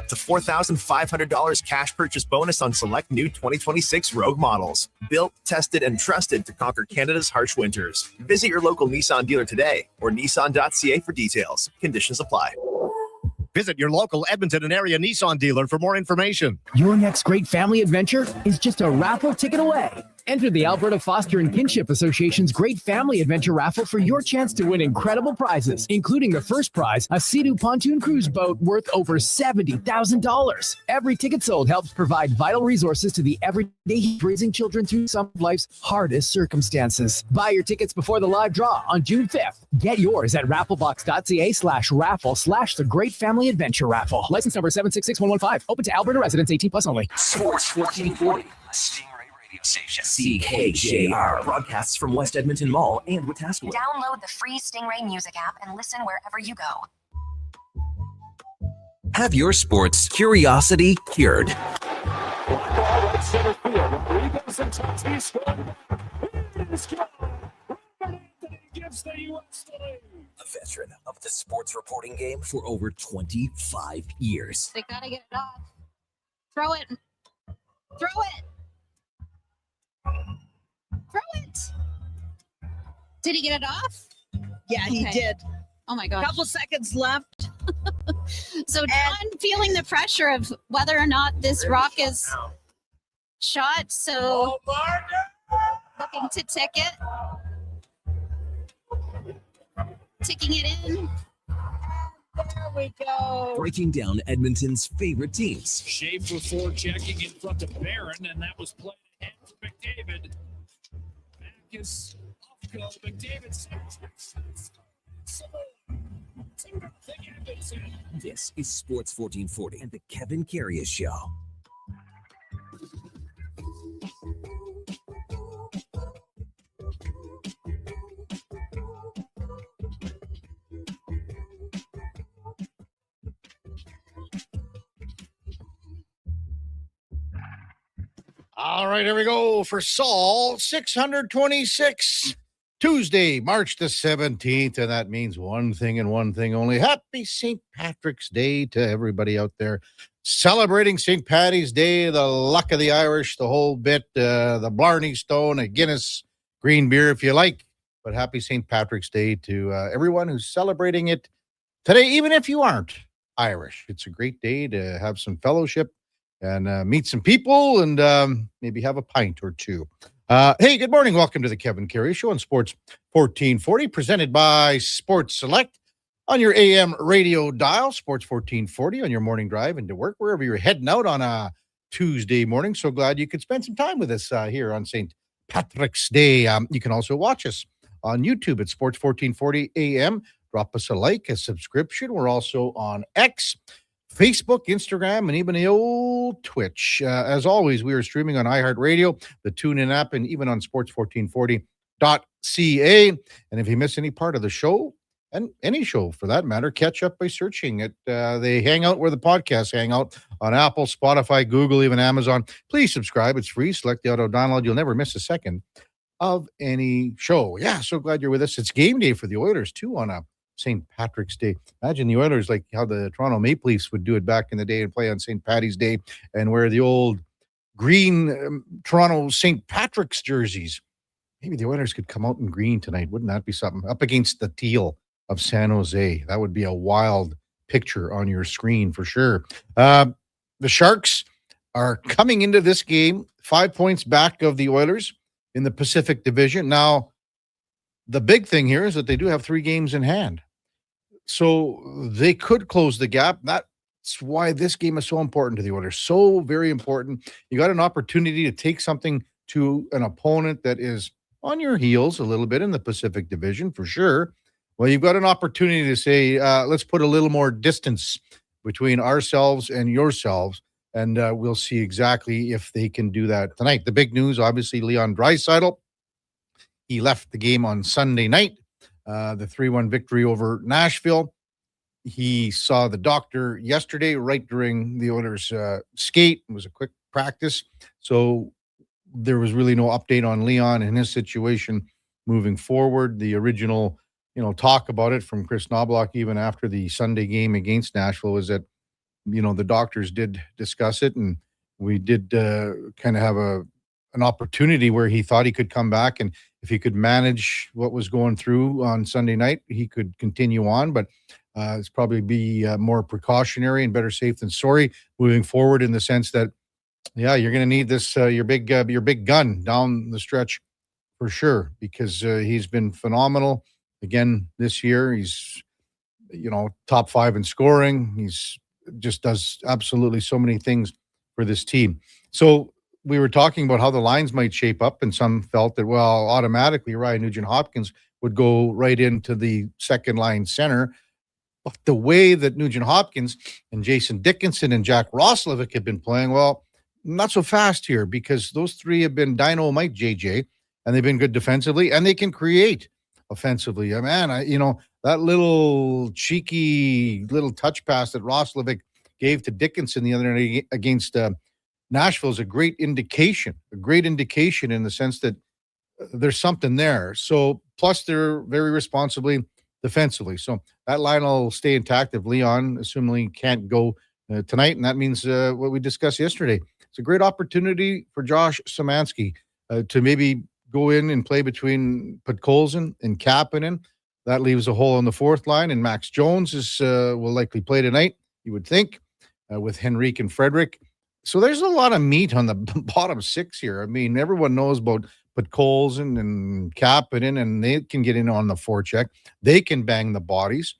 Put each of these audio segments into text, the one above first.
up to $4,500 cash purchase bonus on select new 2026 Rogue models. Built, tested, and trusted to conquer Canada's harsh winters. Visit your local Nissan dealer today or nissan.ca for details. Conditions apply. Visit your local Edmonton and area Nissan dealer for more information. Your next great family adventure is just a raffle ticket away. Enter the Alberta Foster and Kinship Association's Great Family Adventure Raffle for your chance to win incredible prizes, including the first prize, a Sea-Doo pontoon cruise boat worth over $70,000. Every ticket sold helps provide vital resources to the everyday raising children through some of life's hardest circumstances. Buy your tickets before the live draw on June 5th. Get yours at rafflebox.ca/raffle/the Great Family Adventure Raffle. License number 766115. Open to Alberta residents 18 plus only. Sports 1440. Station. CKJR broadcasts from West Edmonton Mall and Wetaskiwin. Download the free Stingray Music app and listen wherever you go. Have your sports curiosity cured. A veteran of the sports reporting game for over 25 years. They gotta get it off. Throw it. Throw it. Throw it. Did he get it off? Yeah, he did. Oh my gosh. Couple seconds left. So John feeling the pressure of whether or not this rock is shot. So looking to tick it. Ticking it in. There we go. Breaking down Edmonton's favorite teams. Schaefer forechecking in front of Barron, and that was played ahead for McDavid. Backus off goal. McDavid This is Sports 1440 and the Kevin Karius Show. All right, here we go for Saul 626, Tuesday, March the 17th, and that means one thing and one thing only. Happy St. Patrick's Day to everybody out there celebrating St. Paddy's Day, the luck of the Irish, the whole bit, the Blarney Stone, a Guinness, green beer if you like, but happy St. Patrick's Day to everyone who's celebrating it today, even if you aren't Irish. It's a great day to have some fellowship and meet some people and maybe have a pint or two. Hey, good morning. Welcome to the Kevin Karius Show on Sports 1440, presented by Sports Select on your AM radio dial, Sports 1440 on your morning drive into work, wherever you're heading out on a Tuesday morning. So glad you could spend some time with us here on St. Patrick's Day. You can also watch us on YouTube at Sports 1440 AM. Drop us a like, a subscription. We're also on X, Facebook, Instagram, and even the old Twitch. As always, we are streaming on iHeartRadio, the TuneIn app, and even on sports1440.ca. And if you miss any part of the show, and any show for that matter, catch up by searching it. They hang out where the podcasts hang out on Apple, Spotify, Google, even Amazon. Please subscribe. It's free. Select the auto download. You'll never miss a second of any show. Yeah, so glad you're with us. It's game day for the Oilers, too, on a St. Patrick's Day. Imagine the Oilers like how the Toronto Maple Leafs would do it back in the day and play on St. Paddy's Day and wear the old green Toronto St. Patrick's jerseys. Maybe the Oilers could come out in green tonight. Wouldn't that be something? Up against the teal of San Jose. That would be a wild picture on your screen for sure. The Sharks are coming into this game 5 points back of the Oilers in the Pacific Division. Now, the big thing here is that they do have 3 games in hand. So they could close the gap. That's why this game is so important to the Oilers. So very important. You got an opportunity to take something to an opponent that is on your heels a little bit in the Pacific Division for sure. Well, you've got an opportunity to say, let's put a little more distance between ourselves and yourselves, and we'll see exactly if they can do that tonight. The big news, obviously, Leon Draisaitl. He left the game on Sunday night, the 3-1 victory over Nashville. He saw the doctor yesterday right during the Oilers' skate. It was a quick practice. So there was really no update on Leon and his situation moving forward. The original, talk about it from Chris Knobloch, even after the Sunday game against Nashville, was that the doctors did discuss it, and we did kind of have an opportunity where he thought he could come back, and if he could manage what was going through on Sunday night, he could continue on. But it's probably be more precautionary and better safe than sorry moving forward, in the sense that, yeah, you're going to need this your big gun down the stretch for sure, because he's been phenomenal again this year. He's top 5 in scoring. He's just does absolutely so many things for this team. So we were talking about how the lines might shape up, and some felt that, well, automatically Ryan Nugent-Hopkins would go right into the second line center. But the way that Nugent-Hopkins and Jason Dickinson and Jack Roslovic have been playing, well, not so fast here, because those three have been dynamite, JJ, and they've been good defensively, and they can create offensively. Man, that little cheeky little touch pass that Roslovic gave to Dickinson the other night against Nashville is a great indication in the sense that there's something there. So, plus they're very responsibly defensively. So that line will stay intact if Leon, assuming can't go tonight. And that means what we discussed yesterday. It's a great opportunity for Josh Szymanski to maybe go in and play between Podkolzin and Kapanen. That leaves a hole on the fourth line, and Max Jones will likely play tonight, you would think, with Henrique and Frederick. So there's a lot of meat on the bottom 6 here. I mean, everyone knows about Podkolzin and Kapanen, and they can get in on the forecheck. They can bang the bodies.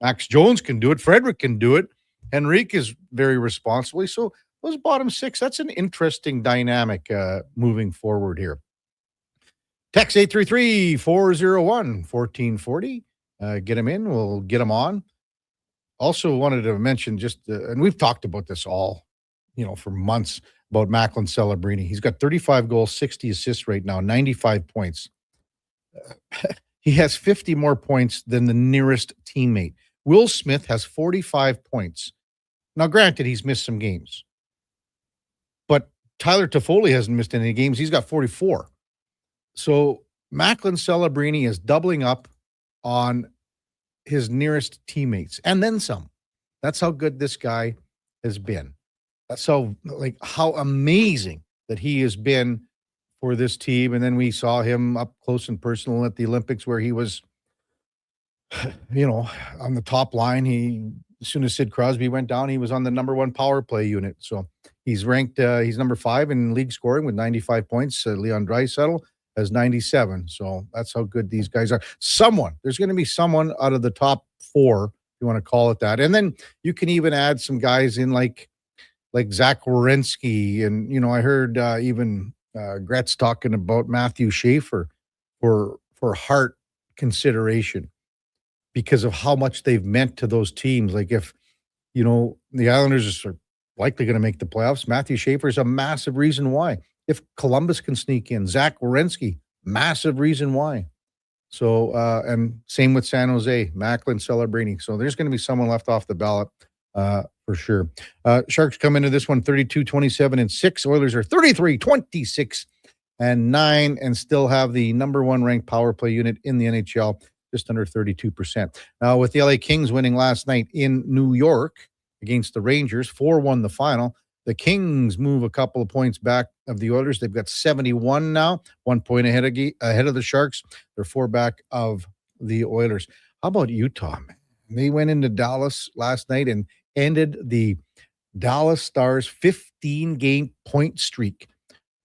Max Jones can do it. Frederick can do it. Henrique is very responsibly. So those bottom 6, that's an interesting dynamic moving forward here. Text 833-401-1440. Get them in. We'll get them on. Also wanted to mention and we've talked about this all, for months, about Macklin Celebrini. He's got 35 goals, 60 assists right now, 95 points. He has 50 more points than the nearest teammate. Will Smith has 45 points. Now, granted, he's missed some games, but Tyler Toffoli hasn't missed any games. He's got 44. So Macklin Celebrini is doubling up on his nearest teammates and then some. That's how good this guy has been. That's how amazing that he has been for this team. And then we saw him up close and personal at the Olympics, where he was, on the top line. As soon as Sid Crosby went down, he was on the number 1 power play unit. So he's ranked, he's number 5 in league scoring with 95 points. Leon Draisaitl has 97. So that's how good these guys are. There's going to be someone out of the top 4, if you want to call it that. And then you can even add some guys in like Zach Werenski. And, I heard even Gretz talking about Matthew Schaefer for Hart consideration because of how much they've meant to those teams. Like if, the Islanders are likely going to make the playoffs, Matthew Schaefer is a massive reason why. If Columbus can sneak in, Zach Werenski, massive reason why. So, and same with San Jose, Macklin Celebrini. So there's going to be someone left off the ballot for sure. Sharks come into this one 32-27-6. Oilers are 33-26-9 and still have the number 1 ranked power play unit in the NHL, just under 32%. Now, with the LA Kings winning last night in New York against the Rangers, 4-1 the final, the Kings move a couple of points back of the Oilers. They've got 71 now, 1 point ahead of the Sharks. They're 4 back of the Oilers. How about Utah, man? They went into Dallas last night and ended the Dallas Stars' 15-game point streak.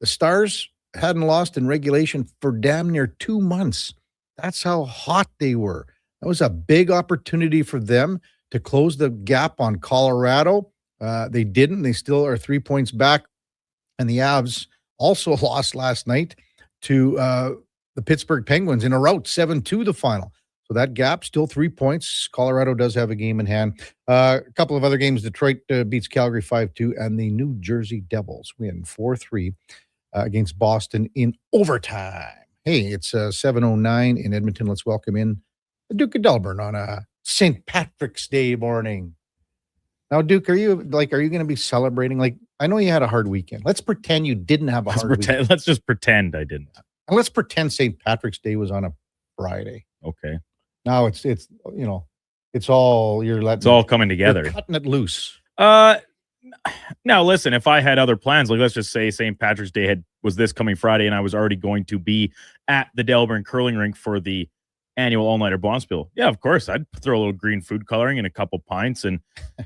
The Stars hadn't lost in regulation for damn near 2 months. That's how hot they were. That was a big opportunity for them to close the gap on Colorado. They didn't. They still are 3 points back. And the Avs also lost last night to the Pittsburgh Penguins in a rout, 7-2 the final. So that gap, still 3 points. Colorado does have a game in hand. A couple of other games. Detroit beats Calgary 5-2, and the New Jersey Devils win 4-3 against Boston in overtime. Hey, it's 7:09 in Edmonton. Let's welcome in the Duke of Delburne on a St. Patrick's Day morning. Now, Duke, are you going to be celebrating? Like, I know you had a hard weekend. Let's pretend you didn't have a hard weekend. Let's just pretend I didn't. And let's pretend St. Patrick's Day was on a Friday. Okay. Now it's all you're letting. It's all coming together. You're cutting it loose. Now listen, if I had other plans, like let's just say St. Patrick's Day was this coming Friday, and I was already going to be at the Delburne curling rink for the annual all-nighter bonspiel. Yeah, of course, I'd throw a little green food coloring and a couple pints and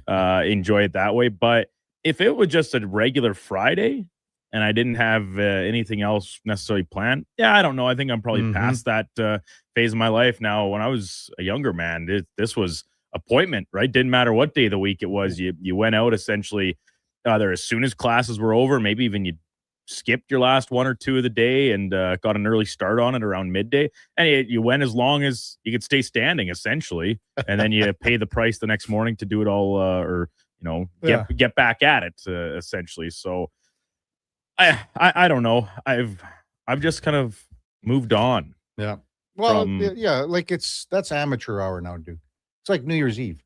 enjoy it that way. But if it was just a regular Friday and I didn't have anything else necessarily planned, yeah, I don't know. I think I'm probably past that phase of my life now. When I was a younger man, this was appointment, right? Didn't matter what day of the week it was. You went out essentially either as soon as classes were over, maybe even you skipped your last one or two of the day and got an early start on it around midday, and you went as long as you could stay standing essentially, and then you pay the price the next morning to do it all, or get back at it essentially. So I don't know. I've just kind of moved on. Yeah. Well, like that's amateur hour now, dude. It's like New Year's Eve,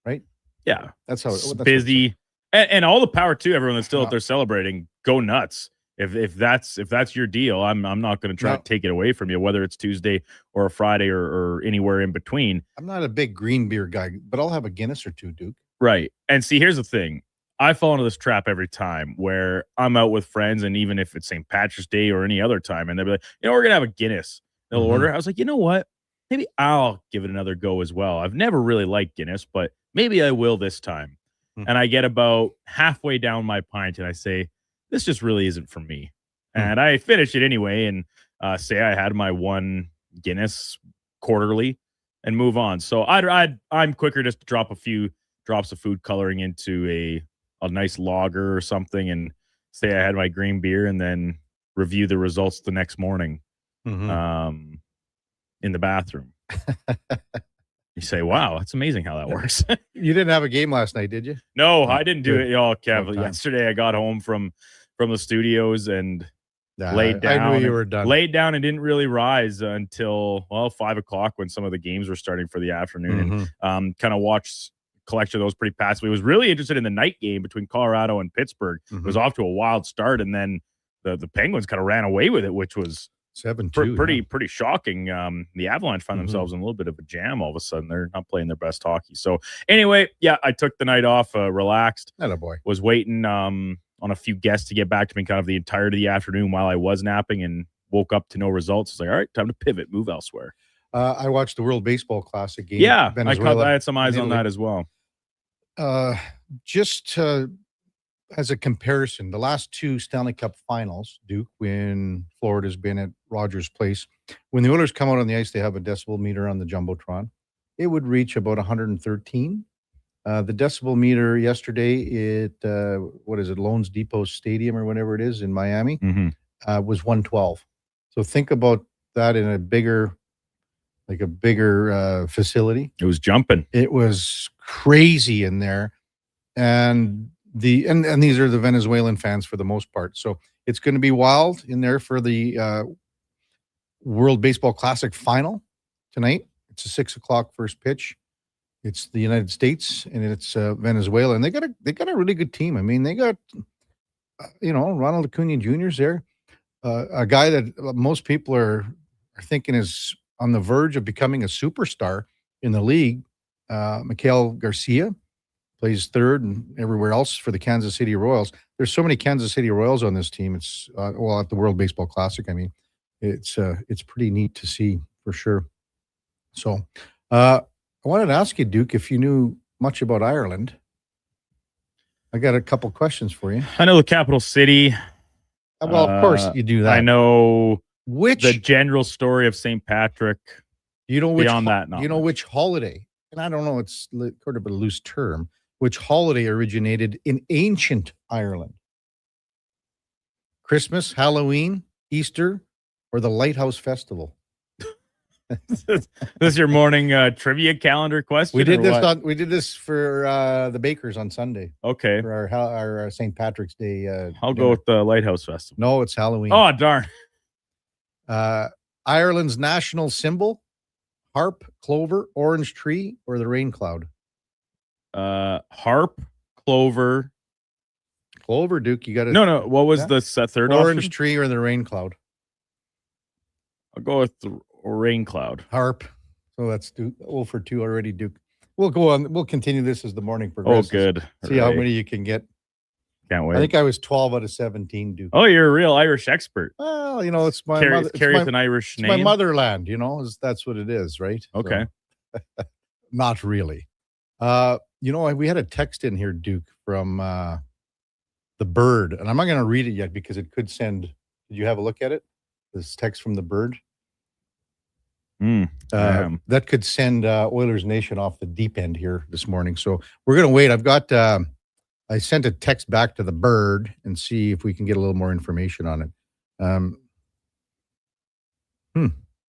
right? Yeah, that's how it's busy, and all the power to everyone that's still out there celebrating. Go nuts. If that's your deal, I'm not going to try to take it away from you, whether it's Tuesday or a Friday or anywhere in between. I'm not a big green beer guy, but I'll have a Guinness or two, Duke. Right. And see, here's the thing. I fall into this trap every time where I'm out with friends, and even if it's St. Patrick's Day or any other time, and they'll be like, we're going to have a Guinness. They'll order. I was like, you know what? Maybe I'll give it another go as well. I've never really liked Guinness, but maybe I will this time. And I get about halfway down my pint and I say, this just really isn't for me. And I finish it anyway and say I had my one Guinness quarterly and move on. So I'm quicker just to drop a few drops of food coloring into a nice lager or something and say I had my green beer and then review the results the next morning in the bathroom. You say, wow, that's amazing how that works. You didn't have a game last night, did you? No, I didn't do it. Kev, yesterday I got home from the studios and laid down. I knew you were done. Laid down and didn't really rise until 5 o'clock when some of the games were starting for the afternoon, and kind of watched a collection of those pretty passively. Was really interested in the night game between Colorado and Pittsburgh. It was off to a wild start, and then the Penguins kind of ran away with it, which was 7-2. Pretty shocking. The Avalanche found themselves in a little bit of a jam all of a sudden. They're not playing their best hockey. So anyway, yeah, I took the night off, relaxed. Attaboy. Was waiting on a few guests to get back to me kind of the entirety of the afternoon while I was napping, and woke up to no results. It's like, all right, time to pivot, move elsewhere. I watched the World Baseball Classic game. Yeah, I had some eyes on that as well. Just as a comparison, the last two Stanley Cup finals, Duke, when Florida's been at Rogers Place, when the Oilers come out on the ice, they have a decibel meter on the Jumbotron. It would reach about 113. The decibel meter yesterday at, Loans Depot Stadium or whatever it is in Miami, was 112. So think about that in a bigger facility. It was jumping. It was crazy in there. And these are the Venezuelan fans for the most part. So it's going to be wild in there for the World Baseball Classic final tonight. It's a 6 o'clock first pitch. It's the United States and it's Venezuela, and they got a really good team. I mean, they got Ronald Acuna Jr.'s there, a guy that most people are thinking is on the verge of becoming a superstar in the league. Miguel Garcia plays third and everywhere else for the Kansas City Royals. There's so many Kansas City Royals on this team. It's at the World Baseball Classic. I mean, it's pretty neat to see for sure. So I wanted to ask you, Duke, if you knew much about Ireland. I got a couple questions for you. I know the capital city. Well, of course you do that. I know the general story of St. Patrick. Beyond that, you know which holiday? And I don't know. It's sort of a loose term. Which holiday originated in ancient Ireland? Christmas, Halloween, Easter, or the Lighthouse Festival? This is your morning trivia calendar question. We did this for the bakers on Sunday. Okay, for our St. Patrick's Day. I'll go with the Lighthouse Festival. No, it's Halloween. Oh darn! Ireland's national symbol: harp, clover, orange tree, or the rain cloud? Harp, clover, Duke. You got to no. What was the third orange option? Tree or the rain cloud? I'll go with the rain cloud. Harp. So that's Duke. 0 for 2 already, Duke. We'll go on. We'll continue this as the morning Oh, progresses. good. See how Hooray. many you can get. Can't wait. I think I was 12 out of 17, Duke. Oh, you're a real Irish expert. Well, it's my Carry, mother. carry It's with my, an Irish it's my name. motherland, that's what it is, right? Okay. So, not really. We had a text in here, Duke, from the Bird, and I'm not going to read it yet because it could send. Did you have a look at it? This text from the Bird. That could send Oilers Nation off the deep end here this morning. So we're going to wait. I've got. I sent a text back to the Bird and see if we can get a little more information on it.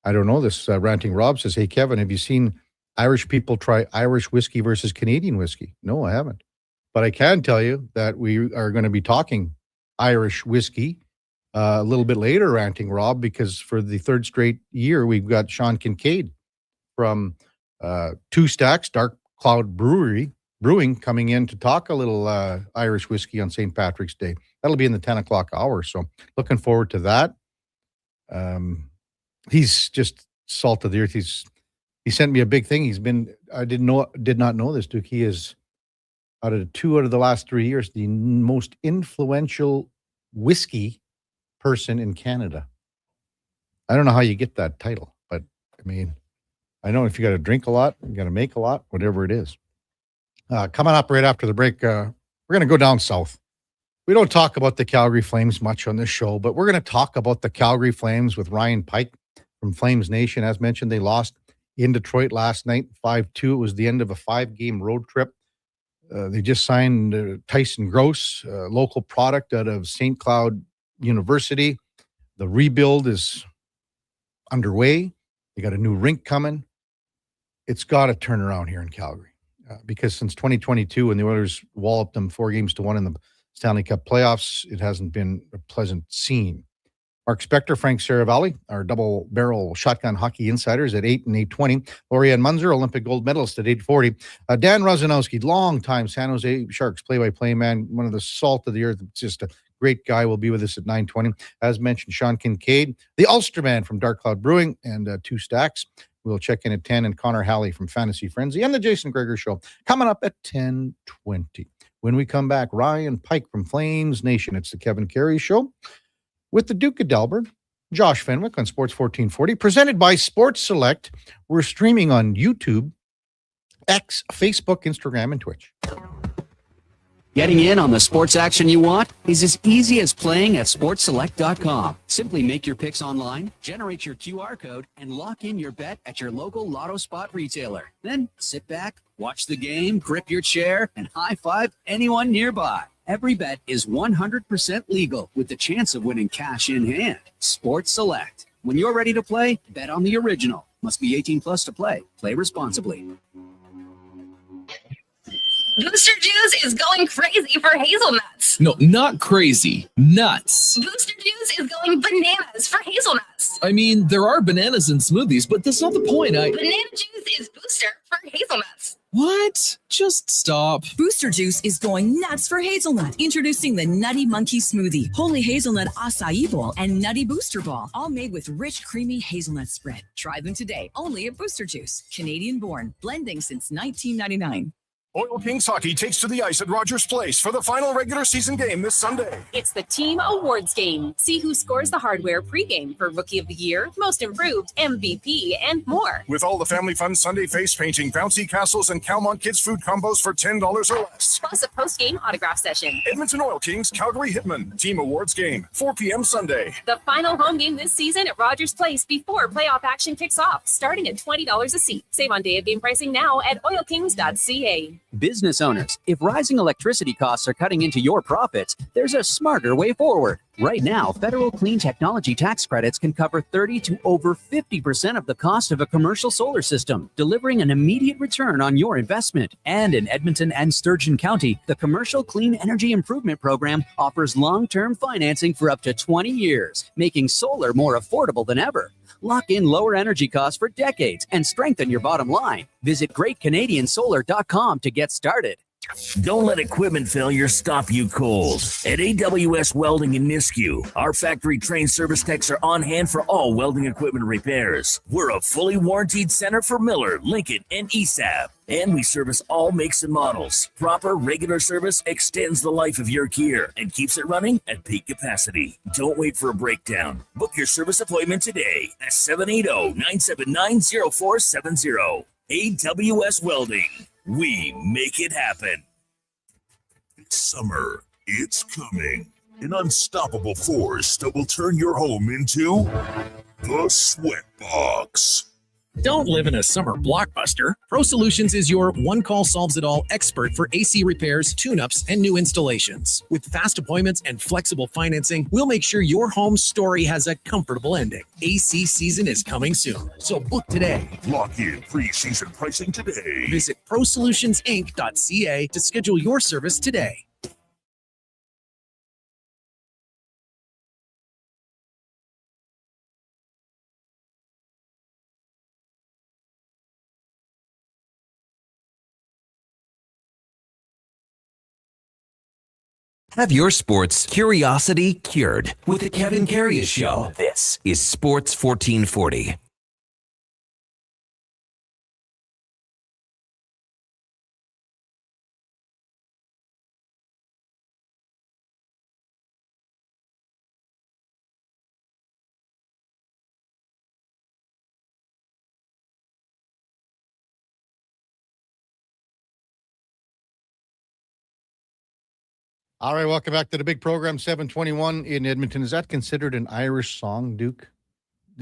I don't know. This Ranting Rob says, "Hey Kevin, have you seen Irish people try Irish whiskey versus Canadian whiskey?" No, I haven't. But I can tell you that we are going to be talking Irish whiskey a little bit later, Ranting Rob, because for the third straight year, we've got Sean Kincaid from Two Stacks Dark Cloud Brewing coming in to talk a little Irish whiskey on St. Patrick's Day. That'll be in the 10 o'clock hour. So looking forward to that. He's just salt of the earth. He sent me a big thing. I did not know this, Duke. He is out of the last 3 years, the most influential whiskey person in Canada. I don't know how you get that title, but I mean, I know if you got to drink a lot, you got to make a lot, whatever it is. Coming up right after the break, we're going to go down south. We don't talk about the Calgary Flames much on this show, but we're going to talk about the Calgary Flames with Ryan Pike from Flames Nation. As mentioned, they lost in Detroit last night, 5-2. It was the end of a 5-game road trip. They just signed Tyson Gross, a local product out of St. Cloud University. The rebuild is underway. They got a new rink coming. It's got to turn around here in Calgary. Because since 2022, when the Oilers walloped them 4-1 in the Stanley Cup playoffs, it hasn't been a pleasant scene. Mark Spector, Frank Saravalli, our double-barrel shotgun hockey insiders at 8 and 8:20. Lorianne Munzer, Olympic gold medalist at 8:40. Dan Rozanowski, long-time San Jose Sharks play-by-play man, one of the salt of the earth, just a great guy, will be with us at 9:20. As mentioned, Sean Kincaid, the Ulsterman from Dark Cloud Brewing, and Two Stacks. We'll check in at 10, and Connor Halley from Fantasy Frenzy and the Jason Greger Show coming up at 10:20. When we come back, Ryan Pike from Flames Nation. It's the Kevin Karius Show with the Duke of Delburne, Josh Fenwick on Sports 1440, presented by Sports Select. We're streaming on YouTube, X, Facebook, Instagram, and Twitch. Getting in on the sports action you want is as easy as playing at sportselect.com. Simply make your picks online, generate your QR code, and lock in your bet at your local Lotto Spot retailer. Then sit back, watch the game, grip your chair, and high-five anyone nearby. Every bet is 100% legal with the chance of winning cash in hand. Sports Select. When you're ready to play, bet on the original. Must be 18 plus to play. Play responsibly. Booster Juice is going crazy for hazelnuts. No, not crazy. Nuts. Booster Juice is going bananas for hazelnuts. I mean, there are bananas in smoothies, but that's not the point. Banana juice is booster for hazelnuts. What? Just stop. Booster Juice is going nuts for hazelnut. Introducing the Nutty Monkey Smoothie, Holy Hazelnut Acai Bowl, and Nutty Booster Ball, all made with rich, creamy hazelnut spread. Try them today, only at Booster Juice. Canadian born, blending since 1999. Oil Kings Hockey takes to the ice at Rogers Place for the final regular season game this Sunday. It's the Team Awards game. See who scores the hardware pregame for Rookie of the Year, Most Improved, MVP, and more. With all the family fun Sunday face painting, bouncy castles, and Calmont Kids food combos for $10 or less. Plus a post-game autograph session. Edmonton Oil Kings, Calgary Hitmen. Team Awards game, 4 p.m. Sunday. The final home game this season at Rogers Place before playoff action kicks off, starting at $20 a seat. Save on day of game pricing now at oilkings.ca. Business owners, if rising electricity costs are cutting into your profits, there's a smarter way forward. Right now, federal clean technology tax credits can cover 30 to over 50% of the cost of a commercial solar system, delivering an immediate return on your investment. And in Edmonton and Sturgeon County, the Commercial Clean Energy Improvement Program offers long-term financing for up to 20 years, making solar more affordable than ever. Lock in lower energy costs for decades and strengthen your bottom line. Visit GreatCanadianSolar.com to get started. Don't let equipment failure stop you cold. At AWS Welding in Nisku, our factory-trained service techs are on hand for all welding equipment repairs. We're a fully warranted center for Miller, Lincoln, and ESAB. And we service all makes and models. Proper, regular service extends the life of your gear and keeps it running at peak capacity. Don't wait for a breakdown. Book your service appointment today at 780-979-0470. AWS Welding. We make it happen. It's summer. It's coming. An unstoppable force that will turn your home into the sweat box. Don't live in a summer blockbuster. Pro Solutions is your one-call solves-it-all expert for AC repairs, tune-ups, and new installations. With fast appointments and flexible financing, we'll make sure your home story has a comfortable ending. AC season is coming soon, so book today. Lock in pre-season pricing today. Visit prosolutionsinc.ca to schedule your service today. Have your sports curiosity cured with the Kevin Karius Show. This is Sports 1440. All right, welcome back to the big program, 721 in Edmonton. Is that considered an Irish song, Duke?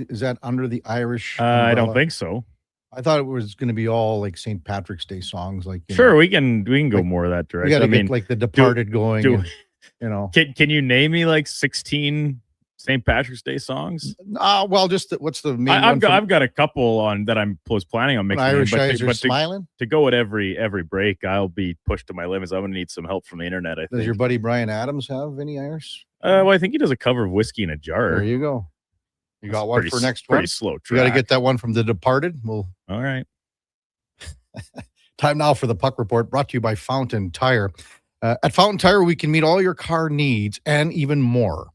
Is that under the Irish I don't umbrella? think so. I thought it was going to be all like St. Patrick's Day songs. Like Sure, we can go more of that We direction. got to I mean, get like The Departed going. do- and, you know, Can you name me like 16 St. Patrick's Day songs? well, just what's the main I've one? I've got a couple on that was planning on mixing. Irish in, Eyes Are to Smiling? to go at every break, I'll be pushed to my limits. I'm going to need some help from the internet. I Does think. your buddy Brian Adams have any Irish? Well, I think he does a cover of Whiskey in a Jar. There you go. You got That's one pretty for s- next pretty one. slow You got to track. get that one from The Departed. All right. Time now for the Puck Report, brought to you by Fountain Tire. At Fountain Tire, we can meet all your car needs and even more.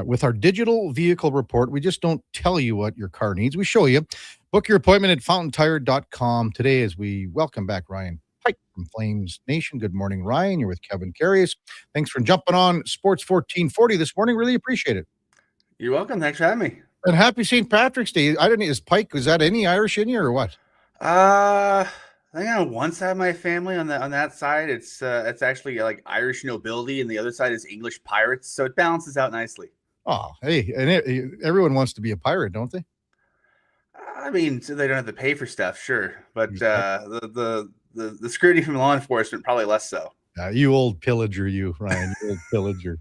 With our digital vehicle report, we just don't tell you what your car needs. We show you. Book your appointment at fountaintire.com today as we welcome back Ryan Pike from Flames Nation. Good morning, Ryan. You're with Kevin Karius. Thanks for jumping on Sports 1440 this morning. Really appreciate it. You're welcome. Thanks for having me. And happy St. Patrick's Day. I don't know, is Pike, is that any Irish in you or what? I think on one side of my family, on that side, it's actually like Irish nobility, and the other side is English pirates. So it balances out nicely. Oh, hey, and everyone wants to be a pirate, don't they? I mean, so they don't have to pay for stuff, sure, but the scrutiny from law enforcement probably less so. You old pillager, you, Ryan, you old pillager.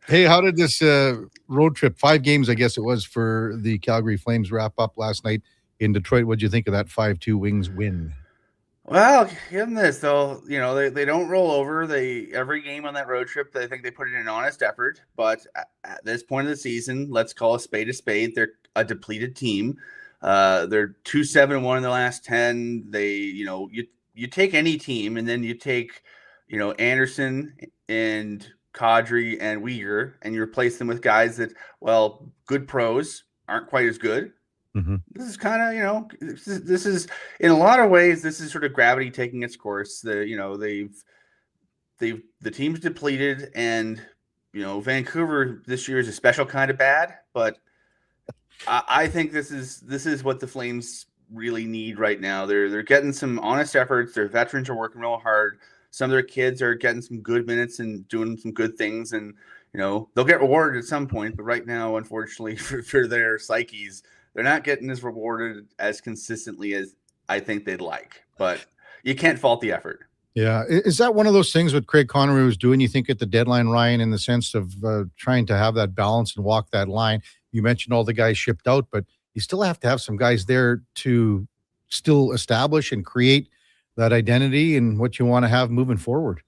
Hey, how did this road trip, 5 games, I guess it was, for the Calgary Flames wrap up last night in Detroit? What'd you think of that 5-2 Wings win? Well, given this though, they don't roll over. Every game on that road trip, I think they put in an honest effort. But at this point of the season, let's call a spade a spade. They're a depleted team. They're 2-7-1 in the last 10. They, you take any team and then you take, Anderson and Kadri and Uyghur, and you replace them with guys that, well, good pros aren't quite as good. Mm-hmm. This is kind of, this is in a lot of ways, this is sort of gravity taking its course. The team's depleted, and Vancouver this year is a special kind of bad. But I think this is what the Flames really need right now. They're getting some honest efforts. Their veterans are working real hard. Some of their kids are getting some good minutes and doing some good things, and they'll get rewarded at some point. But right now, unfortunately, for their psyches, they're not getting as rewarded as consistently as I think they'd like. But you can't fault the effort. Yeah. Is that one of those things what Craig Connery was doing, you think, at the deadline, Ryan, in the sense of trying to have that balance and walk that line? You mentioned all the guys shipped out, but you still have to have some guys there to still establish and create that identity and what you want to have moving forward.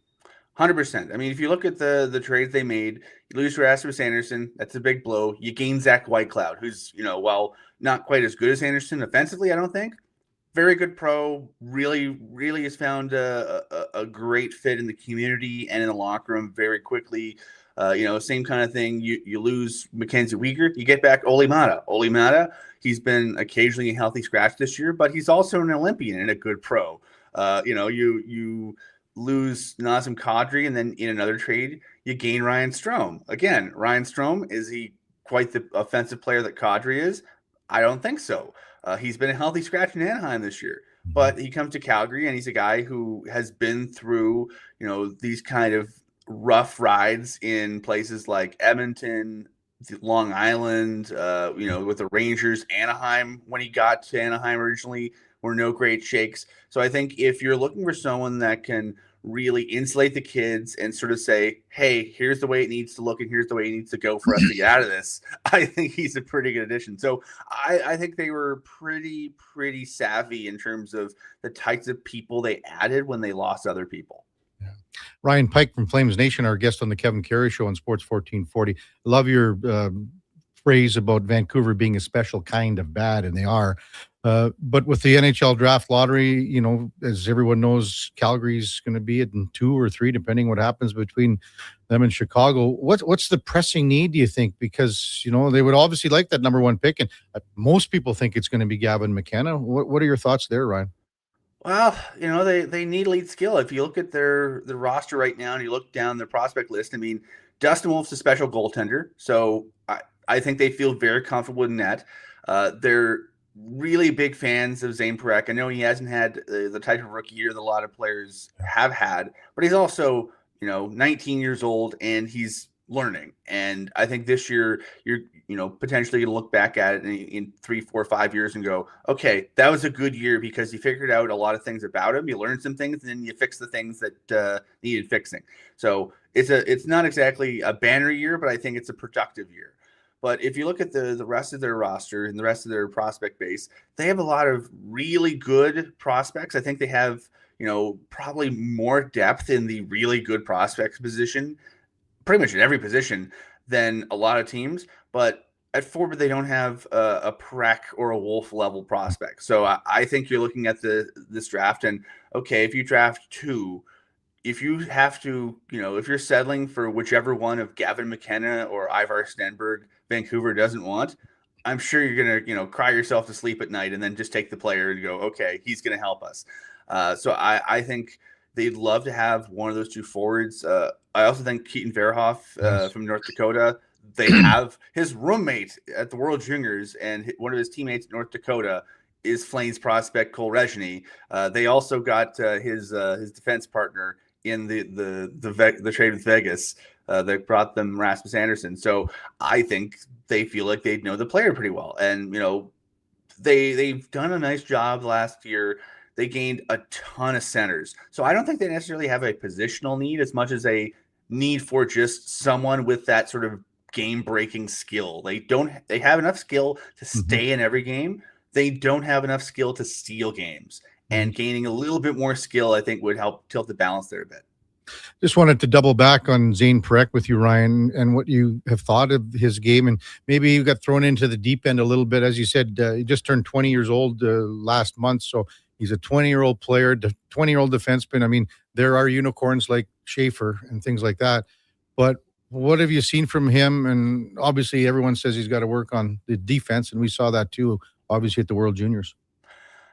100%. I mean, if you look at the trades they made, you lose Rasmus Anderson. That's a big blow. You gain Zach Whitecloud, who's, well, not quite as good as Anderson offensively, I don't think. very good pro. Really has found a great fit in the community and in the locker room very quickly. Same kind of thing. You lose Mackenzie Weegar, you get back Oli Mata. Oli Mata, he's been occasionally a healthy scratch this year, but he's also an Olympian and a good pro. You lose Nazem Kadri, and then in another trade, you gain Ryan Strome. Again, Ryan Strome, is he quite the offensive player that Kadri is? I don't think so. He's been a healthy scratch in Anaheim this year, but he comes to Calgary and he's a guy who has been through, these kind of rough rides in places like Edmonton, Long Island, with the Rangers. Anaheim, when he got to Anaheim originally, were no great shakes. So I think if you're looking for someone that can really insulate the kids and sort of say, hey, here's the way it needs to look and here's the way it needs to go for us to get out of this, I think he's a pretty good addition. So I think they were pretty savvy in terms of the types of people they added when they lost other people. Ryan Pike from Flames Nation, our guest on the Kevin Karius Show on Sports 1440. Love your phrase about Vancouver being a special kind of bad, and they are. But with the NHL draft lottery, as everyone knows, Calgary's going to be in 2 or 3, depending what happens between them and Chicago. What's the pressing need, do you think? Because, they would obviously like that number 1 pick, and most people think it's going to be Gavin McKenna. What are your thoughts there, Ryan? Well, they need elite skill. If you look at the roster right now and you look down the prospect list, I mean, Dustin Wolf's a special goaltender, so I think they feel very comfortable in that. They're really big fans of Zane Parekh. I know he hasn't had the type of rookie year that a lot of players have had, but he's also, 19 years old and he's learning. And I think this year you're, potentially going to look back at it in 3, 4, 5 years and go, okay, that was a good year because you figured out a lot of things about him. You learned some things and then you fixed the things that needed fixing. So it's not exactly a banner year, but I think it's a productive year. But if you look at the rest of their roster and the rest of their prospect base, they have a lot of really good prospects. I think they have, probably more depth in the really good prospects position, pretty much at every position, than a lot of teams. But at forward, they don't have a Parekh or a Wolf level prospect. So I think you're looking at this draft and, okay, if you draft 2, if you have to, if you're settling for whichever one of Gavin McKenna or Ivar Stenberg Vancouver doesn't want, I'm sure you're going to, cry yourself to sleep at night and then just take the player and go, okay, he's going to help us. So I think they'd love to have one of those 2 forwards. I also think Keaton Verhoff from North Dakota, they have his roommate at the World Juniors and one of his teammates in North Dakota is Flames prospect Cole Regini. They also got his defense partner in the trade with Vegas that brought them Rasmus Andersson. So I think they feel like they know the player pretty well. And, they've done a nice job last year. They gained a ton of centers. So I don't think they necessarily have a positional need as much as a need for just someone with that sort of game-breaking skill. They have enough skill to stay in every game. They don't have enough skill to steal games. And gaining a little bit more skill, I think, would help tilt the balance there a bit. Just wanted to double back on Zane Parekh with you, Ryan, and what you have thought of his game. And maybe you got thrown into the deep end a little bit. As you said, he just turned 20 years old last month. So he's a 20-year-old player, 20-year-old defenseman. I mean, there are unicorns like Schaefer and things like that. But what have you seen from him? And obviously everyone says he's got to work on the defense. And we saw that too, obviously at the World Juniors.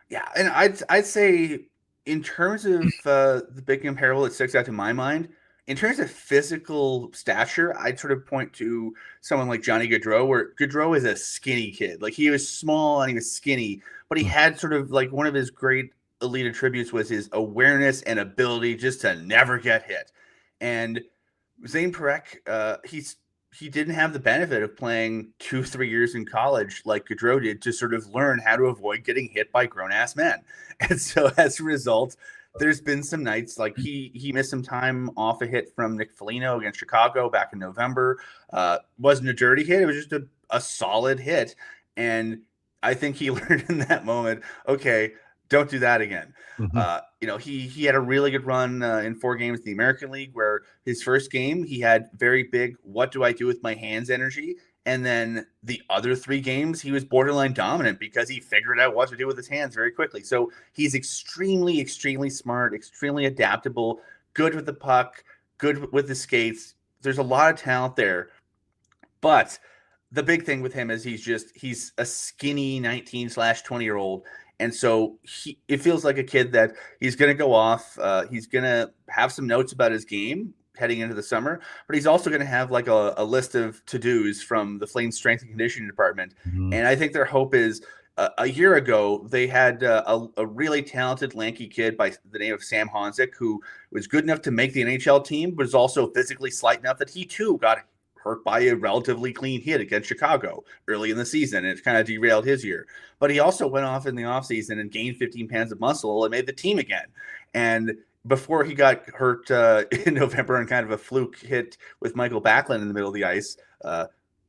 Yeah, and I'd say in terms of the big comparable that sticks out to my mind, in terms of physical stature, I'd sort of point to someone like Johnny Gaudreau, where Gaudreau is a skinny kid. Like, he was small and he was skinny, but he had sort of like one of his great elite attributes was his awareness and ability just to never get hit. And Zane Parekh, he didn't have the benefit of playing 2-3 years in college like Gaudreau did to sort of learn how to avoid getting hit by grown-ass men. And so as a result, there's been some nights like he missed some time off a hit from Nick Foligno against Chicago back in November. Wasn't a dirty hit. It was just a solid hit. And I think he learned in that moment, okay, don't do that again. He had a really good run in 4 games in the American League, where his first game, he had very big, what do I do with my hands energy? And then the other 3 games, he was borderline dominant because he figured out what to do with his hands very quickly. So he's extremely, extremely smart, extremely adaptable, good with the puck, good with the skates. There's a lot of talent there. But the big thing with him is he's a skinny 19/20-year-old. And so it feels like a kid that he's going to go off. He's going to have some notes about his game heading into the summer, but he's also going to have like a list of to-dos from the Flames strength and conditioning department. And I think their hope is a year ago, they had a really talented, lanky kid by the name of Sam Honzik, who was good enough to make the NHL team, but was also physically slight enough that he too got hurt by a relatively clean hit against Chicago early in the season. It kind of derailed his year. But he also went off in the offseason and gained 15 pounds of muscle and made the team again. And before he got hurt in November on kind of a fluke hit with Michael Backlund in the middle of the ice,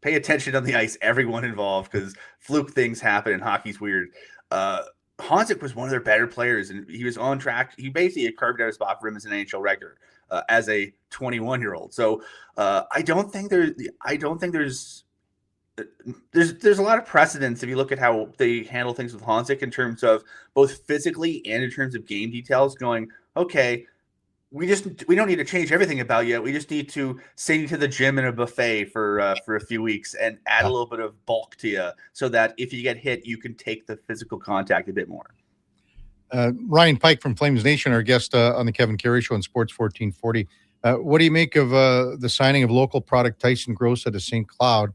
pay attention on the ice, everyone involved, because fluke things happen and hockey's weird. Honzik was one of their better players, and he was on track. He basically had carved out a spot for him as an NHL regular as a 21-year-old. So I don't think there's a lot of precedence if you look at how they handle things with Honzik in terms of both physically and in terms of game details, going, okay, we don't need to change everything about you. We just need to send you to the gym and a buffet for a few weeks and add a little bit of bulk to you so that if you get hit, you can take the physical contact a bit more. Ryan Pike from Flames Nation, our guest on the Kevin Karius Show on Sports 1440. What do you make of the signing of local product Tyson Grossa to St. Cloud?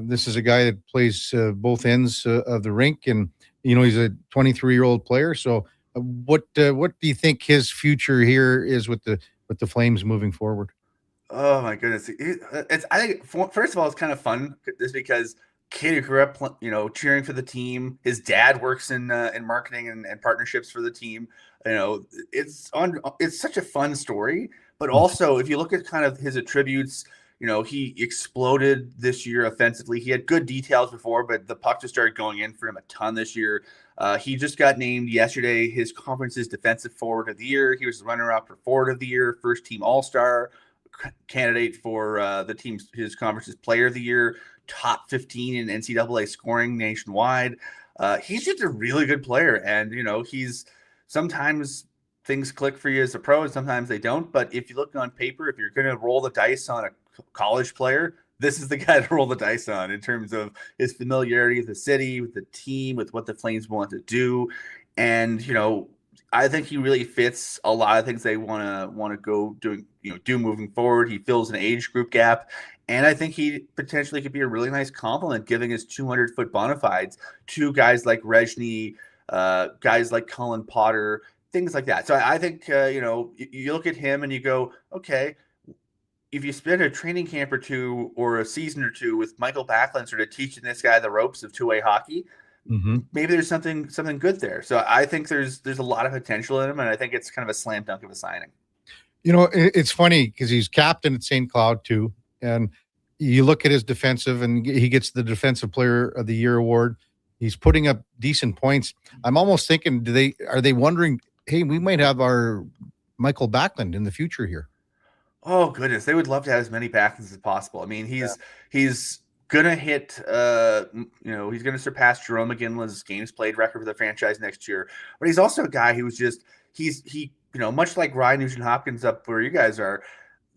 This is a guy that plays both ends of the rink, and he's a 23-year-old player. So, what do you think his future here is with the Flames moving forward? Oh my goodness! I think first of all, it's kind of fun just because kid who grew up, cheering for the team. His dad works in marketing and partnerships for the team. It's such a fun story. But also, if you look at kind of his attributes, he exploded this year offensively. He had good details before, but the puck just started going in for him a ton this year. He just got named yesterday his conference's defensive forward of the year. He was the runner-up for forward of the year, first team all-star candidate for his conference's player of the year, top 15 in NCAA scoring nationwide. He's just a really good player. And, he's sometimes things click for you as a pro and sometimes they don't. But if you look on paper, if you're going to roll the dice on a college player, this is the guy to roll the dice on in terms of his familiarity with the city, with the team, with what the Flames want to do. And, I think he really fits a lot of things they want to go do moving forward. He fills an age group gap. And I think he potentially could be a really nice compliment, giving his 200-foot bona fides to guys like Rezhny, guys like Cullen Potter, things like that. So I think, you look at him and you go, okay, if you spend a training camp or two or a season or two with Michael Backlund sort of teaching this guy the ropes of two-way hockey, maybe there's something good there. So I think there's a lot of potential in him, and I think it's kind of a slam dunk of a signing. It's funny because he's captain at St. Cloud too, and you look at his defensive, and he gets the Defensive Player of the Year award. He's putting up decent points. I'm almost thinking, are they wondering, hey, we might have our Michael Backlund in the future here? Oh goodness, they would love to have as many Backlunds as possible. I mean, he's gonna hit, he's gonna surpass Jerome McGinley's games played record for the franchise next year. But he's also a guy who's much like Ryan Nugent-Hopkins up where you guys are.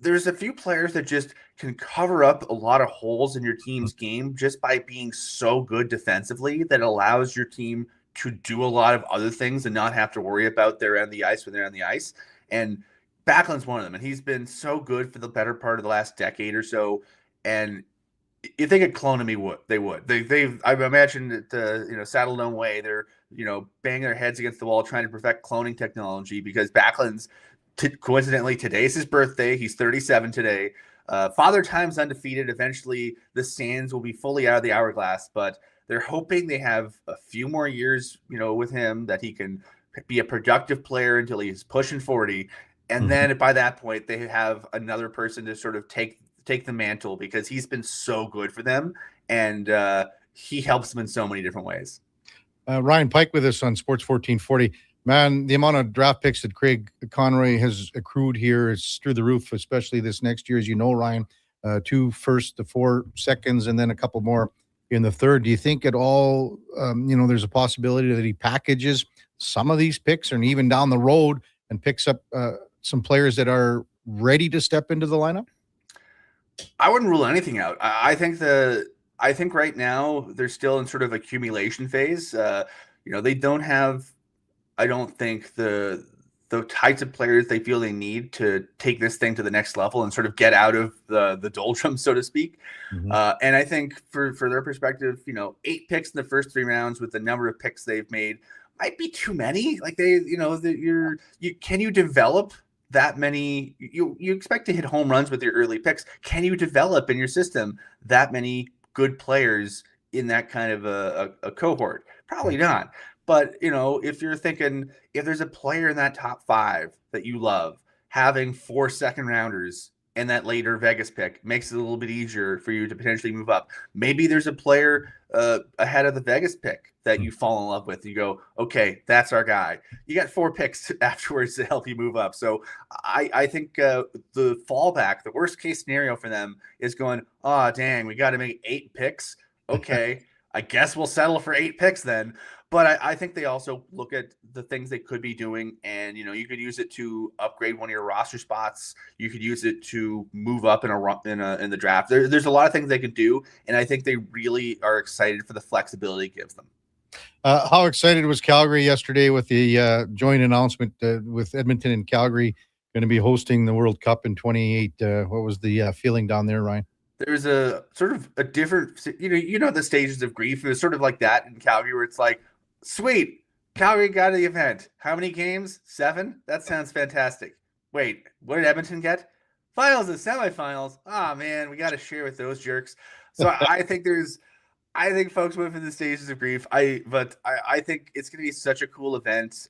There's a few players that just can cover up a lot of holes in your team's game just by being so good defensively that allows your team to do a lot of other things and not have to worry about their end of the ice when they're on the ice. And Backlund's one of them, and he's been so good for the better part of the last decade or so. And if they could clone him, they would. I've imagined that Saddle No Way, they're banging their heads against the wall trying to perfect cloning technology because Backlund's coincidentally today's his birthday. He's 37 today. Father Time's undefeated. Eventually, the sands will be fully out of the hourglass, but they're hoping they have a few more years, with him that he can be a productive player until he's pushing 40. And then by that point, they have another person to sort of take the mantle because he's been so good for them, and he helps them in so many different ways. Ryan Pike with us on Sports 1440. Man, the amount of draft picks that Craig Conroy has accrued here is through the roof, especially this next year. As you know, Ryan, 2 first, the 4 seconds, and then a couple more in the third. Do you think at all, there's a possibility that he packages some of these picks and even down the road and picks up some players that are ready to step into the lineup? I wouldn't rule anything out. I think right now they're still in sort of accumulation phase. They don't have, I don't think, the types of players they feel they need to take this thing to the next level and sort of get out of the doldrums, so to speak. Mm-hmm. And I think for their perspective, 8 picks in the first 3 rounds with the number of picks they've made might be too many. Like can you develop that many? You expect to hit home runs with your early picks. Can you develop in your system that many good players in that kind of a cohort? Probably not. But, if you're thinking, if there's a player in that top 5 that you love, having 4 second rounders and that later Vegas pick makes it a little bit easier for you to potentially move up. Maybe there's a player ahead of the Vegas pick that you fall in love with. You go, okay, that's our guy. You got 4 picks afterwards to help you move up. So I think the fallback, the worst case scenario for them is going, oh, dang, we got to make 8 picks. Okay, I guess we'll settle for 8 picks then. But I think they also look at the things they could be doing, and you could use it to upgrade one of your roster spots. You could use it to move up in the draft. There's a lot of things they could do, and I think they really are excited for the flexibility it gives them. How excited was Calgary yesterday with the joint announcement with Edmonton and Calgary going to be hosting the World Cup in 28? What was the feeling down there, Ryan? There's a sort of a different, the stages of grief. It was sort of like that in Calgary, where it's like, sweet, Calgary got the event. How many games? 7? That sounds fantastic. Wait, what did Edmonton get? Finals and semifinals. Oh man, we got to share with those jerks. So I think folks went through the stages of grief. I think it's going to be such a cool event.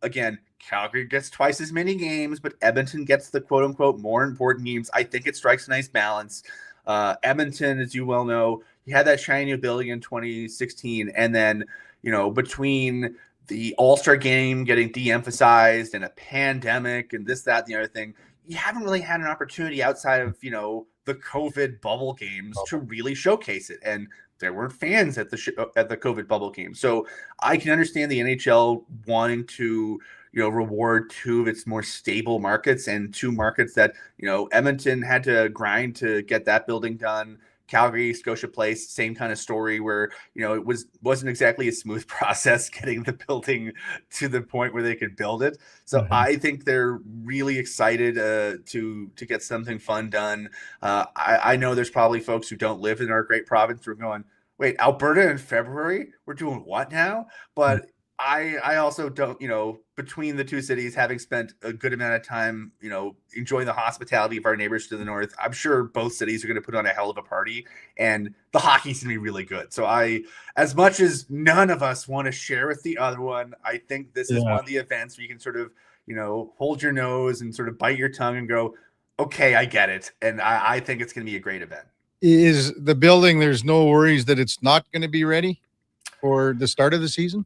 Again, Calgary gets twice as many games, but Edmonton gets the quote unquote more important games. I think it strikes a nice balance. Edmonton, as you well know, he had that shiny new building in 2016, and then between the All-Star game getting de-emphasized and a pandemic and this, that, and the other thing, you haven't really had an opportunity outside of, the COVID bubble games to really showcase it. And there weren't fans at the COVID bubble game. So I can understand the NHL wanting to, reward 2 of its more stable markets, and 2 markets that, Edmonton had to grind to get that building done. Calgary, Scotia Place, same kind of story where, it wasn't exactly a smooth process getting the building to the point where they could build it. So I think they're really excited to get something fun done. I know there's probably folks who don't live in our great province who are going, wait, Alberta in February? We're doing what now? But I also don't, between the 2 cities, having spent a good amount of time, enjoying the hospitality of our neighbors to the north, I'm sure both cities are going to put on a hell of a party, and the hockey's going to be really good. So as much as none of us want to share with the other one, I think this is one of the events where you can sort of, hold your nose and sort of bite your tongue and go, okay, I get it. And I think it's going to be a great event. Is the building, there's no worries that it's not going to be ready for the start of the season?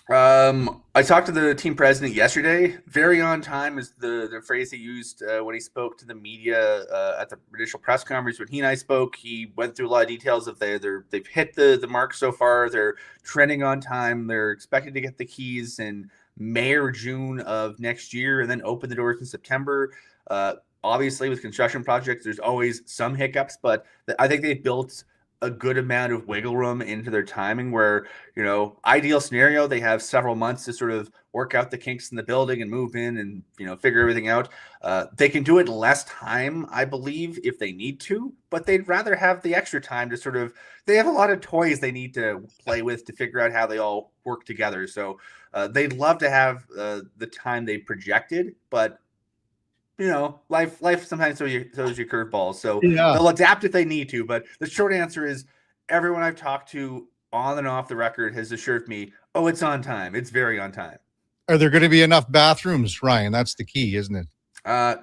I talked to the team president yesterday. Very on time is the phrase he used when he spoke to the media at the initial press conference. When he and I spoke, he went through a lot of details of they've hit the mark so far. They're trending on time. They're expected to get the keys in May or June of next year, and then open the doors in September. Obviously, with construction projects, there's always some hiccups, but I think they've built a good amount of wiggle room into their timing where, ideal scenario, they have several months to sort of work out the kinks in the building and move in and, figure everything out. They can do it in less time, I believe, if they need to, but they'd rather have the extra time to sort of, they have a lot of toys they need to play with to figure out how they all work together. So they'd love to have the time they projected, but life sometimes throws you curveballs. So they'll adapt if they need to. But the short answer is everyone I've talked to on and off the record has assured me, oh, it's on time. It's very on time. Are there going to be enough bathrooms, Ryan? That's the key, isn't it?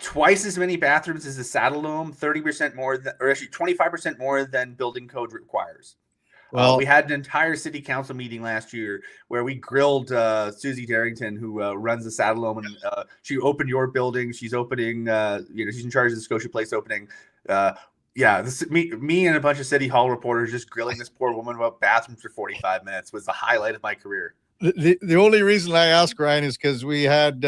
Twice as many bathrooms as the Saddle Dome, 30% more, or actually 25% more than building code requires. Well, we had an entire city council meeting last year where we grilled Susie Darrington, who runs the Saddle Dome, and she opened your building. She's opening, she's in charge of the Scotia Place opening. Yeah, me and a bunch of City Hall reporters just grilling this poor woman about bathrooms for 45 minutes was the highlight of my career. The only reason I asked Ryan is because we had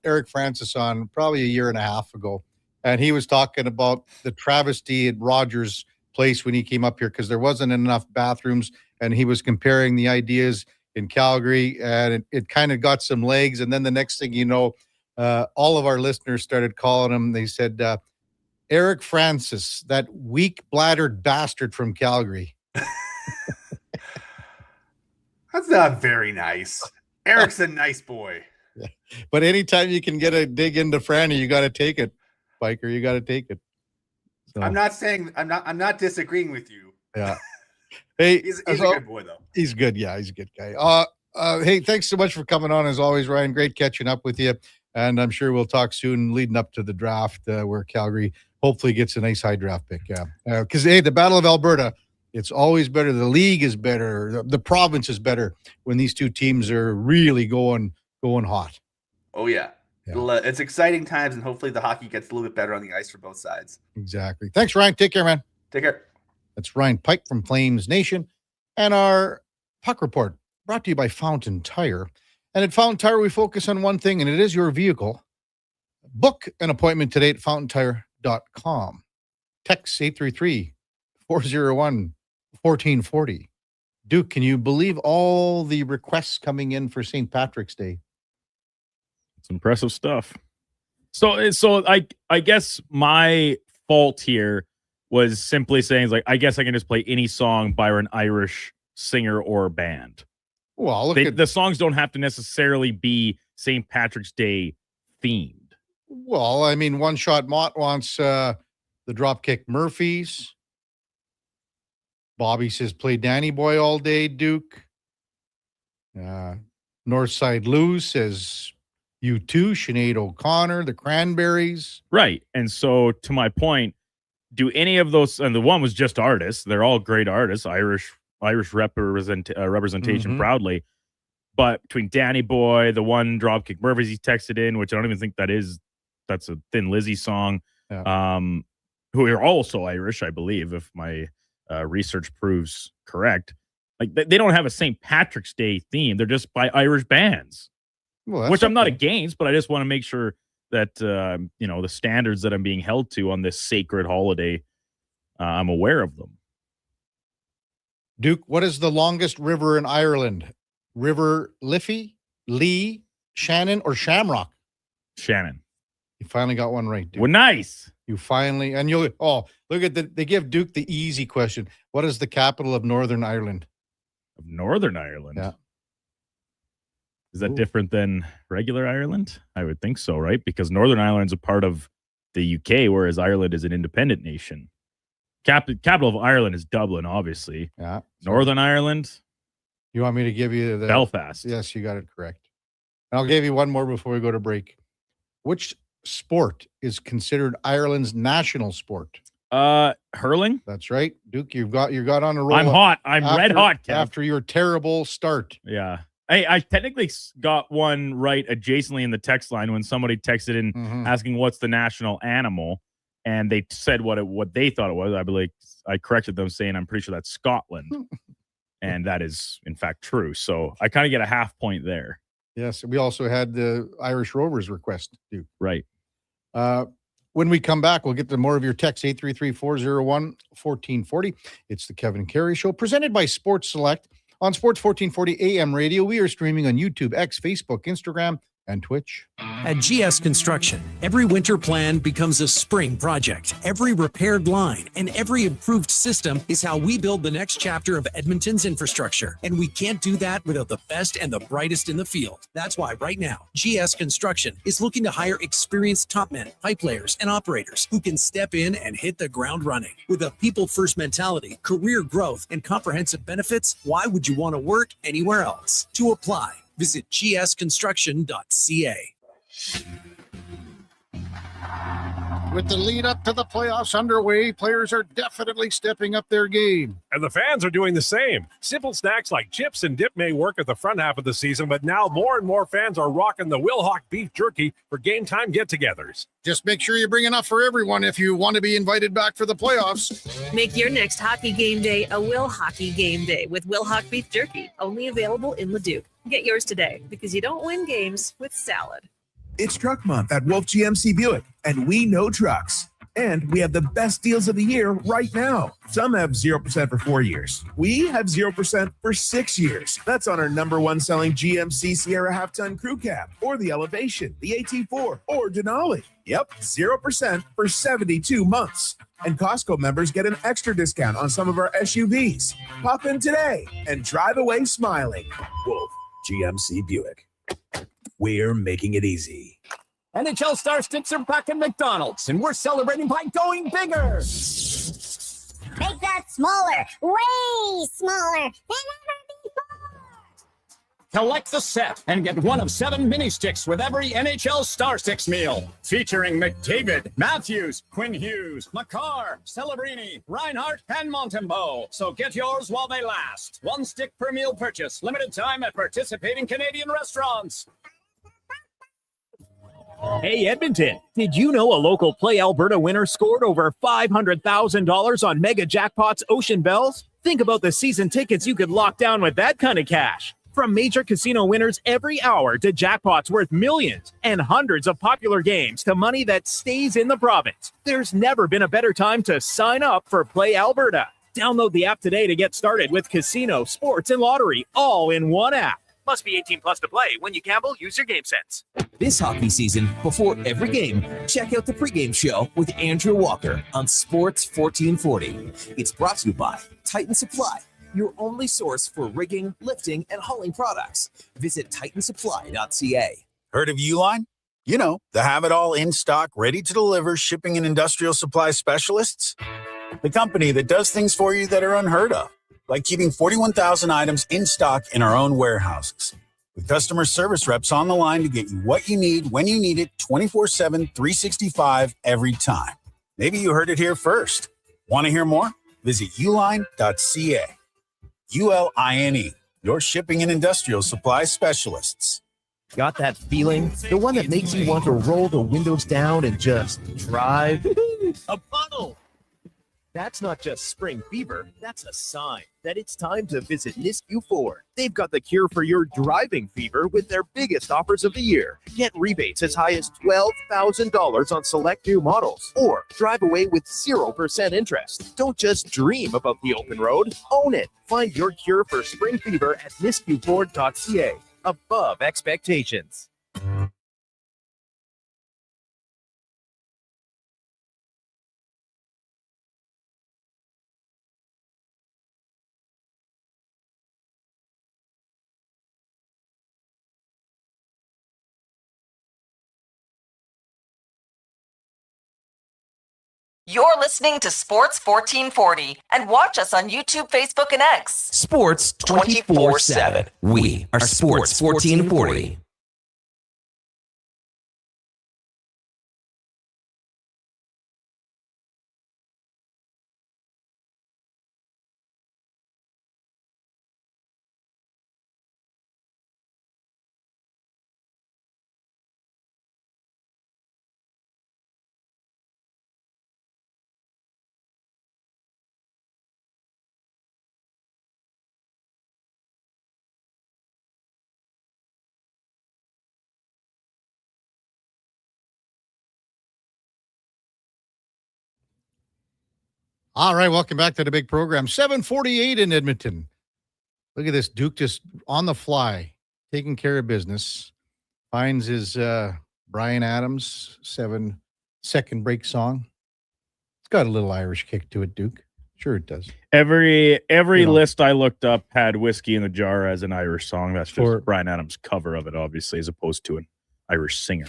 Eric Francis on probably a year and a half ago, and he was talking about the travesty at Rogers Place when he came up here because there wasn't enough bathrooms, and he was comparing the ideas in Calgary, and it kind of got some legs. And then the next thing you know, all of our listeners started calling him. They said, Eric Francis, that weak-bladdered bastard from Calgary. That's not very nice. Eric's a nice boy. Yeah. But anytime you can get a dig into Franny, you got to take it, Biker. You got to take it. So, I'm not disagreeing with you. Yeah. Hey, he's a good boy though. He's good. Yeah, he's a good guy. Hey, thanks so much for coming on as always, Ryan. Great catching up with you. And I'm sure we'll talk soon leading up to the draft where Calgary hopefully gets a nice high draft pick. Yeah. Because, hey, the Battle of Alberta, it's always better. The league is better. The province is better when these two teams are really going hot. Oh, yeah. It's exciting times, and hopefully the hockey gets a little bit better on the ice for both sides. Exactly. Thanks, Ryan. Take care, man. Take care. That's Ryan Pike from Flames Nation. And our Puck Report brought to you by Fountain Tire. And at Fountain Tire, we focus on one thing, and it is your vehicle. Book an appointment today at fountaintire.com. Text 833-401-1440. Duke, can you believe all the requests coming in for St. Patrick's Day? It's impressive stuff. So I guess my fault here was simply saying, like, I guess I can just play any song by an Irish singer or band. Well, the songs don't have to necessarily be St. Patrick's Day themed. Well, I mean, One Shot Mott wants the Dropkick Murphys. Bobby says, play Danny Boy all day, Duke. Northside Lou says, U2, Sinead O'Connor, the Cranberries. Right. And so, to my point, do any of those, and the one was just artists, they're all great artists, Irish representation proudly. But between Danny Boy, the one Dropkick Murphys he texted in, which I don't even think that's a Thin Lizzy song, who are also Irish, I believe, if my research proves correct. Like, they don't have a St. Patrick's Day theme. They're just by Irish bands, which I'm not against, but I just want to make sure that, the standards that I'm being held to on this sacred holiday, I'm aware of them. Duke, what is the longest river in Ireland? River Liffey, Lee, Shannon, or Shamrock? Shannon. You finally got one right, Duke. Well, nice. You finally, and look at they give Duke the easy question. What is the capital of Northern Ireland? Of Northern Ireland? Yeah. Is that different than regular Ireland? I would think so, right? Because Northern Ireland's a part of the UK, whereas Ireland is an independent nation. Capital of Ireland is Dublin, obviously. Yeah. Northern Ireland. You want me to give you the Belfast? Yes, you got it correct. And I'll give you one more before we go to break. Which sport is considered Ireland's national sport? Hurling. That's right, Duke. You got on a roll. I'm hot. I'm red hot, Kev. After your terrible start. Yeah. Hey, I technically got one right adjacently in the text line when somebody texted in asking what's the national animal, and they said what they thought it was. I believe I corrected them saying I'm pretty sure that's Scotland, and that is in fact true. So I kind of get a half point there. Yes, we also had the Irish Rovers request, Duke. Right. When we come back, we'll get to more of your text, 833-401-1440. It's the Kevin Karius Show, presented by Sports Select. On Sports 1440 AM radio, we are streaming on YouTube, X, Facebook, Instagram, and Twitch. At GS Construction, every winter plan becomes a spring project. Every repaired line and every improved system is how we build the next chapter of Edmonton's infrastructure. And we can't do that without the best and the brightest in the field. That's why right now, GS Construction is looking to hire experienced top men, pipe layers, and operators who can step in and hit the ground running. With a people-first mentality, career growth, and comprehensive benefits, why would you want to work anywhere else? To apply, visit gsconstruction.ca. With the lead up to the playoffs underway, players are definitely stepping up their game. And the fans are doing the same. Simple snacks like chips and dip may work at the front half of the season, but now more and more fans are rocking the Wilhock beef jerky for game time get-togethers. Just make sure you bring enough for everyone if you want to be invited back for the playoffs. Make your next hockey game day a Will Hockey game day with Wilhock beef jerky, only available in Leduc. Get yours today because you don't win games with salad. It's Truck Month at Wolf GMC Buick, and we know trucks. And we have the best deals of the year right now. Some have 0% for 4 years. We have 0% for 6 years. That's on our #1 selling GMC Sierra half-ton crew cab, or the Elevation, the AT4, or Denali. Yep, 0% for 72 months. And Costco members get an extra discount on some of our SUVs. Pop in today and drive away smiling. Wolf GMC Buick. We're making it easy. NHL Star Sticks are back at McDonald's, and we're celebrating by going bigger. Make that smaller, way smaller than ever before. Collect the set and get one of 7 mini sticks with every NHL Star Sticks meal. Featuring McDavid, Matthews, Quinn Hughes, McCarr, Celebrini, Reinhardt, and Montembeau. So get yours while they last. 1 stick per meal purchase. Limited time at participating Canadian restaurants. Hey, Edmonton, did you know a local Play Alberta winner scored over $500,000 on Mega Jackpots Ocean Bells? Think about the season tickets you could lock down with that kind of cash. From major casino winners every hour to jackpots worth millions and hundreds of popular games to money that stays in the province, there's never been a better time to sign up for Play Alberta. Download the app today to get started with casino, sports, and lottery all in one app. Must be 18 plus to play. When you gamble, use your game sense. This hockey season, before every game, check out the pregame show with Andrew Walker on Sports 1440. It's brought to you by Titan Supply, your only source for rigging, lifting, and hauling products. Visit titansupply.ca. Heard of Uline? You know, the have-it-all in-stock, ready-to-deliver shipping and industrial supply specialists. The company that does things for you that are unheard of, like keeping 41,000 items in stock in our own warehouses. With customer service reps on the line to get you what you need when you need it 24/7, 365 every time. Maybe you heard it here first. Want to hear more? Visit uline.ca. ULINE, your shipping and industrial supply specialists. Got that feeling? The one that makes you want to roll the windows down and just drive? A puddle! That's not just spring fever, that's a sign that it's time to visit Nisku Ford. They've got the cure for your driving fever with their biggest offers of the year. Get rebates as high as $12,000 on select new models, or drive away with 0% interest. Don't just dream about the open road, own it. Find your cure for spring fever at niskuford.ca. Above expectations. You're listening to Sports 1440 and watch us on YouTube, Facebook, and X. Sports 24/7. We are Sports 1440. All right, welcome back to the big program. 7:48 in Edmonton. Look at this. Duke just on the fly, taking care of business. Finds his Bryan Adams 7-second break song. It's got a little Irish kick to it, Duke. Sure it does. Every list I looked up had Whiskey in the Jar as an Irish song. That's just Bryan Adams' cover of it, obviously, as opposed to an Irish singer.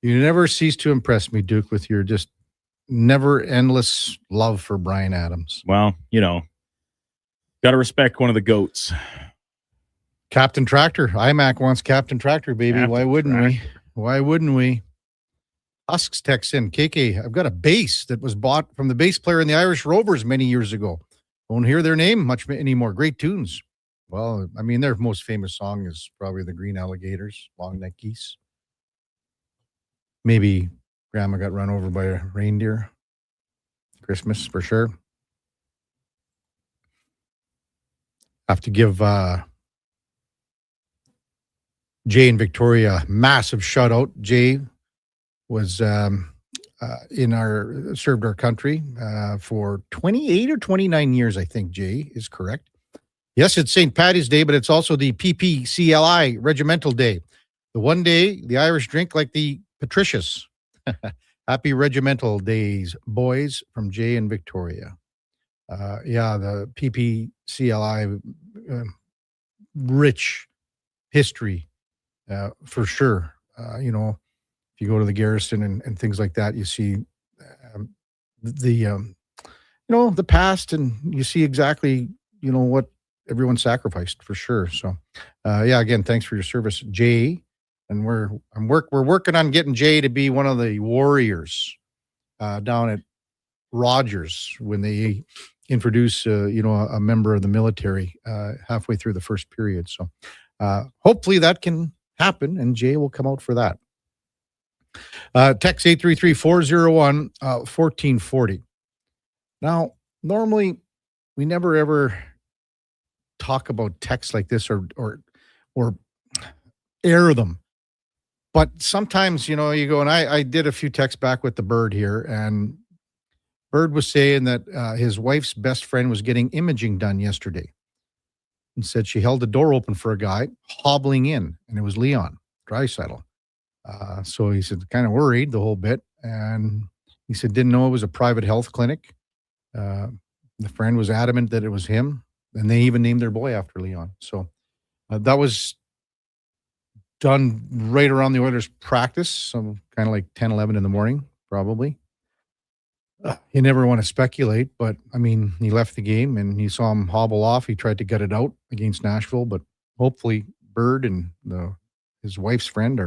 You never cease to impress me, Duke, with your just never endless love for Bryan Adams. Well, got to respect one of the GOATs. Captain Tractor. IMAC wants Captain Tractor, baby. Why wouldn't we? Husks text in, KK, I've got a bass that was bought from the bass player in the Irish Rovers many years ago. Won't hear their name much anymore. Great tunes. Well, I mean, their most famous song is probably the Green Alligators, Long Neck Geese. Maybe Grandma got run over by a reindeer. Christmas, for sure. Have to give Jay and Victoria a massive shout out. Jay was served our country for 28 or 29 years, I think. Jay is correct. Yes, it's St. Paddy's Day, but it's also the PPCLI Regimental Day. The one day the Irish drink like the Patricius. Happy Regimental Days, boys, from Jay and Victoria. The PPCLI, rich history, for sure. If you go to the garrison and things like that, you see the past, and you see exactly, what everyone sacrificed, for sure. So, again, thanks for your service, Jay. And we're working on getting Jay to be one of the warriors down at Rogers when they introduce a member of the military halfway through the first period. So hopefully that can happen, and Jay will come out for that. Text 833-401-1440. Now, normally we never ever talk about texts like this or air them. But sometimes, you go, and I did a few texts back with the Bird here, and Bird was saying that his wife's best friend was getting imaging done yesterday, and said she held the door open for a guy hobbling in, and it was Leon Draisaitl. So he said, kind of worried the whole bit, and he said, didn't know it was a private health clinic. The friend was adamant that it was him, and they even named their boy after Leon. So that was done right around the Oilers practice, so kind of like 10, 11 in the morning, probably. You never want to speculate, but I mean, he left the game and you saw him hobble off. He tried to gut it out against Nashville, but hopefully Bird and his wife's friend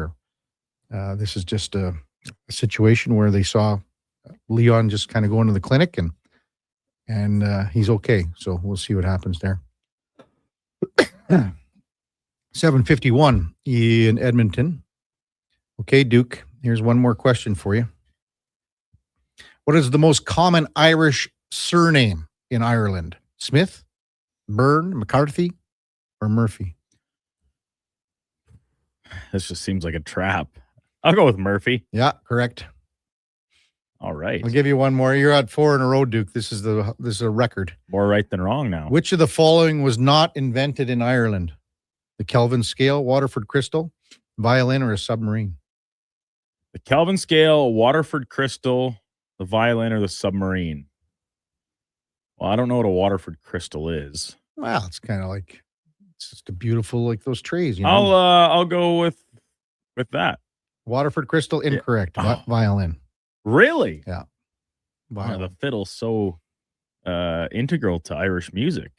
this is just a situation where they saw Leon just kind of go into the clinic and he's okay. So we'll see what happens there. 7:51 in Edmonton. Okay, Duke, here's one more question for you. What is the most common Irish surname in Ireland? Smith, Byrne, McCarthy, or Murphy? This just seems like a trap. I'll go with Murphy. Yeah, correct. All right. I'll give you one more. You're at 4 in a row, Duke. This is a record. More right than wrong now. Which of the following was not invented in Ireland? The Kelvin scale, Waterford crystal, violin, or a submarine? The Kelvin scale, Waterford crystal, the violin, or the submarine? Well, I don't know what a Waterford crystal is. Well, it's kind of like, it's just a beautiful, like those trays. I'll go with that. Waterford crystal, incorrect. Yeah. Violin. Really? Yeah. Wow, the fiddle's so integral to Irish music.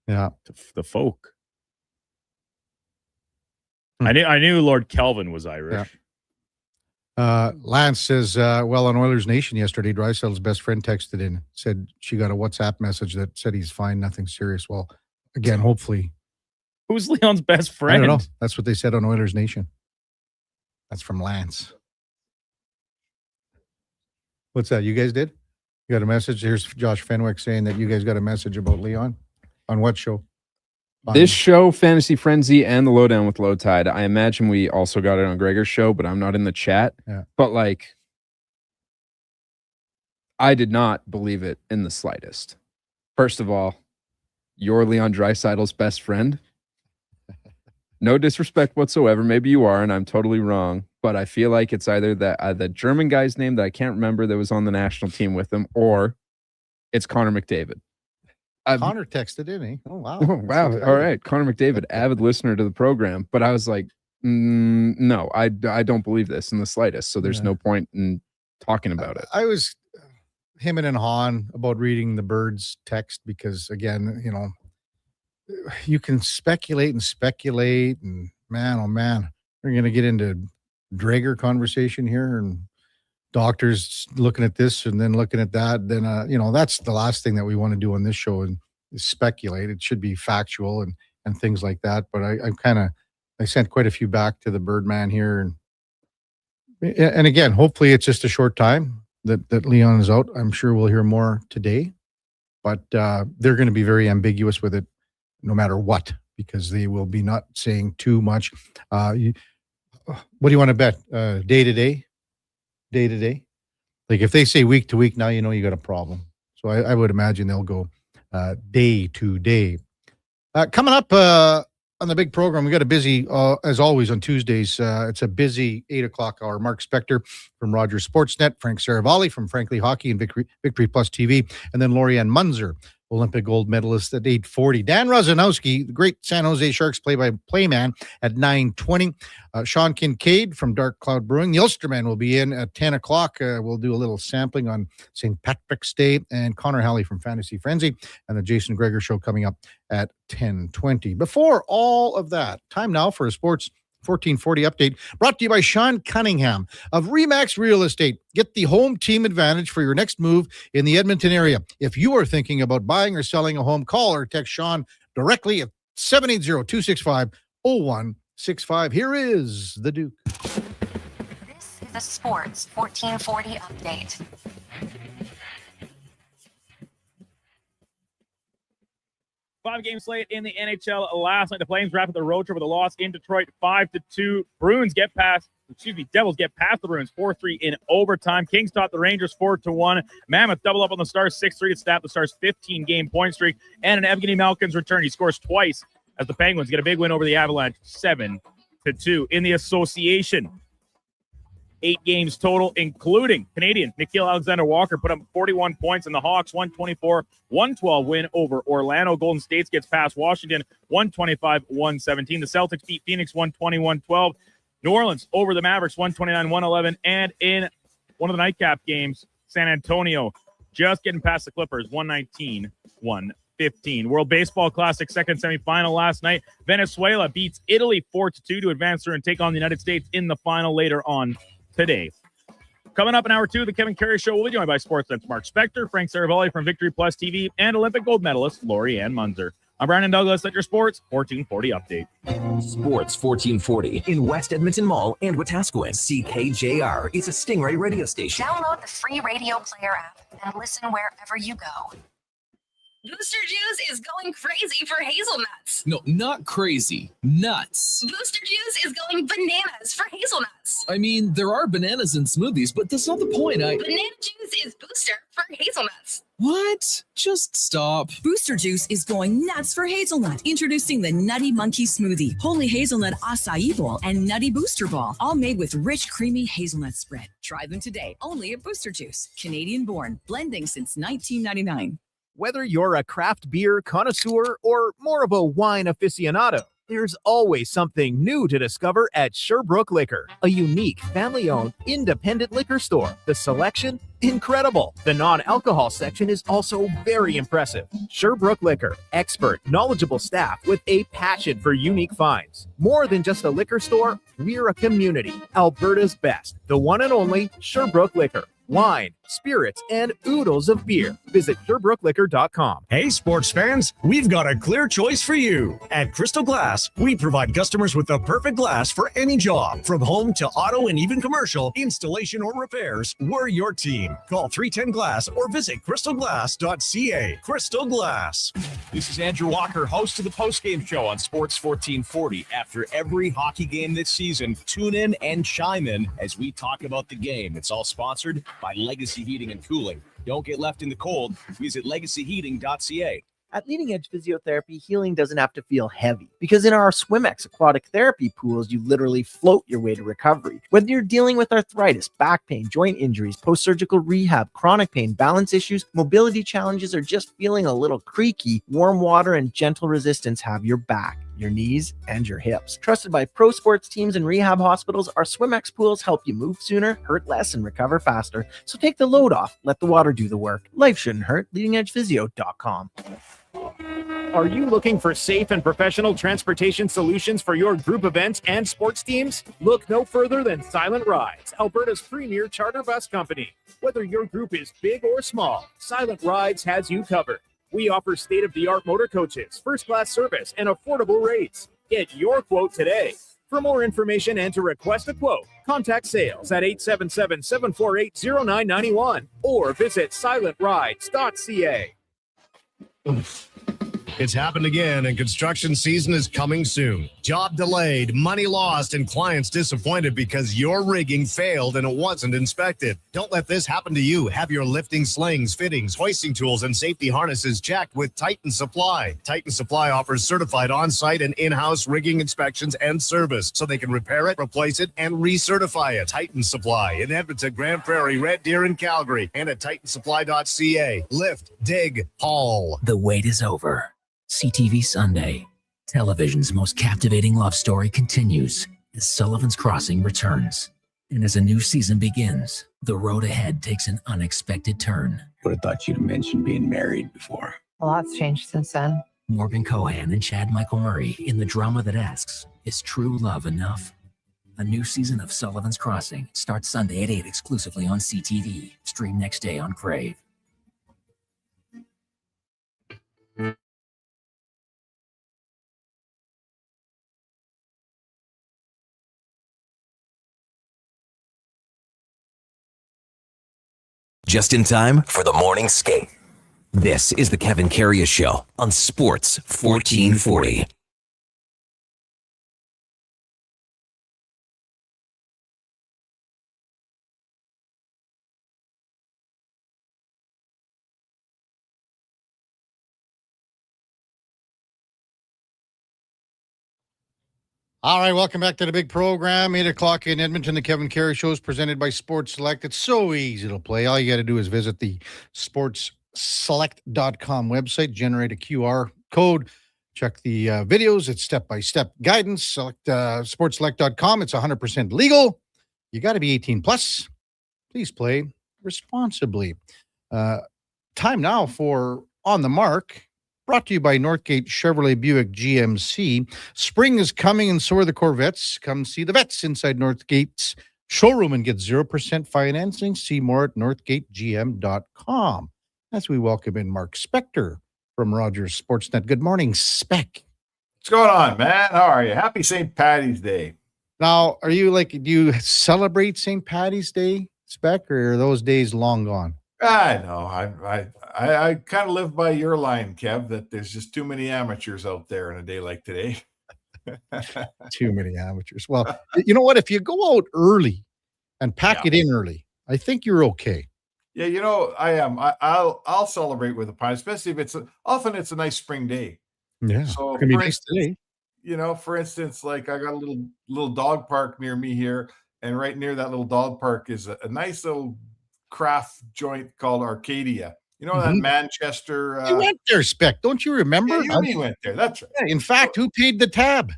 Yeah. To the folk. I knew Lord Kelvin was Irish. Yeah. Lance says, on Oilers Nation yesterday, Draisaitl's best friend texted in, said she got a WhatsApp message that said he's fine, nothing serious. Well, again, hopefully. Who's Leon's best friend? I don't know. That's what they said on Oilers Nation. That's from Lance. What's that? You guys did? You got a message? Here's Josh Fenwick saying that you guys got a message about Leon. On what show? This show, Fantasy Frenzy, and the Lowdown with Low Tide. I imagine we also got it on Gregor's show, but I'm not in the chat. Yeah. But I did not believe it in the slightest. First of all, you're Leon Draisaitl's best friend. No disrespect whatsoever. Maybe you are, and I'm totally wrong. But I feel like it's either that the German guy's name that I can't remember that was on the national team with him, or it's Connor McDavid. Connor texted in, eh? Oh, wow. Oh, wow. All right. Connor McDavid, avid listener to the program. But I was like, no, I don't believe this in the slightest. So there's no point in talking about it. I was hemming and hawing about reading the Birds text because, again, you can speculate and man, oh man, we're going to get into Draeger conversation here and doctors looking at this and then looking at that, then that's the last thing that we want to do on this show and speculate. It should be factual and things like that. But I sent quite a few back to the Birdman here, and again, hopefully it's just a short time that Leon is out. I'm sure we'll hear more today, but they're going to be very ambiguous with it no matter what, because they will be not saying too much. What do you want to bet? Day to day? Like if they say week to week, now you got a problem. So I would imagine they'll go day to day. Coming up on the big program, we got a busy, as always on Tuesdays, it's a busy 8 o'clock hour. Mark Spector from Rogers Sportsnet, Frank Saravalli from Frankly Hockey and Victory Plus TV, and then Lori-Ann Munzer, Olympic gold medalist at 8:40. Dan Rozanowski, the great San Jose Sharks play-by-play man at 9:20. Sean Kincaid from Dark Cloud Brewing. The Ulsterman will be in at 10 o'clock. We'll do a little sampling on St. Patrick's Day. And Connor Halley from Fantasy Frenzy. And the Jason Greger Show coming up at 10:20. Before all of that, time now for a Sports 1440 update brought to you by Sean Cunningham of Remax Real Estate. Get the home team advantage for your next move in the Edmonton area. If you are thinking about buying or selling a home, call or text Sean directly at 780-265-0165. Here is the Duke. This is a Sports 1440 update. Five-game slate in the NHL last night. The Flames wrapped up the road trip with a loss in Detroit, 5-2. Devils get past the Bruins, 4-3 in overtime. Kings topped the Rangers 4-1. Mammoth double up on the Stars, 6-3 to snap the Stars' 15-game point streak. And an Evgeny Malkin's return. He scores twice as the Penguins get a big win over the Avalanche, 7-2. In the association, 8 games total, including Canadian Nikhil Alexander-Walker put up 41 points, and the Hawks 124-112 win over Orlando. Golden State gets past Washington 125-117. The Celtics beat Phoenix 120-112. New Orleans over the Mavericks 129-111. And in one of the nightcap games, San Antonio just getting past the Clippers 119-115. World Baseball Classic second semifinal last night. Venezuela beats Italy 4-2 to advance through and take on the United States in the final later on today. Coming up in hour 2, the Kevin Karius Show will be joined by Sportsnet's Mark Spector, Frank Saravalli from Victory Plus TV, and Olympic gold medalist Lori-Ann Munzer. I'm Brandon Douglas at your Sports 1440 update. Sports 1440 in West Edmonton Mall and Wetaskiwin. CKJR is a Stingray radio station. Download the free radio player app and listen wherever you go. Booster Juice is going crazy for hazelnuts. No, not crazy. Nuts. Booster Juice is going bananas for hazelnuts. I mean, there are bananas in smoothies, but that's not the point. Banana juice is booster for hazelnuts. What? Just stop. Booster Juice is going nuts for hazelnut. Introducing the Nutty Monkey Smoothie, Holy Hazelnut Acai Bowl, and Nutty Booster Ball, all made with rich, creamy hazelnut spread. Try them today, only at Booster Juice. Canadian-born, blending since 1999. Whether you're a craft beer connoisseur or more of a wine aficionado, there's always something new to discover at Sherbrooke Liquor, a unique, family-owned, independent liquor store. The selection, incredible. The non-alcohol section is also very impressive. Sherbrooke Liquor, expert, knowledgeable staff with a passion for unique finds. More than just a liquor store, we're a community. Alberta's best, the one and only Sherbrooke Liquor. Wine, spirits, and oodles of beer. Visit SherbrookeLiquor.com. Hey, sports fans, we've got a clear choice for you. At Crystal Glass, we provide customers with the perfect glass for any job. From home to auto and even commercial, installation or repairs, we're your team. Call 310-GLASS or visit crystalglass.ca. Crystal Glass. This is Andrew Walker, host of the postgame show on Sports 1440. After every hockey game this season, tune in and chime in as we talk about the game. It's all sponsored by Legacy Heating and Cooling. Don't get left in the cold. Visit legacyheating.ca. At Leading Edge Physiotherapy, healing doesn't have to feel heavy, because in our SwimX aquatic therapy pools, you literally float your way to recovery. Whether you're dealing with arthritis, back pain, joint injuries, post-surgical rehab, chronic pain, balance issues, mobility challenges, or just feeling a little creaky, warm water and gentle resistance have your back, your knees, and your hips. Trusted by pro sports teams and rehab hospitals, our SwimX pools help you move sooner, hurt less, and recover faster. So take the load off. Let the water do the work. Life shouldn't hurt. LeadingEdgePhysio.com. Are you looking for safe and professional transportation solutions for your group events and sports teams? Look no further than Silent Rides, Alberta's premier charter bus company. Whether your group is big or small, Silent Rides has you covered. We offer state-of-the-art motor coaches, first-class service, and affordable rates. Get your quote today. For more information and to request a quote, contact sales at 877-748-0991 or visit silentrides.ca. It's happened again, and construction season is coming soon. Job delayed, money lost, and clients disappointed because your rigging failed and it wasn't inspected. Don't let this happen to you. Have your lifting slings, fittings, hoisting tools, and safety harnesses checked with Titan Supply. Titan Supply offers certified on-site and in-house rigging inspections and service, so they can repair it, replace it, and recertify it. Titan Supply in Edmonton, Grand Prairie, Red Deer, and Calgary, and at titansupply.ca. Lift, dig, haul. The wait is over. CTV Sunday. Television's most captivating love story continues as Sullivan's Crossing returns. And as a new season begins, the road ahead takes an unexpected turn. Would have thought you'd have mentioned being married before. A lot's changed since then. Morgan Cohan and Chad Michael Murray in the drama that asks, is true love enough? A new season of Sullivan's Crossing starts Sunday at 8 exclusively on CTV. Stream next day on Crave. Just in time for the morning skate. This is the Kevin Karius Show on Sports 1440. All right, welcome back to the big program. 8 o'clock in Edmonton. The Kevin Carey Show is presented by Sports Select. It's so easy to play. All you got to do is visit the sportsselect.com website, generate a QR code, check the videos. It's step-by-step guidance. Select sportsselect.com. It's 100% legal. You got to be 18 plus. Please play responsibly. Time now for On the Mark. Brought to you by Northgate Chevrolet Buick GMC. Spring is coming and so are the Corvettes. Come see the vets inside Northgate's showroom and get 0% financing. See more at northgategm.com. As we welcome in Mark Spector from Rogers Sportsnet. Good morning, Spec. What's going on, man? How are you? Happy St. Paddy's Day. Now, are you do you celebrate St. Paddy's Day, Spec, or are those days long gone? I know. I kind of live by your line, Kev, that there's just too many amateurs out there in a day like today. Too many amateurs. Well, you know what? If you go out early and pack it in early, I think you're okay. Yeah, you know, I am. I'll celebrate with a pint, especially if it's often it's a nice spring day. Yeah, so it's gonna be nice today. You know, for instance, like I got a little dog park near me here, and right near that little dog park is a nice little craft joint called Arcadia. You know, that Manchester. You went there, Spec. Don't you remember? Yeah, you went there. That's right. Yeah, in fact, who paid the tab?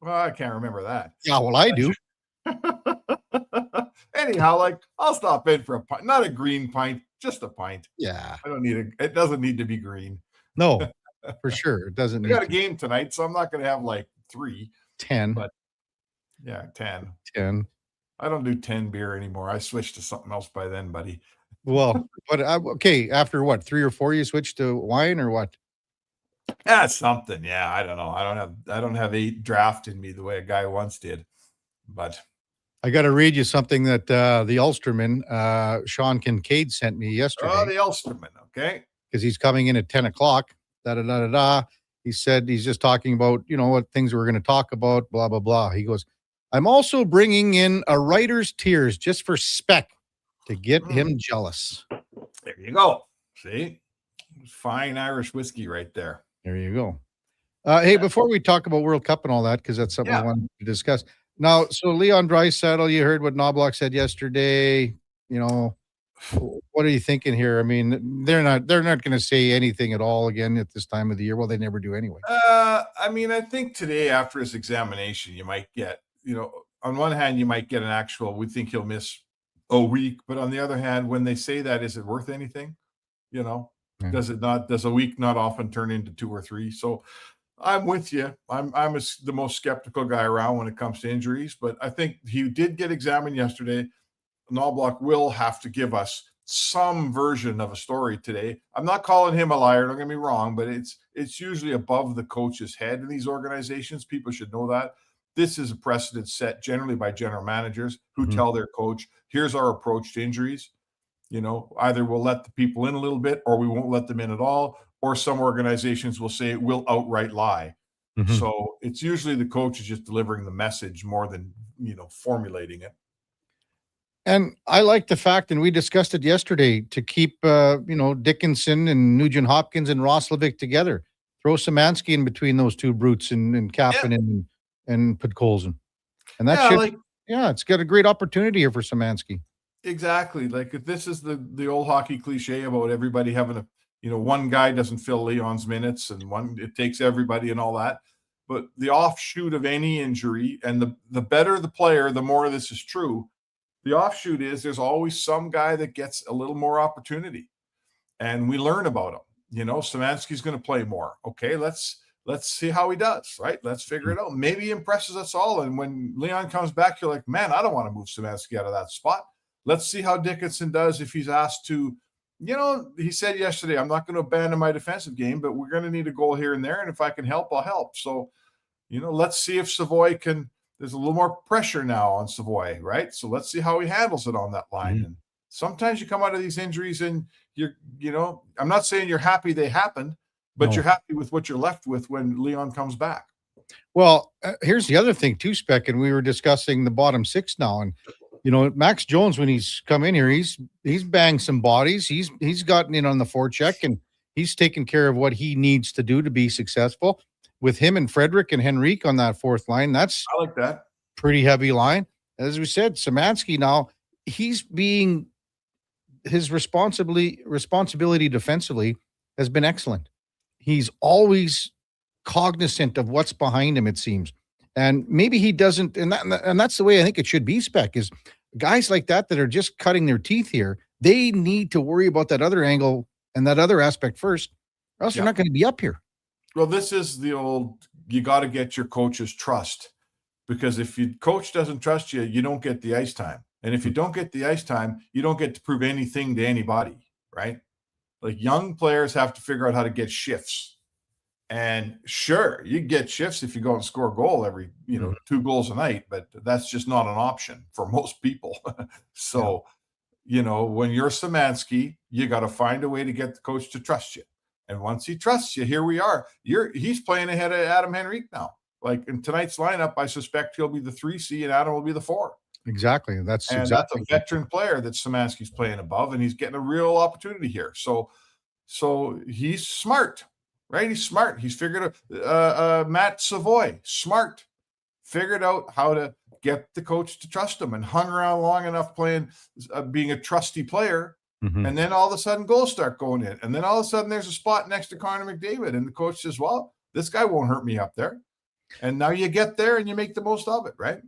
Well, I can't remember that. Yeah, well, I do. Anyhow, like I'll stop in for a pint, not a green pint, just a pint. Yeah. I don't need it doesn't need to be green. No, for sure. It doesn't We need got a game tonight, so I'm not gonna have like 3. 10. But yeah, 10. 10. I don't do 10 beer anymore. I switched to something else by then, buddy. Well, but okay, after what, 3 or 4 you switched to wine or what? That's something. Yeah, I don't know. I don't have 8 draft in me the way a guy once did. But I got to read you something that the Ulsterman, Sean Kincaid, sent me yesterday. Oh, the Ulsterman, okay. Because he's coming in at 10 o'clock. He said he's just talking about, what things we're going to talk about, blah, blah, blah. He goes, I'm also bringing in a writer's tears just for Spec to get him jealous. There you go. See? Fine Irish whiskey right there. There you go. Hey, before we talk about World Cup and all that, because that's something I wanted to discuss. Now, so Leon Draisaitl, you heard what Knobloch said yesterday. What are you thinking here? I mean, they're not going to say anything at all again at this time of the year. Well, they never do anyway. I mean, I think today after his examination, you might get, on one hand, you might get an actual, we think he'll miss a week. But on the other hand, when they say that, is it worth anything? Yeah. Does a week not often turn into 2 or 3? So I'm with you. I'm the most skeptical guy around when it comes to injuries, but I think he did get examined yesterday. Knobloch will have to give us some version of a story today. I'm not calling him a liar, don't get me wrong, but it's usually above the coach's head in these organizations. People should know that. This is a precedent set generally by general managers who tell their coach, here's our approach to injuries. Either we'll let the people in a little bit or we won't let them in at all, or some organizations will say we'll outright lie. So it's usually the coach is just delivering the message more than, formulating it. And I like the fact, and we discussed it yesterday, to keep, Dickinson and Nugent Hopkins and Roslovic together. Throw Szymanski in between those two brutes and Kapanen and Podkolzin. And that it's got a great opportunity here for Szymanski. Exactly. Like this is the old hockey cliche about everybody having one guy doesn't fill Leon's minutes and it takes everybody and all that. But the offshoot of any injury, and the better the player, the more this is true. The offshoot is there's always some guy that gets a little more opportunity, and we learn about him. Szymanski's going to play more. Okay, let's see how he does. Right, let's figure it out. Maybe he impresses us all, and when Leon comes back, you're like, man, I don't want to move Szymanski out of that spot. Let's see how Dickinson does if he's asked to. He said yesterday, I'm not going to abandon my defensive game, but we're going to need a goal here and there, and if I can help, I'll help. So, let's see if Savoy can. There's a little more pressure now on Savoy, right? So let's see how he handles it on that line. And sometimes you come out of these injuries and I'm not saying you're happy they happened, but you're happy with what you're left with when Leon comes back. Well, here's the other thing too, Spec, and we were discussing the bottom six now. And, Max Jones, when he's come in here, he's banged some bodies. He's gotten in on the forecheck and he's taken care of what he needs to do to be successful. With him and Frederick and Henrique on that fourth line, I like that. Pretty heavy line. As we said, Szymanski now, his responsibility defensively has been excellent. He's always cognizant of what's behind him, it seems. And maybe he doesn't, and that's the way I think it should be, Spec, is guys like that are just cutting their teeth here. They need to worry about that other angle and that other aspect first, or else they're not going to be up here. Well, this is the old, you got to get your coach's trust, because if your coach doesn't trust you, you don't get the ice time. And if you don't get the ice time, you don't get to prove anything to anybody, right? Like young players have to figure out how to get shifts. And sure, you get shifts if you go and score a goal every, 2 goals a night, but that's just not an option for most people. So, when you're Szymanski, you got to find a way to get the coach to trust you. And once he trusts you, here we are. He's playing ahead of Adam Henrique now. Like in tonight's lineup, I suspect he'll be the 3C and Adam will be the 4. Exactly. That's a veteran player that Szymanski's playing above, and he's getting a real opportunity here. So he's smart, right? He's smart. He's figured out Matt Savoy, smart, figured out how to get the coach to trust him and hung around long enough playing, being a trusty player. And then all of a sudden goals start going in. And then all of a sudden there's a spot next to Connor McDavid. And the coach says, well, this guy won't hurt me up there. And now you get there and you make the most of it, right?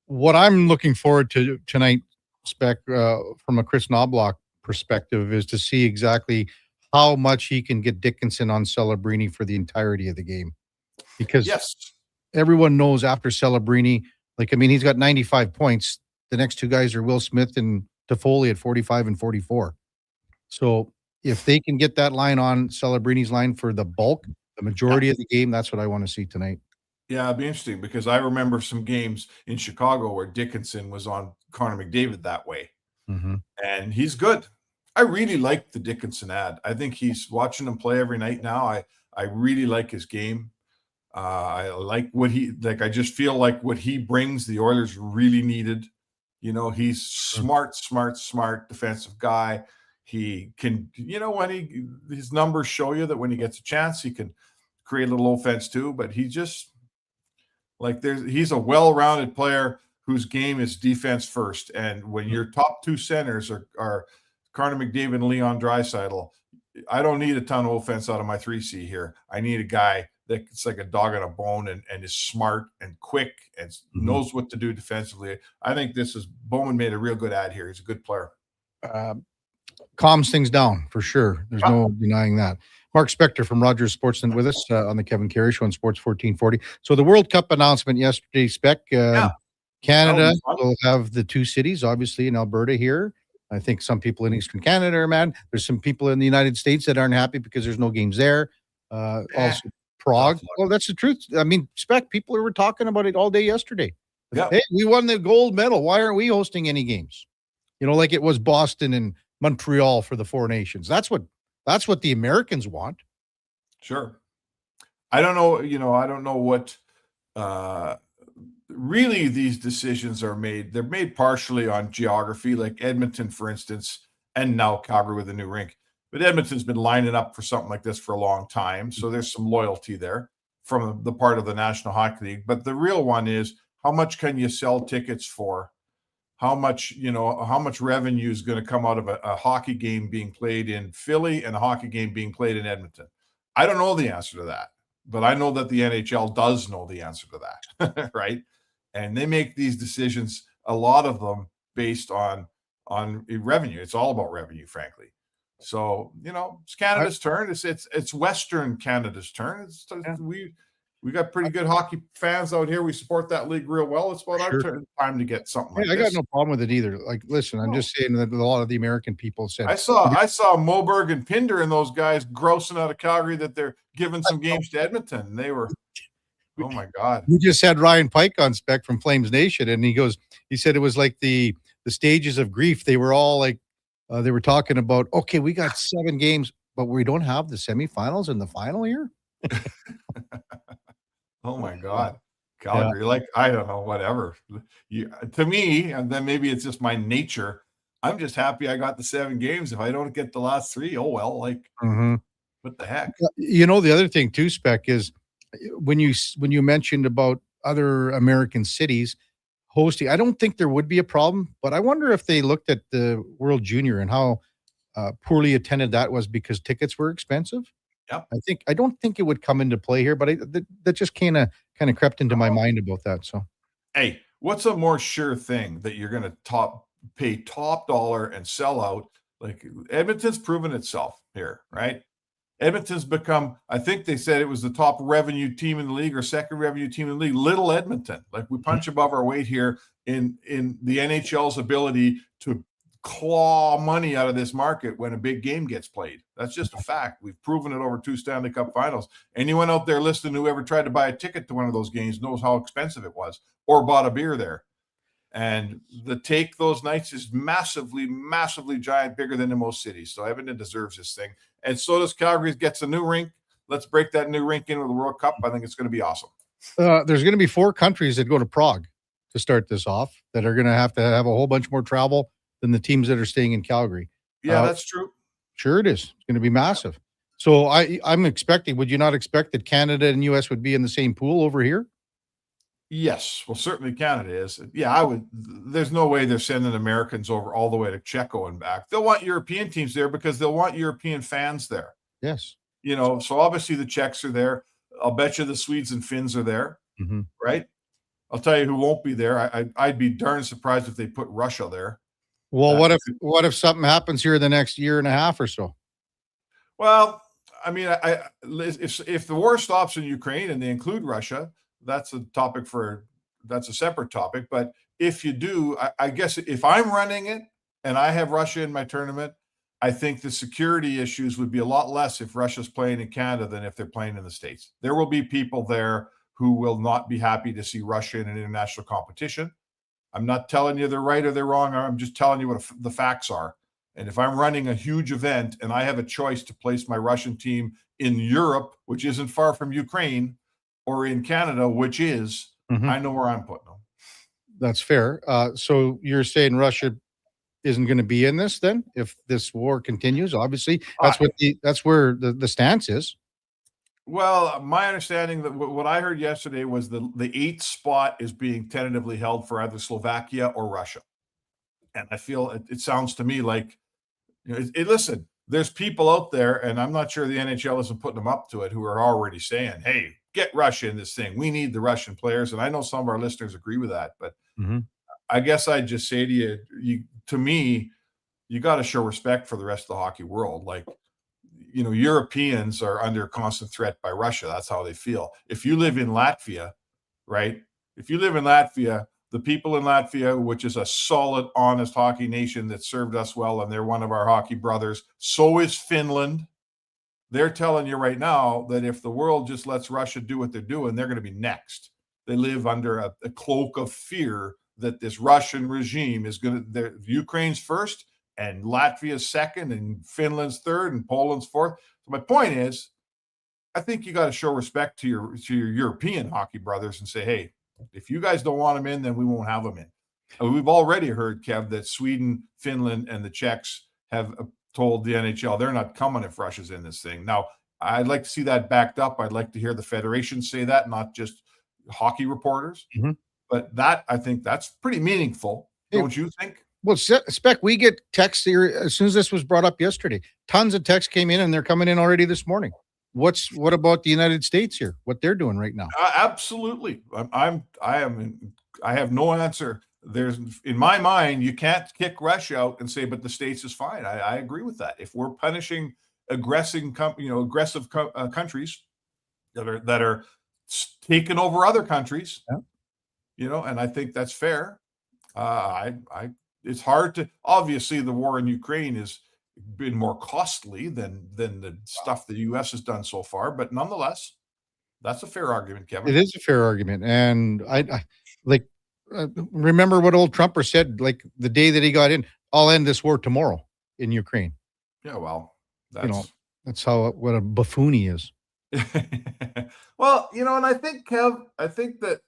What I'm looking forward to tonight, Spec, from a Chris Knobloch perspective, is to see exactly how much he can get Dickinson on Celebrini for the entirety of the game. Because everyone knows after Celebrini, he's got 95 points. The next two guys are Will Smith and Toffoli at 45 and 44. So if they can get that line on Celebrini's line for the bulk, the majority of the game, that's what I want to see tonight. Yeah, it'd be interesting because I remember some games in Chicago where Dickinson was on Connor McDavid that way. And he's good. I really like the Dickinson ad. I think he's watching him play every night now. I really like his game. I like what I just feel like what he brings, the Oilers really needed. He's smart defensive guy. He can, when his numbers show you that when he gets a chance, he can create a little offense too. But he just he's a well-rounded player whose game is defense first. And when your top two centers are Connor McDavid and Leon Draisaitl, I don't need a ton of offense out of my 3C here. I need a guy that's like a dog on a bone and is smart and quick and knows what to do defensively. I think Bowman made a real good ad here. He's a good player. calms things down for sure. There's no denying that. Mark Spector from Rogers Sportsnet with us on the Kevin Karius Show on Sports 1440. So the World Cup announcement yesterday, Spec. Canada will have the two cities, obviously, in Alberta here. I think some people in Eastern Canada are mad. There's some people in the United States that aren't happy because there's no games there. Also, Prague. Well, that's the truth. I mean, Spec, people were talking about it all day yesterday. Yeah. Hey, we won the gold medal. Why aren't we hosting any games? Like it was Boston and Montreal for the Four Nations. That's what the Americans want. Sure. I don't know, I don't know what really these decisions are made. They're made partially on geography, like Edmonton, for instance, and now Calgary with a new rink. But Edmonton's been lining up for something like this for a long time. So there's some loyalty there from the part of the National Hockey League. But the real one is, how much can you sell tickets for? How much revenue is going to come out of a hockey game being played in Philly and a hockey game being played in Edmonton? I don't know the answer to that, but I know that the NHL does know the answer to that, right? And they make these decisions, a lot of them based on revenue. It's all about revenue, frankly. So, it's Canada's turn. It's Western Canada's turn. We got pretty good hockey fans out here. We support that league real well. It's about our time to get something like this. I got no problem with it either. Like, listen, I'm just saying that a lot of the American people said. I saw Moberg and Pinder and those guys grossing out of Calgary that they're giving some games to Edmonton. And they were, oh my God. We just had Ryan Pike on Spec from Flames Nation, and he said it was like the stages of grief. They were all like, they were talking about, okay, we got 7 games, but we don't have the semifinals and the final here. Oh my God. Calgary, I don't know, whatever. To me, and then maybe it's just my nature, I'm just happy I got the 7 games. If I don't get the last 3, oh well, what the heck? The other thing too, Spec, is when you mentioned about other American cities hosting, I don't think there would be a problem, but I wonder if they looked at the World Junior and how poorly attended that was because tickets were expensive. Yeah, I don't think it would come into play here, but that just kind of crept into my mind about that. So, hey, what's a more sure thing that you're going to pay top dollar and sell out? Like Edmonton's proven itself here, right? Edmonton's become, I think they said it was the top revenue team in the league or second revenue team in the league. Little Edmonton, like we punch above our weight here in the NHL's ability to claw money out of this market when a big game gets played. That's just a fact. We've proven it over 2 Stanley Cup finals. Anyone out there listening who ever tried to buy a ticket to one of those games knows how expensive it was, or bought a beer there. And the take those nights is massively, massively giant, bigger than in most cities. So Edmonton deserves this thing. And so does Calgary. Gets a new rink. Let's break that new rink into the World Cup. I think it's going to be awesome. There's going to be 4 countries that go to Prague to start this off that are going to have a whole bunch more travel than the teams that are staying in Calgary. Yeah, that's true. Sure it is. It's going to be massive. So I'm expecting, would you not expect that Canada and US would be in the same pool over here? Yes. Well, certainly Canada is. Yeah, I would. There's no way they're sending Americans over all the way to Czechia and back. They'll want European teams there because they'll want European fans there. Yes. So obviously the Czechs are there. I'll bet you the Swedes and Finns are there, right? I'll tell you who won't be there. I'd be darn surprised if they put Russia there. Well, what if something happens here in the next year and a half or so? Well, I mean, if the war stops in Ukraine and they include Russia, that's a separate topic. But if you do, I guess if I'm running it and I have Russia in my tournament, I think the security issues would be a lot less if Russia's playing in Canada than if they're playing in the States. There will be people there who will not be happy to see Russia in an international competition. I'm not telling you they're right or they're wrong. I'm just telling you what the facts are. And if I'm running a huge event and I have a choice to place my Russian team in Europe, which isn't far from Ukraine, or in Canada, which is, I know where I'm putting them. That's fair. So you're saying Russia isn't going to be in this then if this war continues? Obviously, that's where the stance is. Well, my understanding that what I heard yesterday was the 8th spot is being tentatively held for either Slovakia or Russia. And I feel it sounds to me like, listen, there's people out there, and I'm not sure the NHL isn't putting them up to it, who are already saying, hey, get Russia in this thing. We need the Russian players. And I know some of our listeners agree with that, but I guess I'd just say to you, to me, you got to show respect for the rest of the hockey world. Like, Europeans are under constant threat by Russia. That's how they feel. If you live in Latvia, right? If you live in Latvia, the people in Latvia, which is a solid, honest hockey nation that served us well, and they're one of our hockey brothers, so is Finland. They're telling you right now that if the world just lets Russia do what they're doing, they're going to be next. They live under a cloak of fear that this Russian regime is going to, Ukraine's first, and Latvia's second, and Finland's third, and Poland's fourth. So my point is, I think you got to show respect to your European hockey brothers and say, hey, if you guys don't want them in, then we won't have them in. We've already heard, Kev, that Sweden, Finland, and the Czechs have told the NHL they're not coming if Russia's in this thing. Now, I'd like to see that backed up. I'd like to hear the federation say that, not just hockey reporters. Mm-hmm. But that, I think that's pretty meaningful, don't you think? Well, Spec, we get texts here as soon as this was brought up yesterday. Tons of texts came in, and they're coming in already this morning. What about the United States here? What they're doing right now? Absolutely. I have no answer. There's, in my mind, you can't kick Russia out and say, but the States is fine. I agree with that. If we're punishing aggressive countries that are taking over other countries, and I think that's fair. It's hard to, obviously the war in Ukraine has been more costly than the stuff the U.S. has done so far, but nonetheless, that's a fair argument, Kevin. It is a fair argument, and I remember what old Trumper said, like the day that he got in, I'll end this war tomorrow in Ukraine. Yeah, well, that's that's what a buffoon he is. Well, and I think, Kev, that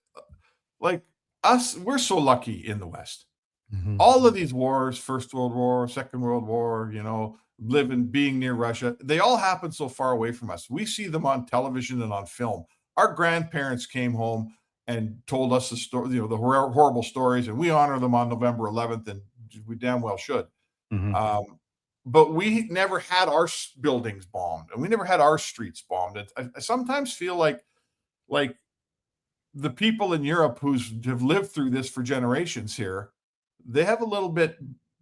like us, we're so lucky in the West. Mm-hmm. All of these wars, First World War, Second World War, being near Russia, they all happen so far away from us. We see them on television and on film. Our grandparents came home and told us the story, the horrible stories, and we honor them on November 11th, and we damn well should. Mm-hmm. But we never had our buildings bombed, and we never had our streets bombed. I sometimes feel like the people in Europe who have lived through this for generations here, they have a little bit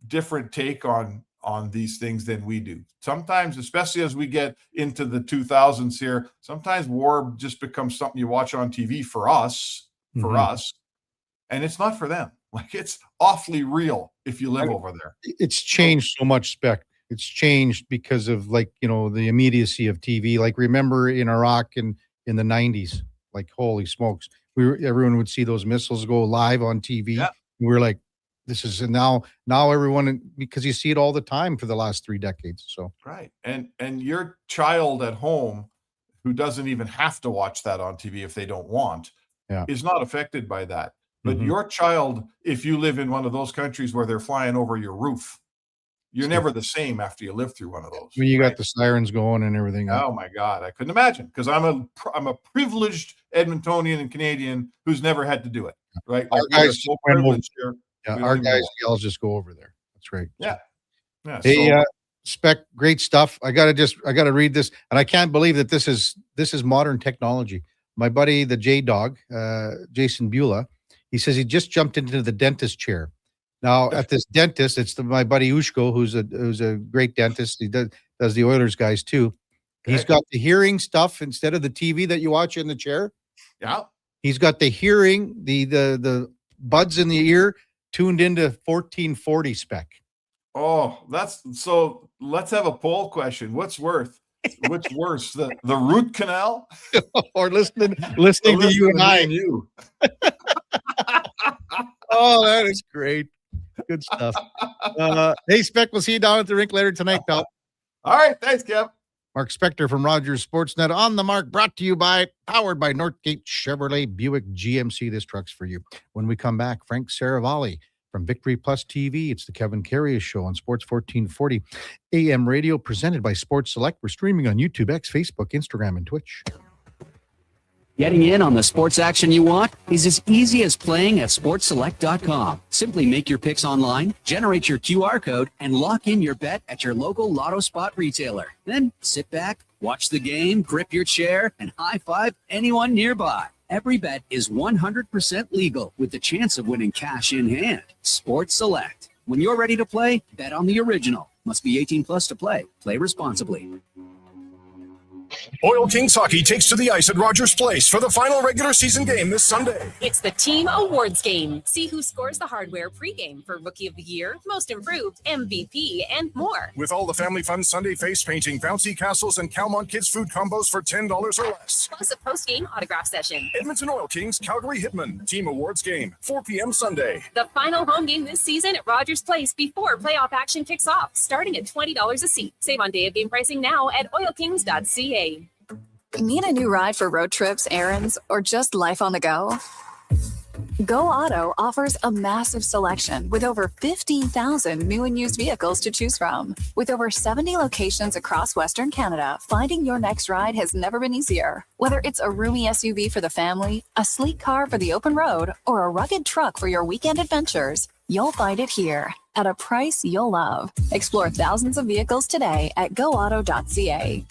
different take on these things than we do. Sometimes, especially as we get into the 2000s here, sometimes war just becomes something you watch on TV for us, and it's not for them. Like, it's awfully real if you live over there. It's changed so much, Spec. It's changed because of the immediacy of TV. Like, remember in Iraq in the 90s, like, holy smokes, everyone would see those missiles go live on TV. Yeah. We were like, this is, and now everyone, because you see it all the time for the last 3 decades. So right, and your child at home who doesn't even have to watch that on TV if they don't want, is not affected by that. But your child, if you live in one of those countries where they're flying over your roof, you're never the same after you live through one of those. When you got the sirens going and everything. Oh my God, I couldn't imagine, because I'm a privileged Edmontonian and Canadian who's never had to do it. Right, our guys so privileged here. Yeah, our guys, gals just go over there. That's right. Yeah. Hey, Spec, great stuff. I gotta read this, and I can't believe that this is modern technology. My buddy, the J Dog, Jason Beulah, he says he just jumped into the dentist chair. Now, at this dentist, it's my buddy Ushko, who's a great dentist. He does the Oilers guys too. Okay. He's got the hearing stuff instead of the TV that you watch in the chair. Yeah. He's got the hearing, the buds in the ear tuned into 1440 Spec. Oh, that's so. Let's have a poll question. What's worse, the root canal, or listening to you and I? You. Oh, that is great. Good stuff. Hey, Spec, we'll see you down at the rink later tonight, pal. All right, thanks, Kev. Mark Spector from Rogers Sportsnet on the mark, powered by Northgate Chevrolet Buick GMC. This truck's for you. When we come back, Frank Saravalli from Victory Plus TV. It's the Kevin Karius Show on Sports 1440 AM radio, presented by Sports Select. We're streaming on YouTube, X, Facebook, Instagram, and Twitch. Getting in on the sports action you want is as easy as playing at sportselect.com. Simply make your picks online, generate your QR code, and lock in your bet at your local Lotto Spot retailer. Then sit back, watch the game, grip your chair, and high-five anyone nearby. Every bet is 100% legal with the chance of winning cash in hand. Sports Select. When you're ready to play, bet on the original. Must be 18 plus to play. Play responsibly. Oil Kings Hockey takes to the ice at Rogers Place for the final regular season game this Sunday. It's the Team Awards game. See who scores the hardware pregame for Rookie of the Year, Most Improved, MVP, and more. With all the family fun Sunday face painting, bouncy castles, and Calmont Kids food combos for $10 or less. Plus a post-game autograph session. Edmonton Oil Kings, Calgary Hitmen. Team Awards game, 4 p.m. Sunday. The final home game this season at Rogers Place before playoff action kicks off, starting at $20 a seat. Save on day of game pricing now at oilkings.ca. Need a new ride for road trips, errands, or just life on the go? Go Auto offers a massive selection with over 15,000 new and used vehicles to choose from. With over 70 locations across Western Canada, finding your next ride has never been easier. Whether it's a roomy SUV for the family, a sleek car for the open road, or a rugged truck for your weekend adventures, you'll find it here at a price you'll love. Explore thousands of vehicles today at goauto.ca.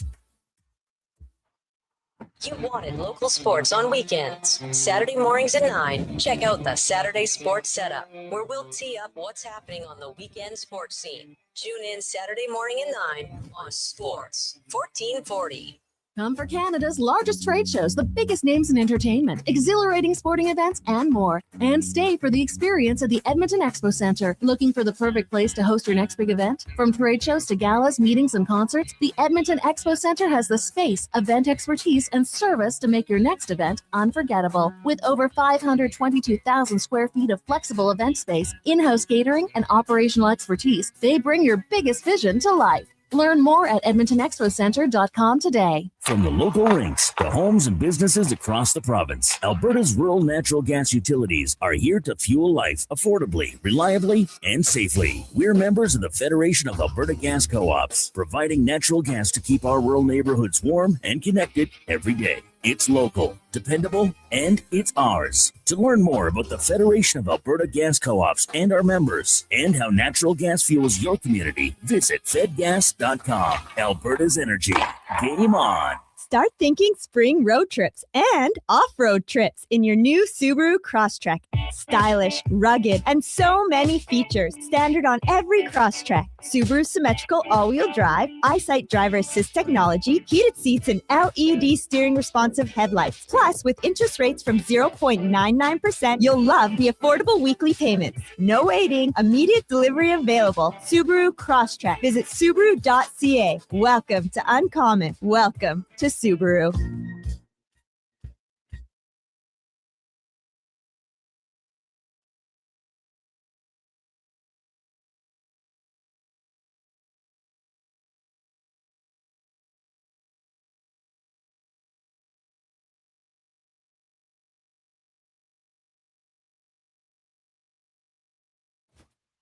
You wanted local sports on weekends. Saturday mornings at 9, check out the Saturday Sports Setup, where we'll tee up what's happening on the weekend sports scene. Tune in Saturday morning at 9 on Sports 1440. Come for Canada's largest trade shows, the biggest names in entertainment, exhilarating sporting events, and more. And stay for the experience at the Edmonton Expo Centre. Looking for the perfect place to host your next big event? From trade shows to galas, meetings, and concerts, the Edmonton Expo Centre has the space, event expertise, and service to make your next event unforgettable. With over 522,000 square feet of flexible event space, in-house catering, and operational expertise, they bring your biggest vision to life. Learn more at edmontonexpocentre.com today. From the local rinks to homes and businesses across the province, Alberta's rural natural gas utilities are here to fuel life affordably, reliably, and safely. We're members of the Federation of Alberta Gas Co-ops, providing natural gas to keep our rural neighborhoods warm and connected every day. It's local, dependable, and it's ours. To learn more about the Federation of Alberta Gas Co-ops and our members, and how natural gas fuels your community, visit fedgas.com. Alberta's energy. Game on. Start thinking spring road trips and off-road trips in your new Subaru Crosstrek. Stylish, rugged, and so many features. Standard on every Crosstrek. Subaru's symmetrical all-wheel drive, EyeSight driver assist technology, heated seats, and LED steering responsive headlights. Plus, with interest rates from 0.99%, you'll love the affordable weekly payments. No waiting, immediate delivery available. Subaru Crosstrek. Visit Subaru.ca. Welcome to Uncommon. Welcome to Subaru.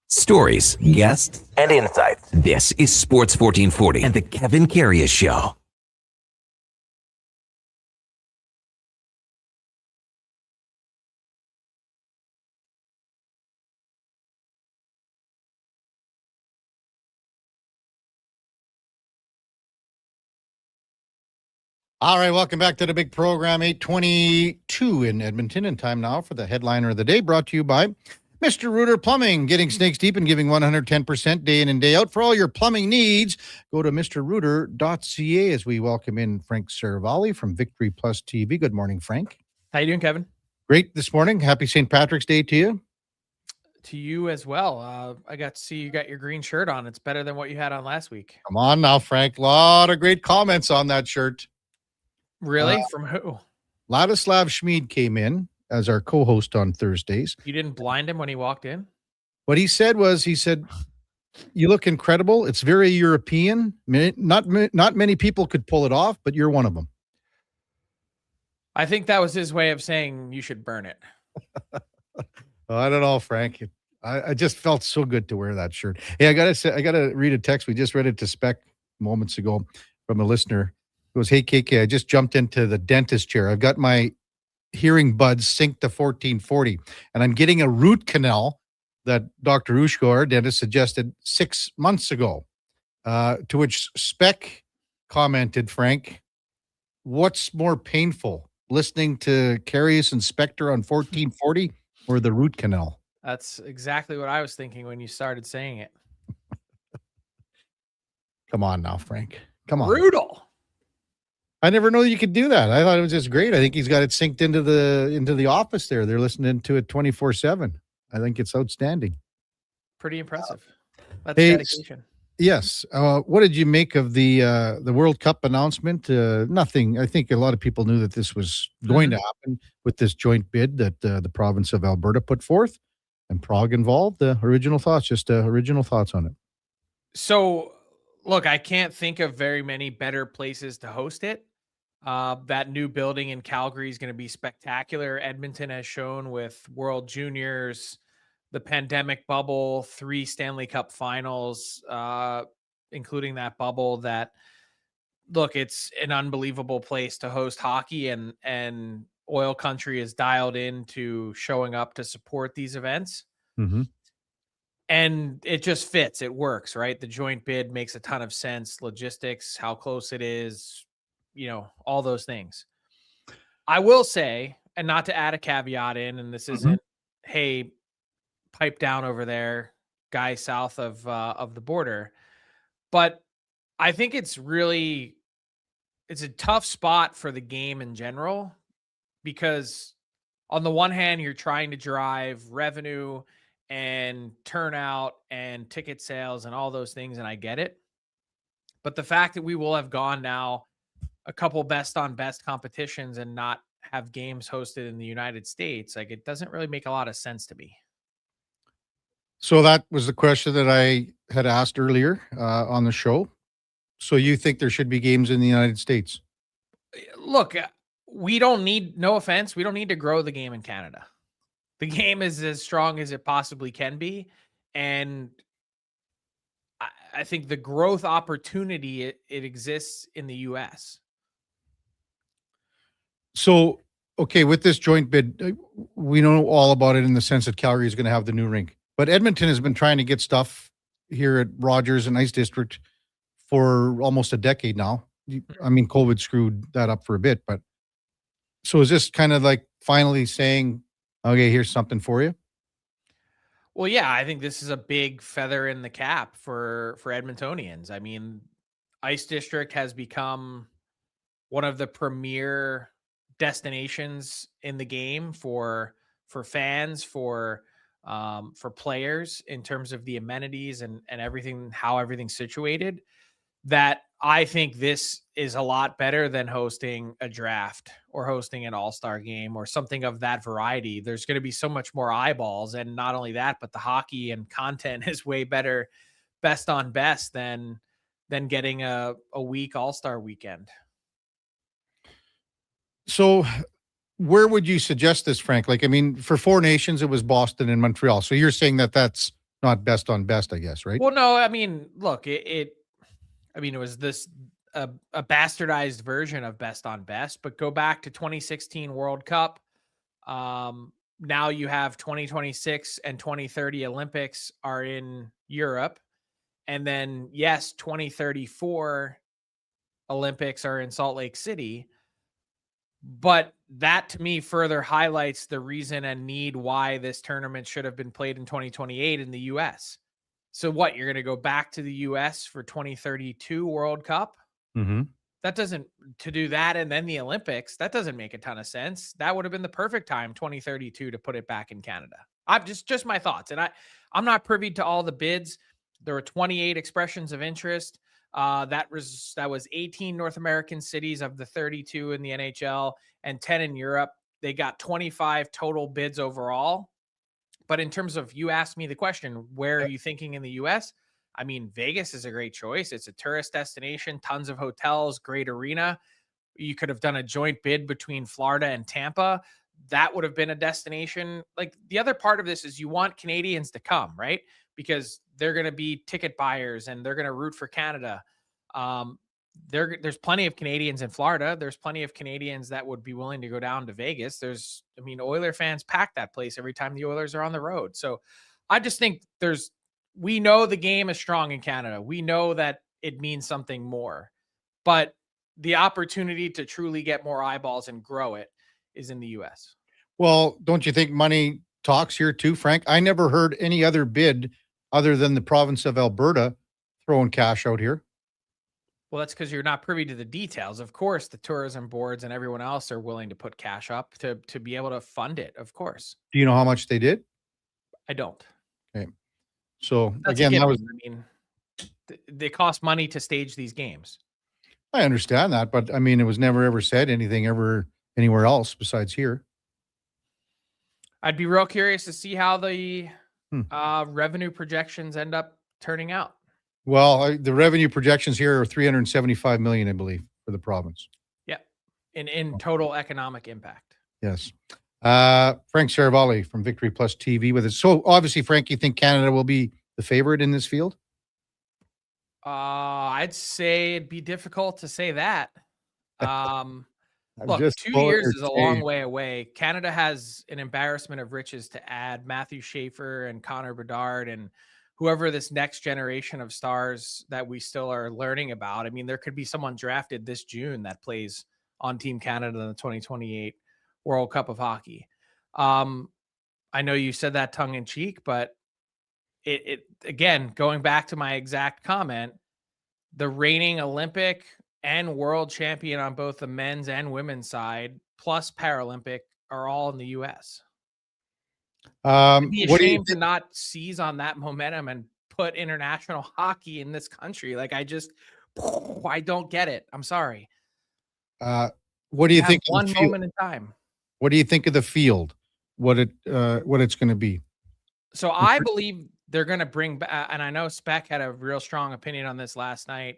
Stories, guests, and insights. This is Sports 1440 and the Kevin Karius Show. All right, welcome back to the big program, 8:22 in Edmonton, and time now for the headliner of the day, brought to you by Mr. Rooter Plumbing, getting snakes deep and giving 110% day in and day out. For all your plumbing needs, go to mrrooter.ca as we welcome in Frank Saravalli from Victory Plus TV. Good morning, Frank. How you doing, Kevin? Great this morning. Happy St. Patrick's Day to you. To you as well. I got to see you got your green shirt on. It's better than what you had on last week. Come on now, Frank. A lot of great comments on that shirt. Really? From who? Ladislav Schmid came in as our co-host on Thursdays. You didn't blind him when he walked in? What he said was, you look incredible. It's very European. Not many people could pull it off, but you're one of them. I think that was his way of saying you should burn it. I don't know, Frank. I just felt so good to wear that shirt. Hey, I gotta read a text. We just read it to Spec moments ago from a listener. It goes, "Hey, KK, I just jumped into the dentist chair. I've got my hearing buds synced to 1440, and I'm getting a root canal that Dr. Ushko, our dentist, suggested 6 months ago." To which Spec commented, "Frank, what's more painful, listening to Karius and Spectre on 1440 or the root canal?" That's exactly what I was thinking when you started saying it. Come on now, Frank. Come on. Brutal. I never know you could do that. I thought it was just great. I think he's got it synced into the office there. They're listening to it 24/7. I think it's outstanding. Pretty impressive. That's Hey, dedication. Yes. What did you make of the World Cup announcement? Nothing. I think a lot of people knew that this was going to happen with this joint bid that the province of Alberta put forth and Prague involved. Original thoughts, just original thoughts on it. So, look, I can't think of very many better places to host it. That new building in Calgary is going to be spectacular. Edmonton has shown with World Juniors, the pandemic bubble, 3 Stanley Cup finals, including that bubble, that look, it's an unbelievable place to host hockey, and oil country is dialed into showing up to support these events. Mm-hmm. And it just fits. It works, right? The joint bid makes a ton of sense. Logistics, how close it is, all those things. I will say, and not to add a caveat in, and this isn't, hey, pipe down over there, guy south of the border, but I think it's a tough spot for the game in general, because on the one hand, you're trying to drive revenue and turnout and ticket sales and all those things, and I get it. But the fact that we will have gone now a couple best on best competitions and not have games hosted in the United States, like, it doesn't really make a lot of sense to me. So that was the question that I had asked earlier on the show. So you think there should be games in the United States? Look, we don't need, no offense, we don't need to grow the game in Canada. The game is as strong as it possibly can be. And I think the growth opportunity, it exists in the U.S. So, okay, with this joint bid, we know all about it in the sense that Calgary is going to have the new rink. But Edmonton has been trying to get stuff here at Rogers and Ice District for almost a decade now. I mean, COVID screwed that up for a bit, but so is this kind of like finally saying, okay, here's something for you? Well, yeah, I think this is a big feather in the cap for Edmontonians. I mean, Ice District has become one of the premier destinations in the game for fans, for players, in terms of the amenities and everything, how everything's situated, that I think this is a lot better than hosting a draft or hosting an all-star game or something of that variety. There's going to be so much more eyeballs. And not only that, but the hockey and content is way better, best on best, than getting a week all-star weekend. So where would you suggest this, Frank? Like, I mean, for Four Nations, it was Boston and Montreal. So you're saying that that's not best on best, I guess, right? Well, no, I mean, look, it was this a bastardized version of best on best, but go back to 2016 World Cup. Now you have 2026 and 2030 Olympics are in Europe. And then, yes, 2034 Olympics are in Salt Lake City. But that, to me, further highlights the reason and need why this tournament should have been played in 2028 in the U.S. So what, you're going to go back to the U.S. for 2032 World Cup? Mm-hmm. That doesn't, to do that and then the Olympics, that doesn't make a ton of sense. That would have been the perfect time, 2032, to put it back in Canada. I'm just my thoughts. And I'm not privy to all the bids. There were 28 expressions of interest. That was 18 North American cities of the 32 in the NHL and 10 in Europe. They got 25 total bids overall. But in terms of, you asked me the question, where are you thinking in the U.S.? I mean, Vegas is a great choice. It's a tourist destination, tons of hotels, great arena. You could have done a joint bid between Florida and Tampa. That would have been a destination. Like, the other part of this is you want Canadians to come, right? Because they're going to be ticket buyers and they're going to root for Canada. There's plenty of Canadians in Florida. There's plenty of Canadians that would be willing to go down to Vegas. Oiler fans pack that place every time the Oilers are on the road. So I just think we know the game is strong in Canada. We know that it means something more, but the opportunity to truly get more eyeballs and grow it is in the U.S. Well, don't you think money talks here too, Frank. I never heard any other bid other than the province of Alberta throwing cash out here. Well, that's because you're not privy to the details. Of course, the tourism boards and everyone else are willing to put cash up to be able to fund it. Of course. Do you know how much they did? I don't. Okay. So That's again, that was. I mean, they cost money to stage these games. I understand that, but I mean, it was never ever said anything ever anywhere else besides here. I'd be real curious to see how the revenue projections end up turning out. Well, the revenue projections here are 375 million, I believe, for the province. Yeah, in total economic impact. Yes. Frank Saravalli from Victory Plus TV with us. So obviously, Frank, you think Canada will be the favorite in this field? I'd say it'd be difficult to say that. Look, just 2 years is a long way away. Canada has an embarrassment of riches to add. Matthew Schaefer and Connor Bedard and whoever this next generation of stars that we still are learning about. I mean, there could be someone drafted this June that plays on Team Canada in the 2028 World Cup of Hockey. I know you said that tongue in cheek, but it again, going back to my exact comment, the reigning Olympic and world champion on both the men's and women's side, plus Paralympic, are all in the U.S. It'd be a shame to not seize on that momentum and put international hockey in this country. Like, I don't get it. I'm sorry. What do you think? One moment in time. What do you think of the field? What it's going to be? So I believe they're going to bring back, and I know Speck had a real strong opinion on this last night.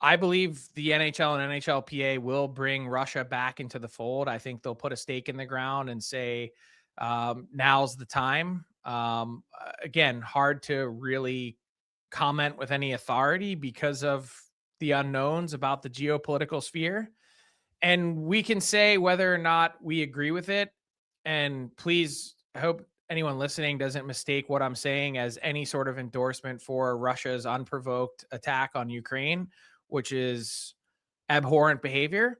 I believe the NHL and NHLPA will bring Russia back into the fold. I think they'll put a stake in the ground and say, now's the time. Again, hard to really comment with any authority because of the unknowns about the geopolitical sphere. And we can say whether or not we agree with it. And please, I hope anyone listening doesn't mistake what I'm saying as any sort of endorsement for Russia's unprovoked attack on Ukraine, which is abhorrent behavior.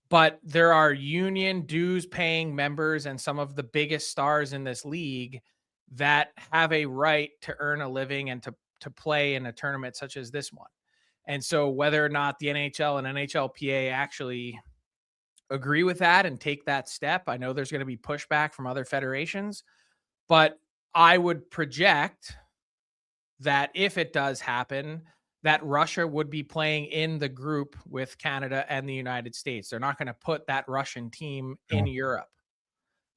But there are union dues paying members and some of the biggest stars in this league that have a right to earn a living and to play in a tournament such as this one. And so whether or not the NHL and NHLPA actually agree with that and take that step, I know there's going to be pushback from other federations, but I would project that if it does happen, that Russia would be playing in the group with Canada and the United States. They're not going to put that Russian team in Europe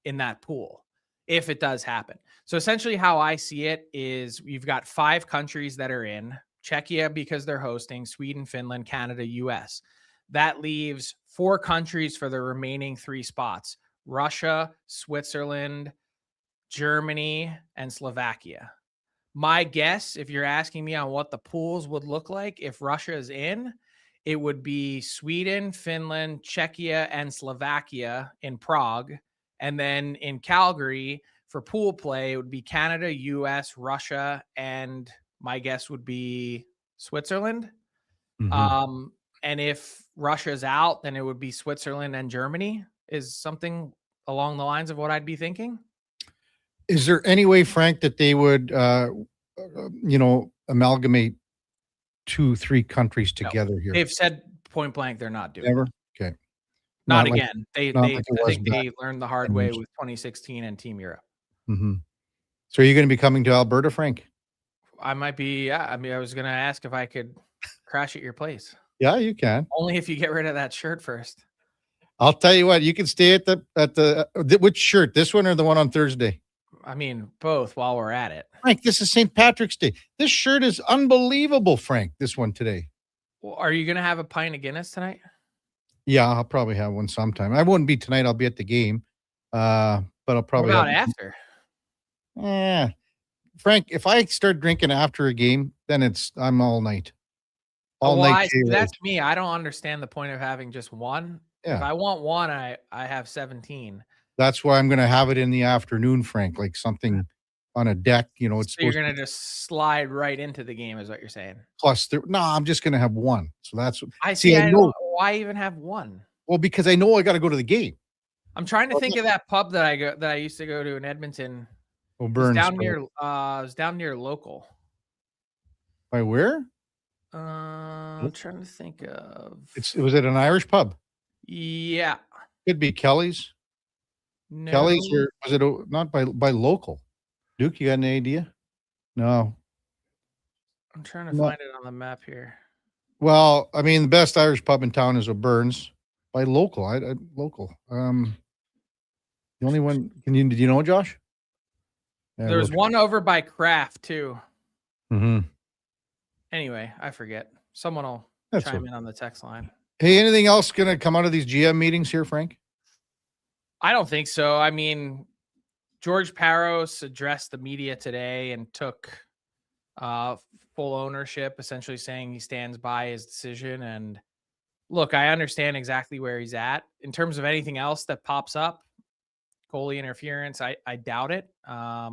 in that pool if it does happen. So essentially how I see it is you've got 5 countries that are in: Czechia because they're hosting, Sweden, Finland, Canada, US. That leaves 4 countries for the remaining 3 spots: Russia, Switzerland, Germany, and Slovakia. My guess, if you're asking me on what the pools would look like if Russia is in, it would be Sweden, Finland, Czechia, and Slovakia in Prague. And then in Calgary for pool play, it would be Canada, US, Russia, and my guess would be Switzerland. Mm-hmm. And if Russia's out, then it would be Switzerland and Germany, is something along the lines of what I'd be thinking. Is there any way, Frank, that they would, amalgamate 2-3 countries together here? They've said point blank they're not doing Never? it. Okay. Not Not again. I think they learned the hard way with 2016 and Team Europe. Mm-hmm. So are you going to be coming to Alberta, Frank? I might be. Yeah. I mean, I was going to ask if I could crash at your place. Yeah, you can. Only if you get rid of that shirt first. I'll tell you what, you can stay at the which shirt? This one or the one on Thursday? I mean, both while we're at it. Frank, this is St. Patrick's Day. This shirt is unbelievable, Frank. This one today. Well, are you going to have a pint of Guinness tonight? Yeah, I'll probably have one sometime. I won't be tonight. I'll be at the game. But I'll probably what about after? Yeah. Frank, if I start drinking after a game, then I'm all night. All night. That's me. I don't understand the point of having just one. Yeah. If I want one, I have 17. That's why I'm going to have it in the afternoon, Frank, like something on a deck. It's so you're going to just slide right into the game, is what you're saying. Plus, I'm just going to have one. So that's what I see. I know. Why even have one? Well, because I know I got to go to the game. I'm trying to think of that pub that I used to go to in Edmonton Burns. Down near it's down near local. By where? I'm trying to think of. Was it an Irish pub? Yeah. Could be Kelly's. No. Kelly's, or was it not by local? Duke, you got any idea? No. I'm trying to find it on the map here. Well, I mean, the best Irish pub in town is O'Byrne's. By local, local. The only one. Do you know, Josh? Yeah, There's one over by Kraft too. Mm-hmm. Anyway, I forget. Someone will chime in on the text line. Hey, anything else going to come out of these GM meetings here, Frank? I don't think so. I mean, George Paros addressed the media today and took full ownership, essentially saying he stands by his decision. And look, I understand exactly where he's at. In terms of anything else that pops up, goalie interference, I doubt it. I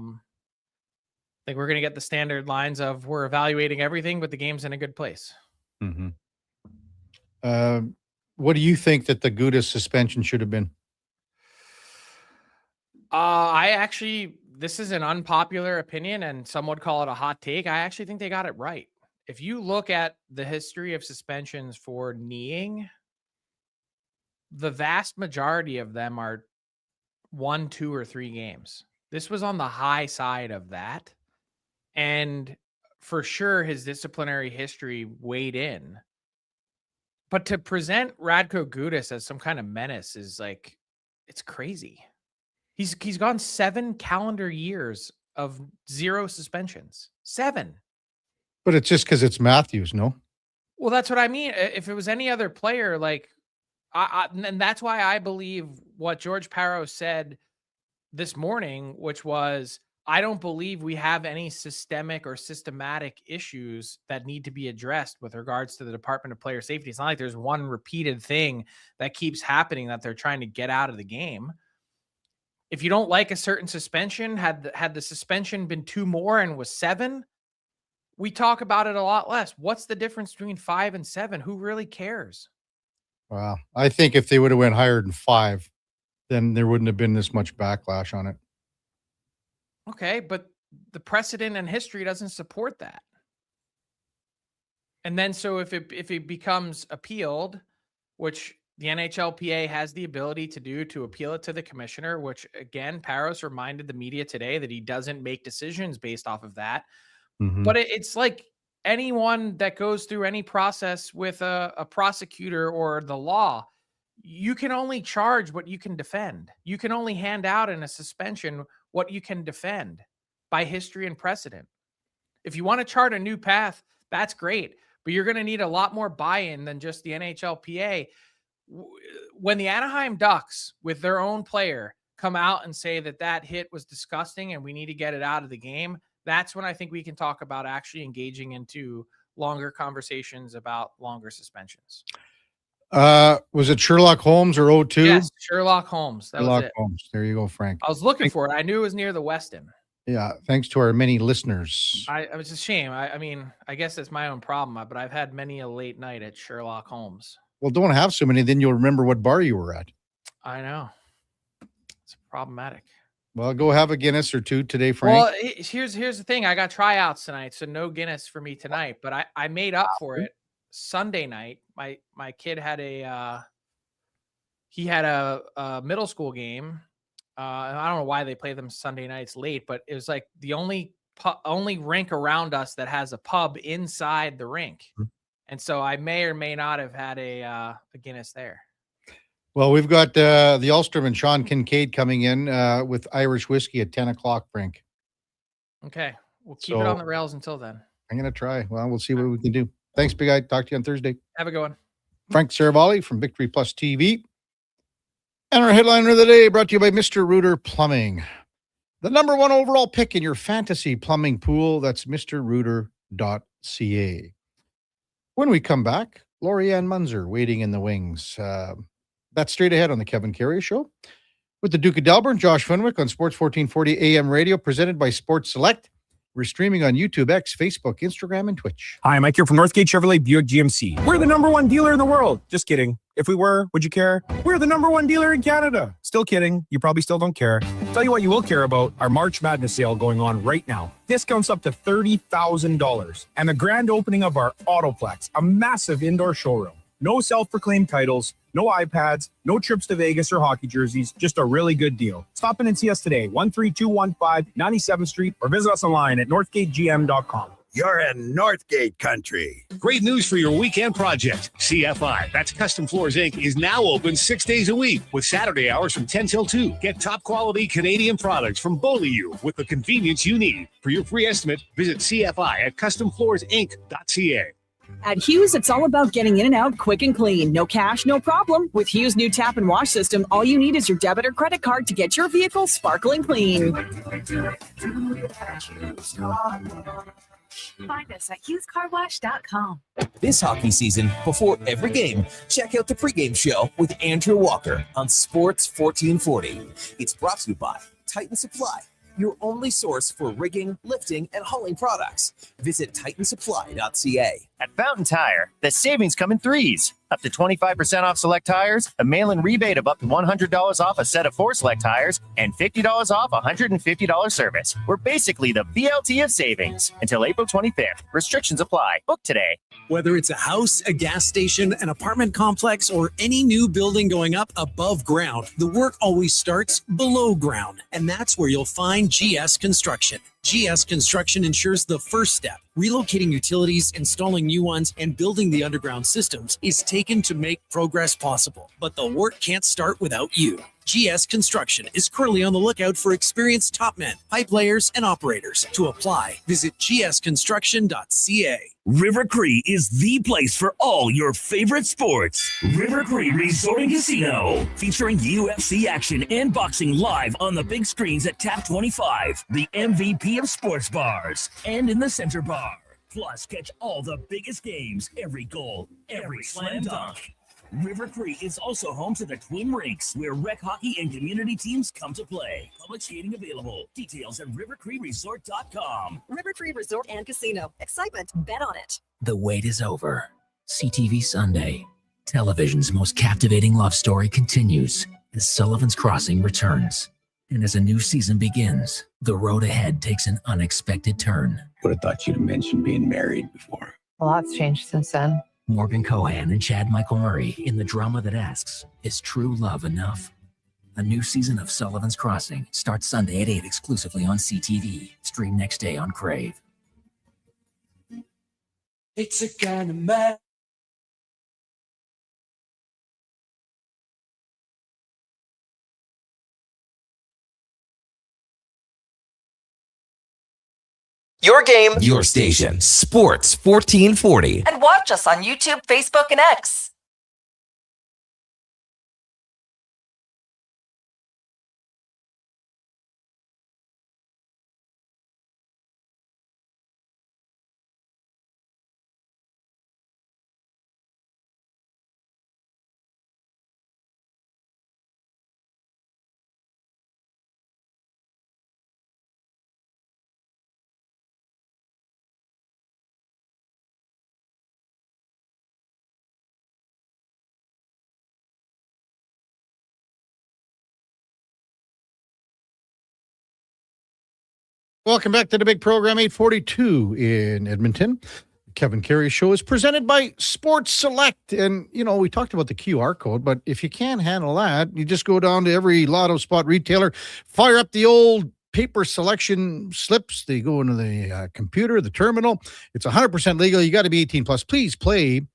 think we're going to get the standard lines of we're evaluating everything, but the game's in a good place. Mm-hmm. What do you think that the Gudas suspension should have been? This is an unpopular opinion, and some would call it a hot take. I actually think they got it right. If you look at the history of suspensions for kneeing, the vast majority of them are 1, 2, or 3 games. This was on the high side of that. And for sure, his disciplinary history weighed in. But to present Radko Gudas as some kind of menace is like, it's crazy. He's gone 7 calendar years of 0 suspensions. 7. But it's just because it's Matthews, no? Well, that's what I mean. If it was any other player, like, and that's why I believe what George Paros said this morning, which was, I don't believe we have any systemic or systematic issues that need to be addressed with regards to the Department of Player Safety. It's not like there's one repeated thing that keeps happening that they're trying to get out of the game. If you don't like a certain suspension, had the suspension been 2 more and was 7, we talk about it a lot less. What's the difference between 5 and 7? Who really cares? Wow. I think if they would have went higher than 5, then there wouldn't have been this much backlash on it. Okay, but the precedent and history doesn't support that. And then so if it becomes appealed, which the NHLPA has the ability to do, to appeal it to the commissioner, which again, Paros reminded the media today that he doesn't make decisions based off of that. Mm-hmm. But it's like anyone that goes through any process with a prosecutor or the law, you can only charge what you can defend. You can only hand out in a suspension what you can defend by history and precedent. If you want to chart a new path, that's great, but you're going to need a lot more buy-in than just the NHLPA. When the Anaheim Ducks, with their own player, come out and say that hit was disgusting and we need to get it out of the game, that's when I think we can talk about actually engaging into longer conversations about longer suspensions. Was it Sherlock Holmes or O2? Yes, Sherlock Holmes. That was it. Holmes. There you go, Frank. I was looking for it. I knew it was near the Westin. Yeah, thanks to our many listeners. It was a shame. I mean, I guess it's my own problem, but I've had many a late night at Sherlock Holmes. Well, don't have so many, then you'll remember what bar you were at. I know. It's problematic. Well, go have a Guinness or 2 today, Frank. Well, here's the thing. I got tryouts tonight, so no Guinness for me tonight, but I made up for it Sunday night. My kid had a middle school game. I don't know why they play them Sunday nights late, but it was like the only rink around us that has a pub inside the rink. Mm-hmm. And so I may or may not have had a Guinness there. Well, we've got the Ulster and Sean Kincaid coming in with Irish whiskey at 10 o'clock, Frank. Okay. We'll keep it on the rails until then. I'm going to try. Well, we'll see what we can do. Thanks, Big Eye. Talk to you on Thursday. Have a good one. Frank Saravalli from Victory Plus TV. And our headliner of the day brought to you by Mr. Rooter Plumbing. The number 1 overall pick in your fantasy plumbing pool. That's mrrooter.ca. When we come back, Lori-Ann Munzer waiting in the wings. That's straight ahead on the Kevin Karius Show. With the Duke of Delburne, Josh Fenwick on Sports 1440 AM Radio, presented by Sports Select. We're streaming on YouTube, X, Facebook, Instagram, and Twitch. Hi, Mike here from Northgate Chevrolet Buick GMC. We're the number 1 dealer in the world. Just kidding. If we were, would you care? We're the number 1 dealer in Canada. Still kidding. You probably still don't care. Tell you what you will care about, our March Madness sale going on right now. Discounts up to $30,000. And the grand opening of our Autoplex, a massive indoor showroom. No self-proclaimed titles, no iPads, no trips to Vegas or hockey jerseys, just a really good deal. Stop in and see us today, 13215 97th Street, or visit us online at northgategm.com. You're in Northgate country. Great news for your weekend project. CFI, that's Custom Floors Inc., is now open 6 days a week with Saturday hours from 10 till 2. Get top quality Canadian products from Beaulieu with the convenience you need. For your free estimate, visit CFI at customfloorsinc.ca. At Hughes, it's all about getting in and out quick and clean. No cash, no problem. With Hughes' new tap and wash system, all you need is your debit or credit card to get your vehicle sparkling clean. Find us at hughescarwash.com. This hockey season, before every game, check out the pregame show with Andrew Walker on Sports 1440. It's brought to you by Titan Supply, your only source for rigging, lifting, and hauling products. Visit titansupply.ca. At Fountain Tire, the savings come in threes. Up to 25% off select tires, a mail-in rebate of up to $100 off a set of 4 select tires, and $50 off a $150 service. We're basically the BLT of savings. Until April 25th. Restrictions apply. Book today. Whether it's a house, a gas station, an apartment complex, or any new building going up above ground, the work always starts below ground. And that's where you'll find GS Construction. GS Construction ensures the first step, relocating utilities, installing new ones, and building the underground systems, is taken to make progress possible. But the work can't start without you. GS Construction is currently on the lookout for experienced top men, pipe layers, and operators. To apply, visit gsconstruction.ca. River Cree is the place for all your favorite sports. River Cree Resort and Casino, featuring UFC action and boxing live on the big screens at Tap 25, the MVP of sports bars, and in the center bar. Plus, catch all the biggest games, every goal, every slam dunk. River Cree is also home to the Twin Rinks, where rec hockey and community teams come to play. Public skating available. Details at rivercreeresort.com. River Cree Resort and Casino. Excitement. Bet on it. The wait is over. CTV Sunday. Television's most captivating love story continues as Sullivan's Crossing returns. And as a new season begins, the road ahead takes an unexpected turn. Would have thought you'd have mentioned being married before. A lot's changed since then. Morgan Cohan and Chad Michael Murray in the drama that asks, is true love enough? A new season of Sullivan's Crossing starts Sunday at 8 exclusively on CTV. Stream next day on Crave. It's a kind of mad. Your game, your station. Sports 1440. And watch us on YouTube, Facebook, and X. Welcome back to the big program, 842 in Edmonton. Kevin Karius Show is presented by Sports Select. And, you know, we talked about the QR code, but if you can't handle that, you just go down to every lotto spot retailer, fire up the old paper selection slips. They go into the computer, the terminal. It's 100% legal. You got to be 18 plus. Please play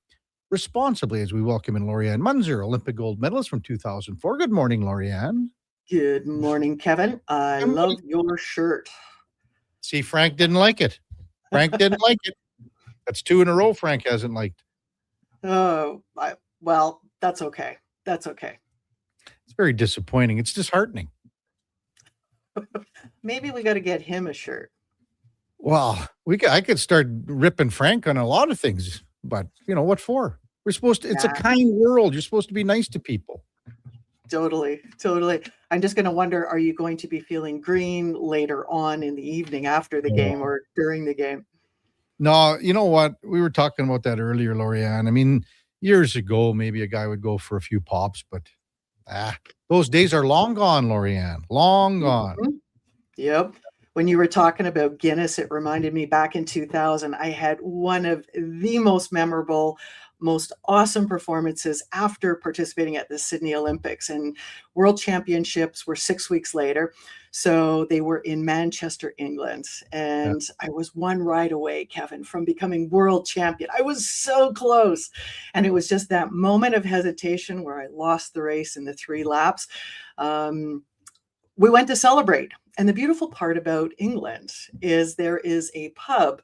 responsibly as we welcome in Lorianne Munzer, Olympic gold medalist from 2004. Good morning, Lorianne. Good morning, Kevin. I love your shirt. See, Frank didn't like it. Frank didn't like it. That's 2 in a row Frank hasn't liked. Oh, well, that's okay. That's okay. It's very disappointing. It's disheartening. Maybe we got to get him a shirt. Well, I could start ripping Frank on a lot of things, but you know what for? We're supposed to. It's a kind world. You're supposed to be nice to people. Totally. I'm just going to wonder, are you going to be feeling green later on in the evening after the game or during the game? No, you know what? We were talking about that earlier, Lorianne. I mean, years ago, maybe a guy would go for a few pops, but Those days are long gone, Lorianne. Long gone. Mhm. Yep. When you were talking about Guinness, it reminded me back in 2000, I had one of the most memorable, most awesome performances after participating at the Sydney Olympics, and World Championships were 6 weeks later. So they were in Manchester, England. And I was one ride away, Kevin, from becoming world champion. I was so close. And it was just that moment of hesitation where I lost the race in the 3 laps. We went to celebrate. And the beautiful part about England is there is a pub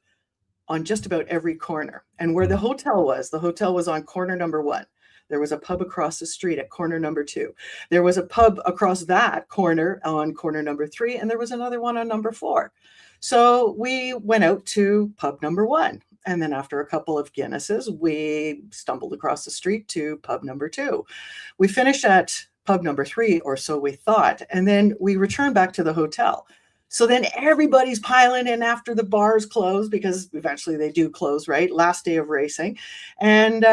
on just about every corner. And where the hotel was on corner number 1. There was a pub across the street at corner number 2. There was a pub across that corner on corner number 3, and there was another one on number 4. So we went out to pub number 1. And then after a couple of Guinnesses, we stumbled across the street to pub number 2. We finished at pub number 3, or so we thought. And then we returned back to the hotel. So then everybody's piling in after the bars close, because eventually they do close, right? Last day of racing. And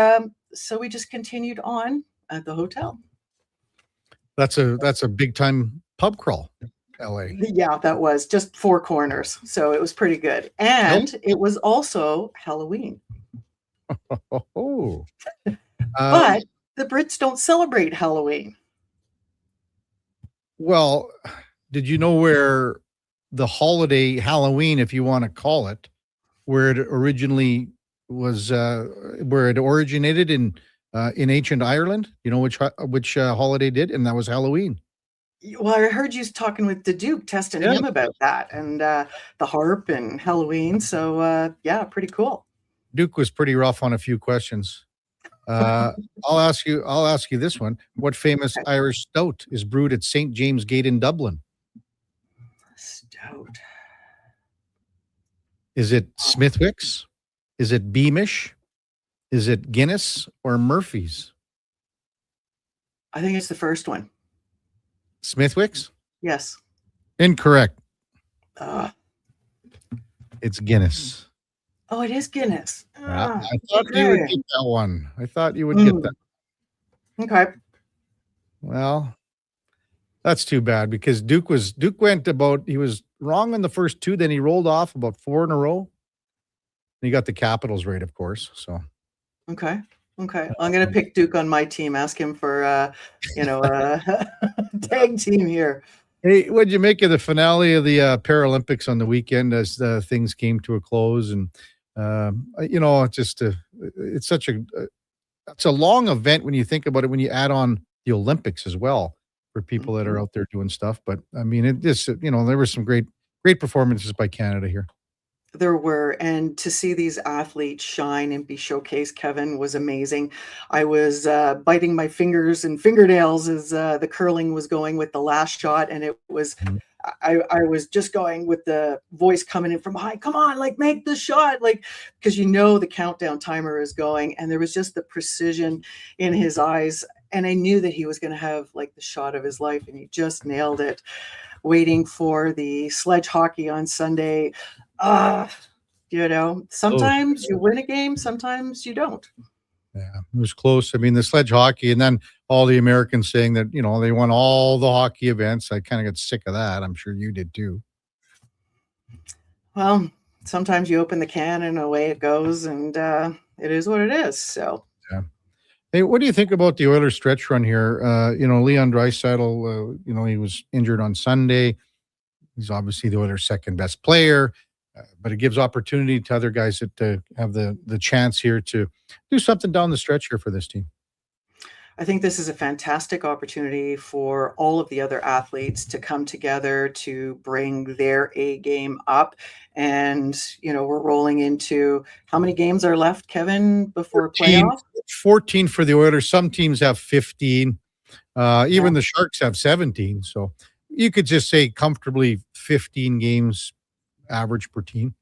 so we just continued on at the hotel. That's a big time pub crawl, LA. Yeah, that was just 4 corners. So it was pretty good. And it was also Halloween. Oh. But the Brits don't celebrate Halloween. Well, did you know where the holiday Halloween, if you want to call it, where it originally was, where it originated in ancient Ireland? You know which holiday did, and that was Halloween. Well, I heard you talking with the Duke, testing him about that, and the harp and Halloween. So yeah, pretty cool. Duke was pretty rough on a few questions. I'll ask you this one. What famous Irish stout is brewed at St. James Gate in Dublin? Stout. Is it Smithwick's? Is it Beamish? Is it Guinness or Murphy's? I think it's the first one. Smithwick's? Yes. Incorrect. It's Guinness. Oh, it is Guinness. I thought you would get that one. I thought you would get that. Okay. Well, that's too bad, because Duke he was wrong on the first 2, then he rolled off about 4 in a row. And he got the Capitals right, of course. So Okay. I'm gonna pick Duke on my team. Ask him for a tag team here. Hey, what'd you make of the finale of the Paralympics on the weekend as things came to a close? And it's such a long event when you think about it, when you add on the Olympics as well, for people that are out there doing stuff. But I mean, there were some great performances by Canada here. There were, and to see these athletes shine and be showcased, Kevin, was amazing. I was biting my fingers and fingernails as the curling was going with the last shot, and it was, I was just going with the voice coming in from behind, come on, like, make the shot, like, because the countdown timer is going, and there was just the precision in his eyes, and I knew that he was going to have like the shot of his life, and he just nailed it. Waiting for the sledge hockey on Sunday. Sometimes you win a game, sometimes you don't. Yeah, it was close. I mean, the sledge hockey, and then all the Americans saying that, they won all the hockey events. I kind of got sick of that. I'm sure you did too. Well, sometimes you open the can and away it goes, and it is what it is. So, yeah. Hey, what do you think about the Oilers stretch run here? Leon Draisaitl, he was injured on Sunday. He's obviously the Oilers' second best player. But it gives opportunity to other guys that have the chance here to do something down the stretch here for this team. I think this is a fantastic opportunity for all of the other athletes to come together to bring their A game up. And, we're rolling into how many games are left, Kevin, before 14, playoff? 14 for the Oilers. Some teams have 15. Even the Sharks have 17. So you could just say comfortably 15 games average per team,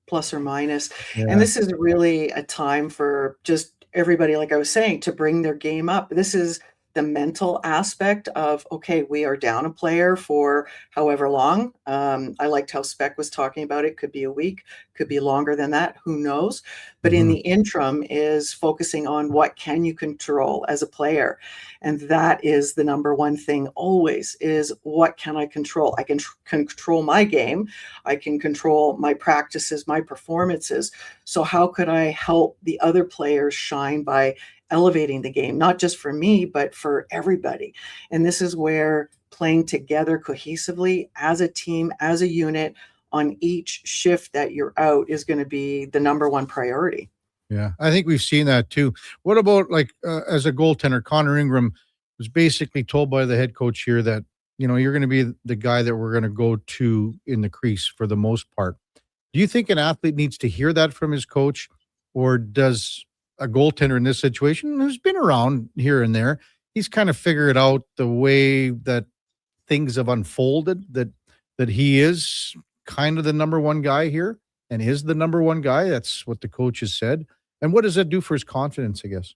plus or minus. Yeah. And this is really a time for just everybody, like I was saying, to bring their game up. This is the mental aspect of, okay, we are down a player for however long. I liked how Spec was talking about it. Could be a week, could be longer than that. Who knows? But in the interim is focusing on what can you control as a player. And that is the number one thing always is what can I control? I can control my game. I can control my practices, my performances. So how could I help the other players shine by elevating the game, not just for me, but for everybody? And this is where playing together cohesively as a team, as a unit on each shift that you're out is going to be the number one priority. Yeah, I think we've seen that too. What about as a goaltender, Connor Ingram was basically told by the head coach here that, you're going to be the guy that we're going to go to in the crease for the most part. Do you think an athlete needs to hear that from his coach, or does a goaltender in this situation who's been around here and there, he's kind of figured out the way that things have unfolded, that he is kind of the number one guy here and is the number one guy? That's what the coach has said. And what does that do for his confidence, I guess?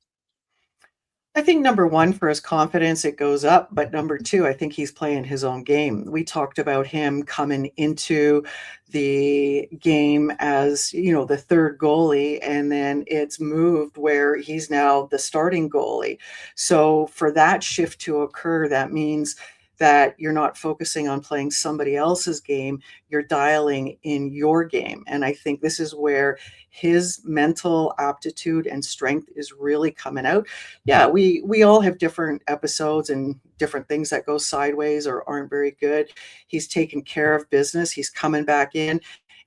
I think number one, for his confidence, it goes up. But number two, I think he's playing his own game. We talked about him coming into the game as, the third goalie, and then it's moved where he's now the starting goalie. So for that shift to occur, that means that you're not focusing on playing somebody else's game, you're dialing in your game. And I think this is where his mental aptitude and strength is really coming out. Yeah, we all have different episodes and different things that go sideways or aren't very good. He's taking care of business. He's coming back in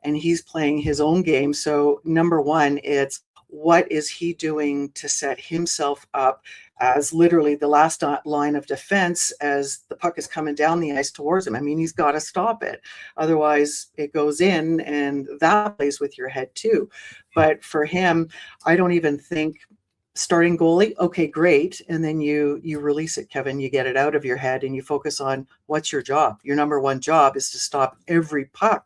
and he's playing his own game. So number one, it's what is he doing to set himself up as literally the last line of defense as the puck is coming down the ice towards him. I mean, he's got to stop it. Otherwise, it goes in, and that plays with your head too. But for him, I don't even think starting goalie, okay, great. And then you release it, Kevin. You get it out of your head and you focus on what's your job. Your number one job is to stop every puck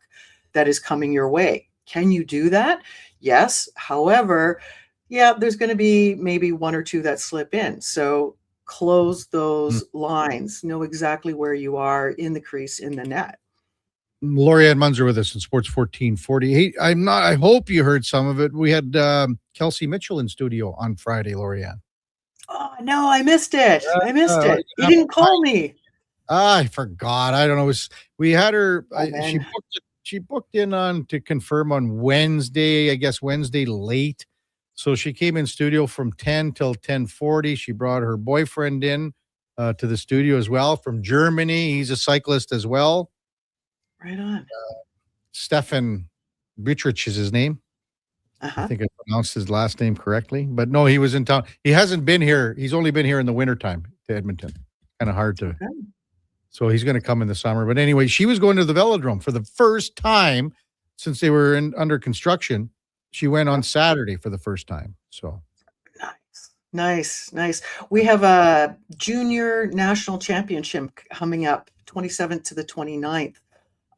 that is coming your way. Can you do that? Yes. However, there's going to be maybe one or two that slip in. So close those lines, know exactly where you are in the crease, in the net. Lorianne Munzer with us in Sports 1440. Hey, I hope you heard some of it. We had Kelsey Mitchell in studio on Friday, Lorianne. Oh, no, I missed it. You didn't call me. I forgot. I don't know. We had her. Oh, she booked in to confirm on Wednesday, I guess Wednesday late. So she came in studio from 10 till 10:40. She brought her boyfriend in to the studio as well from Germany. He's a cyclist as well. Right on. Stefan Bitrich is his name. I think I pronounced his last name correctly. But no, he was in town. He hasn't been here. He's only been here in the wintertime to Edmonton. Kind of hard to. Okay. So he's going to come in the summer. But anyway, she was going to the velodrome for the first time since they were under construction. She went on Saturday for the first time. So nice. We have a junior national championship coming up 27th to the 29th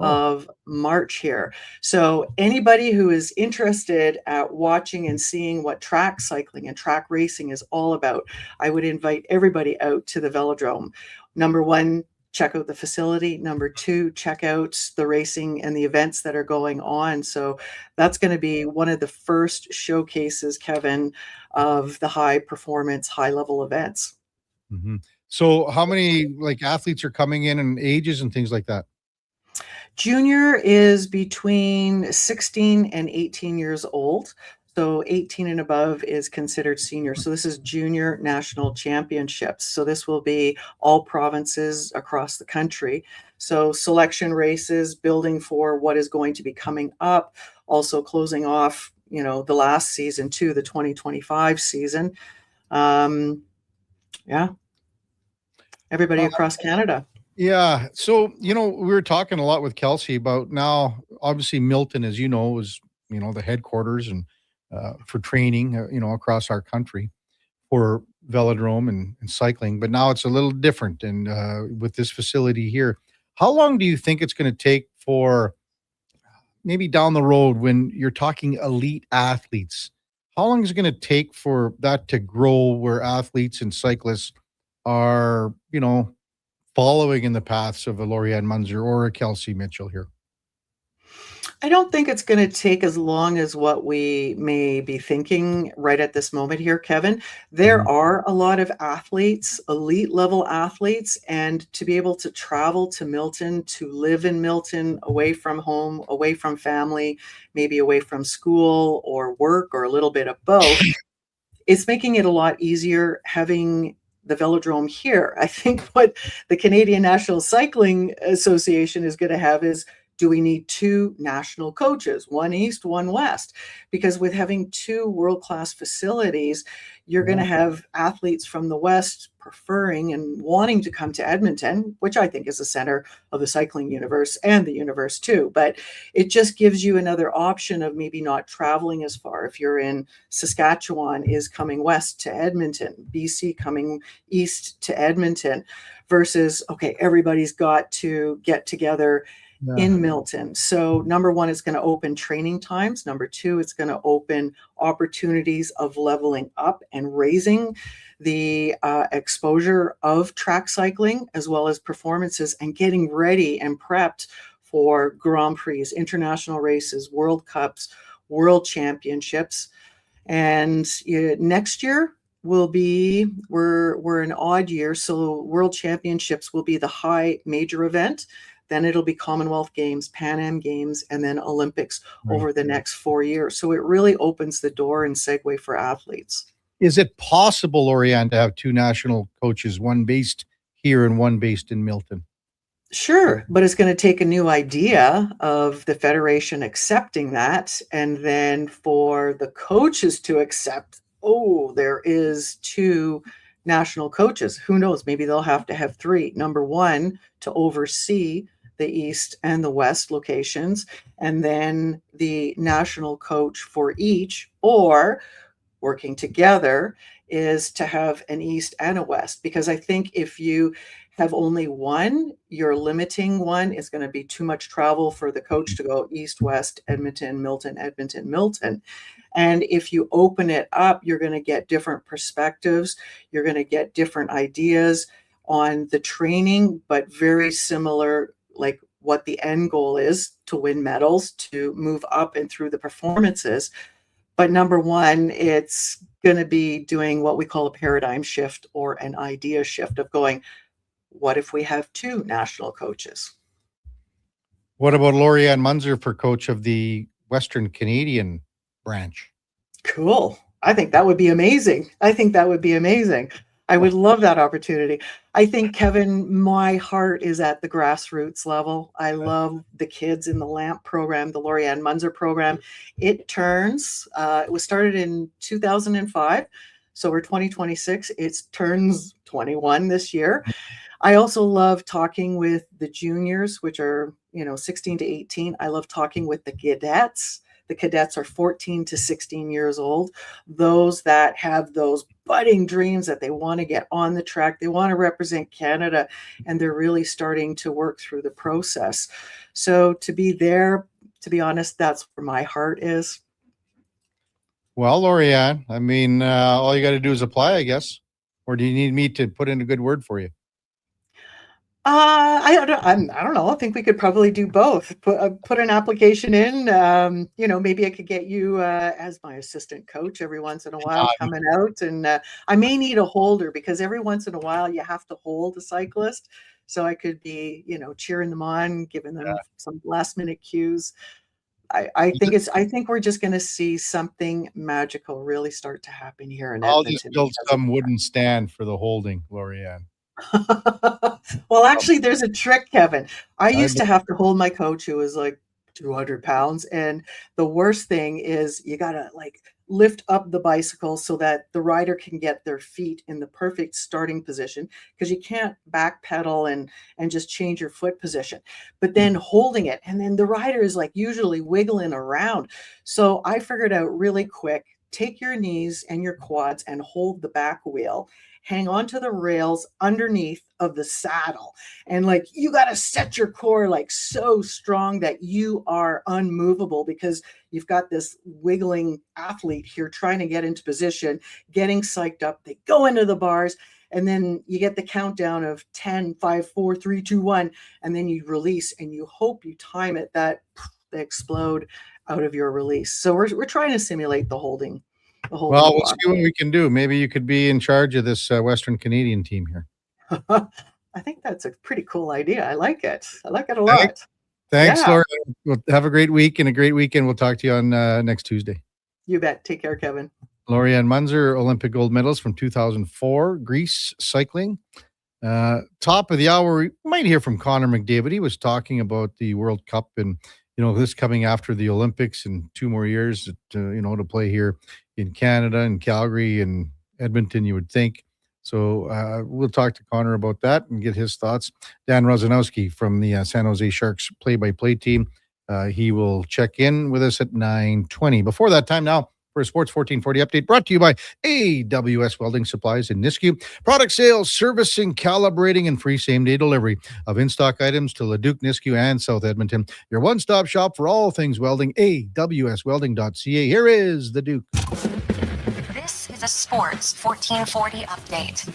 of March here. So anybody who is interested at watching and seeing what track cycling and track racing is all about, I would invite everybody out to the velodrome. Number one, check out the facility. Number two, check out the racing and the events that are going on. So that's going to be one of the first showcases, Kevin, of the high performance, high level events. Mm-hmm. So how many athletes are coming in and ages and things like that? Junior is between 16 and 18 years old. So 18 and above is considered senior. So this is junior national championships. So this will be all provinces across the country. So selection races, building for what is going to be coming up, also closing off, the last season too, the 2025 season. Everybody across Canada. Yeah. So, we were talking a lot with Kelsey about now, obviously Milton, as you know, is, the headquarters and for training, across our country for velodrome and cycling. But now it's a little different. And with this facility here, how long do you think it's going to take for maybe down the road when you're talking elite athletes? How long is it going to take for that to grow where athletes and cyclists are, following in the paths of a Lorianne Munzer or a Kelsey Mitchell here? I don't think it's going to take as long as what we may be thinking right at this moment here, Kevin. There are a lot of athletes, elite level athletes, and to be able to travel to Milton, to live in Milton, away from home, away from family, maybe away from school or work or a little bit of both, it's making it a lot easier having the velodrome here. I think what the Canadian National Cycling Association is going to have is, do we need two national coaches, one east, one west? Because with having two world-class facilities, you're going to have athletes from the west preferring and wanting to come to Edmonton, which I think is the center of the cycling universe and the universe too. But it just gives you another option of maybe not traveling as far. If you're in Saskatchewan, is coming west to Edmonton, BC coming east to Edmonton, versus, okay, everybody's got to get together in Milton. So number one, it's going to open training times. Number two, it's going to open opportunities of leveling up and raising the exposure of track cycling, as well as performances, and getting ready and prepped for Grand Prix, international races, World Cups, World Championships. And next year will be, we're an odd year, so World Championships will be the high major event. Then it'll be Commonwealth Games, Pan Am Games, and then Olympics over the next 4 years. So it really opens the door and segue for athletes. Is it possible, Lorianne, to have two national coaches, one based here and one based in Milton? Sure, but it's going to take a new idea of the federation accepting that, and then for the coaches to accept, oh, there is two national coaches. Who knows? Maybe they'll have to have three. Number one, to oversee the East and the West locations, and then the national coach for each, or working together, is to have an East and a West. Because I think if you have only one, you're limiting one. It's going to be too much travel for the coach to go East, West, Edmonton, Milton, Edmonton, Milton. And if you open it up, you're going to get different perspectives. You're going to get different ideas on the training, but very similar, like what the end goal is, to win medals, to move up and through the performances. But number one, it's going to be doing what we call a paradigm shift or an idea shift of going, what if we have two national coaches? What about Lorianne Munzer for coach of the Western Canadian branch? Cool. I think that would be amazing. I would love that opportunity. I think, Kevin, my heart is at the grassroots level. I love the kids in the LAMP program, the Lorianne Munzer program. It was started in 2005. So we're 2026. It turns 21 this year. I also love talking with the juniors, which are, 16 to 18. I love talking with the cadets. The cadets are 14 to 16 years old. Those that have those budding dreams that they want to get on the track, they want to represent Canada, and they're really starting to work through the process. So to be there, to be honest, that's where my heart is. Well, Lorianne, I mean, all you got to do is apply, I guess. Or do you need me to put in a good word for you? I don't know. I think we could probably do both. Put an application in. Maybe I could get you as my assistant coach every once in a while, coming out. And I may need a holder, because every once in a while you have to hold a cyclist. So I could be, cheering them on, giving them some last minute cues. I think we're just going to see something magical really start to happen here in Edmonton. I'll just build some wooden stand for the holding, Lorianne. Well, actually, there's a trick, Kevin. I used to have to hold my coach, who was like 200 pounds. And the worst thing is you got to lift up the bicycle so that the rider can get their feet in the perfect starting position, because you can't backpedal and just change your foot position, but then holding it. And then the rider is usually wiggling around. So I figured out really quick, take your knees and your quads and hold the back wheel, hang on to the rails underneath of the saddle. And you got to set your core so strong that you are unmovable, because you've got this wiggling athlete here trying to get into position, getting psyched up. They go into the bars, And then you get the countdown of 10, 5, 4, 3, 2, 1, and then you release, and you hope you time it that they explode out of your release. So we're trying to simulate the holding. Well, we'll block. see what we can do. Maybe you could be in charge of this Western Canadian team here. I think that's a pretty cool idea. I like it. I like it a lot. Thanks, Yeah. Laura. Well, have a great week and a great weekend. We'll talk to you on next Tuesday. You bet. Take care, Kevin. Lorianne Munzer, Olympic gold medalist from 2004, Greece cycling. Top of the hour, we might hear from Connor McDavid. He was talking about the World Cup and, this coming after the Olympics in 2 more years, to play here in Canada and Calgary and Edmonton, you would think. So we'll talk to Connor about that and get his thoughts. Dan Rozanowski from the San Jose Sharks play-by-play team. He will check in with us at 9:20. Before that time now, for a Sports 1440 update brought to you by AWS Welding Supplies in Nisku. Product sales, servicing, calibrating, and free same-day delivery of in-stock items to Leduc, Nisku, and South Edmonton. Your one-stop shop for all things welding, awswelding.ca. Here is the Duke. This is a Sports 1440 update.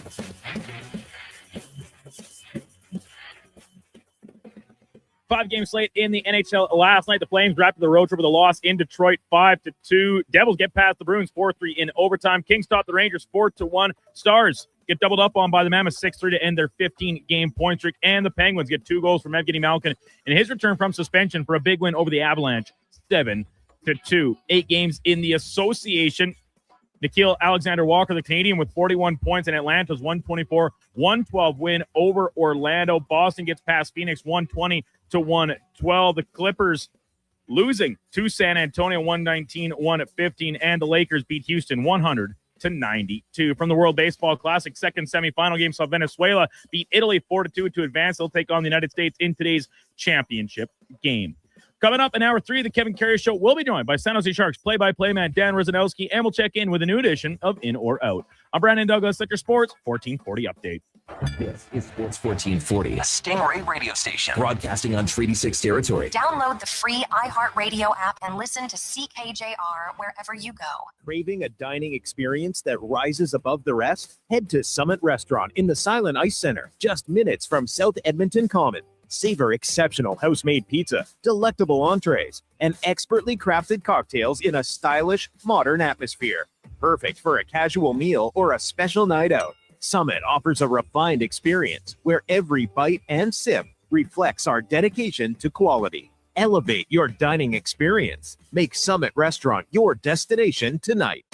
Five-game slate in the NHL last night. The Flames wrapped the road trip with a loss in Detroit, 5-2. Devils get past the Bruins, 4-3 in overtime. Kings top the Rangers, 4-1. Stars get doubled up on by the Mammoths, 6-3 to end their 15-game point streak. And the Penguins get 2 goals from Evgeny Malkin in his return from suspension for a big win over the Avalanche, 7-2. 8 games in the association. Nikhil Alexander-Walker, the Canadian, with 41 points, and Atlanta's 124-112 win over Orlando. Boston gets past Phoenix, 120-112. The Clippers losing to San Antonio, 119-115, and the Lakers beat Houston 100-92. From the World Baseball Classic, second semifinal game, saw Venezuela beat Italy 4-2 to advance. They'll take on the United States in today's championship game. Coming up in hour 3 of the Kevin Karius Show, we'll be joined by San Jose Sharks play-by-play man Dan Rozanowski, and we'll check in with a new edition of In or Out. I'm Brandon Douglas at your Sports 1440 update. This is Sports 1440, A Stingray radio station. broadcasting on Treaty 6 territory. Download the free iHeartRadio app and listen to CKJR wherever you go. Craving a dining experience that rises above the rest? Head to Summit Restaurant in the Silent Ice Center, just minutes from South Edmonton Common. Savor exceptional house-made pizza, delectable entrees, and expertly crafted cocktails in a stylish, modern atmosphere. Perfect for a casual meal or a special night out. Summit offers a refined experience where every bite and sip reflects our dedication to quality. Elevate your dining experience. Make Summit Restaurant your destination tonight.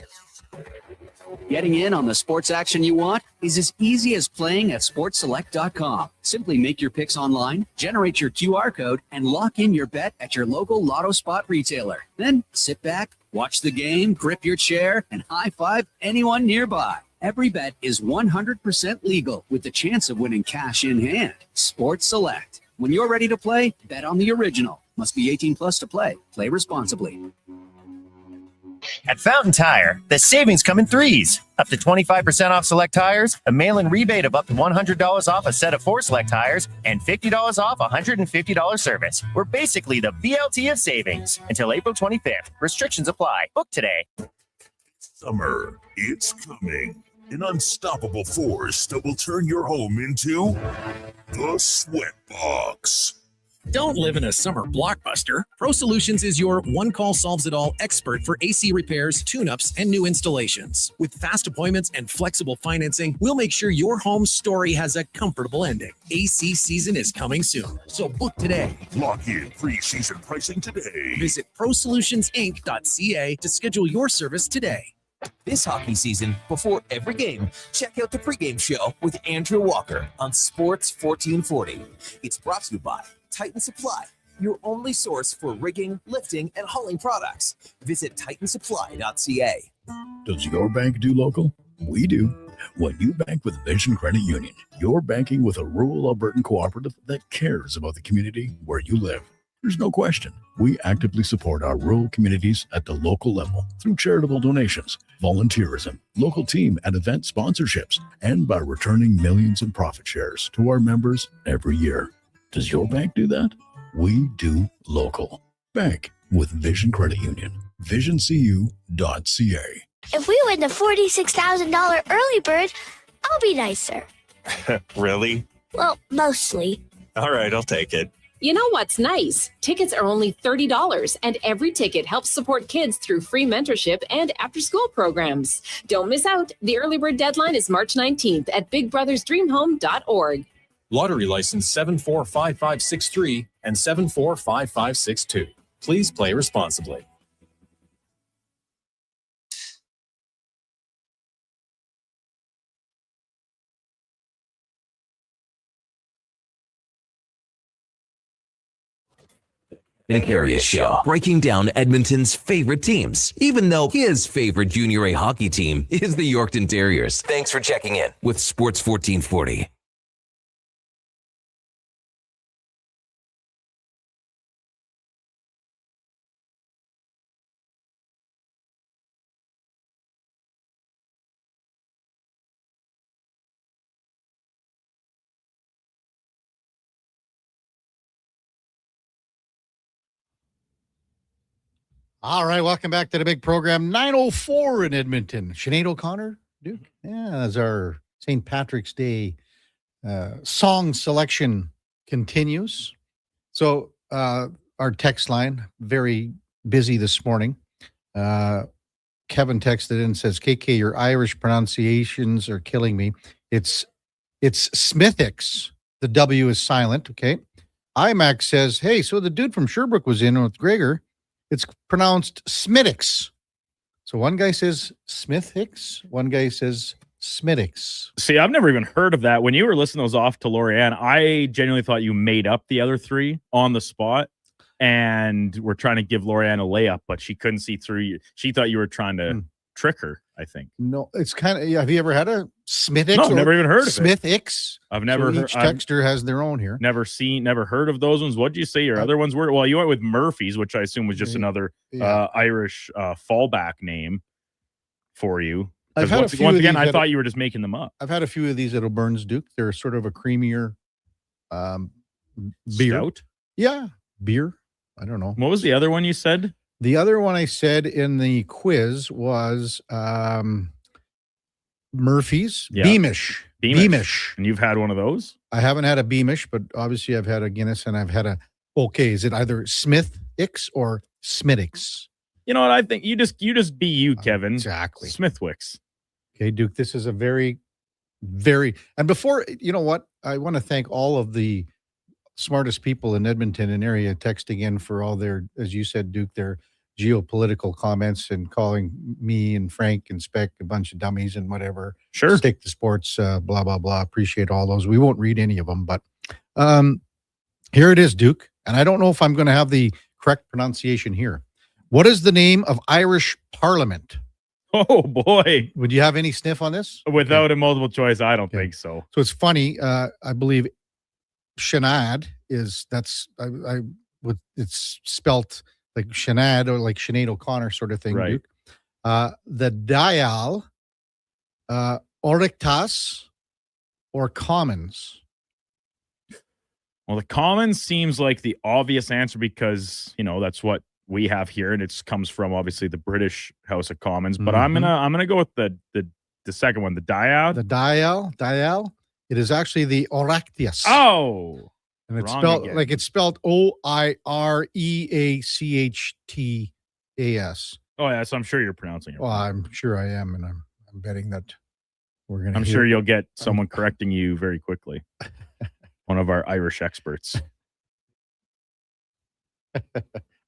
Getting in on the sports action you want is as easy as playing at sportselect.com. Simply make your picks online, generate your QR code, and lock in your bet at your local Lotto Spot retailer. Then sit back, watch the game, grip your chair, and high-five anyone nearby. Every bet is 100% legal with the chance of winning cash in hand. Sports Select. When you're ready to play, bet on the original. Must be 18 plus to play. Play responsibly. At Fountain Tire, the savings come in threes. Up to 25% off select tires, a mail-in rebate of up to $100 off a set of 4 select tires, and $50 off a $150 service. We're basically the BLT of savings until April 25th. Restrictions apply. Book today. Summer, it's coming. An unstoppable force that will turn your home into the Sweatbox. Don't live in a summer blockbuster. Pro Solutions is your one-call solves-it-all expert for AC repairs, tune-ups, and new installations. With fast appointments and flexible financing, we'll make sure your home story has a comfortable ending. AC season is coming soon, so book today. Lock in pre-season pricing today. Visit prosolutionsinc.ca to schedule your service today. This hockey season, before every game, check out the pregame show with Andrew Walker on Sports 1440. It's brought to you by Titan Supply, your only source for rigging, lifting, and hauling products. Visit titansupply.ca. Does your bank do local? We do. When you bank with Vision Credit Union, you're banking with a rural Albertan cooperative that cares about the community where you live. There's no question. We actively support our rural communities at the local level through charitable donations, volunteerism, local team and event sponsorships, and by returning millions in profit shares to our members every year. Does your bank do that? We do local. Bank with Vision Credit Union. VisionCU.ca. If we win the $46,000 early bird, I'll be nicer. Really? Well, mostly. All right, I'll take it. You know what's nice? Tickets are only $30, and every ticket helps support kids through free mentorship and after-school programs. Don't miss out. The early bird deadline is March 19th at bigbrothersdreamhome.org. Lottery license 745563 and 745562. Please play responsibly. The Karius Show, breaking down Edmonton's favorite teams, even though his favorite Junior A hockey team is the Yorkton Terriers. Thanks for checking in with Sports 1440. All right, welcome back to the big program. 9:04 in Edmonton. Sinead O'Connor, Duke. Yeah, as our St. Patrick's Day song selection continues. So our text line, very busy this morning. Kevin texted in and says, KK, your Irish pronunciations are killing me. It's Smithix. The W is silent, okay? IMAX says, hey, so the dude from Sherbrooke was in with Gregor. It's pronounced Smittix. So one guy says Smithix, one guy says Smittix. See, I've never even heard of that. When you were listing those off to Lorianne, I genuinely thought you made up the other three on the spot and were trying to give Lorianne a layup, but she couldn't see through you. She thought you were trying to trick her, I think. No, it's kind of, have you ever had a Smithix? No, I've never even heard of it. Smithix? I've never so heard. Each texter has their own here. Never heard of those ones. What did you say your other ones were? Well, you went with Murphy's, which I assume was just another Irish fallback name for you. I've had once again, I thought you were just making them up. I've had a few of these at O'Byrne's, Duke. They're sort of a creamier beer. Stout? Yeah, beer. I don't know. What was the other one you said? The other one I said in the quiz was Murphy's. Yeah. Beamish. And you've had one of those? I haven't had a Beamish, but obviously I've had a Guinness and I've had a, is it either Smithix or Smittix? You know what? I think you just be you, Kevin. Exactly. Smithwicks. Okay, Duke, this is a very, very, and before, you know what? I want to thank all of the smartest people in Edmonton and area texting in for all their, as you said, Duke, their geopolitical comments and calling me and Frank and Speck a bunch of dummies and whatever. Sure. Stick to sports, blah, blah, blah. Appreciate all those. We won't read any of them, but here it is, Duke. And I don't know if I'm going to have the correct pronunciation here. What is the name of Irish Parliament? Oh, boy. Would you have any sniff on this? Without a multiple choice, I don't think so. So it's funny. I believe Shanad is, it's spelt like Shanad or like Sinead O'Connor sort of thing. Right. Duke. The Dial, Oryctas, or Commons. Well, the Commons seems like the obvious answer because, you know, that's what we have here, and it comes from obviously the British House of Commons. But I'm gonna go with the second one, the Dial. The Dial. It is actually the Oryctas. Oh, and it's wrong spelled again. like it's spelled Oireachtas. Oh yeah, so I'm sure you're pronouncing it. Well, I'm sure I am, and I'm betting that we're gonna. I'm sure you'll get someone correcting you very quickly. One of our Irish experts.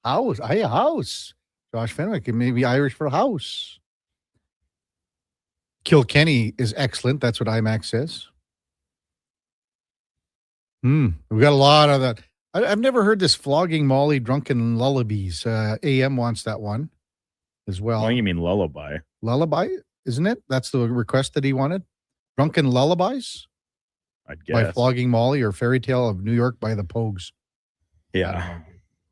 House. Josh Fenwick, it may be Irish for house. Kilkenny is excellent. That's what IMAX says. We got a lot of that. I've never heard this flogging Molly drunken lullabies. AM wants that one as well. Oh, you mean lullaby? Lullaby, isn't it? That's the request that he wanted. Drunken lullabies I'd by guess. Flogging Molly or Fairy Tale of New York by the Pogues. Yeah.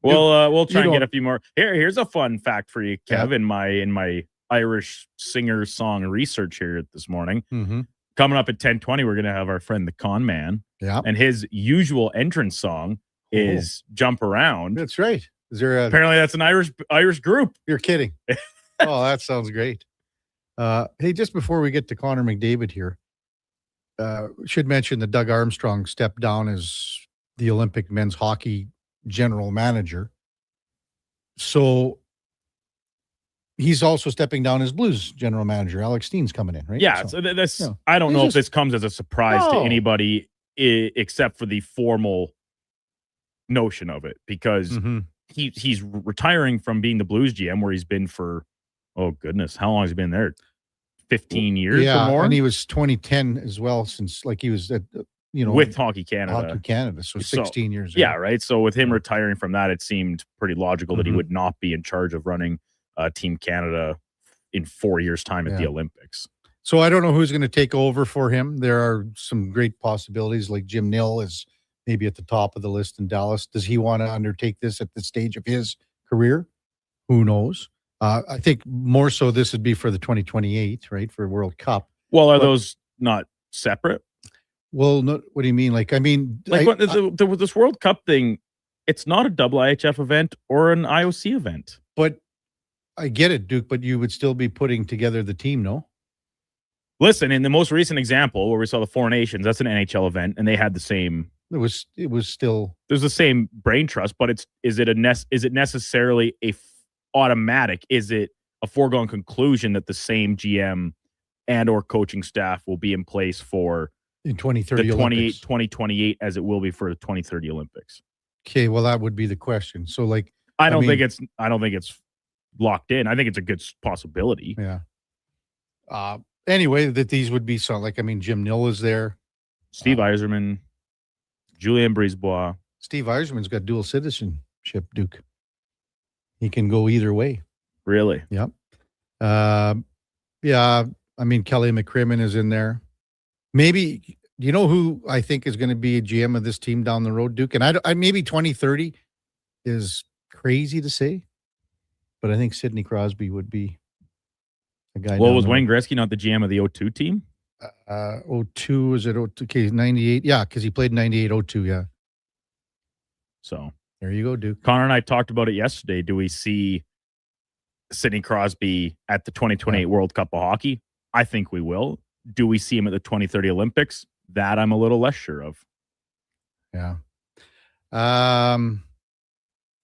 We'll try and get a few more. Here's a fun fact for you, Kev. In my Irish singer song research here this morning. Coming up at 10:20, we're gonna have our friend the Con Man. Yeah. And his usual entrance song is "Jump Around." That's right. Is there apparently that's an Irish group? You're kidding. Oh, that sounds great. Hey, just before we get to Connor McDavid here, should mention that Doug Armstrong stepped down as the Olympic men's hockey general manager. So he's also stepping down as Blues general manager. Alex Steen's coming in, right? Yeah. So this, I don't know if this comes as a surprise to anybody except for the formal notion of it, because he's retiring from being the Blues GM, where he's been for, oh goodness, how long has he been there? 15 years or more? And he was 2010 as well, since like he was at, with Hockey Canada. So 16 years. Yeah, right. So with him retiring from that, it seemed pretty logical that he would not be in charge of running Team Canada in 4 years' time at the Olympics. So I don't know who's going to take over for him. There are some great possibilities, like Jim Nill is maybe at the top of the list in Dallas. Does he want to undertake this at the stage of his career? Who knows? I think more so this would be for the 2028, right, for World Cup. Well, are those not separate? Well, no, what do you mean? Like, I mean, this World Cup thing, it's not a double IHF event or an IOC event. But I get it, Duke, but you would still be putting together the team, no? Listen, in the most recent example where we saw the Four Nations, that's an NHL event, and they had the same. It was still. There's the same brain trust, but is it necessarily automatic? Is it a foregone conclusion that the same GM and or coaching staff will be in place for in 2030 2028 as it will be for the 2030 Olympics? Okay, well that would be the question. So like, I don't think it's locked in. I think it's a good possibility. Yeah. Anyway, that these would be some, like, I mean, Jim Nill is there. Steve Yzerman, Julien Brisebois. Steve Yzerman's got dual citizenship, Duke. He can go either way. Really? Yep. Yeah. I mean, Kelly McCrimmon is in there. Maybe, you know who I think is going to be a GM of this team down the road, Duke? And I maybe 2030 is crazy to say, but I think Sidney Crosby would be a guy. Well, was Wayne Gretzky not the GM of the 02 team? 02, is it 02? Okay, 98. Yeah, because he played 98, 02, yeah. So there you go, Duke. Connor and I talked about it yesterday. Do we see Sidney Crosby at the 2028 World Cup of Hockey? I think we will. Do we see him at the 2030 Olympics? That I'm a little less sure of. Yeah.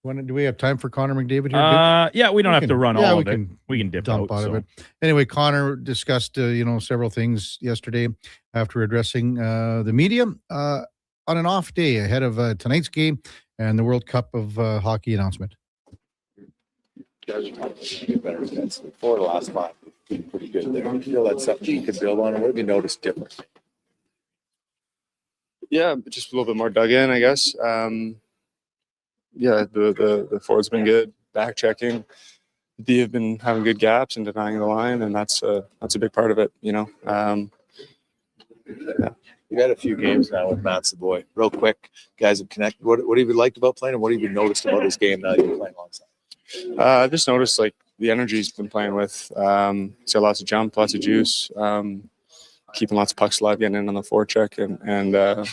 Do we have time for Connor McDavid here? Yeah, we don't have to run all of it. We can dip dump out of it. Anyway, Connor discussed several things yesterday after addressing the media on an off day ahead of tonight's game and the World Cup of Hockey announcement. Guys are trying to get better defensively. For the last 5, been pretty good there. I feel that's something you could build on, and what have you noticed different? Yeah, just a little bit more dug in, I guess. Yeah, the forward's been good. Back checking. D have been having good gaps and denying the line, and that's a big part of it. Yeah. You've had a few games now with Matt Savoy. Real quick, guys have connected. What have you liked about playing, and what have you noticed about his game now that you're playing alongside? I've just noticed like the energy he's been playing with. He's got lots of jump, lots of juice, keeping lots of pucks alive, getting in on the forecheck, and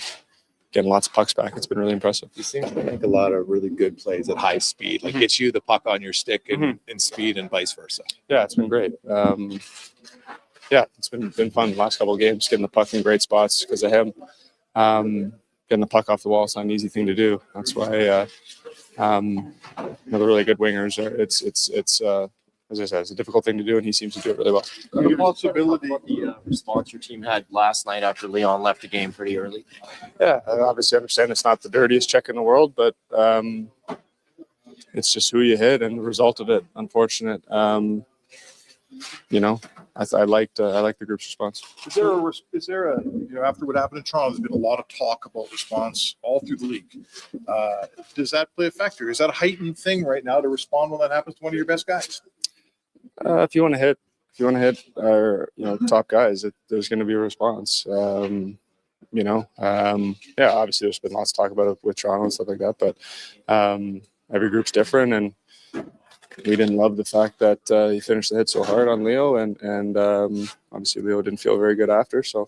getting lots of pucks back. It's been really impressive. He seems to make a lot of really good plays at high speed, like gets you the puck on your stick and speed and vice versa. Yeah, it's been great. Yeah, it's been fun the last couple of games, getting the puck in great spots because of him. Getting the puck off the wall is not an easy thing to do. That's why the really good wingers are. It's as I said, it's a difficult thing to do, and he seems to do it really well. The possibility the response your team had last night after Leon left the game pretty early. Yeah, I obviously understand it's not the dirtiest check in the world, but it's just who you hit and the result of it. Unfortunate. I liked the group's response. Is there a after what happened in Toronto, there's been a lot of talk about response all through the league. Does that play a factor? Is that a heightened thing right now to respond when that happens to one of your best guys? If you want to hit our top guys, there's going to be a response. Obviously there's been lots of talk about it with Toronto and stuff like that, but every group's different, and we didn't love the fact that he finished the hit so hard on Leo, and obviously Leo didn't feel very good after. So,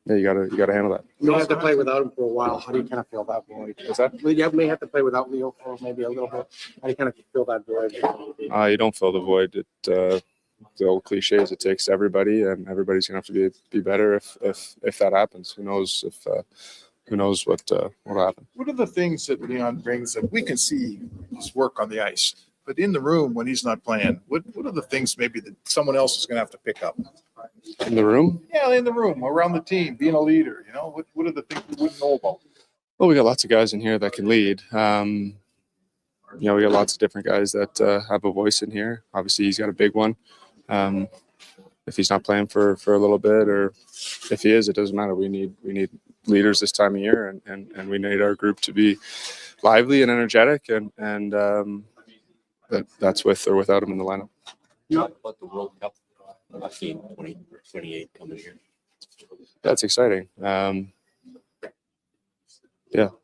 you gotta handle that. You may have to play without him for a while. How do you kind of feel that void? What's that? You may have to play without Leo for maybe a little bit. How do you kind of feel that void? You don't fill the void. the old cliche is it takes everybody, and everybody's gonna have to be better if that happens. Who knows what'll happen. What are the things that Leon brings that we can see his work on the ice, but in the room when he's not playing, what are the things maybe that someone else is going to have to pick up? In the room? Yeah, in the room, around the team, being a leader. What are the things we wouldn't know about? Well, we got lots of guys in here that can lead. We got lots of different guys that have a voice in here. Obviously, he's got a big one. If he's not playing for a little bit, or if he is, it doesn't matter. We need leaders this time of year, and we need our group to be lively and energetic, and that's with or without him in the lineup. About the World Cup game 2028 coming here. That's exciting. Be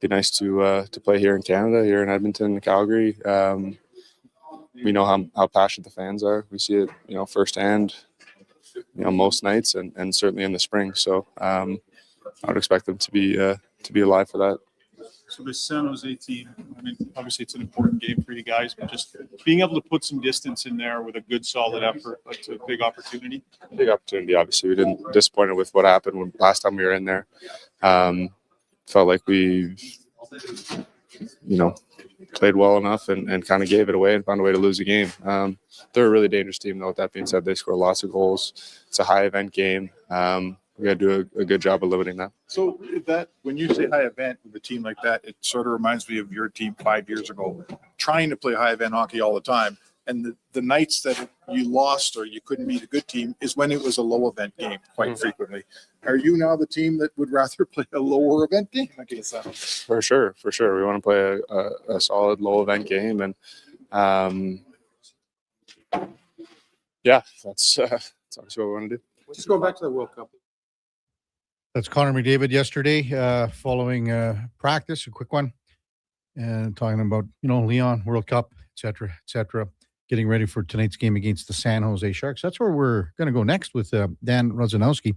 nice to play here in Canada, here in Edmonton, Calgary. We know how passionate the fans are. We see it, firsthand, most nights, and certainly in the spring. So I would expect them to be alive for that. So the San Jose team, I mean, obviously it's an important game for you guys, but just being able to put some distance in there with a good, solid effort, that's a big opportunity. Big opportunity, obviously. We didn't disappointed with what happened when last time we were in there. Felt like we, played well enough and kind of gave it away and found a way to lose a game. They're a really dangerous team, though. With that being said, they score lots of goals. It's a high event game. We got to do a good job of limiting that. So that when you say high event with a team like that, it sort of reminds me of your team 5 years ago, trying to play high event hockey all the time. And the nights that you lost or you couldn't beat a good team is when it was a low event game quite frequently. Are you now the team that would rather play a lower event game against them? For sure. We want to play a solid low event game, and that's obviously what we want to do. Just go back to the World Cup. That's Connor McDavid yesterday, following practice, a quick one, and talking about, Leon, World Cup, et cetera, getting ready for tonight's game against the San Jose Sharks. That's where we're going to go next with Dan Rozanowski,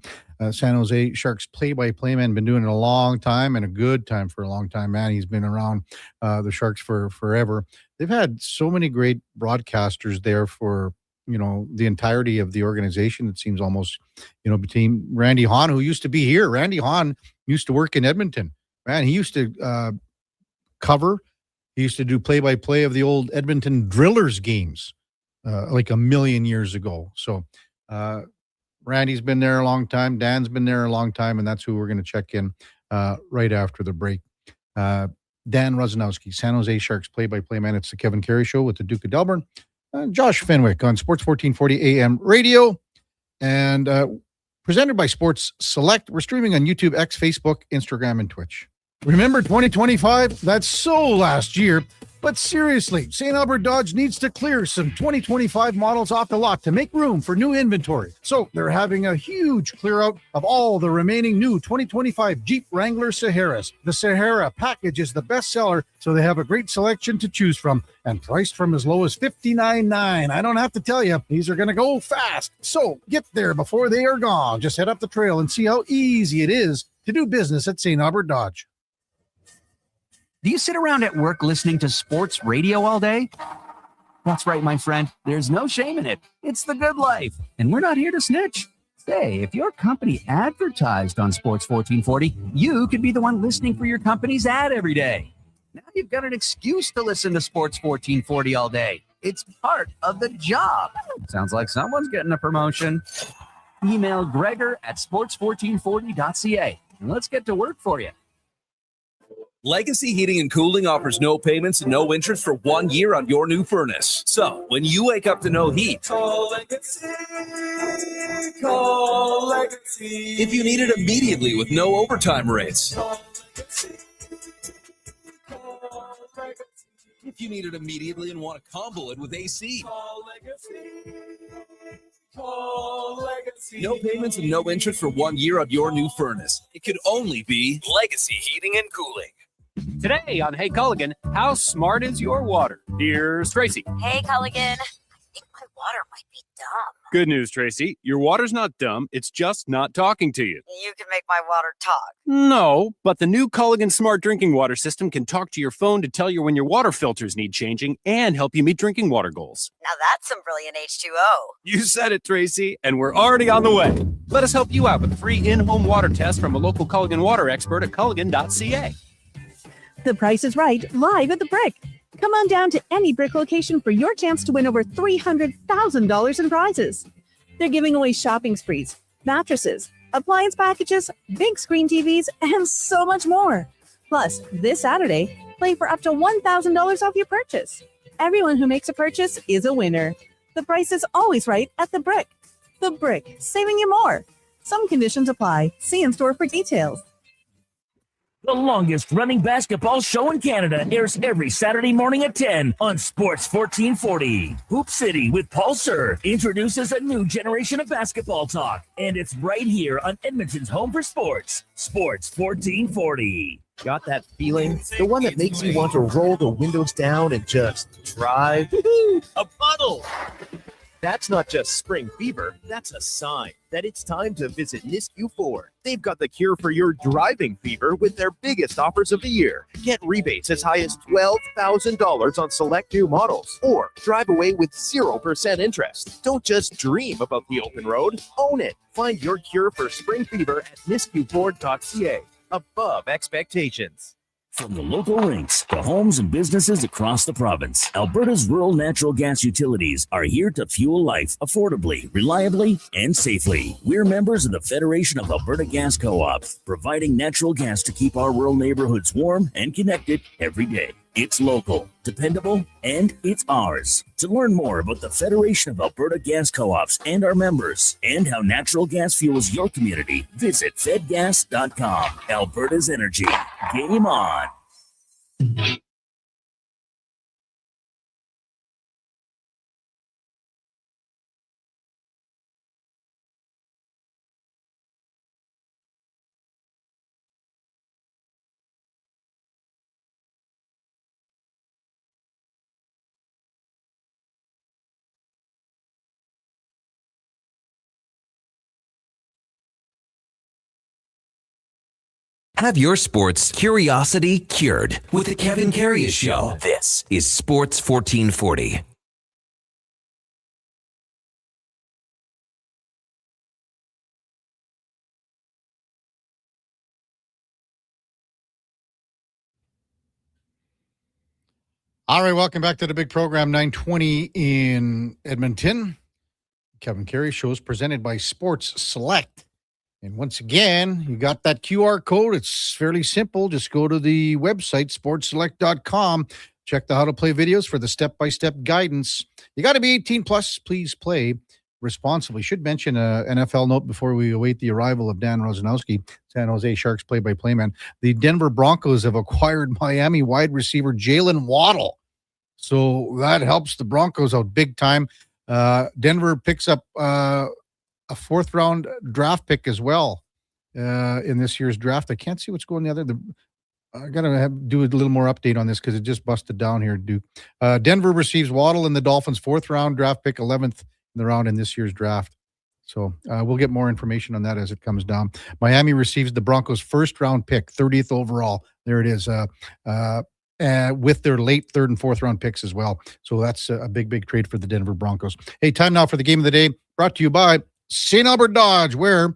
San Jose Sharks play-by-play man, been doing it a long time, and a good time for a long time, man. He's been around the Sharks for forever. They've had so many great broadcasters there for the entirety of the organization. It seems almost, between Randy Hahn, who used to be here. Randy Hahn used to work in Edmonton. Man, he used to cover. He used to do play-by-play of the old Edmonton Drillers games like a million years ago. So Randy's been there a long time. Dan's been there a long time, and that's who we're going to check in right after the break. Dan Rozanowski, San Jose Sharks play-by-play man. It's the Kevin Karius Show with the Duke of Delburne. Josh Fenwick on Sports 1440 AM radio, and presented by Sports Select. We're streaming on YouTube, X, Facebook, Instagram, and Twitch. Remember 2025? That's so last year. But seriously, St. Albert Dodge needs to clear some 2025 models off the lot to make room for new inventory. So they're having a huge clear out of all the remaining new 2025 Jeep Wrangler Saharas. The Sahara package is the best seller, so they have a great selection to choose from and priced from as low as $59.9. I don't have to tell you, these are going to go fast. So get there before they are gone. Just head up the trail and see how easy it is to do business at St. Albert Dodge. Do you sit around at work listening to sports radio all day? That's right, my friend. There's no shame in it. It's the good life. And we're not here to snitch. Say, if your company advertised on Sports 1440, you could be the one listening for your company's ad every day. Now you've got an excuse to listen to Sports 1440 all day. It's part of the job. Sounds like someone's getting a promotion. Email Gregor at sports1440.ca and let's get to work for you. Legacy Heating and Cooling offers no payments and no interest for 1 year on your new furnace. So, when you wake up to no heat, Call Legacy. Call Legacy. if you need it immediately with no overtime rates, Call Legacy. Call Legacy. if you need it immediately and want to combo it with AC, Call Legacy. Call Legacy. no payments and no interest for 1 year on your new furnace. It could only be Legacy Heating and Cooling. Today on Hey Culligan, how smart is your water? Here's Tracy. Hey, Culligan. I think my water might be dumb. Good news, Tracy. Your water's not dumb. It's just not talking to you. You can make my water talk. No, but the new Culligan Smart Drinking Water System can talk to your phone to tell you when your water filters need changing and help you meet drinking water goals. Now that's some brilliant H2O. You said it, Tracy, and we're already on the way. Let us help you out with a free in-home water test from a local Culligan water expert at culligan.ca. The Price is Right, live at the Brick. Come on down to any Brick location for your chance to win over $300,000 in prizes. They're giving away shopping sprees, mattresses, appliance packages, big screen TVs, and so much more. Plus, this Saturday, play for up to $1,000 off your purchase. Everyone who makes a purchase is a winner. The price is always right at the Brick. The Brick, saving you more. Some conditions apply. See in store for details. The longest running basketball show in Canada airs every Saturday morning at 10 on Sports 1440. Hoop City with Paul Sir introduces a new generation of basketball talk, and it's right here on Edmonton's home for sports, Sports 1440. Got that feeling? The one that makes you want to roll the windows down and just drive? A puddle! That's not just spring fever, that's a sign that it's time to visit Nisku Ford. They've got the cure for your driving fever with their biggest offers of the year. Get rebates as high as $12,000 on select new models, or drive away with 0% interest. Don't just dream about the open road, own it. Find your cure for spring fever at niskuford.ca. Above expectations. From the local rinks to homes and businesses across the province, Alberta's rural natural gas utilities are here to fuel life affordably, reliably, and safely. We're members of the Federation of Alberta Gas Co-ops, providing natural gas to keep our rural neighborhoods warm and connected every day. It's local, dependable, and it's ours. To learn more about the Federation of Alberta Gas Co-ops and our members, and how natural gas fuels your community, visit fedgas.com. Alberta's energy. Game on. Have your sports curiosity cured with the Kevin Karius Show. This is Sports 1440. All right, welcome back to the big program, 920 in Edmonton. Kevin Karius Show is presented by Sports Select. And once again, you got that QR code. It's fairly simple. Just go to the website, sportselect.com. Check the how to play videos for the step-by-step guidance. You got to be 18 plus. Please play responsibly. Should mention an NFL note before we await the arrival of Dan Rosanowski, San Jose Sharks play-by-play man. The Denver Broncos have acquired Miami wide receiver Jalen Waddle. So that helps the Broncos out big time. Denver picks up a fourth-round draft pick as well in this year's draft. I can't see what's going the other. I got to do a little more update on this because it just busted down here, Duke. Denver receives Waddle and the Dolphins' fourth-round draft pick, 11th in the round in this year's draft. So we'll get more information on that as it comes down. Miami receives the Broncos' first-round pick, 30th overall. There it is. With their late third and fourth round picks as well. So that's a big, big trade for the Denver Broncos. Hey, time now for the game of the day, brought to you by St. Albert Dodge, where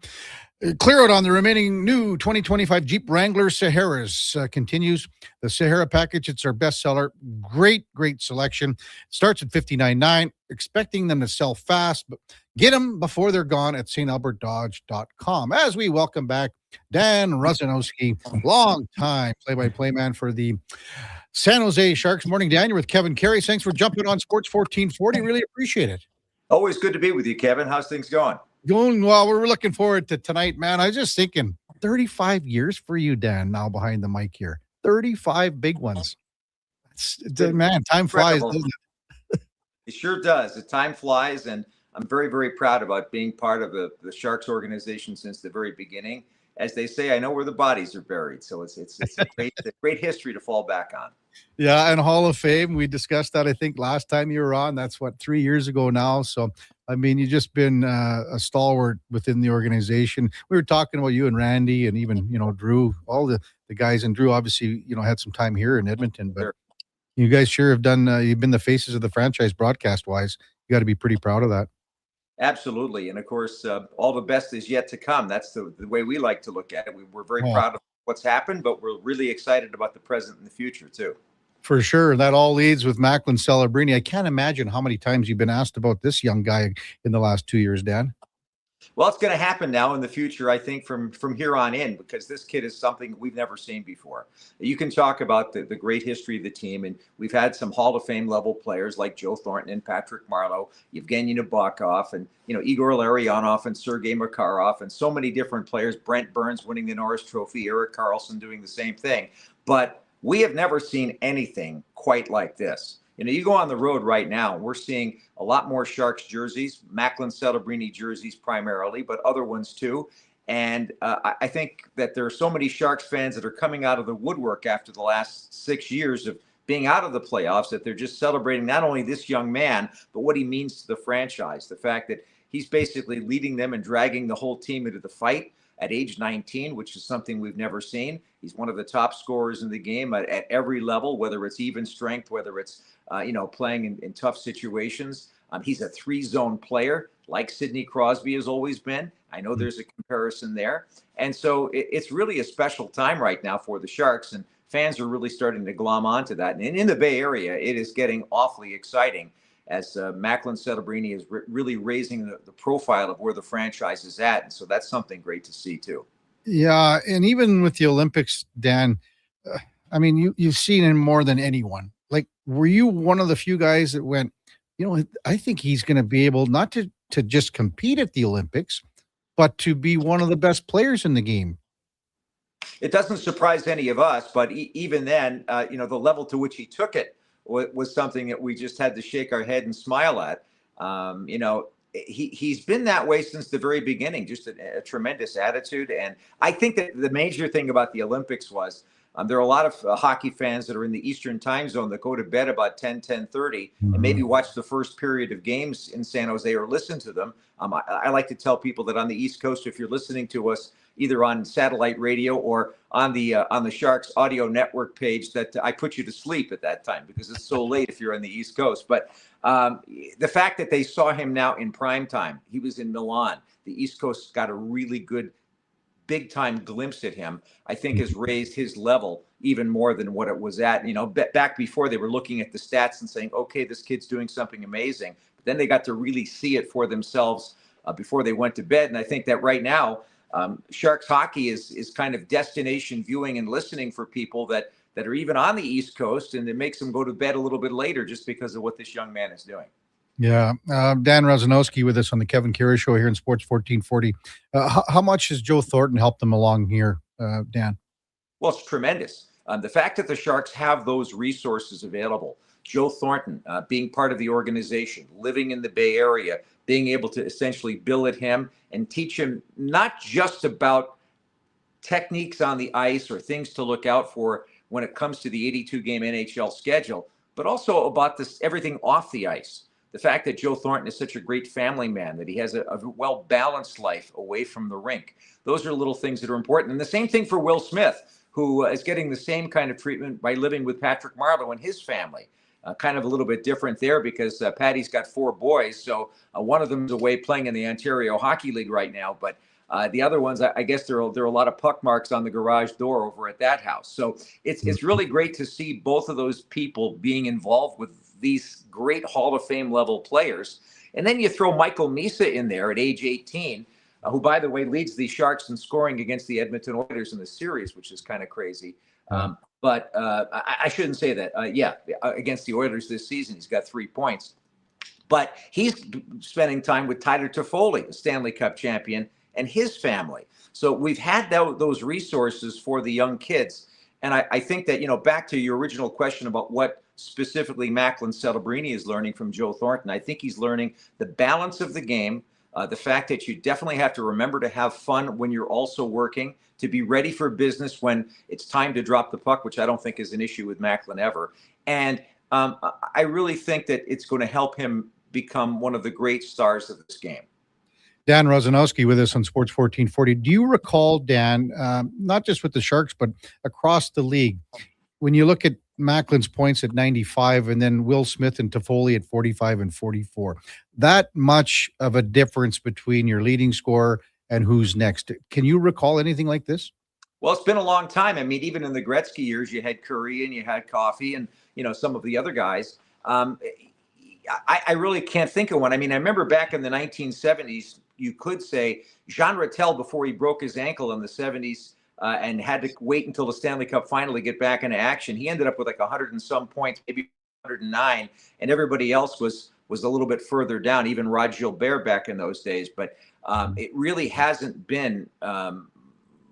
clear out on the remaining new 2025 Jeep Wrangler Saharas continues. The Sahara package, it's our bestseller. Great, great selection. Starts at $59.9. Expecting them to sell fast, but get them before they're gone at stalbertdodge.com. As we welcome back Dan Rosanowski, long time play-by-play man for the San Jose Sharks. Morning, Dan. You're with Kevin Karius. Thanks for jumping on Sports 1440. Really appreciate it. Always good to be with you, Kevin. How's things going? Going well. We're looking forward to tonight, man. I was just thinking 35 years for you, Dan, now behind the mic here. 35 big ones. Man, time flies, doesn't it? It sure does. The time flies, and I'm very, very proud about being part of the Sharks organization since the very beginning. As they say, I know where the bodies are buried, so it's a great history to fall back on. Yeah, and Hall of Fame. We discussed that, I think, last time you were on. That's 3 years ago now. So I mean, you've just been a stalwart within the organization. We were talking about you and Randy and even, Drew, all the guys. And Drew obviously, had some time here in Edmonton. But you guys sure have done, you've been the faces of the franchise broadcast-wise. You got to be pretty proud of that. Absolutely. And of course, all the best is yet to come. That's the way we like to look at it. We're very proud of what's happened, but we're really excited about the present and the future too. For sure. That all leads with Macklin Celebrini. I can't imagine how many times you've been asked about this young guy in the last 2 years, Dan. Well, it's going to happen now in the future, I think, from here on in, because this kid is something we've never seen before. You can talk about the great history of the team, and we've had some Hall of Fame level players like Joe Thornton and Patrick Marleau, Evgeny Nabokov, and Igor Larionov and Sergei Makarov, and so many different players. Brent Burns winning the Norris Trophy, Erik Karlsson doing the same thing. But we have never seen anything quite like this. You go on the road right now, we're seeing a lot more Sharks jerseys, Macklin Celebrini jerseys primarily, but other ones too. And I think that there are so many Sharks fans that are coming out of the woodwork after the last 6 years of being out of the playoffs that they're just celebrating not only this young man, but what he means to the franchise. The fact that he's basically leading them and dragging the whole team into the fight at age 19, which is something we've never seen. He's one of the top scorers in the game at every level, whether it's even strength, whether it's playing in tough situations. He's a 3-zone player, like Sidney Crosby has always been. I know there's a comparison there. And so it's really a special time right now for the Sharks, and fans are really starting to glom onto that. And in the Bay Area, it is getting awfully exciting as Macklin Celebrini is really raising the profile of where the franchise is at. And so that's something great to see too. Yeah, and even with the Olympics, Dan, I mean, you've seen him more than anyone. Like, were you one of the few guys that went, I think he's going to be able not to just compete at the Olympics, but to be one of the best players in the game? It doesn't surprise any of us, but even then, the level to which he took it was something that we just had to shake our head and smile at. He's been that way since the very beginning, just a tremendous attitude. And I think that the major thing about the Olympics was there are a lot of hockey fans that are in the Eastern time zone that go to bed about 10:30 and maybe watch the first period of games in San Jose or listen to them. I like to tell people that on the East Coast, if you're listening to us either on satellite radio or on the Sharks audio network page, that I put you to sleep at that time because it's so late if you're on the East Coast. But the fact that they saw him now in prime time, he was in Milan. The East Coast got a really good big time glimpse at him, I think has raised his level even more than what it was at. Back before they were looking at the stats and saying, okay, this kid's doing something amazing. But then they got to really see it for themselves before they went to bed. And I think that right now, Sharks hockey is kind of destination viewing and listening for people that are even on the East Coast, and it makes them go to bed a little bit later just because of what this young man is doing. Yeah. Dan Rozanowski with us on the Kevin Karius Show here in Sports 1440. How much has Joe Thornton helped them along here, Dan? Well, it's tremendous. The fact that the Sharks have those resources available, Joe Thornton being part of the organization, living in the Bay Area, being able to essentially billet him and teach him not just about techniques on the ice or things to look out for when it comes to the 82-game NHL schedule, but also about everything off the ice. The fact that Joe Thornton is such a great family man, that he has a well-balanced life away from the rink. Those are little things that are important. And the same thing for Will Smith, who is getting the same kind of treatment by living with Patrick Marleau and his family. Kind of a little bit different there because Patty's got 4 boys. So one of them is away playing in the Ontario Hockey League right now. But the other ones, I guess there are a lot of puck marks on the garage door over at that house. So it's really great to see both of those people being involved with these great Hall of Fame level players. And then you throw Michael Misa in there at age 18, who, by the way, leads the Sharks in scoring against the Edmonton Oilers in the series, which is kind of crazy. But I shouldn't say that. Against the Oilers this season, he's got 3 points. But he's spending time with Tyler Toffoli, the Stanley Cup champion, and his family. So we've had those resources for the young kids. And I think that, back to your original question about what specifically Macklin Celebrini is learning from Joe Thornton, I think he's learning the balance of the game, the fact that you definitely have to remember to have fun when you're also working, to be ready for business when it's time to drop the puck, which I don't think is an issue with Macklin ever. And I really think that it's going to help him become one of the great stars of this game. Dan Rozanowski with us on Sports 1440. Do you recall, Dan, not just with the Sharks, but across the league, when you look at Macklin's points at 95 and then Will Smith and Toffoli at 45 and 44, that much of a difference between your leading scorer and who's next? Can you recall anything like this? Well, it's been a long time. I mean, even in the Gretzky years, you had Curry and you had Coffey and, some of the other guys. I really can't think of one. I mean, I remember back in the 1970s, you could say Jean Rattel, before he broke his ankle in the 70s and had to wait until the Stanley Cup final to get back into action, he ended up with like 100 and some points, maybe 109, and everybody else was a little bit further down, even Rod Gilbert back in those days. But it really hasn't been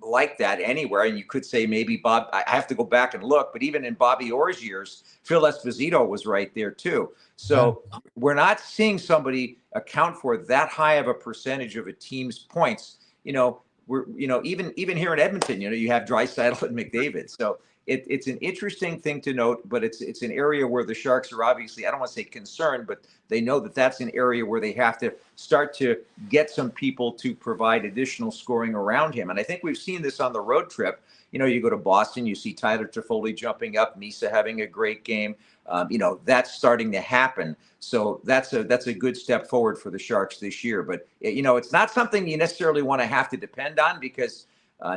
like that anywhere. And you could say maybe Bob, I have to go back and look, but even in Bobby Orr's years, Phil Esposito was right there too. So we're not seeing somebody account for that high of a percentage of a team's points. We're, even here in Edmonton, you have Draisaitl and McDavid. So it's an interesting thing to note, but it's an area where the Sharks are obviously, I don't want to say concerned, but they know that that's an area where they have to start to get some people to provide additional scoring around him. And I think we've seen this on the road trip. You go to Boston, you see Tyler Toffoli jumping up, Misa having a great game. That's starting to happen. So that's a good step forward for the Sharks this year. But, it's not something you necessarily want to have to depend on because,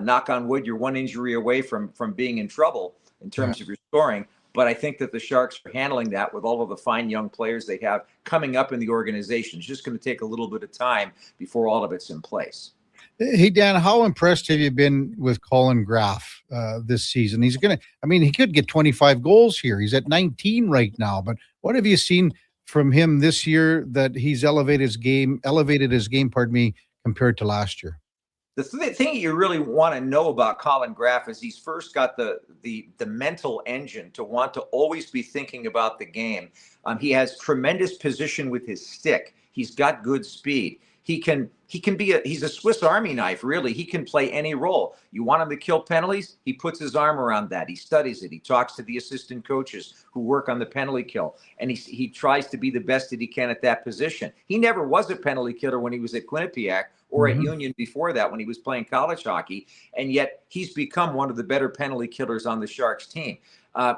knock on wood, you're one injury away from being in trouble in terms of your scoring. But I think that the Sharks are handling that with all of the fine young players they have coming up in the organization. It's just going to take a little bit of time before all of it's in place. Hey, Dan, how impressed have you been with Colin Graff this season? He could get 25 goals here. He's at 19 right now. But what have you seen from him this year that he's elevated his game, compared to last year? The thing you really want to know about Colin Graff is he's first got the mental engine to want to always be thinking about the game. He has tremendous position with his stick. He's got good speed. He's a Swiss Army knife, really. He can play any role. You want him to kill penalties? He puts his arm around that. He studies it. He talks to the assistant coaches who work on the penalty kill. And he tries to be the best that he can at that position. He never was a penalty killer when he was at Quinnipiac or at Union before that when he was playing college hockey. And yet he's become one of the better penalty killers on the Sharks team.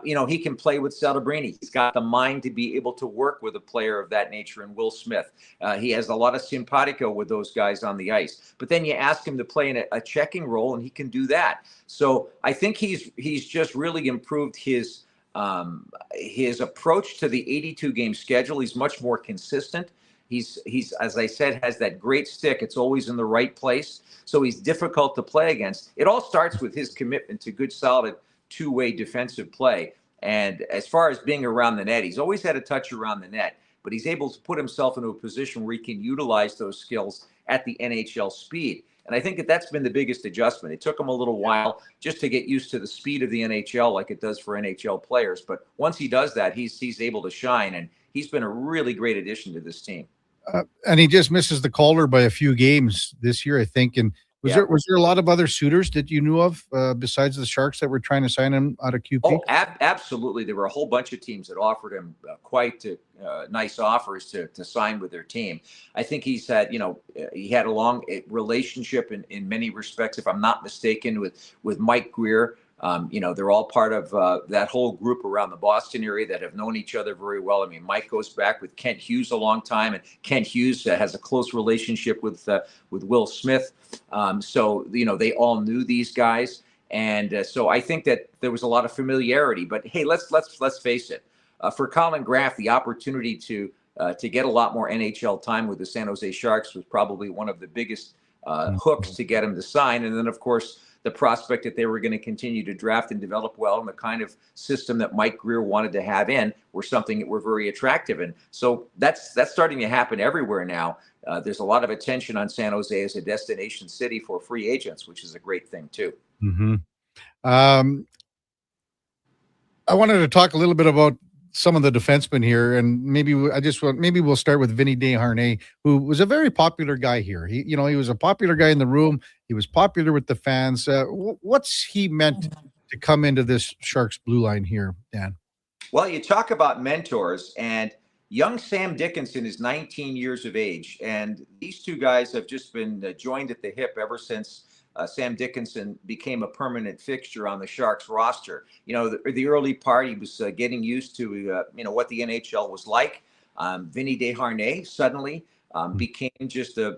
He can play with Celebrini. He's got the mind to be able to work with a player of that nature in Will Smith. He has a lot of simpatico with those guys on the ice. But then you ask him to play in a checking role, and he can do that. So I think he's just really improved his approach to the 82-game schedule. He's much more consistent. He's as I said, has that great stick. It's always in the right place. So he's difficult to play against. It all starts with his commitment to good, solid two-way defensive play. And as far as being around the net, he's always had a touch around the net, but he's able to put himself into a position where he can utilize those skills at the NHL speed. And I think that's been the biggest adjustment. It took him a little while just to get used to the speed of the NHL like it does for NHL players. But once he does that, he's able to shine, and he's been a really great addition to this team. And he just misses the Calder by a few games this year, I think. And was there a lot of other suitors that you knew of besides the Sharks that were trying to sign him out of QP? Oh, absolutely. There were a whole bunch of teams that offered him quite nice offers to sign with their team. I think he had a long relationship in many respects, if I'm not mistaken, with Mike Greer. They're all part of that whole group around the Boston area that have known each other very well. I mean, Mike goes back with Kent Hughes a long time, and Kent Hughes has a close relationship with Will Smith. So they all knew these guys, and so I think that there was a lot of familiarity. But hey, let's face it. For Colin Graff, the opportunity to get a lot more NHL time with the San Jose Sharks was probably one of the biggest hooks to get him to sign, and then of course, the prospect that they were going to continue to draft and develop well and the kind of system that Mike Greer wanted to have in were something that were very attractive. And so that's starting to happen everywhere now. There's a lot of attention on San Jose as a destination city for free agents, which is a great thing too. Mm-hmm. I wanted to talk a little bit about some of the defensemen here, and maybe we'll start with Vinny Desharnais, who was a very popular guy here. He was a popular guy in the room. He was popular with the fans. What's he meant to come into this Sharks blue line here, Dan? Well, you talk about mentors, and Young Sam Dickinson is 19 years of age, and these two guys have just been joined at the hip ever since Sam Dickinson became a permanent fixture on the Sharks roster. You know, the early part, he was getting used to, you know, what the NHL was like. Vinny Desharnais suddenly became just a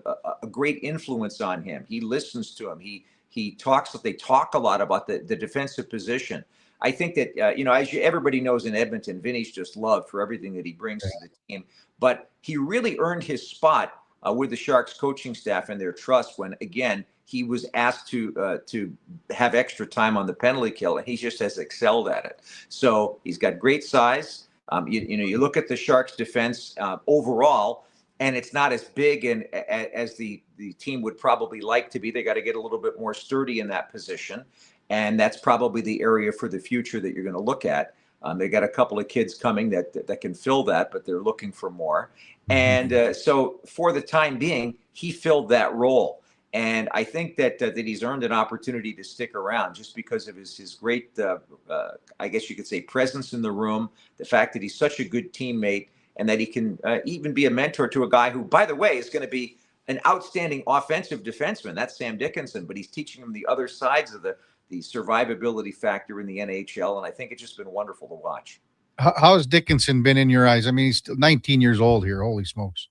great influence on him. He listens to him. They talk a lot about the defensive position. I think that, you know, as everybody knows in Edmonton, Vinny's just loved for everything that he brings to the team. But he really earned his spot with the Sharks coaching staff and their trust when, again, he was asked to have extra time on the penalty kill, and he just has excelled at it. So he's got great size. You look at the Sharks defense overall, and it's not as big and as the team would probably like to be. They got to get a little bit more sturdy in that position. And that's probably the area for the future that you're going to look at. They got a couple of kids coming that can fill that, but they're looking for more. And so for the time being, he filled that role. And I think that he's earned an opportunity to stick around just because of his great, I guess you could say, presence in the room, the fact that he's such a good teammate, and that he can even be a mentor to a guy who, by the way, is going to be an outstanding offensive defenseman. That's Sam Dickinson, but he's teaching him the other sides of the survivability factor in the NHL, and I think it's just been wonderful to watch. How has Dickinson been in your eyes? I mean, he's still 19 years old here. Holy smokes.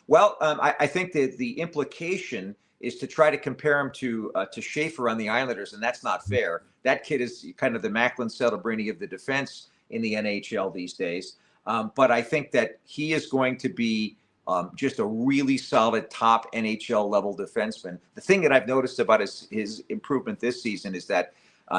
Well, I think that the implication is to try to compare him to Schaefer on the Islanders, and that's not fair. That kid is kind of the Macklin Celebrini of the defense in the NHL these days. But I think that he is going to be just a really solid top NHL level defenseman. The thing that I've noticed about his improvement this season is that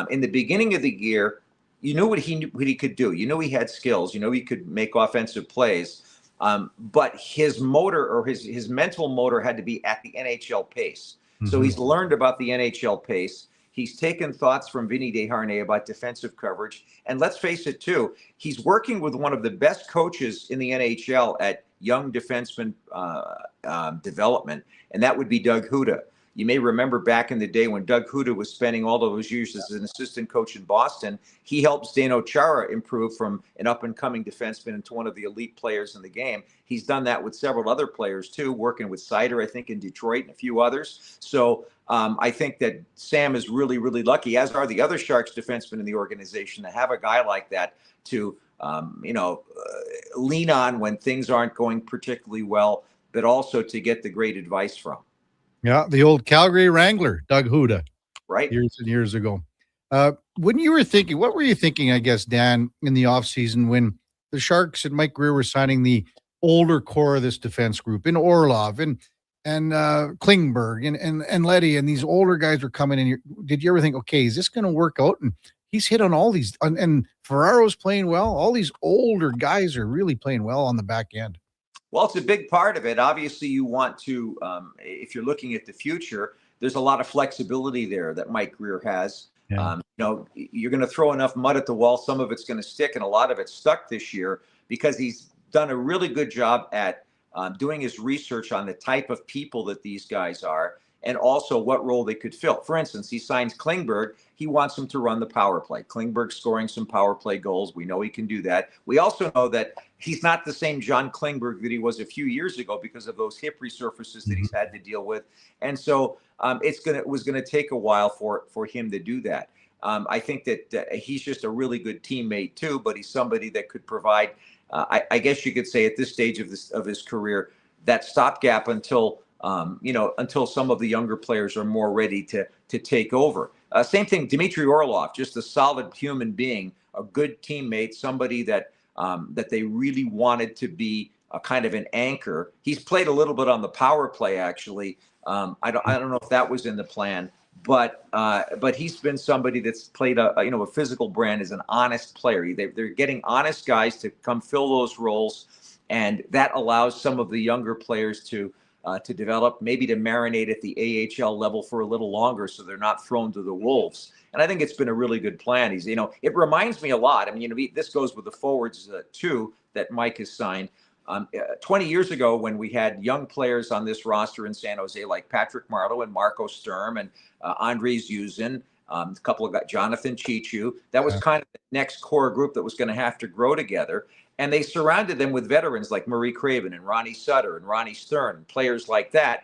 in the beginning of the year, you knew what he could do. You know he had skills. You know he could make offensive plays. But his motor or his mental motor had to be at the NHL pace. So he's learned about the NHL pace. He's taken thoughts from Vinny Desharnais about defensive coverage. And let's face it, too, he's working with one of the best coaches in the NHL at young defenseman development, and that would be Doug Huda. You may remember back in the day when Doug Huda was spending all those years as an assistant coach in Boston, he helped Zdeno Chara improve from an up-and-coming defenseman into one of the elite players in the game. He's done that with several other players, too, working with Sider, I think, in Detroit and a few others. So I think that Sam is really, really lucky, as are the other Sharks defensemen in the organization, to have a guy like that to lean on when things aren't going particularly well, but also to get the great advice from. Yeah, the old Calgary Wrangler, Doug Huda, right? Years and years ago. When you were thinking, what were you thinking, I guess, Dan, in the offseason when the Sharks and Mike Grier were signing the older core of this defense group, in Orlov and Klingberg and Leddy, and these older guys were coming in here? Did you ever think, okay, is this going to work out? And he's hit on all these, and Ferraro's playing well. All these older guys are really playing well on the back end. Well, it's a big part of it. Obviously, you want to, if you're looking at the future, there's a lot of flexibility there that Mike Grier has. Yeah. You're going to throw enough mud at the wall. Some of it's going to stick, and a lot of it's stuck this year because he's done a really good job at doing his research on the type of people that these guys are and also what role they could fill. For instance, he signs Klingberg. He wants him to run the power play. Klingberg scoring some power play goals. We know he can do that. We also know that he's not the same John Klingberg that he was a few years ago because of those hip resurfaces that he's had to deal with. And so it was going to take a while for him to do that. I think that he's just a really good teammate too, but he's somebody that could provide, I guess you could say at this stage of his career, that stopgap until some of the younger players are more ready to take over. Same thing, Dmitry Orlov, just a solid human being, a good teammate, somebody that they really wanted to be a kind of an anchor. He's played a little bit on the power play, actually. I don't know if that was in the plan, but he's been somebody that's played a physical brand, as an honest player. They're getting honest guys to come fill those roles, and that allows some of the younger players to develop, maybe to marinate at the AHL level for a little longer so they're not thrown to the wolves. And I think it's been a really good plan. It reminds me a lot. I mean, this goes with the forwards too that Mike has signed. 20 years ago, when we had young players on this roster in San Jose like Patrick Marleau and Marco Sturm and Andrei Zuzin, A couple of guys, Jonathan Chichu. That was kind of the next core group that was going to have to grow together. And they surrounded them with veterans like Murray Craven and Ronnie Sutter and Ronnie Stern, players like that,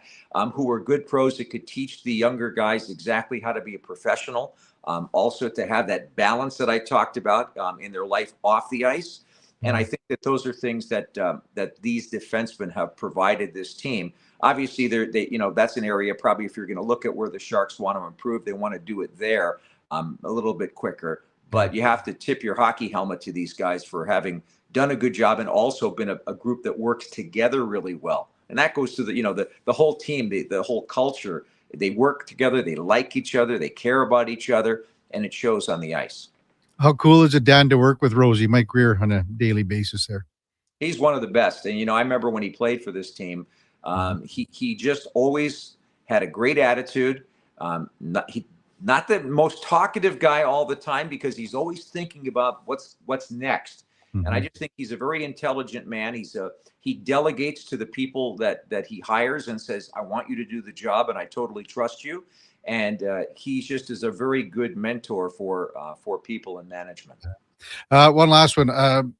who were good pros that could teach the younger guys exactly how to be a professional. Also to have that balance that I talked about in their life off the ice. And I think that those are things that that these defensemen have provided this team. Obviously, that's an area probably if you're going to look at where the Sharks want to improve, they want to do it there a little bbit quicker. But you have to tip your hockey helmet to these guys for having done a good job and also been a group that works together really well. And that goes to the whole team, the whole culture. They work together, they like each other, they care about each other, and it shows on the ice. How cool is it, Dan, to work with Rosie, Mike Greer, on a daily basis there? He's He's one of the best. And, I remember when he played for this team, he just always had a great attitude. Not the most talkative guy all the time because he's always thinking about what's next. And I just think he's a very intelligent man. He delegates to the people that he hires and says, I want you to do the job and I totally trust you. And he just is a very good mentor for people in management. One last one.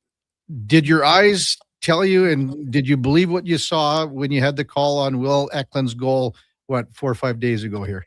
Did your eyes tell you, and did you believe what you saw when you had the call on Will Eklund's goal, 4 or 5 days ago here?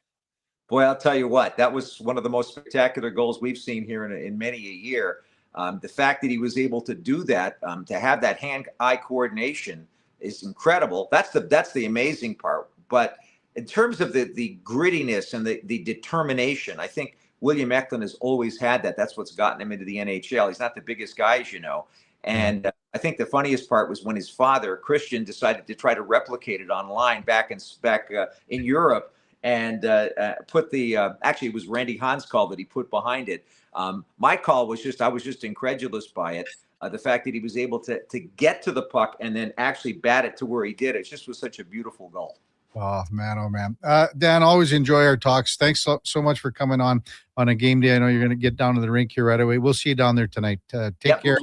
Boy, I'll tell you what, that was one of the most spectacular goals we've seen here in many a year. The fact that he was able to do that, to have that hand-eye coordination is incredible. That's the amazing part. But in terms of the grittiness and the determination, I think William Eklund has always had that. That's what's gotten him into the NHL. He's not the biggest guy, as you know. And I think the funniest part was when his father, Christian, decided to try to replicate it online back in Europe and put actually it was Randy Hahn's call that he put behind it. My call was I was just incredulous by it. The fact that he was able to get to the puck and then actually bat it to where he did. It just was such a beautiful goal. Oh, man. Dan, always enjoy our talks. Thanks so much for coming on a game day. I know you're going to get down to the rink here right away. We'll see you down there tonight. Take care.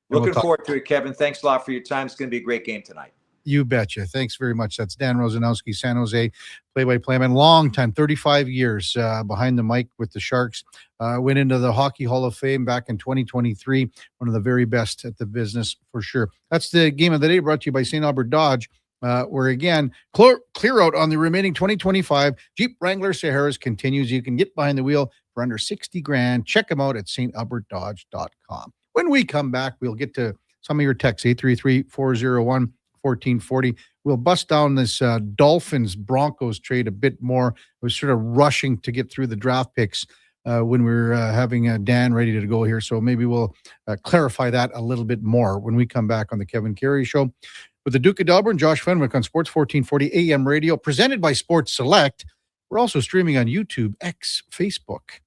Looking forward to it, Kevin. Thanks a lot for your time. It's going to be a great game tonight. You betcha. Thanks very much. That's Dan Rosanowski, San Jose play-by-play man. Long time, 35 years behind the mic with the Sharks. Went into the Hockey Hall of Fame back in 2023. One of the very best at the business for sure. That's the game of the day brought to you by St. Albert Dodge. Where again, clear out on the remaining 2025 Jeep Wrangler Saharas continues. You can get behind the wheel for under $60,000. Check them out at stalbertdodge.com. When we come back, we'll get to some of your texts, 833-401-1440. We'll bust down this Dolphins-Broncos trade a bit more. I was sort of rushing to get through the draft picks when we were having Dan ready to go here. So maybe we'll clarify that a little bit more when we come back on the Kevin Karius Show. With the Duke of Delburne, Josh Fenwick on Sports 1440 AM radio, presented by Sports Select. We're also streaming on YouTube, X, Facebook,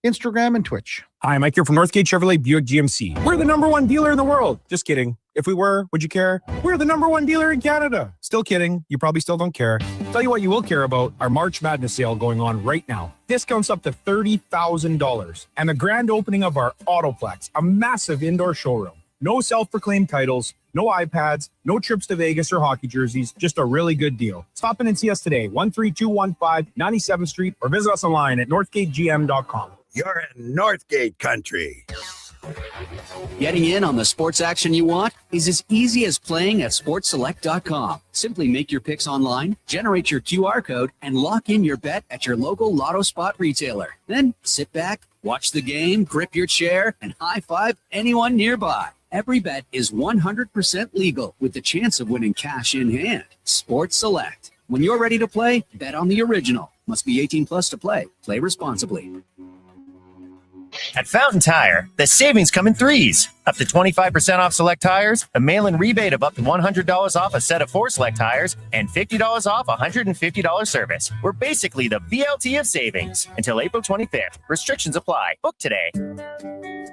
Instagram, and Twitch. Hi, Mike here from Northgate Chevrolet Buick GMC. We're the #1 dealer in the world. Just kidding. If we were, would you care? We're the #1 dealer in Canada. Still kidding. You probably still don't care. Tell you what you will care about, our March Madness sale going on right now. Discounts up to $30,000. And the grand opening of our Autoplex, a massive indoor showroom. No self-proclaimed titles, no iPads, no trips to Vegas or hockey jerseys, just a really good deal. Stop in and see us today, 13215 97th Street, or visit us online at northgategm.com. You're in Northgate country. Getting in on the sports action you want is as easy as playing at sportselect.com. Simply make your picks online, generate your QR code, and lock in your bet at your local Lotto Spot retailer. Then sit back, watch the game, grip your chair, and high-five anyone nearby. Every bet is 100% legal with the chance of winning cash in hand. Sports Select. When you're ready to play, bet on the original. Must be 18 plus to play. Play responsibly. At Fountain Tire, the savings come in threes. Up to 25% off select tires, a mail-in rebate of up to $100 off a set of 4 select tires, and $50 off $150 service. We're basically the BLT of savings. Until April 25th. Restrictions apply. Book today.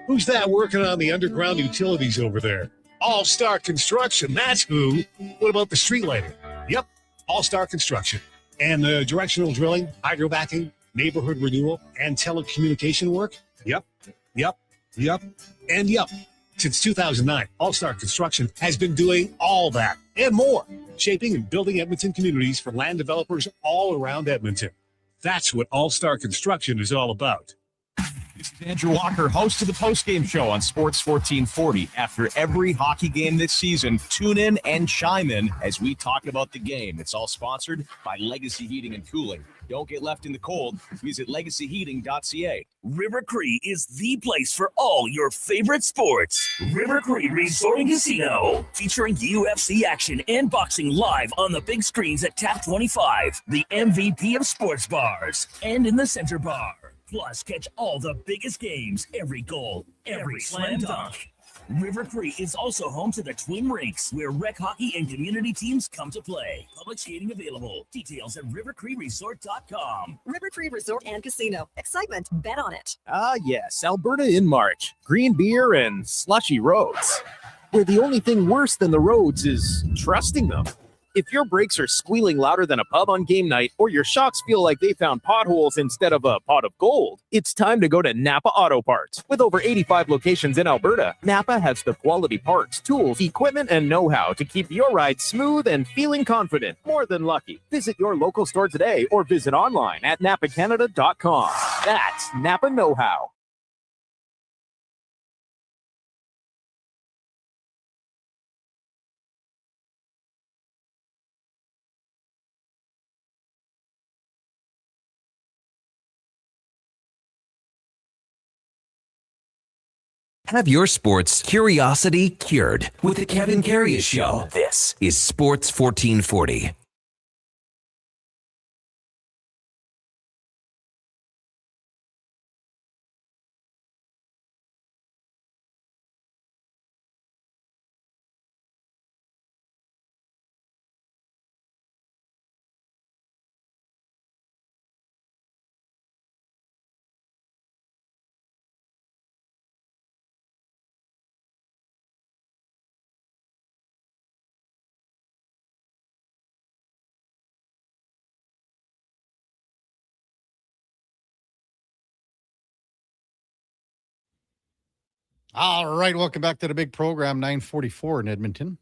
Who's that working on the underground utilities over there? All-Star Construction, that's who. What about the street lighting? Yep, All-Star Construction. And the directional drilling, hydrovacking, neighborhood renewal, and telecommunication work? Yep. Since 2009, All-Star Construction has been doing all that and more, shaping and building Edmonton communities for land developers all around Edmonton. That's what All-Star Construction is all about. This is Andrew Walker, host of the postgame show on Sports 1440. After every hockey game this season, tune in and chime in as we talk about the game. It's all sponsored by Legacy Heating and Cooling. Don't get left in the cold. Visit legacyheating.ca. River Cree is the place for all your favorite sports. River Cree Resort and Casino, featuring UFC action and boxing live on the big screens at Tap 25, the MVP of sports bars, and in the center bar. Plus, catch all the biggest games, every goal, every slam dunk. River Cree is also home to the Twin Rinks, where rec hockey and community teams come to play. Public skating available. Details at rivercreeresort.com. River Cree Resort and Casino. Excitement. Bet on it. Ah, yes, Alberta in March. Green beer and slushy roads. Where the only thing worse than the roads is trusting them. If your brakes are squealing louder than a pub on game night, or your shocks feel like they found potholes instead of a pot of gold, it's time to go to Napa Auto Parts. With over 85 locations in Alberta, Napa has the quality parts, tools, equipment, and know-how to keep your ride smooth and feeling confident, more than lucky. Visit your local store today or visit online at napacanada.com. That's Napa Know-How. Have your sports curiosity cured with the Kevin Karius Show. This is Sports 1440. All right, welcome back to the big program, 944 in Edmonton.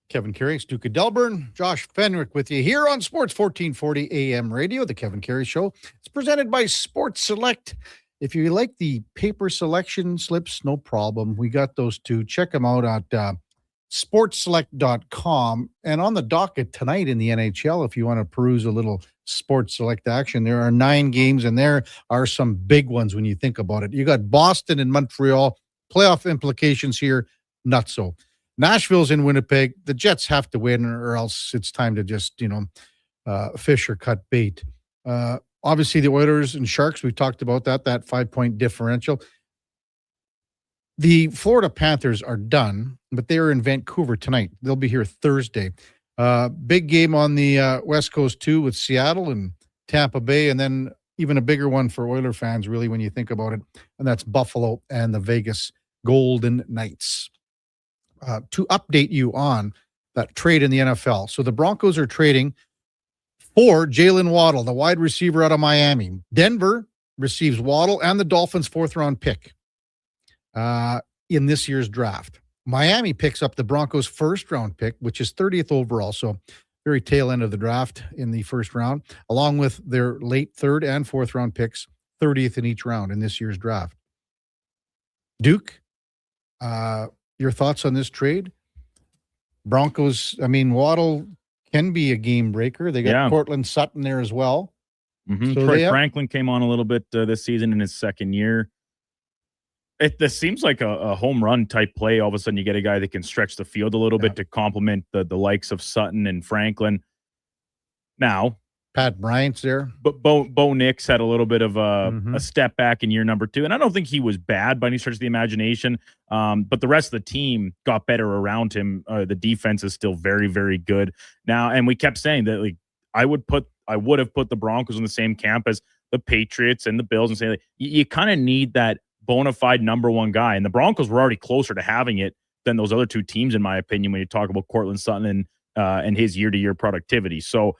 Kevin Karius, Duke of Delburne, Josh Fenwick with you here on Sports 1440 AM radio, the Kevin Karius Show. It's presented by Sports Select. If you like the paper selection slips, no problem. We got those too. Check them out at sportselect.com. And on the docket tonight in the NHL, if you want to peruse a little Sports Select action, there are 9 games, and there are some big ones when you think about it. You got Boston and Montreal. Playoff implications here, not so. Nashville's in Winnipeg. The Jets have to win, or else it's time to just, fish or cut bait. Obviously, the Oilers and Sharks, we talked about that 5-point differential. The Florida Panthers are done, but they are in Vancouver tonight. They'll be here Thursday. Big game on the West Coast, too, with Seattle and Tampa Bay, and then even a bigger one for Oiler fans, really, when you think about it, and that's Buffalo and the Vegas Golden Knights. To update you on that trade in the NFL. So the Broncos are trading for Jalen Waddle, the wide receiver out of Miami. Denver receives Waddle and the Dolphins' 4th-round pick in this year's draft. Miami picks up the Broncos' 1st-round pick, which is 30th overall, so very tail end of the draft in the 1st round, along with their late 3rd and 4th-round picks, 30th in each round in this year's draft. Duke, your thoughts on this trade? Broncos, Waddle can be a game breaker. They got Cortland Sutton there as well. Mm-hmm. So Troy Franklin came on a little bit this season in his 2nd year. This seems like a home run type play. All of a sudden, you get a guy that can stretch the field a little bit to complement the likes of Sutton and Franklin. Now, Pat Bryant's there. But Bo Nix had a little bit of a step back in year number 2. And I don't think he was bad by any stretch of the imagination. But the rest of the team got better around him. The defense is still very, very good now. And we kept saying that I would have put the Broncos in the same camp as the Patriots and the Bills and say you kind of need that bona fide number 1 guy. And the Broncos were already closer to having it than those other 2 teams, in my opinion, when you talk about Cortland Sutton and his year-to-year productivity. So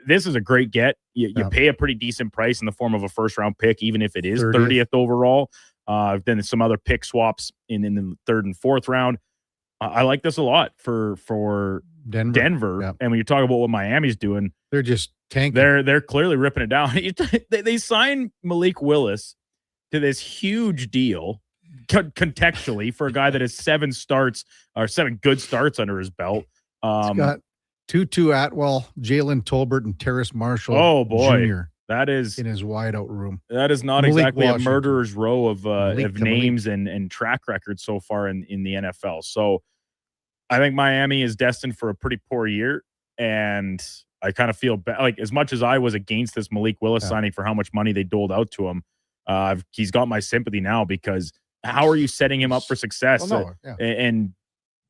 this is a great get. You pay a pretty decent price in the form of a 1st-round pick, even if it is 30th overall. Then some other pick swaps in the 3rd and 4th round. I like this a lot for Denver. And when you talk about what Miami's doing, they're just They're clearly ripping it down. They signed Malik Willis to this huge deal contextually for a guy that has 7 good starts under his belt. He's got Tutu Atwell, Jalen Tolbert, and Terrace Marshall. Oh boy, Jr. That is in his wideout room. That is not Malik exactly Washington. a murderer's row of Malik. names and track records so far in the NFL. So I think Miami is destined for a pretty poor year, and I kind of feel bad. Like, as much as I was against this Malik Willis signing for how much money they doled out to him, he's got my sympathy now, because how are you setting him up for success? And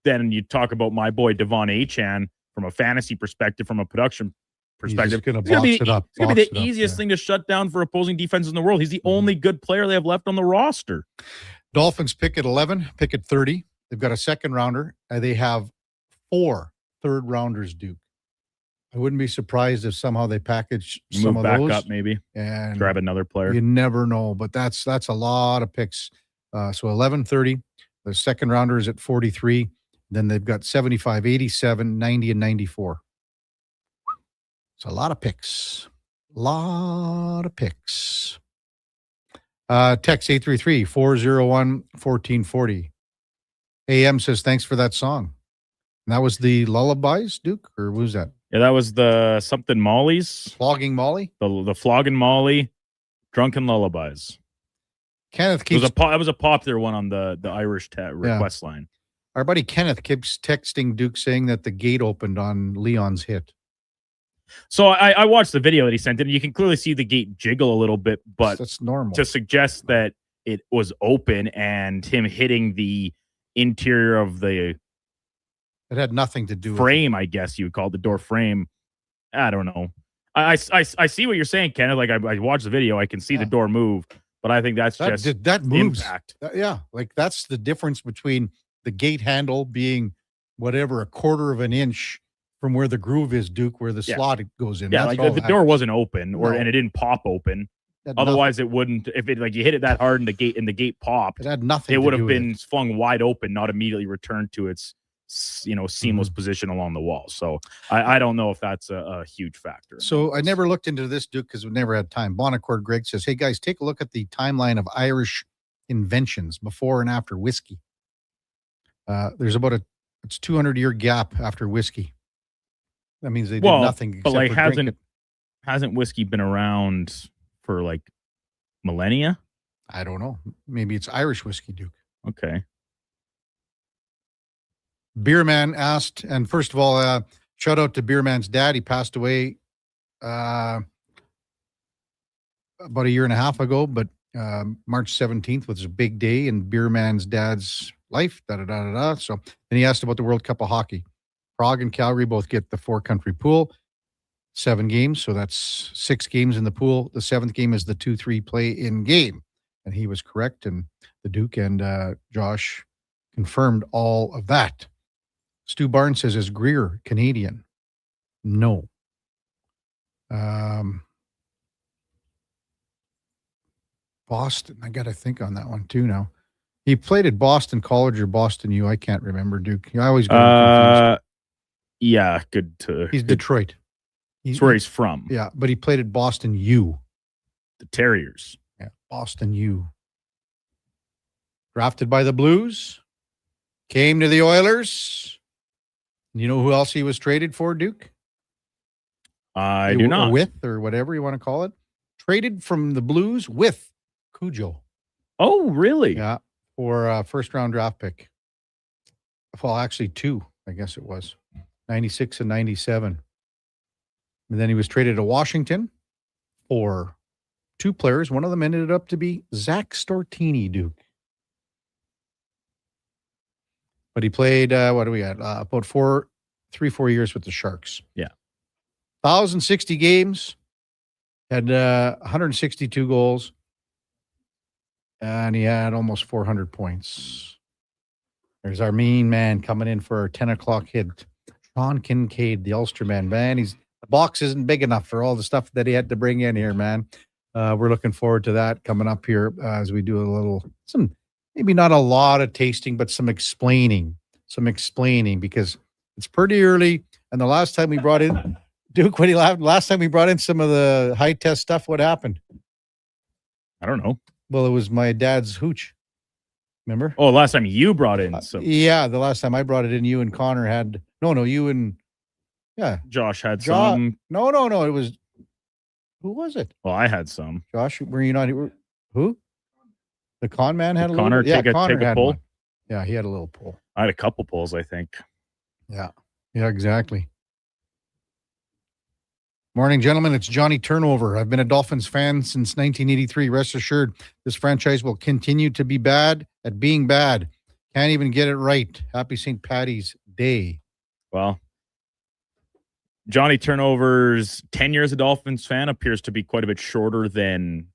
then you talk about my boy Devon Achane from a fantasy perspective, from a production perspective. It's going to be the easiest thing to shut down for opposing defenses in the world. He's the only good player they have left on the roster. Dolphins pick at 11, pick at 30. They've got a second rounder. They have 4 third rounders, Duke. I wouldn't be surprised if somehow they package some Move of back those up, maybe and grab another player. You never know, but that's a lot of picks. So 11, 30. The second rounder is at 43. Then they've got 75, 87, 90, and 94. It's a lot of picks. Text 833-401-1440. AM says, thanks for that song. And that was the Lullabies, Duke? Or who's that? Yeah, that was the something Molly's. Flogging Molly? The Flogging Molly, Drunken Lullabies. Kenneth keeps... That was a popular one on the Irish request line. Our buddy Kenneth keeps texting Duke saying that the gate opened on Leon's hit. So I watched the video that he sent in. You can clearly see the gate jiggle a little bit, but that's normal. To suggest that it was open and him hitting the interior of the... It had nothing to do with frame, I guess you would call it, the door frame. I don't know. I see what you're saying, Kenneth. Like, I watched the video, I can see the door move, but I think that's just that moves. Impact. Like that's the difference between the gate handle being whatever, a quarter of an inch from where the groove is, Duke, where the slot goes in. Yeah, that's like the door wasn't open, and it didn't pop open. Otherwise, nothing. It wouldn't. If it you hit it that hard and the gate popped, it had nothing. It would to have do been with flung wide open, not immediately returned to its seamless position along the wall. So I don't know if that's a huge factor. So I never looked into this, Duke, because we never had time. Bonacord Greg says, hey guys, take a look at the timeline of Irish inventions before and after whiskey. There's about it's 200-year gap after whiskey. That means they did nothing except but like for drink it. hasn't whiskey been around for like millennia? I don't know. Maybe it's Irish whiskey, Duke. Okay. Beerman asked, and first of all, shout out to Beerman's dad. He passed away about a year and a half ago, but March 17th was a big day in Beerman's dad's life. So then he asked about the World Cup of Hockey. Prague and Calgary both get the 4-country pool, 7 games. So that's 6 games in the pool. The 7th game is the 2-3 play-in game. And he was correct. And the Duke and Josh confirmed all of that. Stu Barnes says, is Greer Canadian? No. Boston. I got to think on that one too now. He played at Boston College or Boston U. I can't remember, Duke. I always get him confused. Yeah, good to... He's Detroit. That's where he's from. Yeah, but he played at Boston U. The Terriers. Yeah, Boston U. Drafted by the Blues. Came to the Oilers. You know who else he was traded for, Duke? I do not. Or with, or whatever you want to call it. Traded from the Blues with Cujo. Oh, really? Yeah, for a first-round draft pick. Well, actually 2, I guess it was. 96 and 97. And then he was traded to Washington for 2 players. One of them ended up to be Zach Stortini, Duke. But he played, what do we got? About 4 years with the Sharks. Yeah. 1,060 games. Had 162 goals. And he had almost 400 points. There's our mean man coming in for our 10 o'clock hit. Sean Kincaid, the Ulster man. Man, the box isn't big enough for all the stuff that he had to bring in here, man. We're looking forward to that coming up here as we do maybe not a lot of tasting, but some explaining because it's pretty early. And the last time we brought in Duke, what do you laugh? Last time we brought in some of the high test stuff, what happened? I don't know. Well, it was my dad's hooch. Remember? Oh, last time you brought in some. Yeah, the last time I brought it in, you and Connor had you and Josh had some. No. It was who was it? Well, I had some. Josh, were you not? Who? The con man had a Connor little. take Connor a had pull. one. Yeah, he had a little pull. I had a couple pulls, I think. Yeah, exactly. Morning, gentlemen. It's Johnny Turnover. I've been a Dolphins fan since 1983. Rest assured, this franchise will continue to be bad at being bad. Can't even get it right. Happy St. Paddy's Day. Well, Johnny Turnover's 10 years a Dolphins fan appears to be quite a bit shorter than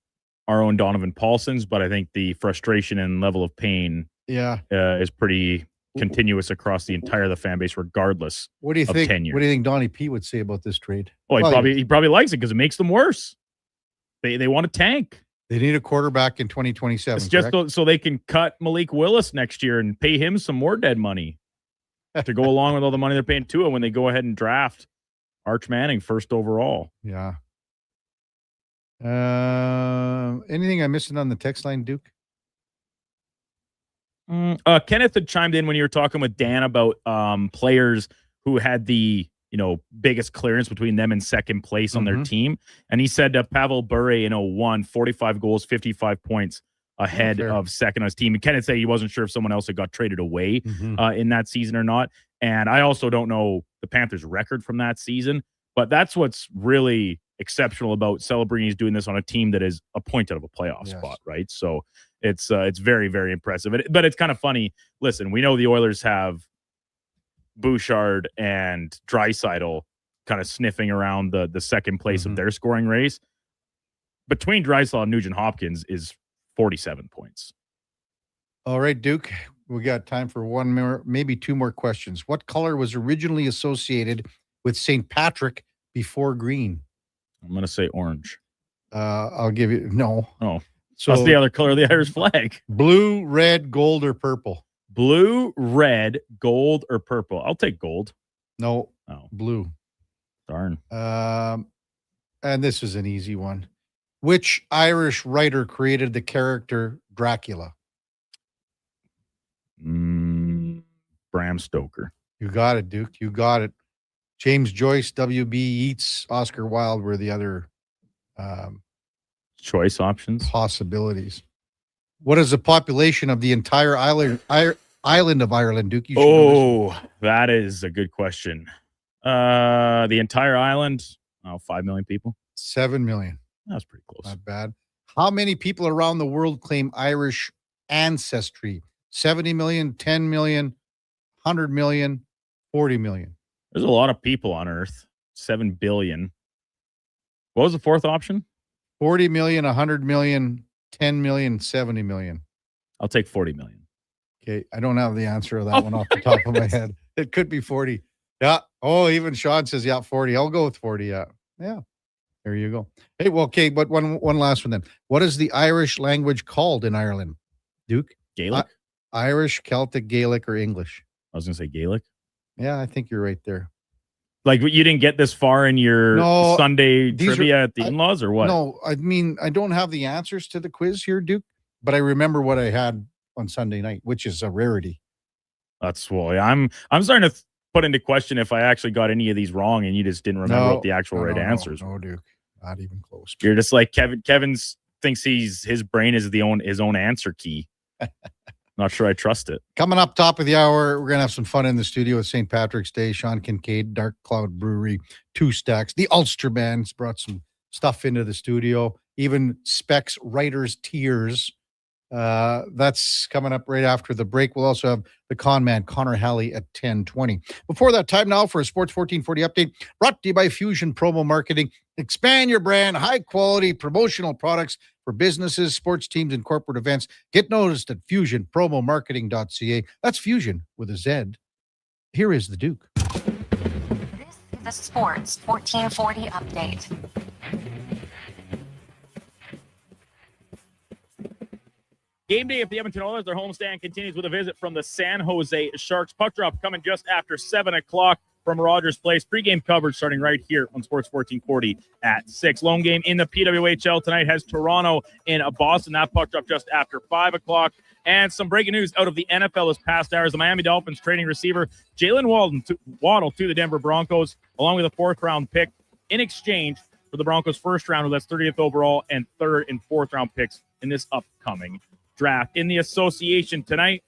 our own Donovan Paulson's, but I think the frustration and level of pain is pretty continuous across the entire of the fan base, regardless What do you of think? tenure. What do you think Donnie P would say about this trade? Well, he probably likes it because it makes them worse. They want to tank. They need a quarterback in 2027. It's just so they can cut Malik Willis next year and pay him some more dead money to go along with all the money they're paying Tua when they go ahead and draft Arch Manning first overall. Yeah. Anything I'm missing on the text line, Duke? Kenneth had chimed in when you were talking with Dan about players who had the biggest clearance between them and second place on their team. And he said Pavel Bure in 01, 45 goals, 55 points ahead of second on his team. And Kenneth said he wasn't sure if someone else had got traded away in that season or not. And I also don't know the Panthers' record from that season, but that's what's really exceptional about Celebrini doing this on a team that is appointed of a playoff spot, right? So it's very, very impressive. But it's kind of funny. Listen, we know the Oilers have Bouchard and Draisaitl kind of sniffing around the second place of their scoring race. Between Draisaitl and Nugent Hopkins is 47 points. All right, Duke, we got time for one more, maybe two more questions. What color was originally associated with St. Patrick before green? I'm going to say orange. I'll give you no. Oh, so that's the other color of the Irish flag. Blue, red, gold, or purple? Blue, red, gold, or purple? I'll take gold. No. Oh, blue. Darn. And this is an easy one. Which Irish writer created the character Dracula? Bram Stoker. You got it, Duke. You got it. James Joyce, W.B. Yeats, Oscar Wilde were the other choice options. Possibilities. What is the population of the entire island of Ireland, Duke? You should know this. That is a good question. The entire island, 5 million people. 7 million. That's pretty close. Not bad. How many people around the world claim Irish ancestry? 70 million, 10 million, 100 million, 40 million. There's a lot of people on Earth. 7 billion. What was the fourth option? 40 million, 100 million, 10 million, 70 million. I'll take 40 million. Okay. I don't have the answer of that one off the top of my head. It could be 40. Yeah. Oh, even Sean says, 40. I'll go with 40. Yeah. Yeah. There you go. Hey, well, okay, but one last one then. What is the Irish language called in Ireland, Duke? Gaelic? Irish, Celtic, Gaelic, or English? I was going to say Gaelic. Yeah, I think you're right there. Like, you didn't get this far in your Sunday trivia at the in-laws, or what? No, I mean, I don't have the answers to the quiz here, Duke, but I remember what I had on Sunday night, which is a rarity. That's I'm starting to put into question if I actually got any of these wrong and you just didn't remember what the actual right answers were. No, Duke, not even close. You're just like Kevin. Kevin thinks his brain is his own answer key. Not sure I trust it. Coming up top of the hour, we're going to have some fun in the studio with St. Patrick's Day. Sean Kincaid, Dark Cloud Brewery, Two Stacks. The Ulster Band's brought some stuff into the studio. Even Specs Writers Tears. That's coming up right after the break. We'll also have the con man, Connor Halley, at 10:20. Before that, time now for a Sports 1440 update brought to you by Fusion Promo Marketing. Expand your brand, high-quality promotional products for businesses, sports teams, and corporate events. Get noticed at fusionpromomarketing.ca. That's Fusion with a Z. Here is the Duke. This is the Sports 1440 update. Game day at the Edmonton Oilers. Their homestand continues with a visit from the San Jose Sharks. Puck drop coming just after 7 o'clock. from Rogers Place. Pre-game coverage starting right here on Sports 1440 at 6. Lone game in the PWHL tonight has Toronto in Boston. That puck dropped just after 5 o'clock. And some breaking news out of the NFL this past hours. The Miami Dolphins trading receiver Jalen Waddle to the Denver Broncos, along with a 4th-round pick in exchange for the Broncos' first round, that's 30th overall, and 3rd and 4th-round picks in this upcoming draft. In the association tonight,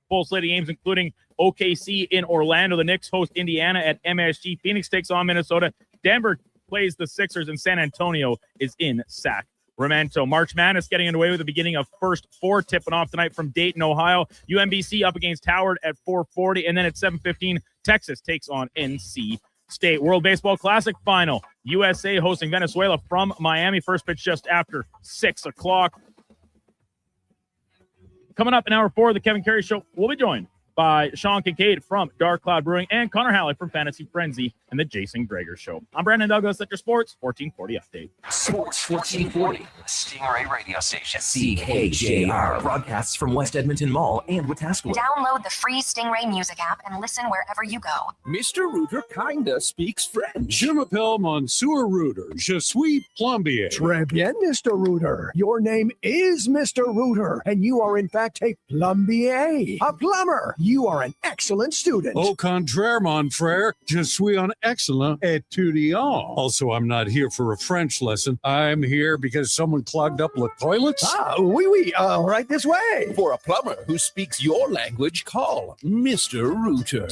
full slate of games, including OKC in Orlando. The Knicks host Indiana at MSG. Phoenix takes on Minnesota. Denver plays the Sixers, and San Antonio is in Sacramento. March Madness getting underway with the beginning of first 4 tipping off tonight from Dayton, Ohio. UMBC up against Howard at 4:40, and then at 7:15, Texas takes on NC State. World Baseball Classic final. USA hosting Venezuela from Miami. First pitch just after 6 o'clock. Coming up in hour 4 of the Kevin Karius Show, we'll be joined by Sean Kincaid from Dark Cloud Brewing and Connor Halley from Fantasy Frenzy and the Jason Greger Show. I'm Brandon Douglas at your Sports 1440 update. Sports 1440, Stingray Radio Station. CKJR broadcasts from West Edmonton Mall and Wetaskiwin. Download the free Stingray music app and listen wherever you go. Mr. Rooter kinda speaks French. Je m'appelle Monsieur Rooter. Je suis plombier. Très bien, Mr. Rooter. Your name is Mr. Rooter, and you are in fact a plombier, a plumber. You are an excellent student. Au contraire, mon frère, je suis un excellent étudiant. Also, I'm not here for a French lesson. I'm here because someone clogged up the toilets. Ah, oui, right this way. For a plumber who speaks your language, call Mr. Rooter.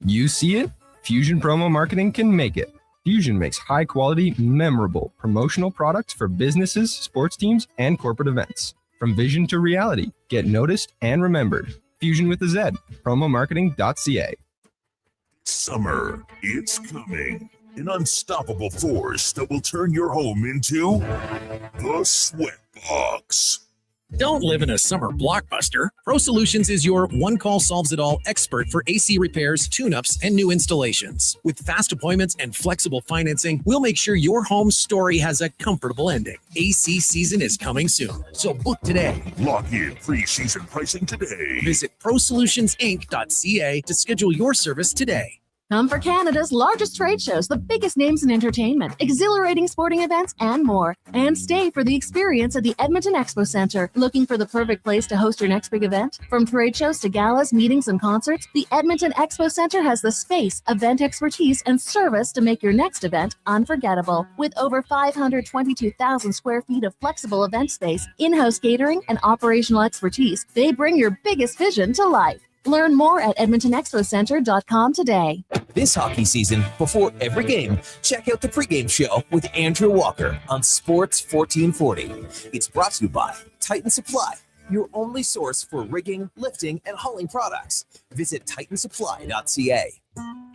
You see it? Fusion Promo Marketing can make it. Fusion makes high-quality, memorable promotional products for businesses, sports teams, and corporate events. From vision to reality, get noticed and remembered. Fusion with a Z. Promomarketing.ca. Summer, it's coming. An unstoppable force that will turn your home into the Sweatbox. Don't live in a summer blockbuster. Pro Solutions is your one-call solves-it-all expert for AC repairs, tune-ups, and new installations. With fast appointments and flexible financing, we'll make sure your home story has a comfortable ending. AC season is coming soon, so book today. Lock in pre-season pricing today. Visit ProSolutionsInc.ca to schedule your service today. Come for Canada's largest trade shows, the biggest names in entertainment, exhilarating sporting events, and more. And stay for the experience at the Edmonton Expo Centre. Looking for the perfect place to host your next big event? From trade shows to galas, meetings, and concerts, the Edmonton Expo Centre has the space, event expertise, and service to make your next event unforgettable. With over 522,000 square feet of flexible event space, in-house catering, and operational expertise, they bring your biggest vision to life. Learn more at EdmontonExpoCenter.com today. This hockey season, before every game, check out the pregame show with Andrew Walker on Sports 1440. It's brought to you by Titan Supply, your only source for rigging, lifting, and hauling products. Visit TitanSupply.ca.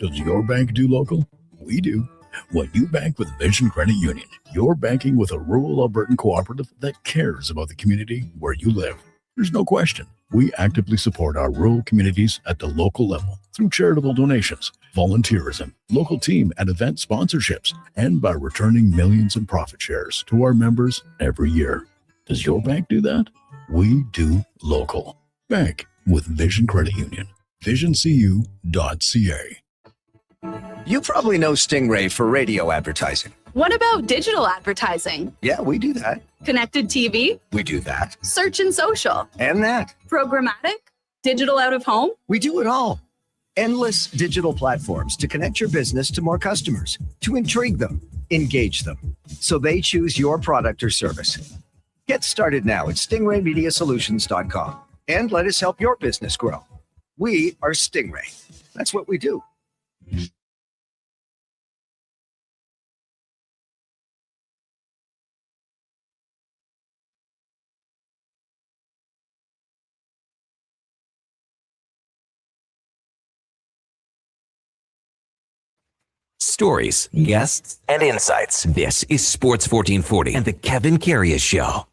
Does your bank do local? We do. When you bank with Vision Credit Union, you're banking with a rural Albertan cooperative that cares about the community where you live. There's no question. We actively support our rural communities at the local level through charitable donations, volunteerism, local team and event sponsorships, and by returning millions in profit shares to our members every year. Does your bank do that? We do local. Bank with Vision Credit Union. VisionCU.ca. You probably know Stingray for radio advertising. What about digital advertising? Yeah, we do that. Connected TV? We do that. Search and social? And that. Programmatic? Digital out of home? We do it all. Endless digital platforms to connect your business to more customers, to intrigue them, engage them, so they choose your product or service. Get started now at stingraymediasolutions.com and let us help your business grow. We are Stingray. That's what we do. Stories, guests, and insights. This is Sports 1440 and the Kevin Karius Show.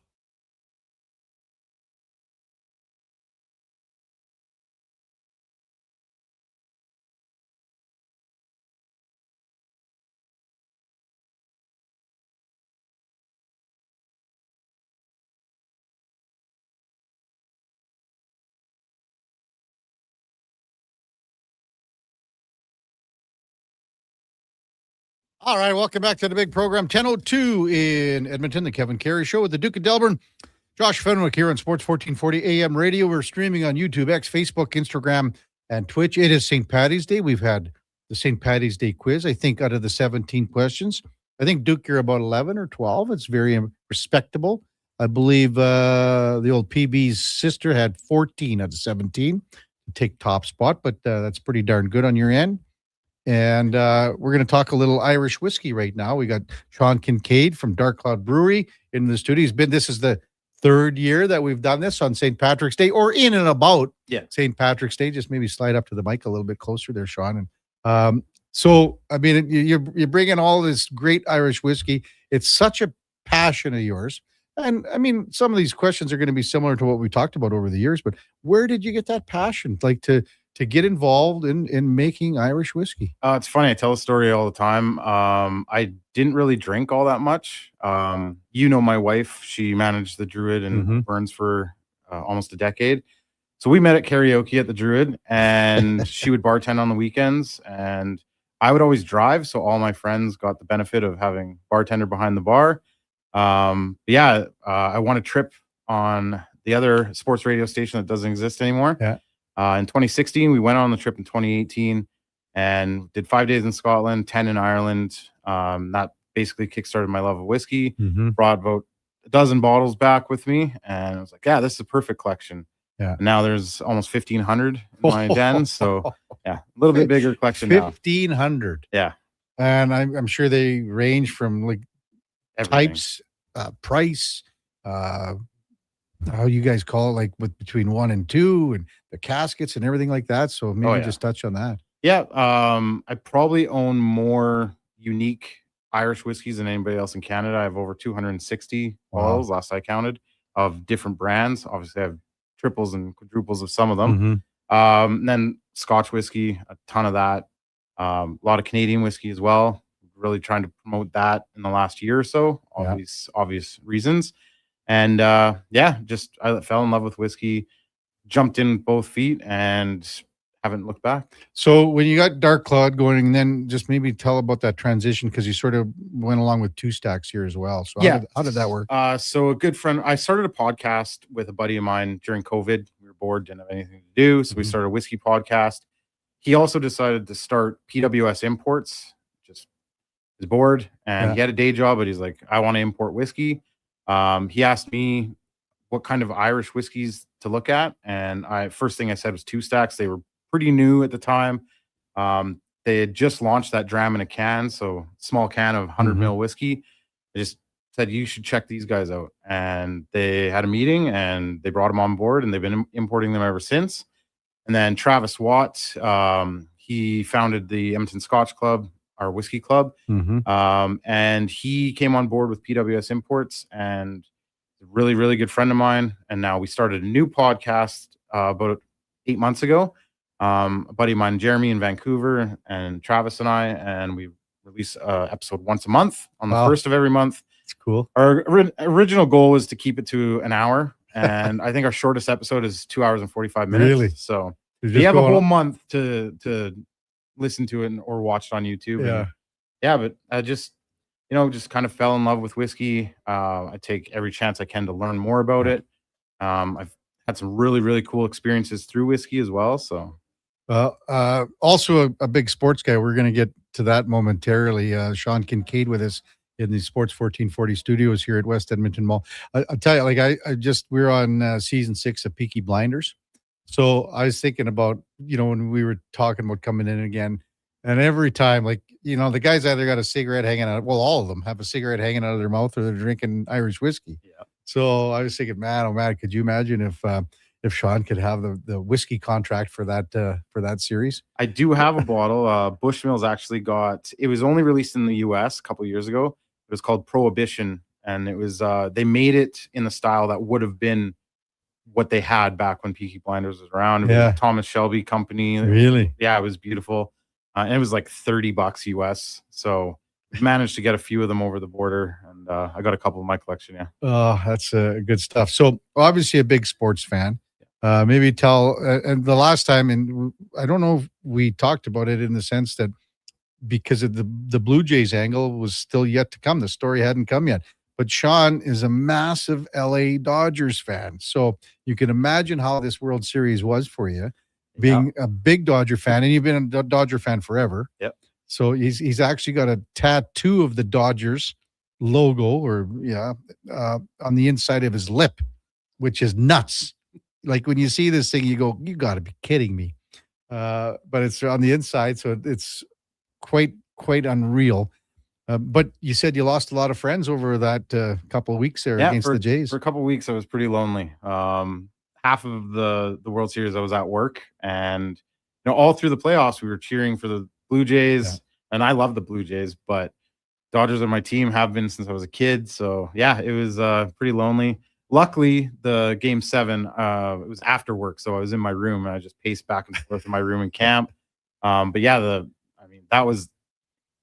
All right, welcome back to the big program. 10:02 in Edmonton, the Kevin Karius Show with the Duke of Delburne. Josh Fenwick here on Sports 1440 AM radio. We're streaming on YouTube, X, Facebook, Instagram, and Twitch. It is St. Paddy's Day. We've had the St. Paddy's Day quiz. I think out of the 17 questions, I think, Duke, you're about 11 or 12. It's very respectable. I believe the old PB's sister had 14 out of 17 to take top spot, but that's pretty darn good on your end. And we're going to talk a little Irish whiskey right now. We got Sean Kincaid from Dark Cloud Brewery in the studio. This is the third year that we've done this on St. Patrick's Day, or in and about St. Patrick's Day. Just maybe slide up to the mic a little bit closer there, Sean. And so, I mean, you're bringing all this great Irish whiskey. It's such a passion of yours. And I mean, some of these questions are going to be similar to what we talked about over the years, but where did you get that passion, like to get involved in making Irish whiskey? It's funny. I tell a story all the time. I didn't really drink all that much. My wife, she managed the Druid in Burns for almost a decade. So we met at karaoke at the Druid, and she would bartend on the weekends, and I would always drive. So all my friends got the benefit of having bartender behind the bar. I won a trip on the other sports radio station that doesn't exist anymore. Yeah. In 2016, we went on the trip in 2018 and did 5 days in Scotland, 10 in Ireland. That basically kickstarted my love of whiskey. Brought about a dozen bottles back with me, and I was like, yeah, this is a perfect collection. Yeah. And now there's almost 1,500 in my den. So yeah, a little bit bigger collection now. 1,500. Yeah. And I'm sure they range from like Everything. types, price, how you guys call it, like with between 1 and 2, and the caskets and everything like that. So maybe just touch on that. Yeah. I probably own more unique Irish whiskeys than anybody else in Canada. I have over 260 bottles, last I counted, of different brands. Obviously, I have triples and quadruples of some of them. And then Scotch whiskey, a ton of that. A lot of Canadian whiskey as well. Really trying to promote that in the last year or so. Obvious reasons. And I fell in love with whiskey, jumped in both feet, and haven't looked back. So when you got Dark Cloud going, then just maybe tell about that transition, because you sort of went along with Two Stacks here as well. So how did that work? So a good friend, I started a podcast with a buddy of mine during COVID. We were bored, didn't have anything to do. So we started a whiskey podcast. He also decided to start PWS Imports, just was bored, and he had a day job, but he's like, I want to import whiskey. He asked me what kind of Irish whiskeys to look at. And first thing I said was Two Stacks. They were pretty new at the time. They had just launched that dram in a can, so small can of 100 mil whiskey. I just said, you should check these guys out. And they had a meeting, and they brought them on board, and they've been importing them ever since. And then Travis Watt, he founded the Edmonton Scotch Club, our whiskey club. And he came on board with PWS Imports, and a really, really good friend of mine. And now we started a new podcast about 8 months ago. A buddy of mine, Jeremy, in Vancouver, and Travis and I, and we release an episode once a month on the first of every month. It's cool. Our original goal is to keep it to an hour, and I think our shortest episode is 2 hours and 45 minutes. Really? So you have a whole month to listen to it or watch it on YouTube. But I just kind of fell in love with whiskey. I take every chance I can to learn more about it. I've had some really, really cool experiences through whiskey as well. So, also a big sports guy. We're going to get to that momentarily. Sean Kincaid with us in the Sports 1440 studios here at West Edmonton Mall. I'll tell you, like we're on season 6 of Peaky Blinders. So I was thinking about, when we were talking about coming in again, and every time, the guys either got a cigarette hanging out. Well, all of them have a cigarette hanging out of their mouth, or they're drinking Irish whiskey. Yeah. So I was thinking, man, oh man, could you imagine if Sean could have the whiskey contract for that series? I do have a bottle. Bushmills actually it was only released in the US a couple of years ago. It was called Prohibition, and it was they made it in the style that would have been what they had back when Peaky Blinders was around. It was a Thomas Shelby company. Really? Yeah, it was beautiful. And it was like $30 US. So managed to get a few of them over the border, and I got a couple in my collection. Yeah. Oh, that's good stuff. So obviously a big sports fan. Maybe tell, and the last time, and I don't know if we talked about it in the sense that because of the Blue Jays angle was still yet to come. The story hadn't come yet. But Sean is a massive LA Dodgers fan. So you can imagine how this World Series was for you, being a big Dodger fan, and you've been a Dodger fan forever. Yep. So he's actually got a tattoo of the Dodgers logo on the inside of his lip, which is nuts. Like when you see this thing, you go, you got to be kidding me. But it's on the inside, so it's quite unreal. But you said you lost a lot of friends over that couple of weeks there against the Jays. For a couple of weeks, I was pretty lonely. Half of the World Series, I was at work, and all through the playoffs, we were cheering for the Blue Jays, and I love the Blue Jays, but Dodgers are my team, have been since I was a kid. So yeah, it was pretty lonely. Luckily, the Game 7, it was after work, so I was in my room and I just paced back and forth in my room in camp. But yeah, that was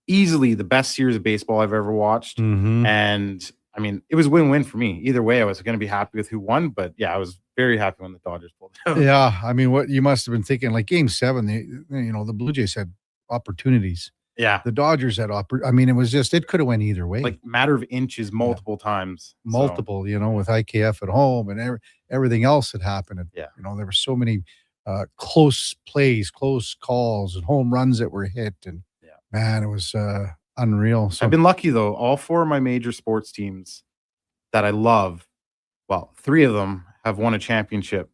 easily the best series of baseball I've ever watched. And I mean, it was win-win for me. Either way, I was going to be happy with who won, but yeah, I was very happy when the Dodgers pulled out. Yeah, I mean, what you must have been thinking, like Game 7, the Blue Jays had opportunities. Yeah. The Dodgers had I mean, it could have went either way. Like matter of inches multiple times. Multiple, with IKF at home and everything else that happened. And, there were so many close plays, close calls, and home runs that were hit. And man, it was unreal. So I've been lucky though. All 4 of my major sports teams that I love, well, 3 of them have won a championship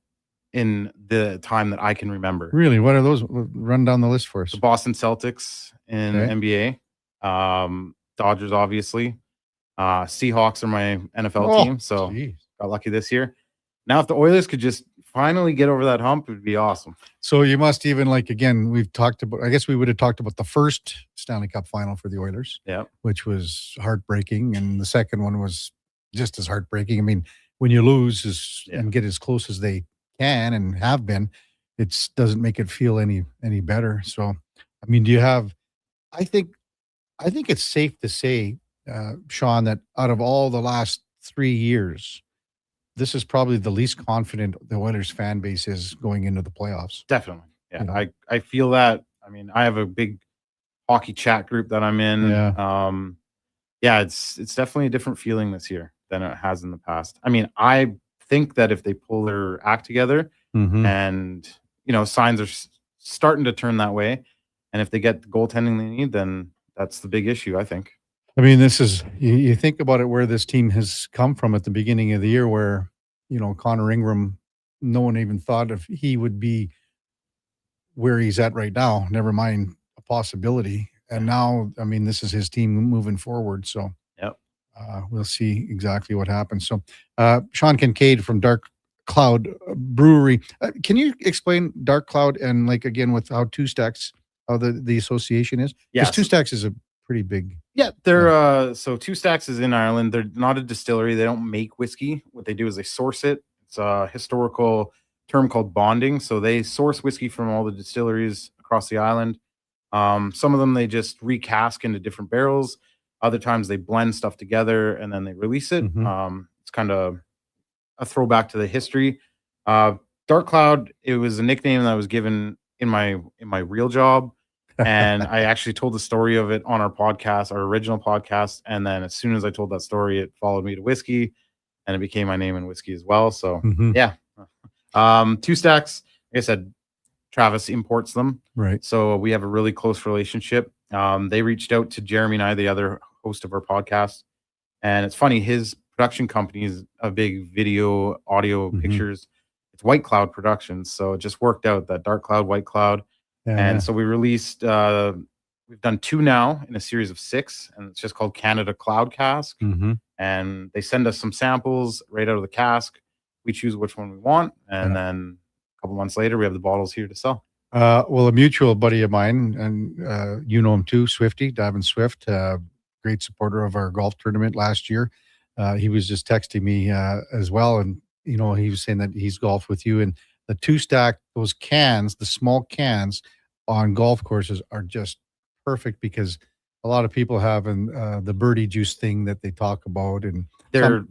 in the time that I can remember. Really, what are those? Run down the list for us. The Boston Celtics in NBA, Dodgers obviously, Seahawks are my NFL team, so got lucky this year. Now, if the Oilers could just finally get over that hump, it would be awesome. So you must even again, we've talked about, I guess we would have talked about the first Stanley Cup final for the Oilers, which was heartbreaking. And the second one was just as heartbreaking. I mean, when you lose and get as close as they can and have been, it doesn't make it feel any better. So, I mean, do you have, I think it's safe to say, Sean, that out of all the last 3 years, this is probably the least confident the Oilers fan base is going into the playoffs. Definitely. Yeah. I feel that. I mean, I have a big hockey chat group that I'm in. It's definitely a different feeling this year than it has in the past. I mean, I think that if they pull their act together and, signs are starting to turn that way, and if they get the goaltending they need, then that's the big issue, I think. I mean, this is, you think about it, where this team has come from at the beginning of the year, where, Connor Ingram, no one even thought if he would be where he's at right now, never mind a possibility. And now, I mean, this is his team moving forward. So we'll see exactly what happens. So Sean Kincaid from Dark Cloud Brewery. Can you explain Dark Cloud and again with how Two Stacks, how the association is? Because Two Stacks is a pretty big. Yeah, they're so Two Stacks is in Ireland. They're not a distillery. They don't make whiskey. What they do is they source it. It's a historical term called bonding. So they source whiskey from all the distilleries across the island. Some of them they just recask into different barrels. Other times they blend stuff together and then they release it. It's kind of a throwback to the history. Dark Cloud, it was a nickname that I was given in my real job. And I actually told the story of it on our podcast, our original podcast. And then as soon as I told that story, it followed me to whiskey and it became my name in whiskey as well. So Two Stacks, like I said, Travis imports them. Right. So we have a really close relationship. They reached out to Jeremy and I, the other host of our podcast. And it's funny, his production company is a big video, audio, pictures. It's White Cloud Productions. So it just worked out, that Dark Cloud, White Cloud. So we released, we've done 2 now in a series of 6, and it's just called Canada Cloud Cask. And they send us some samples right out of the cask. We choose which one we want. And then a couple months later, we have the bottles here to sell. Well, a mutual buddy of mine, and you know him too, Swifty, Davin Swift, great supporter of our golf tournament last year. He was just texting me as well. And, he was saying that he's golfed with you. And the Two Stack, those cans, the small cans on golf courses are just perfect, because a lot of people have the birdie juice thing that they talk about. And they're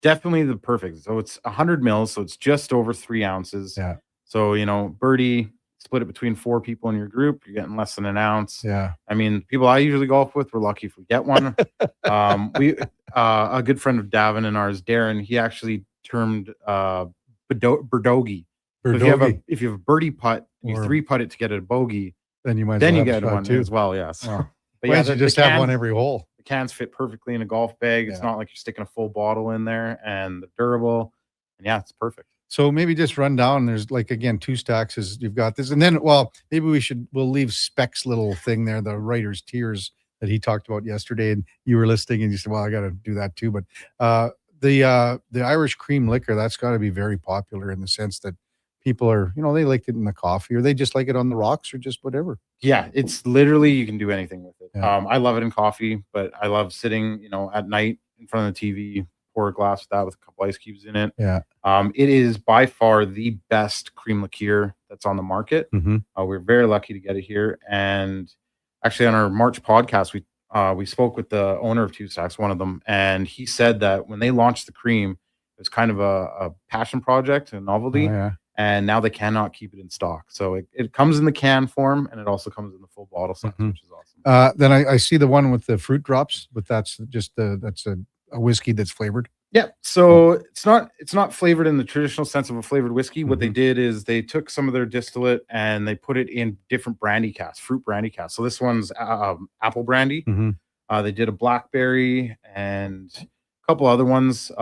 definitely the perfect. So it's 100 mils. So it's just over 3 ounces. Yeah. So, birdie, split it between 4 people in your group, you're getting less than an ounce. Yeah. I mean, people I usually golf with, we're lucky if we get one. We a good friend of Davin and ours, Darren, he actually termed birdogey. So if you have a birdie putt, you Or- 3 putt it to get a bogey, Then you might then you as well have get a shot one too. as well. Yes. Oh. But Why yeah, don't you just have one every hole? The cans fit perfectly in a golf bag. It's Yeah. not like you're sticking a full bottle in there, and they're durable. And yeah, it's perfect. So maybe just run down. There's like, again, 2 stacks is you've got this. And then, maybe we'll leave Specs little thing there, the writer's tears that he talked about yesterday. And you were listening and you said, well, I got to do that too. But the Irish cream liquor, that's got to be very popular in the sense that people are, they like it in the coffee, or they just like it on the rocks, or just whatever. Yeah, it's literally, you can do anything with it. Yeah. I love it in coffee, but I love sitting, at night in front of the TV, pour a glass of that with a couple ice cubes in it. Yeah. It is by far the best cream liqueur that's on the market. Mhm. We're very lucky to get it here. And actually, on our March podcast, we spoke with the owner of 2 Stacks, one of them, and he said that when they launched the cream, it was kind of a passion project, a novelty. Oh, yeah. And now they cannot keep it in stock. So it comes in the can form, and it also comes in the full bottle size, Mhm. which is awesome. Then I see the one with the fruit drops, but that's just that's a whiskey that's flavored. Yeah, so it's not flavored in the traditional sense of a flavored whiskey. What they Mm-hmm. did is they took some of their distillate and they put it in different brandy casks, fruit brandy casks. So this one's apple brandy. Mhm. They did a blackberry and a couple other ones.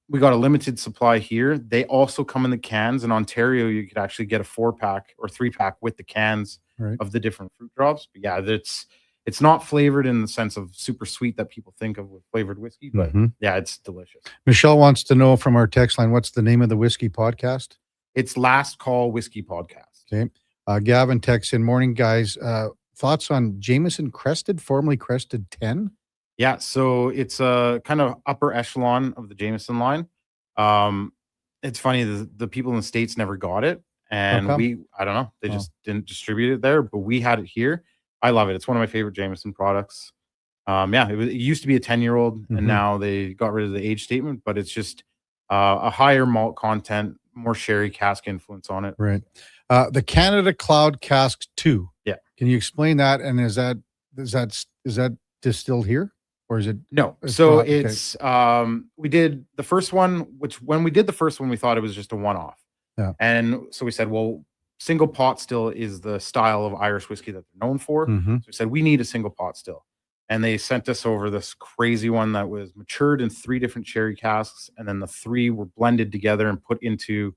We got a limited supply here. They also come in the cans. In Ontario, you could actually get a 4-pack or 3-pack with the cans Right. of the different fruit drops. But yeah, it's not flavored in the sense of super sweet that people think of with flavored whiskey, but Mhm. yeah, it's delicious. Michelle wants to know from our text line, what's the name of the whiskey podcast? It's Last Call Whiskey Podcast. Okay. Gavin texts in, morning, guys. Thoughts on Jameson Crested, formerly Crested 10? Yeah, so it's a kind of upper echelon of the Jameson line. It's funny, the people in the States never got it, and come? I don't know, they just didn't distribute it there, but we had it here. I love it. It's one of my favorite Jameson products. Yeah, it used to be a 10-year-old, Mhm. and now they got rid of the age statement, but it's just a higher malt content, more sherry cask influence on it. Right. The Canada Cloud Cask 2. Yeah. Can you explain that? And is that distilled here? Or is it? No. It's So not? Okay. it's we did the first one, which when we did the first one, we thought it was just a one-off. Yeah. And so we said, well, single pot still is the style of Irish whiskey that they're known for. Mhm. So we said, we need a single pot still. And they sent us over this crazy one that was matured in 3 different sherry casks. And then the 3 were blended together and put into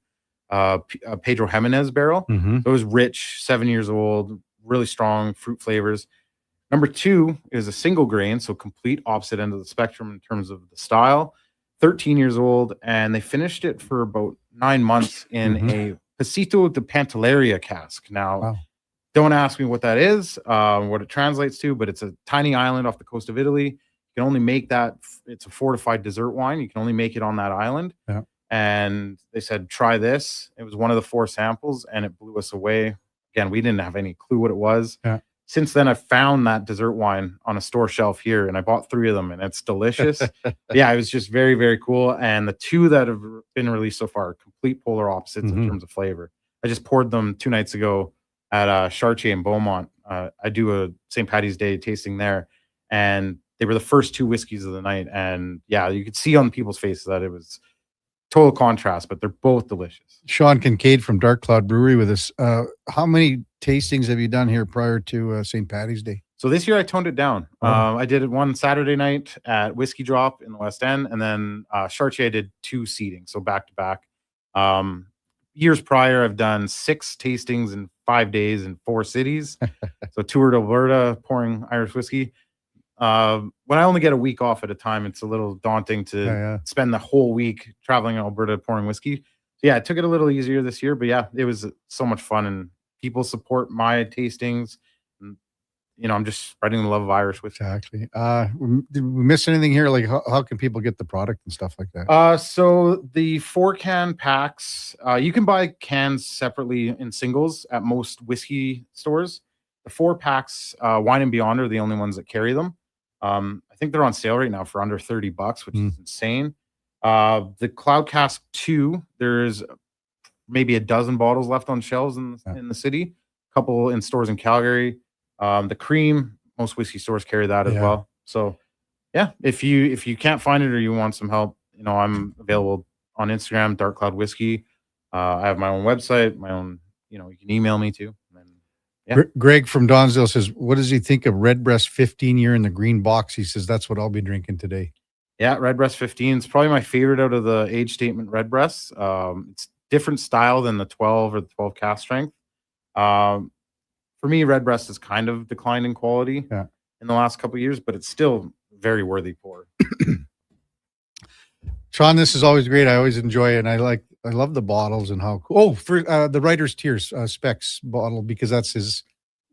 a Pedro Jimenez barrel. Mhm. So it was rich, 7 years old, really strong fruit flavors. Number 2 is a single grain, so complete opposite end of the spectrum in terms of the style. 13 years old, and they finished it for about 9 months in Mhm. a Pasito de Pantelleria cask. Now, Wow. don't ask me what that is, what it translates to, but it's a tiny island off the coast of Italy. You can only make that. It's a fortified dessert wine. You can only make it on that island. Yeah. And they said, try this. It was one of the 4 samples, and it blew us away. Again, we didn't have any clue what it was. Yeah. Since then, I found that dessert wine on a store shelf here, and I bought 3 of them, and it's delicious. Yeah, it was just very, very cool. And the 2 that have been released so far are complete polar opposites in Mhm. terms of flavor. I just poured them 2 nights ago at Chartier in Beaumont. I do a St. Patty's Day tasting there, and they were the first 2 whiskeys of the night. And yeah, you could see on people's faces that it was total contrast, but they're both delicious. Sean Kincaid from Dark Cloud Brewery with us. How many tastings have you done here prior to St. Patty's Day? So this year I toned it down. Oh. I did it one Saturday night at Whiskey Drop in the West End, and then Chartier I did 2 seatings, so back to back. Years prior, I've done 6 tastings in 5 days in 4 cities. So toured Alberta pouring Irish whiskey. When I only get a week off at a time, it's a little daunting to Yeah. spend the whole week traveling in Alberta pouring whiskey. So yeah, I took it a little easier this year, but yeah, it was so much fun, and people support my tastings. And, I'm just spreading the love of Irish whiskey. Exactly. Did we miss anything here? Like, how can people get the product and stuff like that? So the 4-can packs, you can buy cans separately in singles at most whiskey stores. The 4 packs, Wine and Beyond are the only ones that carry them. I think they're on sale right now for under $30, which is insane. The Cloud Cask 2, there's maybe a dozen bottles left on shelves in the city. A couple in stores in Calgary. The cream, most whiskey stores carry that as well. So yeah, if you can't find it or you want some help, I'm available on Instagram, Dark Cloud Whiskey. I have my own website, my own, you can email me too. Greg from Donsdale says, what does he think of Redbreast 15 year in the green box? He says, that's what I'll be drinking today. Yeah, Redbreast 15 is probably my favorite out of the age statement Redbreasts. It's different style than the 12 or the 12 cask strength. For me, Redbreast has kind of declined in quality in the last couple of years, but it's still very worthy pour. Sean, this is always great. I always enjoy it. And I love the bottles and how cool. Oh, for the Writer's Tears Specs bottle, because that's his,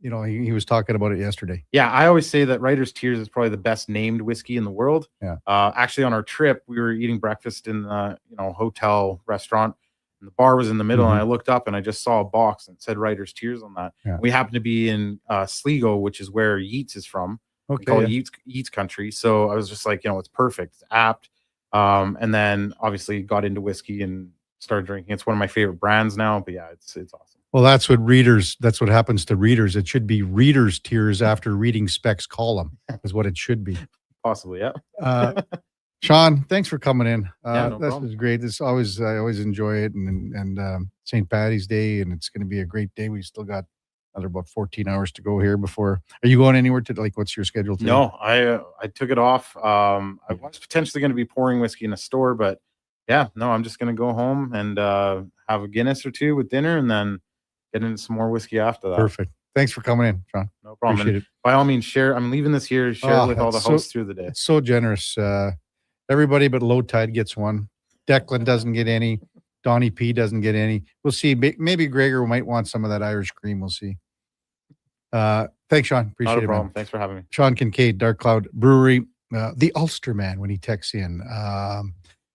he was talking about it yesterday. Yeah, I always say that Writer's Tears is probably the best named whiskey in the world. Yeah. Actually, on our trip, we were eating breakfast in the hotel restaurant, and the bar was in the middle, and I looked up and I just saw a box and it said Writer's Tears on that. Yeah. We happened to be in Sligo, which is where Yeats is from. Okay, we call it Yeats country. So I was just like, it's perfect. It's apt. And then obviously got into whiskey and started drinking. It's one of my favorite brands now, but yeah, it's awesome. Well, that's what happens to readers. It should be readers' tears after reading Specs column is what it should be. Possibly, yeah. Sean, thanks for coming in. No this problem. is great. I always enjoy it. And St. Patty's Day, and it's going to be a great day. We still got another about 14 hours to go here before. Are you going anywhere what's your schedule today? No, I took it off. I was potentially going to be pouring whiskey in a store, but yeah, no, I'm just going to go home and have a Guinness or two with dinner and then get into some more whiskey after that. Perfect. Thanks for coming in, Sean. No problem. Appreciate And it. by all means, share. I'm leaving this year. Share it with all the that's hosts through the day. It's so generous. Everybody but Low Tide gets one. Declan doesn't get any. Donnie P doesn't get any. We'll see. Maybe Gregor might want some of that Irish cream. We'll see. Thanks, Sean. Appreciate Not a it, problem. man. Thanks for having me. Sean Kincaid, Dark Cloud Brewery, the Ulster Man when he texts in.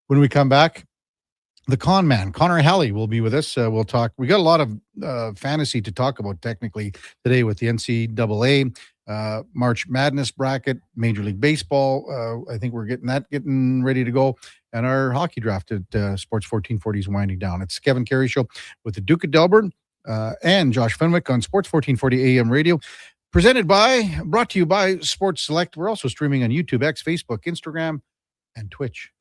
When we come back, the con man, Connor Halley, will be with us. We'll talk. We got a lot of fantasy to talk about technically today with the NCAA March Madness bracket, Major League Baseball. I think we're getting ready to go. And our hockey draft at Sports 1440 is winding down. It's Kevin Carey Show with the Duke of Delburne and Josh Fenwick on Sports 1440 AM radio. Brought to you by Sports Select. We're also streaming on YouTube, X, Facebook, Instagram, and Twitch.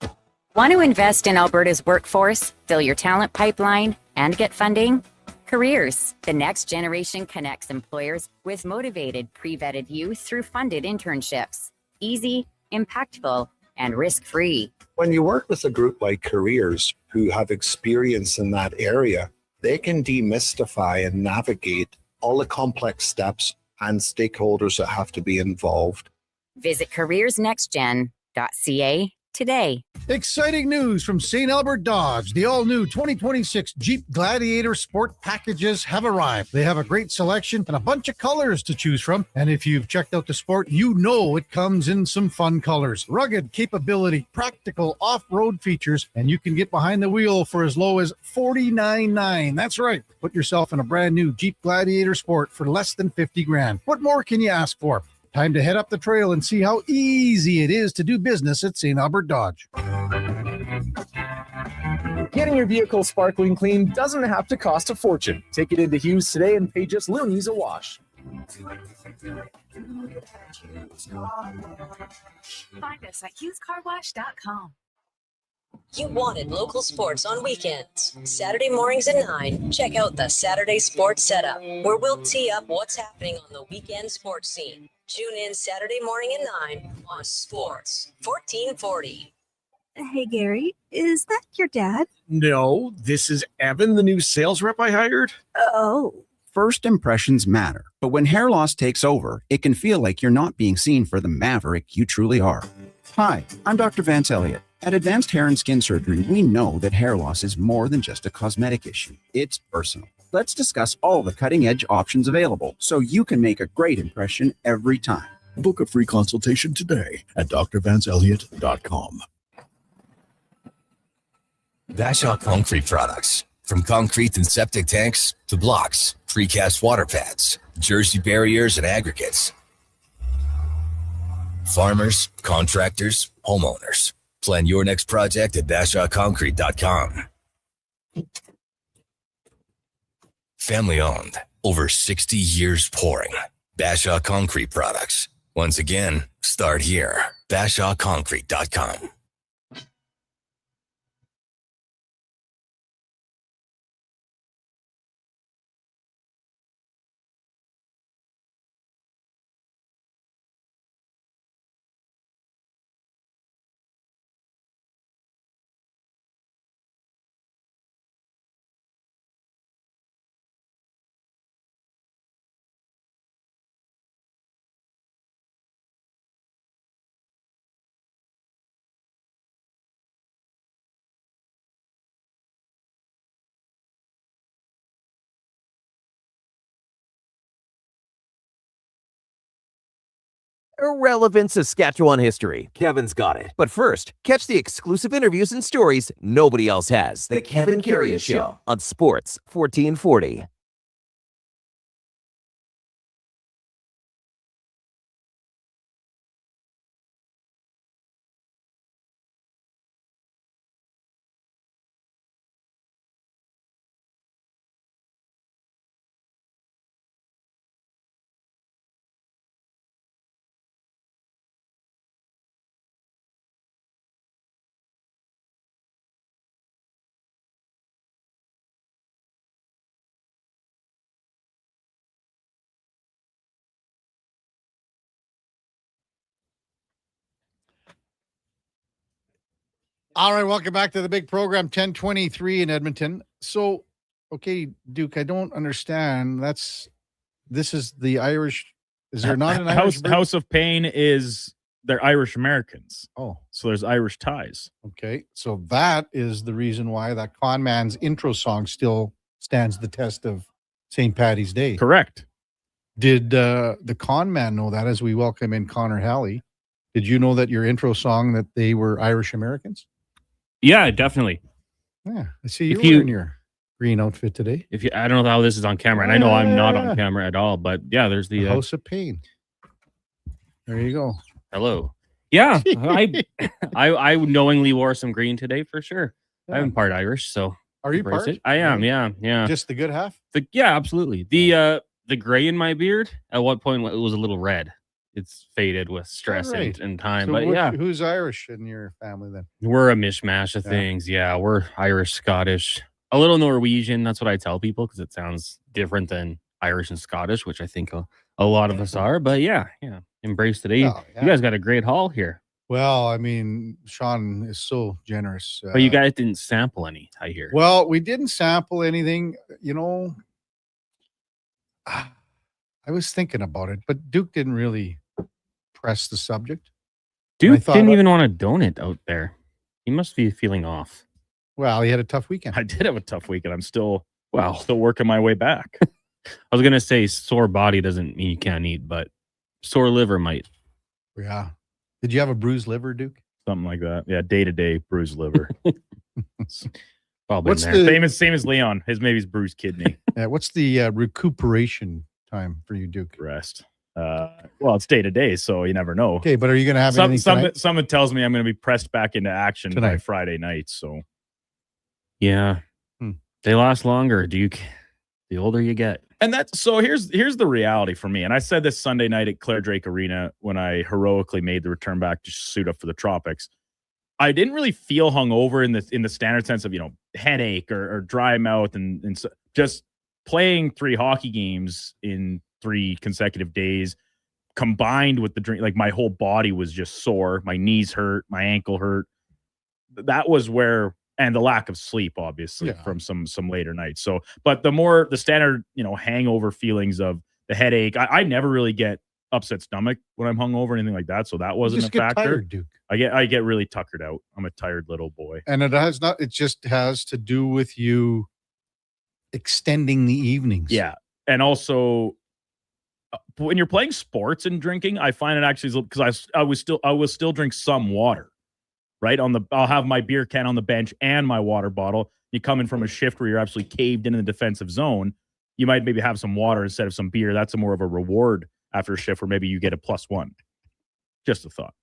Want to invest in Alberta's workforce, fill your talent pipeline, and get funding? Careers, the next generation connects employers with motivated, pre-vetted youth through funded internships. Easy, impactful, and risk-free. When you work with a group like Careers who have experience in that area, they can demystify and navigate all the complex steps and stakeholders that have to be involved. Visit careersnextgen.ca today. Exciting news from St. Albert Dodge. The all-new 2026 Jeep Gladiator Sport packages have arrived. They have a great selection and a bunch of colors to choose from. And if you've checked out the Sport, you know it comes in some fun colors. Rugged capability, practical off-road features, and you can get behind the wheel for as low as $49,900. That's right. Put yourself in a brand new Jeep Gladiator Sport for less than $50,000. What more can you ask for? Time to head up the trail and see how easy it is to do business at St. Albert Dodge. Getting your vehicle sparkling clean doesn't have to cost a fortune. Take it into Hughes today and pay just loonies a wash. Find us at hughescarwash.com. You wanted local sports on weekends. Saturday mornings at 9, check out the Saturday Sports Setup, where we'll tee up what's happening on the weekend sports scene. Tune in Saturday morning at 9 on Sports 1440. Hey, Gary, is that your dad? No, this is Evan, the new sales rep I hired. Oh. First impressions matter, but when hair loss takes over, it can feel like you're not being seen for the maverick you truly are. Hi, I'm Dr. Vance Elliott. At Advanced Hair and Skin Surgery, we know that hair loss is more than just a cosmetic issue. It's personal. Let's discuss all the cutting-edge options available so you can make a great impression every time. Book a free consultation today at drvanceelliott.com. Bashaw Concrete Products. From concrete and septic tanks to blocks, precast water pads, Jersey barriers and aggregates. Farmers, contractors, homeowners. Plan your next project at BashawConcrete.com. Family owned. Over 60 years pouring. Bashaw Concrete Products. Once again, start here. BashawConcrete.com. Irrelevant Saskatchewan history. Kevin's got it. But first, catch the exclusive interviews and stories nobody else has. The Kevin Karius Show on Sports 1440. All right, welcome back to the big program, 1023 in Edmonton. So, okay, Duke, I don't understand. This is the Irish. Is there not an Irish House of Pain is they're Irish Americans. Oh. So there's Irish ties. Okay, so that is the reason why that Con Man's intro song still stands the test of St. Paddy's Day. Correct. Did the Con Man know that as we welcome in Connor Halley? Did you know that your intro song that they were Irish Americans? Yeah, definitely. Yeah, I see you're If you- wearing your green outfit today. I don't know how this is on camera, and I know I'm not on camera at all, but yeah, there's the House of Pain. There you go. hello. Yeah, I knowingly wore some green today for sure. I'm part Irish, so Are you embrace part? it. I am. Yeah. Just the good half? Yeah, absolutely. The gray in my beard at one point it was a little red. It's faded with stress Right. and time, So but yeah, who's Irish in your family then? we're a mishmash of Yeah. things. Yeah, we're Irish, Scottish, a little Norwegian. That's what I tell people because it sounds different than Irish and Scottish, which I think a lot of us are. But yeah, embrace today. Oh, yeah. You guys got a great haul here, Well, I mean, Sean is so generous. but you guys didn't sample any. I hear. Well, we didn't sample anything, I was thinking about it, but Duke didn't really press the subject. And I Duke thought didn't about- even want to donate out there. He must be feeling off. Well, he had a tough weekend. I did have a tough weekend. I'm still working my way back. I was gonna say sore body doesn't mean you can't eat, but sore liver might. Yeah. Did you have a bruised liver, Duke? Something like that. Yeah, day-to-day bruised liver. Probably What's in there. the- Same as Leon. Maybe his bruised kidney. What's the recuperation time for you, Duke? Rest. Well, it's day-to-day, so you never know. Okay, but are you going to have anything tonight? Someone tells me I'm going to be pressed back into action by Tonight. Friday night, so yeah. They last longer, Duke. The older you get. And here's the reality for me. And I said this Sunday night at Claire Drake Arena when I heroically made the return back to suit up for the Tropics. I didn't really feel hungover in the standard sense of, headache or dry mouth and so, just playing 3 hockey games in 3 consecutive days combined with the drink. Like my whole body was just sore. My knees hurt, my ankle hurt. That was where, and the lack of sleep, obviously, from some later nights. So, but the standard, hangover feelings of the headache, I never really get upset stomach when I'm hungover or anything like that. So that wasn't just a get factor. tired, Duke. I get really tuckered out. I'm a tired little boy. And it just has to do with you extending the evenings. Yeah. And also when you're playing sports and drinking, I find it actually because I will still drink some water, right? I'll have my beer can on the bench and my water bottle. You come in from a shift where you're absolutely caved in the defensive zone. You might maybe have some water instead of some beer. That's more of a reward after a shift where maybe you get a +1. Just a thought.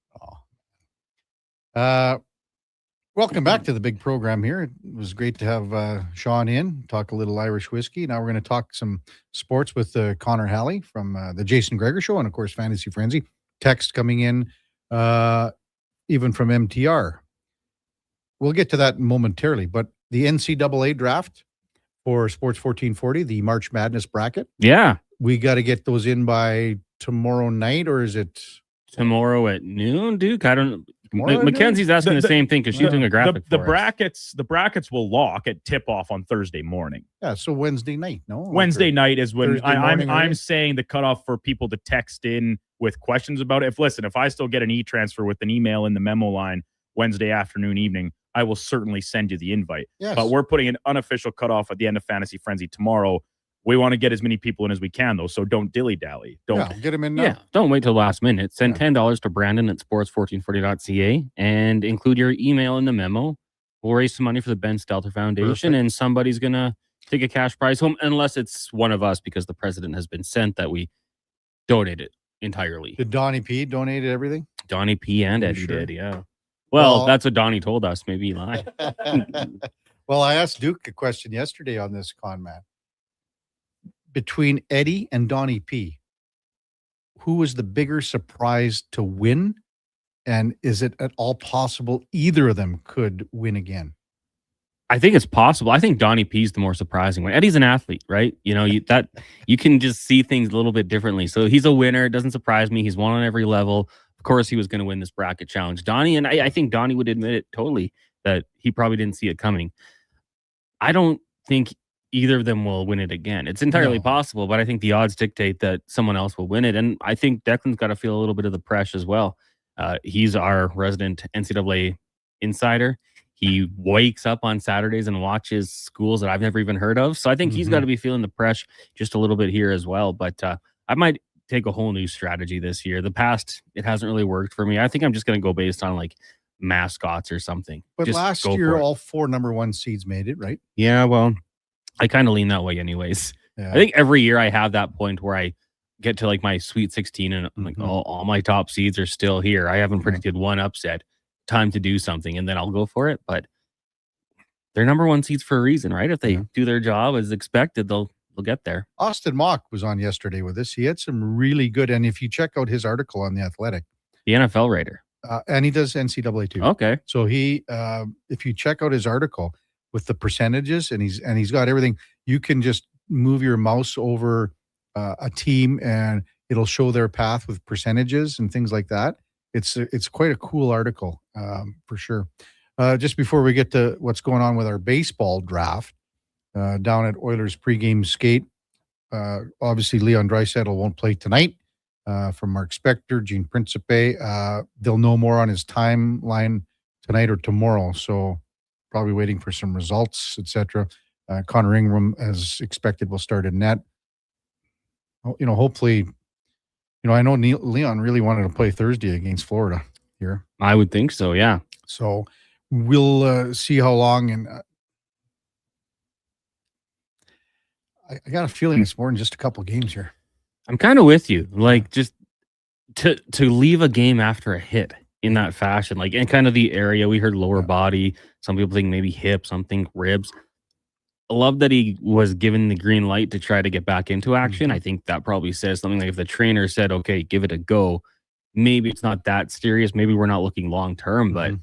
Welcome back to the big program here. It was great to have Sean in, talk a little Irish whiskey. Now we're going to talk some sports with Connor Halley from the Jason Greger Show and, of course, Fantasy Frenzy. Text coming in even from MTR. We'll get to that momentarily, but the NCAA draft for Sports 1440, the March Madness bracket. Yeah. We got to get those in by tomorrow night, or is it tomorrow at noon, Duke? I don't know. Tomorrow at Mackenzie's asking the same thing because she's doing a graphic The for us. brackets will lock at tip off on Thursday morning. Yeah, so Wednesday night, no? Wednesday night is when Thursday morning, I'm early? saying the cutoff for people to text in with questions about it. If I still get an e-transfer with an email in the memo line Wednesday afternoon, evening, I will certainly send you the invite. Yes. But we're putting an unofficial cutoff at the end of Fantasy Frenzy tomorrow. We want to get as many people in as we can, though, so don't dilly-dally. Don't get them in now. Yeah, don't wait till the last minute. Send $10 to Brandon at sports1440.ca and include your email in the memo. We'll raise some money for the Ben Stelter Foundation, and somebody's going to take a cash prize home, unless it's one of us, because the president has been sent that we donate it entirely. Did Donnie P donate everything? Donnie P and You Eddie sure? did, yeah. Well, Well- that's what Donnie told us. Maybe he lied. Well, I asked Duke a question yesterday on this, con man. Between Eddie and Donnie P, who was the bigger surprise to win? And is it at all possible either of them could win again? I think it's possible. I think Donnie P's the more surprising one. Eddie's an athlete, right? You know, you can just see things a little bit differently. So he's a winner. It doesn't surprise me. He's won on every level. Of course, he was going to win this bracket challenge. Donnie, and I think Donnie would admit it totally that he probably didn't see it coming. I don't think either of them will win it again. It's entirely possible, but I think the odds dictate that someone else will win it. And I think Declan's got to feel a little bit of the pressure as well. He's our resident NCAA insider. He wakes up on Saturdays and watches schools that I've never even heard of. So I think he's got to be feeling the pressure just a little bit here as well. But I might take a whole new strategy this year. The past, it hasn't really worked for me. I think I'm just going to go based on like mascots or something. But Just last go year, for it. all 4 number 1 seeds made it, right? Yeah, well, I kind of lean that way anyways. Yeah. I think every year I have that point where I get to like my Sweet 16 and I'm like, all my top seeds are still here. I haven't predicted one upset. Time to do something, and then I'll go for it. But they're number 1 seeds for a reason, right? If they do their job as expected, they'll get there. Austin Mock was on yesterday with us. He had some really good, and if you check out his article on The Athletic, The NFL writer. And he does NCAA too. Okay. So he, if you check out his article with the percentages, and he's got everything, you can just move your mouse over a team and it'll show their path with percentages and things like that. It's quite a cool article for sure. Just before we get to what's going on with our baseball draft down at Oilers pregame skate, obviously Leon Draisaitl won't play tonight. From Mark Spector, Gene Principe. They'll know more on his timeline tonight or tomorrow. So probably waiting for some results, etc. Connor Ingram, as expected, will start in net. Hopefully, I know Leon really wanted to play Thursday against Florida here. I would think so, yeah. So we'll see how long. And I got a feeling it's more than just a couple games here. I'm kind of with you. Like, just to leave a game after a hit in that fashion, like in kind of the area we heard lower body. Some people think maybe hip, some think ribs. I love that he was given the green light to try to get back into action. I think that probably says something like if the trainer said, okay, give it a go, maybe it's not that serious. Maybe we're not looking long term, but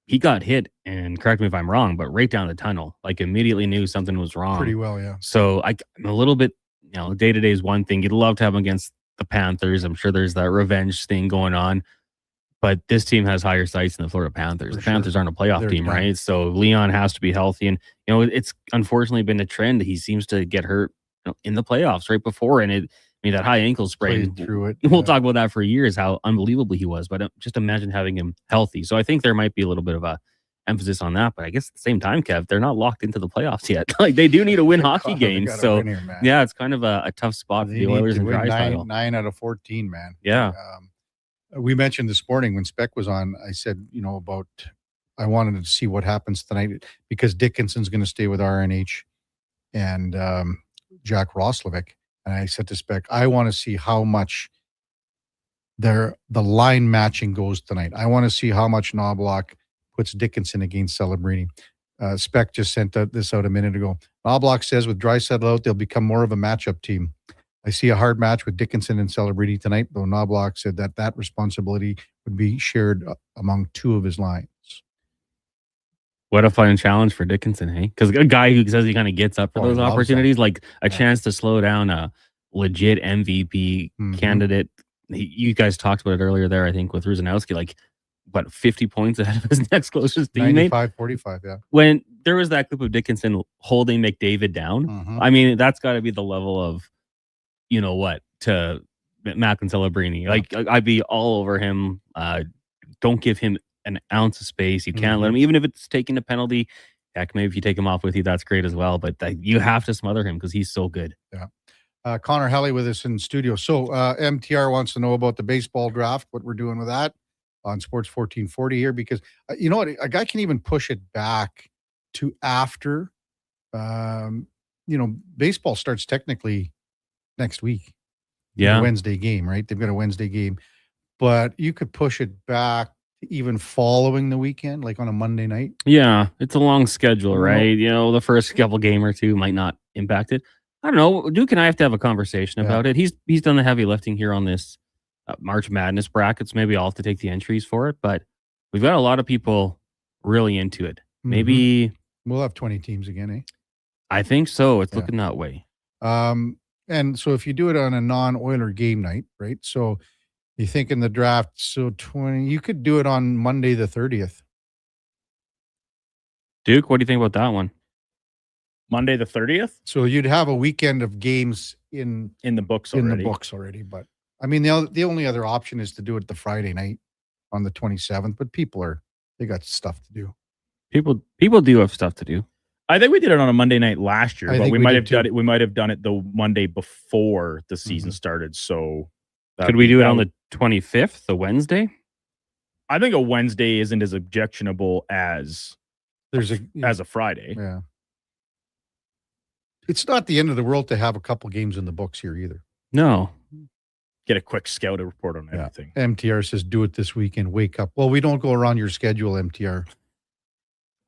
he got hit, and correct me if I'm wrong, but right down the tunnel, like immediately knew something was wrong. Pretty well, yeah. So I'm a little bit, day-to-day is one thing. You'd love to have him against the Panthers. I'm sure there's that revenge thing going on. But this team has higher sights than the Florida Panthers. The Panthers aren't a playoff They're team, done. right? So Leon has to be healthy. And, it's unfortunately been a trend. He seems to get hurt in the playoffs right before. And that high ankle sprain, Played through it. we'll talk about that for years, how unbelievable he was. But just imagine having him healthy. So I think there might be a little bit of a emphasis on that. But I guess at the same time, Kev, they're not locked into the playoffs yet. Like, they do need to win hockey They games. gotta So win here, man. yeah, it's kind of a tough spot for They the need Oilers to and win Draisaitl. 9 out of 14, man. Yeah. We mentioned this morning when Spec was on, I said, about I wanted to see what happens tonight because Dickinson's going to stay with RNH and Jack Roslovic. And I said to Spec, I want to see how much the line matching goes tonight. I want to see how much Knobloch puts Dickinson against Celebrini. Spec just sent this out a minute ago. Knobloch says with Draisaitl out, they'll become more of a matchup team. I see a hard match with Dickinson and Celebrini tonight, though Knobloch said that responsibility would be shared among two of his lines. What a fun challenge for Dickinson, hey? Because a guy who says he kind of gets up for those opportunities, like a chance to slow down a legit MVP candidate. You guys talked about it earlier there, I think, with Ruzanowski, like, what, 50 points ahead of his next closest teammate? 95-45, yeah. When there was that clip of Dickinson holding McDavid down, I mean, that's got to be the level of, you know what, to Macklin Celebrini. Like, I'd be all over him. Don't give him an ounce of space. You can't let him, even if it's taking a penalty. Heck, maybe if you take him off with you, that's great as well. But you have to smother him because he's so good. Yeah. Connor Helly with us in studio. So MTR wants to know about the baseball draft, what we're doing with that on Sports 1440 here, because you know what, a guy can even push it back to after, baseball starts technically next week. Yeah. Wednesday game, right? They've got a Wednesday game, but you could push it back even following the weekend, like on a Monday night. Yeah, it's a long schedule, right? You know, the first couple game or two might not impact it. I don't know. Duke and I have to have a conversation about it. He's done the heavy lifting here on this March Madness brackets. Maybe I'll have to take the entries for it, but we've got a lot of people really into it. Maybe we'll have 20 teams again, eh? I think so. It's looking that way. And so if you do it on a non-Oiler game night, right? So you think in the draft, so 20, you could do it on Monday the 30th. Duke, what do you think about that one? Monday the 30th? So you'd have a weekend of games in the books already. But I mean, the only other option is to do it the Friday night on the 27th, but they got stuff to do. People do have stuff to do. I think we did it on a Monday night last year, I but think we we might did have done it. We might have done it the Monday before the season started. So could we do it on the 25th, the Wednesday? I think a Wednesday isn't as objectionable as a Friday. Yeah. It's not the end of the world to have a couple games in the books here either. No. Get a quick scout report on everything. MTR says do it this weekend. Wake up. Well, we don't go around your schedule, MTR.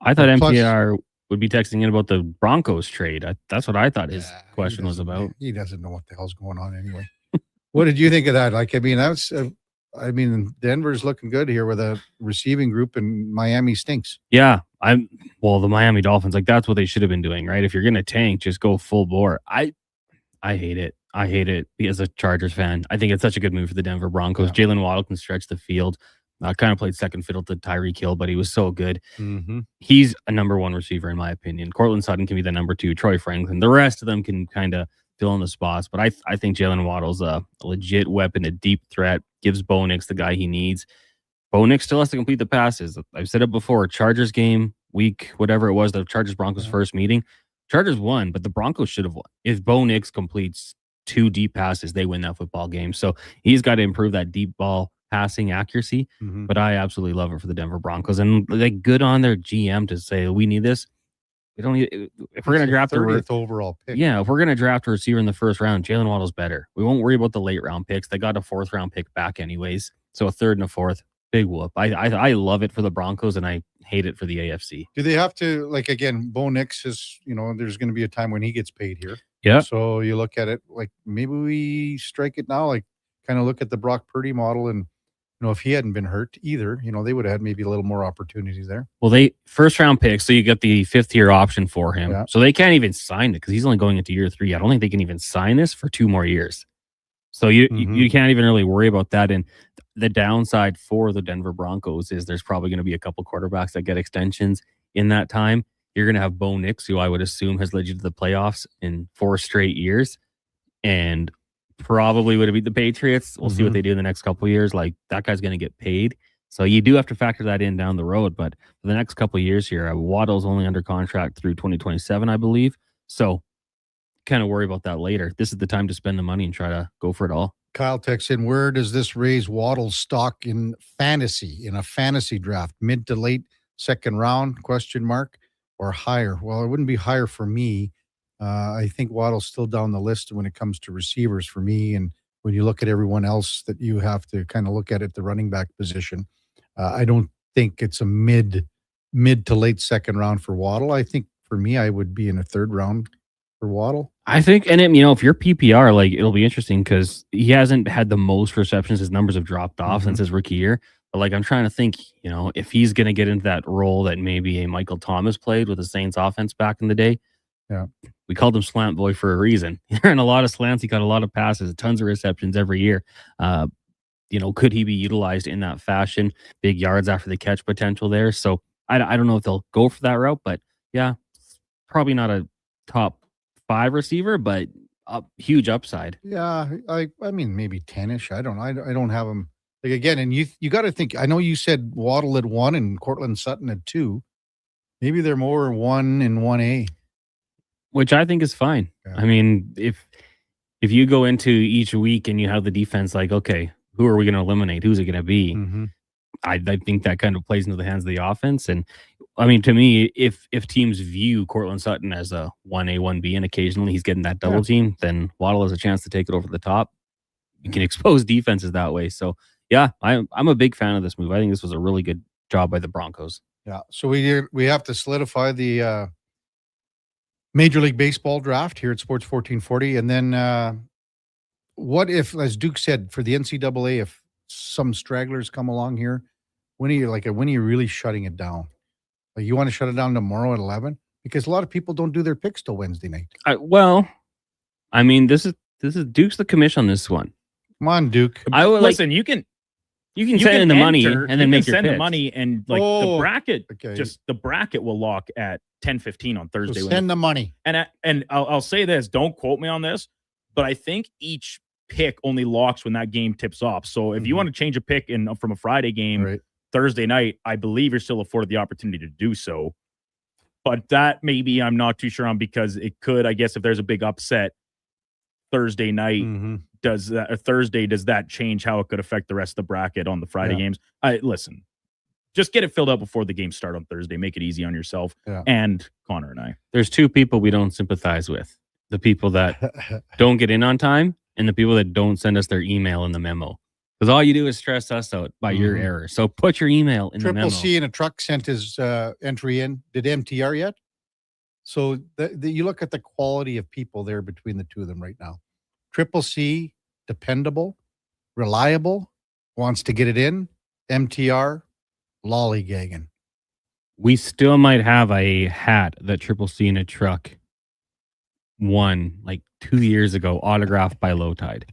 I thought MTR would be texting in about the Broncos trade. That's what I thought his question was about. He doesn't know what the hell's going on anyway. What did you think of that? Like, I mean, Denver's looking good here with a receiving group, and Miami stinks. Yeah, the Miami Dolphins, like that's what they should have been doing, right? If you're gonna tank, just go full bore. I hate it. I hate it as a Chargers fan. I think it's such a good move for the Denver Broncos. Yeah. Jalen Waddle can stretch the field. Kind of played second fiddle to Tyreek Hill, but he was so good. Mm-hmm. He's a number one receiver, in my opinion. Cortland Sutton can be the number two. Troy Franklin. The rest of them can kind of fill in the spots. But I think Jalen Waddle's a legit weapon, a deep threat, gives Bo Nix the guy he needs. Bo Nix still has to complete the passes. I've said it before. Chargers game, week, whatever it was, the Chargers-Broncos first meeting. Chargers won, but the Broncos should have won. If Bo Nix completes 2 deep passes, they win that football game. So he's got to improve that deep ball passing accuracy, but I absolutely love it for the Denver Broncos. And like, good on their GM to say, we need this. We don't need, if we're going to draft 30th overall pick. Yeah, if we're going to draft a receiver in the first round, Jalen Waddle's better. We won't worry about the late round picks. They got a 4th round pick back anyways. So a 3rd and a 4th, big whoop. I love it for the Broncos, and I hate it for the AFC. Do they have to, like, again, Bo Nix is, there's going to be a time when he gets paid here. Yeah. So you look at it like, maybe we strike it now, like kind of look at the Brock Purdy model, and if he hadn't been hurt either, they would have had maybe a little more opportunities there. Well, they 1st round pick, so you get the 5th year option for him. Yeah. So they can't even sign it because he's only going into year 3. I don't think they can even sign this for 2 more years. So you can't even really worry about that. And the downside for the Denver Broncos is there's probably going to be a couple quarterbacks that get extensions in that time. You're going to have Bo Nix, who I would assume has led you to the playoffs in 4 straight years, and probably would have beat the Patriots. We'll see what they do in the next couple of years. Like, that guy's going to get paid. So you do have to factor that in down the road. But for the next couple of years here, Waddle's only under contract through 2027, I believe. So kind of worry about that later. This is the time to spend the money and try to go for it all. Kyle texts in, where does this raise Waddle's stock in a fantasy draft? Mid to late 2nd round, ? Or higher? Well, it wouldn't be higher for me. I think Waddle's still down the list when it comes to receivers for me. And when you look at everyone else that you have to kind of look at the running back position, I don't think it's a mid mid to late second round for Waddle. I think for me, I would be in a third round for Waddle. I think, and if you're PPR, like it'll be interesting because he hasn't had the most receptions. His numbers have dropped off since his rookie year. But like, I'm trying to think, if he's going to get into that role that maybe a Michael Thomas played with the Saints offense back in the day. Yeah. We called him Slant Boy for a reason. He ran a lot of slants. He got a lot of passes, tons of receptions every year. Could he be utilized in that fashion? Big yards after the catch potential there. So I don't know if they'll go for that route, but yeah, probably not a top 5 receiver, but huge upside. Yeah, I mean maybe 10ish. I don't know. I don't have him like again. And you got to think. I know you said Waddle at 1 and Cortland Sutton at 2. Maybe they're more 1 and 1A, which I think is fine. Yeah. I mean, if you go into each week and you have the defense like, okay, who are we going to eliminate? Who's it going to be? I think that kind of plays into the hands of the offense. And I mean, to me, if teams view Cortland Sutton as a 1A, 1B, and occasionally he's getting that double team, then Waddle has a chance to take it over the top. You can expose defenses that way. So, yeah, I'm a big fan of this move. I think this was a really good job by the Broncos. Yeah. So we have to solidify the Major League Baseball draft here at Sports 1440. And then what if, as Duke said, for the NCAA, if some stragglers come along here, when are you really shutting it down? Like you want to shut it down tomorrow at 11? Because a lot of people don't do their picks till Wednesday night. I mean, this is Duke's the commission on this one. Come on, Duke. I would listen. You can send in the money and then make your send picks. the money and the bracket. Okay. Just the bracket will lock at 10:15 on Thursday. So send the money. And I'll say this. Don't quote me on this, but I think each pick only locks when that game tips off. So if you want to change a pick from a Friday game Thursday night, I believe you're still afforded the opportunity to do so. But that maybe I'm not too sure on because it could, I guess, if there's a big upset Thursday night, does that change how it could affect the rest of the bracket on the Friday games? Listen, just get it filled out before the games start on Thursday. Make it easy on yourself and Connor and I. There's 2 people we don't sympathize with: the people that don't get in on time and the people that don't send us their email in the memo. Because all you do is stress us out by your error. So put your email in the memo. Triple C in a truck sent his entry in. Did MTR yet? So you look at the quality of people there between the two of them right now. Triple C, dependable, reliable, wants to get it in. MTR, lollygagging. We still might have a hat that Triple C in a truck won like 2 years ago, autographed by Low Tide.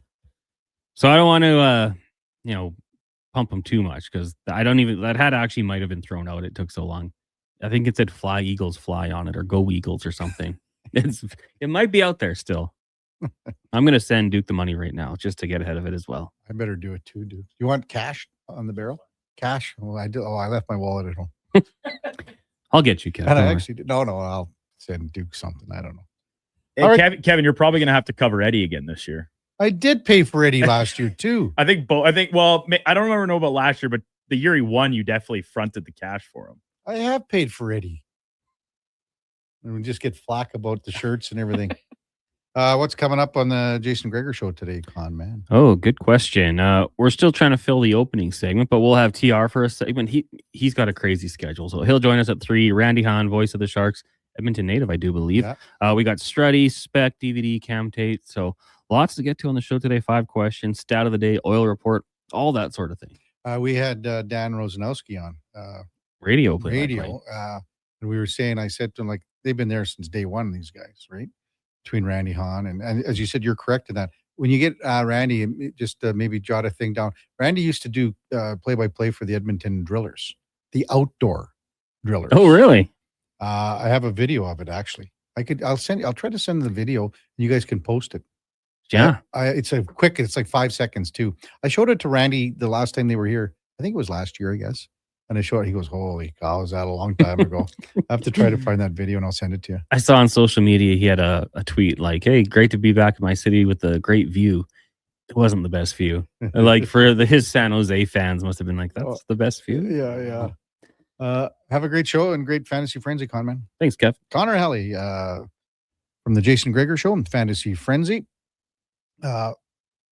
So I don't want to, pump him too much because that hat actually might have been thrown out. It took so long. I think it said "Fly Eagles Fly" on it or "Go Eagles" or something. It might be out there still. I'm going to send Duke the money right now just to get ahead of it as well. I better do it too, Duke. You want cash on the barrel? Cash? Oh, I do. Oh, I left my wallet at home. I'll get you, Kevin. And I actually did. No, I'll send Duke something. I don't know. Hey, Kevin, you're probably going to have to cover Eddie again this year. I did pay for Eddie last year too. I think both. Well, I don't know about last year, but the year he won, you definitely fronted the cash for him. I have paid for Eddie. And we just get flack about the shirts and everything. What's coming up on the Jason Greger show today, Con Man? Oh, good question. We're still trying to fill the opening segment, but we'll have TR for a segment. He's got a crazy schedule, so he'll join us at 3. Randy Hahn, voice of the Sharks, Edmonton native, I do believe. Yeah. We got Struddy, Spec, DVD, Cam Tate. So lots to get to on the show today. 5 questions, stat of the day, oil report, all that sort of thing. We had Dan Rosanowski on. Radio. And we were saying, I said to him, like, they've been there since day one, these guys, right? Between Randy Hahn and as you said, you're correct in that. When you get Randy, just maybe jot a thing down. Randy used to do play-by-play for the Edmonton Drillers, the outdoor Drillers. Oh, really? I have a video of it actually. I'll try to send the video and you guys can post it. Yeah. It's like 5 seconds too. I showed it to Randy the last time they were here. I think it was last year, I guess. And I showed it. He goes, "Holy cow, was that a long time ago?" I have to try to find that video and I'll send it to you. I saw on social media he had a tweet like, "Hey, great to be back in my city with a great view." It wasn't the best view. Like for his San Jose fans must have been like, "That's the best view." Yeah. Have a great show and great Fantasy Frenzy, Con Man. Thanks, Kev. Connor Helly from the Jason Greger Show and Fantasy Frenzy.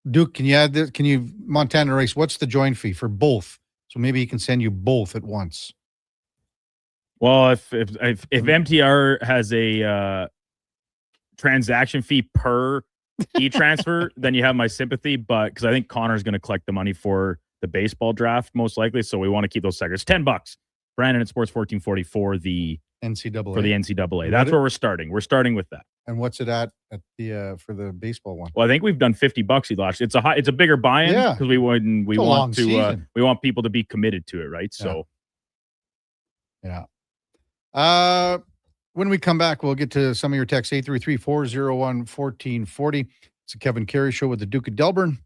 Duke, can you add this? Can you Montana Race? What's the join fee for both? So maybe he can send you both at once. Well, if MTR has a transaction fee per e-transfer, then you have my sympathy. But because I think Connor's going to collect the money for the baseball draft most likely, so we want to keep those sectors. $10. Brandon at Sports 1440 for the NCAA. For the NCAA. That's where we're starting. We're starting with that. And what's it at the for the baseball one? Well, I think we've done $50 each last. It's a bigger buy-in because we want people to be committed to it, right? So, yeah. When we come back, we'll get to some of your texts. 833-401-1440. It's a Kevin Karius show with the Duke of Delburne.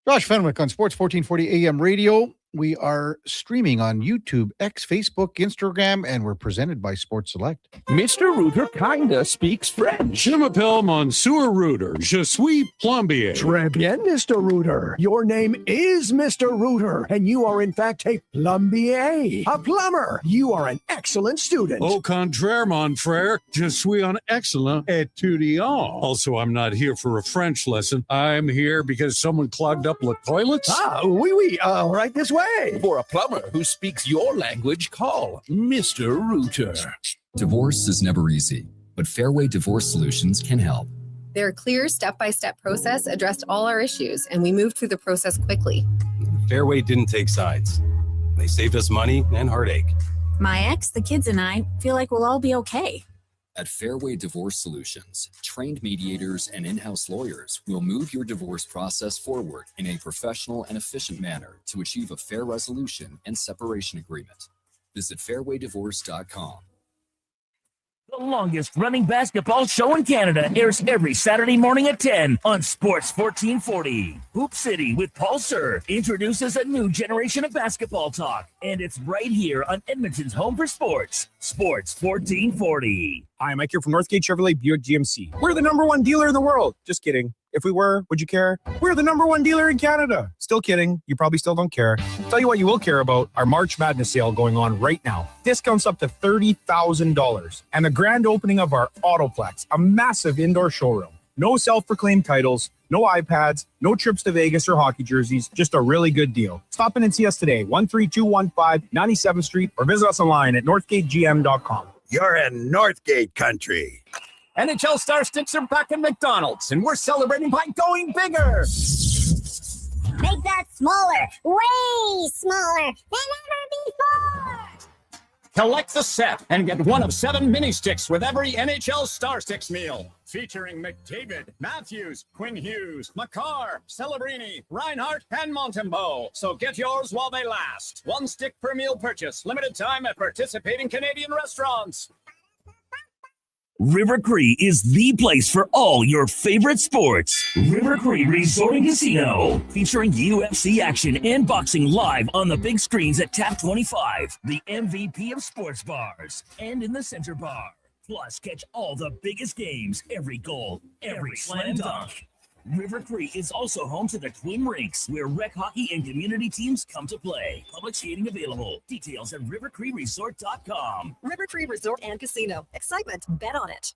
Josh Fenwick on Sports 1440 AM radio. We are streaming on YouTube, X, Facebook, Instagram, and we're presented by Sports Select. Mr. Rooter kinda speaks French. Je m'appelle Monsieur Rooter. Je suis plombier. Très bien, Mr. Rooter. Your name is Mr. Rooter, and you are in fact a plombier, a plumber. You are an excellent student. Au contraire, mon frère, je suis un excellent étudiant. Also, I'm not here for a French lesson. I'm here because someone clogged up the toilets. Ah, oui, right this way. For a plumber who speaks your language, call Mr. Rooter. Divorce is never easy, but Fairway Divorce Solutions can help. Their clear step-by-step process addressed all our issues, and we moved through the process quickly. Fairway didn't take sides. They saved us money and heartache. My ex, the kids, and I feel like we'll all be okay. At Fairway Divorce Solutions, trained mediators and in-house lawyers will move your divorce process forward in a professional and efficient manner to achieve a fair resolution and separation agreement. Visit fairwaydivorce.com. The longest running basketball show in Canada airs every Saturday morning at 10 on Sports 1440. Hoop City with Paul Sir introduces a new generation of basketball talk, and it's right here on Edmonton's home for sports, Sports 1440. Hi, Mike here from Northgate Chevrolet Buick GMC. We're the #1 dealer in the world. Just kidding. If we were, would you care? We're the #1 dealer in Canada. Still kidding. You probably still don't care. Tell you what you will care about, our March Madness sale going on right now. Discounts up to $30,000. And the grand opening of our Autoplex, a massive indoor showroom. No self-proclaimed titles, no iPads, no trips to Vegas or hockey jerseys, just a really good deal. Stop in and see us today, 13215 97th Street, or visit us online at northgategm.com. You're in Northgate country. NHL Star Sticks are back at McDonald's, and we're celebrating by going bigger. Make that smaller, way smaller than ever before. Collect the set and get one of 7 mini sticks with every NHL Star Sticks meal. Featuring McDavid, Matthews, Quinn Hughes, Makar, Celebrini, Reinhardt, and Montembeau. So get yours while they last. 1 stick per meal purchase. Limited time at participating Canadian restaurants. River Cree is the place for all your favorite sports. River Cree Resort and Casino, featuring UFC action and boxing live on the big screens at Tap 25, the MVP of sports bars, and in the center bar. Plus, catch all the biggest games, every goal, every slam dunk. River Cree is also home to the Twin Rinks, where rec hockey and community teams come to play. Public skating available. Details at rivercreeresort.com. River Cree Resort and Casino. Excitement. Bet on it.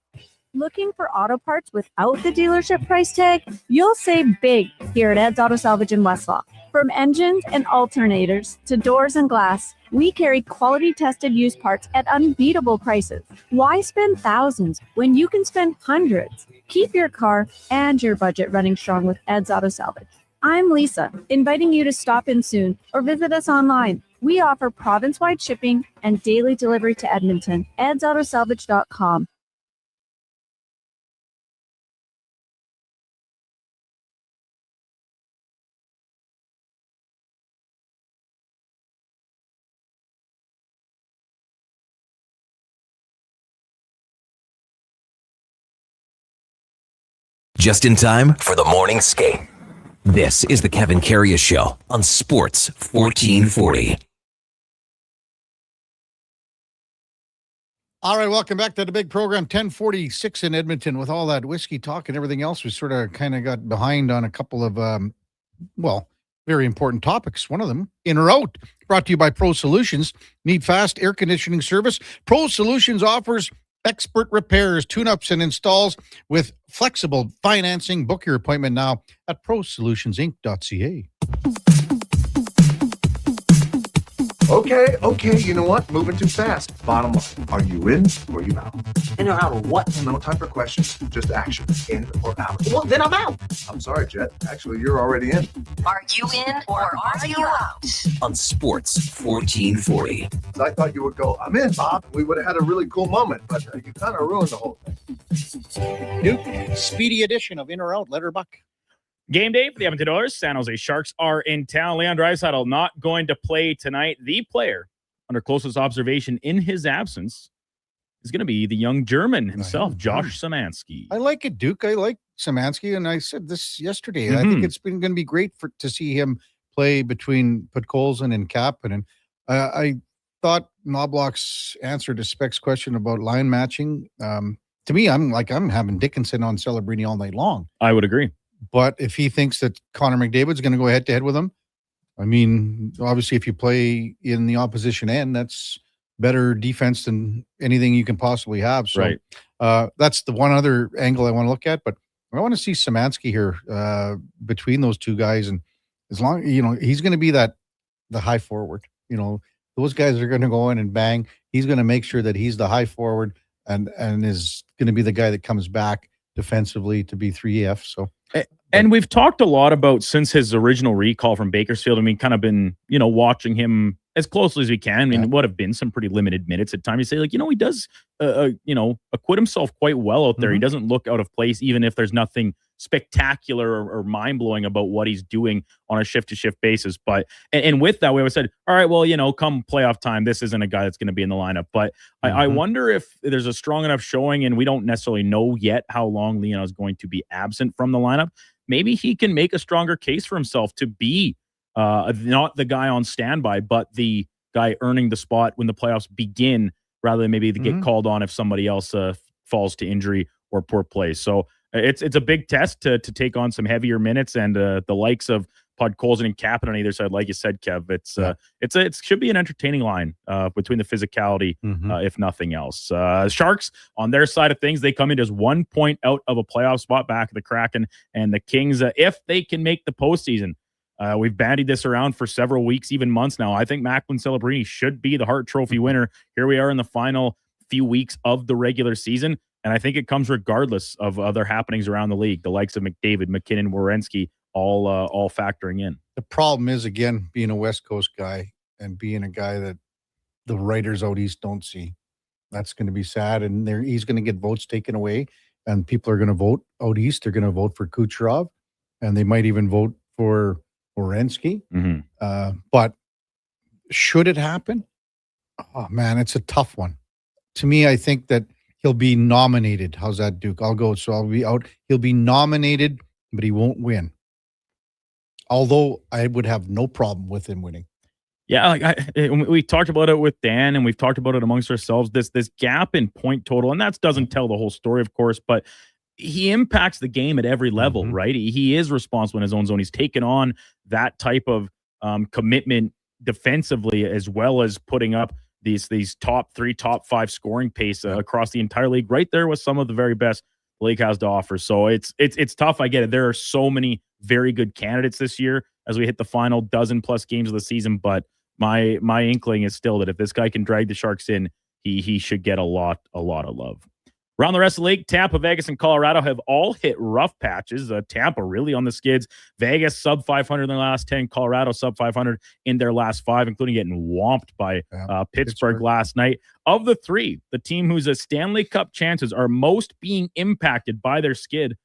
Looking for auto parts without the dealership price tag? You'll save big here at Ed's Auto Salvage in Westlaw. From engines and alternators to doors and glass, we carry quality tested used parts at unbeatable prices. Why spend thousands when you can spend hundreds? Keep your car and your budget running strong with Ed's Auto Salvage. I'm Lisa, inviting you to stop in soon or visit us online. We offer province-wide shipping and daily delivery to Edmonton. edsautosalvage.com. Just in time for the morning skate. This is the Kevin Karius Show on Sports 1440. All right, welcome back to the big program, 1046 in Edmonton. With all that whiskey talk and everything else, we sort of kind of got behind on a couple of, very important topics. One of them, in or out, brought to you by Pro Solutions. Need fast air conditioning service? Pro Solutions offers expert repairs, tune-ups, and installs with flexible financing. Book your appointment now at prosolutionsinc.ca. Okay. You know what? Moving too fast. Bottom line, are you in or are you out? In or out of what? No time for questions. Just action. In or out? Well, then I'm out. I'm sorry, Jet. Actually, you're already in. Are you in or are you out? On Sports 1440. I thought you would go, I'm in, Bob. We would have had a really cool moment, but you kind of ruined the whole thing. Duke, speedy edition of In or Out, Letterbuck. Game day for the Edmonton Oilers. San Jose Sharks are in town. Leon Draisaitl not going to play tonight. The player under closest observation in his absence is going to be the young German himself, Josh Szymanski. I like it, Duke. I like Szymanski, and I said this yesterday. I think it's going to be great to see him play between Podkolzin and Kapanen. I thought Knobloch's answer to Speck's question about line matching, to me, I'm having Dickinson on Celebrini all night long. I would agree. But if he thinks that Connor McDavid's going to go head-to-head with him, I mean, obviously, if you play in the opposition end, that's better defense than anything you can possibly have. So right. That's the one other angle I want to look at. But I want to see Szymanski here between those two guys. And as long, he's going to be the high forward. Those guys are going to go in and bang. He's going to make sure that he's the high forward and is going to be the guy that comes back defensively to be 3F. So. And we've talked a lot about, since his original recall from Bakersfield, kind of been, watching him as closely as we can. I mean, what have been some pretty limited minutes at times. You say, he does, acquit himself quite well out there. Mm-hmm. He doesn't look out of place, even if there's nothing spectacular or mind-blowing about what he's doing on a shift-to-shift basis. But, and with that, we always said, all right, well, come playoff time, this isn't a guy that's going to be in the lineup. But I wonder if there's a strong enough showing, and we don't necessarily know yet how long Leon is going to be absent from the lineup. Maybe he can make a stronger case for himself to be not the guy on standby, but the guy earning the spot when the playoffs begin, rather than maybe to get called on if somebody else falls to injury or poor play. So it's a big test to take on some heavier minutes, and the likes of Podkolzin and Kapanen on either side, like you said, Kev. It should be an entertaining line between the physicality, if nothing else. Sharks on their side of things, they come in just 1 point out of a playoff spot back of the Kraken and the Kings. If they can make the postseason, we've bandied this around for several weeks, even months now. I think Macklin Celebrini should be the Hart Trophy winner. Here we are in the final few weeks of the regular season, and I think it comes regardless of other happenings around the league. The likes of McDavid, McKinnon, Werenski, all factoring in. The problem is, again, being a West Coast guy and being a guy that the writers out east don't see. That's going to be sad, and he's going to get votes taken away, and people are going to vote out east. They're going to vote for Kucherov, and they might even vote for Werenski. But should it happen? Oh, man, it's a tough one. To me, I think that he'll be nominated. How's that, Duke? I'll go. So I'll be out. He'll be nominated, but he won't win. Although I would have no problem with him winning. Yeah, we talked about it with Dan, and we've talked about it amongst ourselves. This gap in point total, and that doesn't tell the whole story, of course, but he impacts the game at every level, right? He is responsible in his own zone. He's taken on that type of commitment defensively, as well as putting up these top 3, top 5 scoring pace across the entire league, right there with some of the very best the league has to offer. So it's tough. I get it. There are so many very good candidates this year as we hit the final dozen plus games of the season. But my inkling is still that if this guy can drag the Sharks in, he should get a lot of love. Around the rest of the league, Tampa, Vegas, and Colorado have all hit rough patches. Tampa really on the skids. Vegas sub 500 in their last 10. Colorado sub 500 in their last 5, including getting whomped by Pittsburgh last night. Of the 3, the team whose Stanley Cup chances are most being impacted by their skid,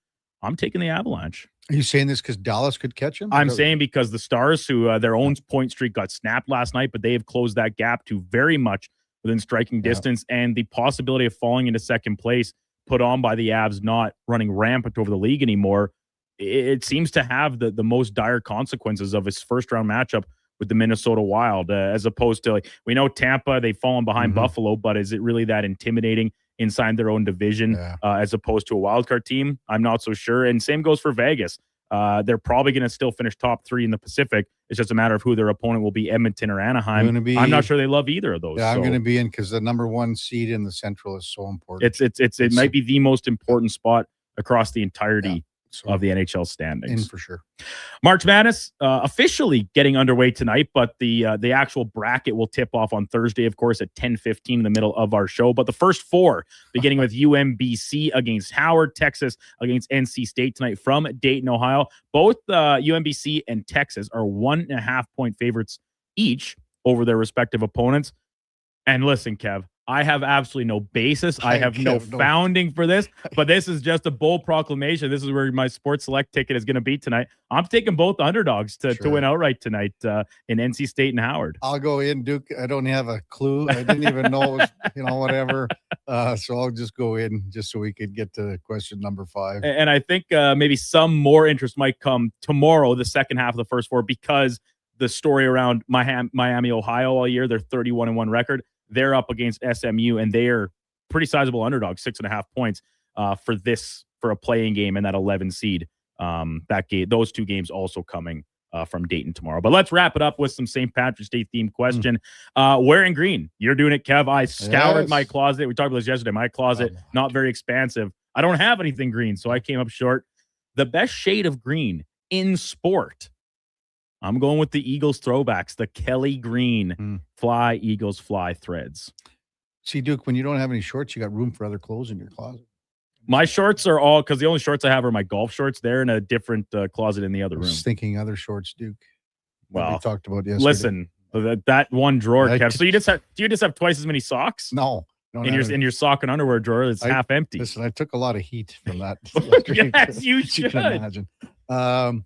I'm taking the Avalanche. Are you saying this because Dallas could catch him? I'm saying because the Stars, who their own point streak got snapped last night, but they have closed that gap to very much within striking distance, and the possibility of falling into second place put on by the Avs not running rampant over the league anymore, it seems to have the most dire consequences of his first-round matchup with the Minnesota Wild, as opposed to, we know Tampa, they've fallen behind Buffalo, but is it really that intimidating inside their own division as opposed to a wildcard team? I'm not so sure, and same goes for Vegas. They're probably going to still finish top 3 in the Pacific. It's just a matter of who their opponent will be, Edmonton or Anaheim. I'm not sure they love either of those. Yeah, I'm going to be in because the number 1 seed in the Central is so important. It might be the most important spot across the entirety of the NHL standings. In for sure. March Madness officially getting underway tonight, but the actual bracket will tip off on Thursday, of course, at 10:15 in the middle of our show. But the first four, beginning with UMBC against Howard, Texas against NC State tonight from Dayton, Ohio. Both UMBC and Texas are 1.5 point favorites each over their respective opponents. And listen, Kev, I have absolutely no basis. I have no founding for this, but this is just a bold proclamation. This is where my Sports Select ticket is going to be tonight. I'm taking both underdogs to win outright tonight in NC State and Howard. I'll go in, Duke. I don't have a clue. I didn't even know it was, whatever. So I'll just go in just so we could get to question number 5. And I think maybe some more interest might come tomorrow, the second half of the first four, because the story around Miami, Ohio all year, their 31-1 record. They're up against SMU, and they are pretty sizable underdogs, 6.5 points for a playing game in that 11 seed. Those two games also coming from Dayton tomorrow. But let's wrap it up with some St. Patrick's Day themed question. Wearing green, you're doing it, Kev. I scoured my closet. We talked about this yesterday. My closet, not very expansive. I don't have anything green, so I came up short. The best shade of green in sport. I'm going with the Eagles throwbacks, the Kelly Green Fly Eagles Fly threads. See, Duke, when you don't have any shorts, you got room for other clothes in your closet. My shorts are all, because the only shorts I have are my golf shorts. They're in a different closet in the other room. Thinking other shorts, Duke. Well, we talked about yesterday. Listen, that one drawer, Kev. So do you just have twice as many socks? No. In your sock and underwear drawer, it's half empty. Listen, I took a lot of heat from that. Yes, you should. You can imagine.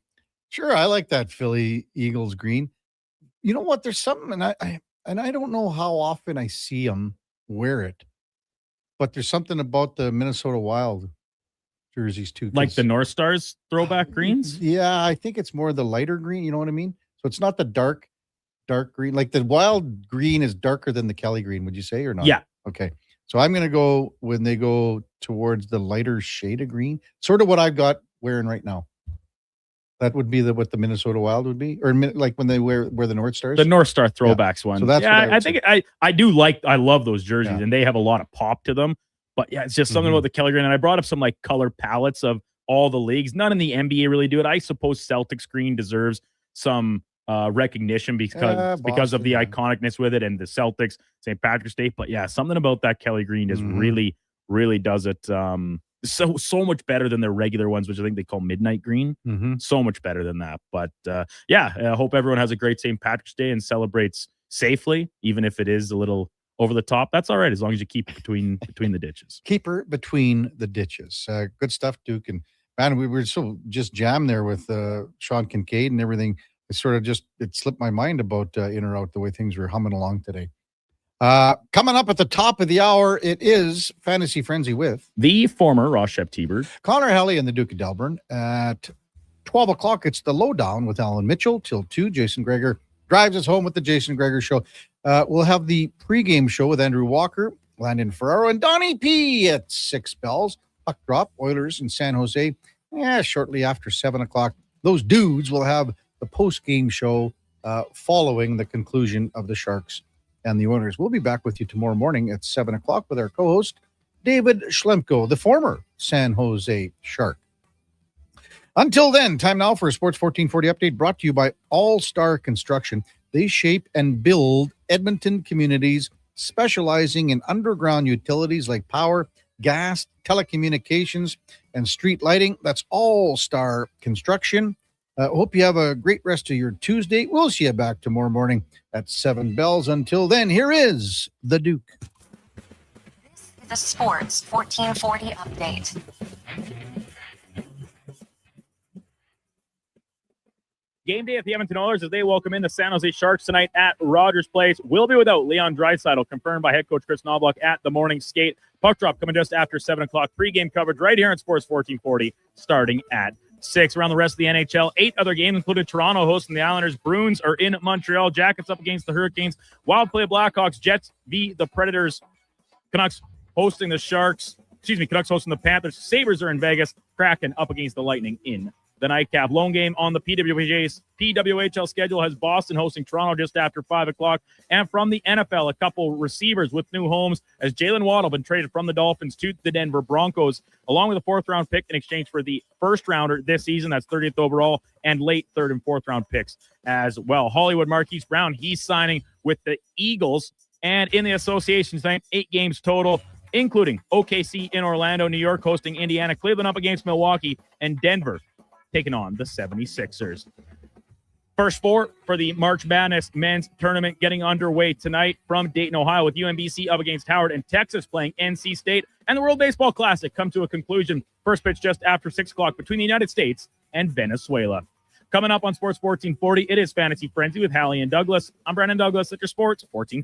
Sure, I like that Philly Eagles green. You know what? There's something, and I don't know how often I see them wear it, but there's something about the Minnesota Wild jerseys too. Like the North Stars throwback greens? Yeah, I think it's more the lighter green. You know what I mean? So it's not the dark green. Like the Wild green is darker than the Kelly green. Would you say or not? Yeah. Okay. So I'm going to go when they go towards the lighter shade of green, sort of what I've got wearing right now. That would be what the Minnesota Wild would be, or like when they wear the North Stars. The North Star throwbacks one. So that's what I think I love those jerseys, and they have a lot of pop to them. But yeah, it's just something about the Kelly green. And I brought up some like color palettes of all the leagues. None in the NBA really do it. I suppose Celtics green deserves some recognition because of the iconicness with it and the Celtics, St. Patrick's Day. But yeah, something about that Kelly green just really, really does it. So much better than their regular ones, which I think they call midnight green. So much better than that. But I hope everyone has a great St. Patrick's Day and celebrates safely, even if it is a little over the top. That's all right, as long as you keep it between the ditches. Keep her between the ditches. Good stuff, Duke. And man, we were so just jammed there with Sean Kincaid and everything. It sort of it slipped my mind about in or out the way things were humming along today. Coming up at the top of the hour, it is Fantasy Frenzy with the former Ross Shep-T-Bird, Connor Helly, and the Duke of Delburne. At 12 o'clock, it's the Lowdown with Alan Mitchell. Till 2, Jason Greger drives us home with the Jason Greger Show. We'll have the pregame show with Andrew Walker, Landon Ferraro, and Donnie P at 6 bells. Puck drop, Oilers in San Jose. Shortly after 7 o'clock, those dudes will have the post-game show following the conclusion of the Sharks and the Oilers. We'll be back with you tomorrow morning at 7 o'clock with our co-host, David Schlemko, the former San Jose Shark. Until then, time now for a Sports 1440 update brought to you by All-Star Construction. They shape and build Edmonton communities, specializing in underground utilities like power, gas, telecommunications, and street lighting. That's All-Star Construction. Hope you have a great rest of your Tuesday. We'll see you back tomorrow morning at 7 bells. Until then, here is the Duke. This is the Sports 1440 update. Game day at the Edmonton Oilers as they welcome in the San Jose Sharks tonight at Rogers Place. Will be without Leon Draisaitl, confirmed by head coach Chris Knobloch at the morning skate. Puck drop coming just after 7 o'clock. Pre-game coverage right here on Sports 1440, starting at 6. Around the rest of the NHL, 8 other games, including Toronto hosting the Islanders. Bruins are in Montreal. Jackets up against the Hurricanes. Wild play Blackhawks. Jets v. the Predators. Canucks hosting the Sharks. Canucks hosting the Panthers. Sabres are in Vegas. Kraken up against the Lightning in the nightcap. Lone game on the PWHL schedule has Boston hosting Toronto just after 5 o'clock. And from the NFL, a couple receivers with new homes as Jalen Waddle been traded from the Dolphins to the Denver Broncos, along with a 4th-round pick in exchange for the first-rounder this season. That's 30th overall, and late 3rd and 4th-round picks as well. Hollywood Marquise Brown, he's signing with the Eagles. And in the association tonight, 8 games total, including OKC in Orlando, New York hosting Indiana, Cleveland up against Milwaukee, and Denver taking on the 76ers. First 4 for the March Madness men's tournament getting underway tonight from Dayton, Ohio, with UMBC up against Howard and Texas playing NC State. And the World Baseball Classic come to a conclusion. First pitch just after 6 o'clock between the United States and Venezuela. Coming up on Sports 1440, it is Fantasy Frenzy with Hallie and Douglas. I'm Brandon Douglas at your Sports 1440.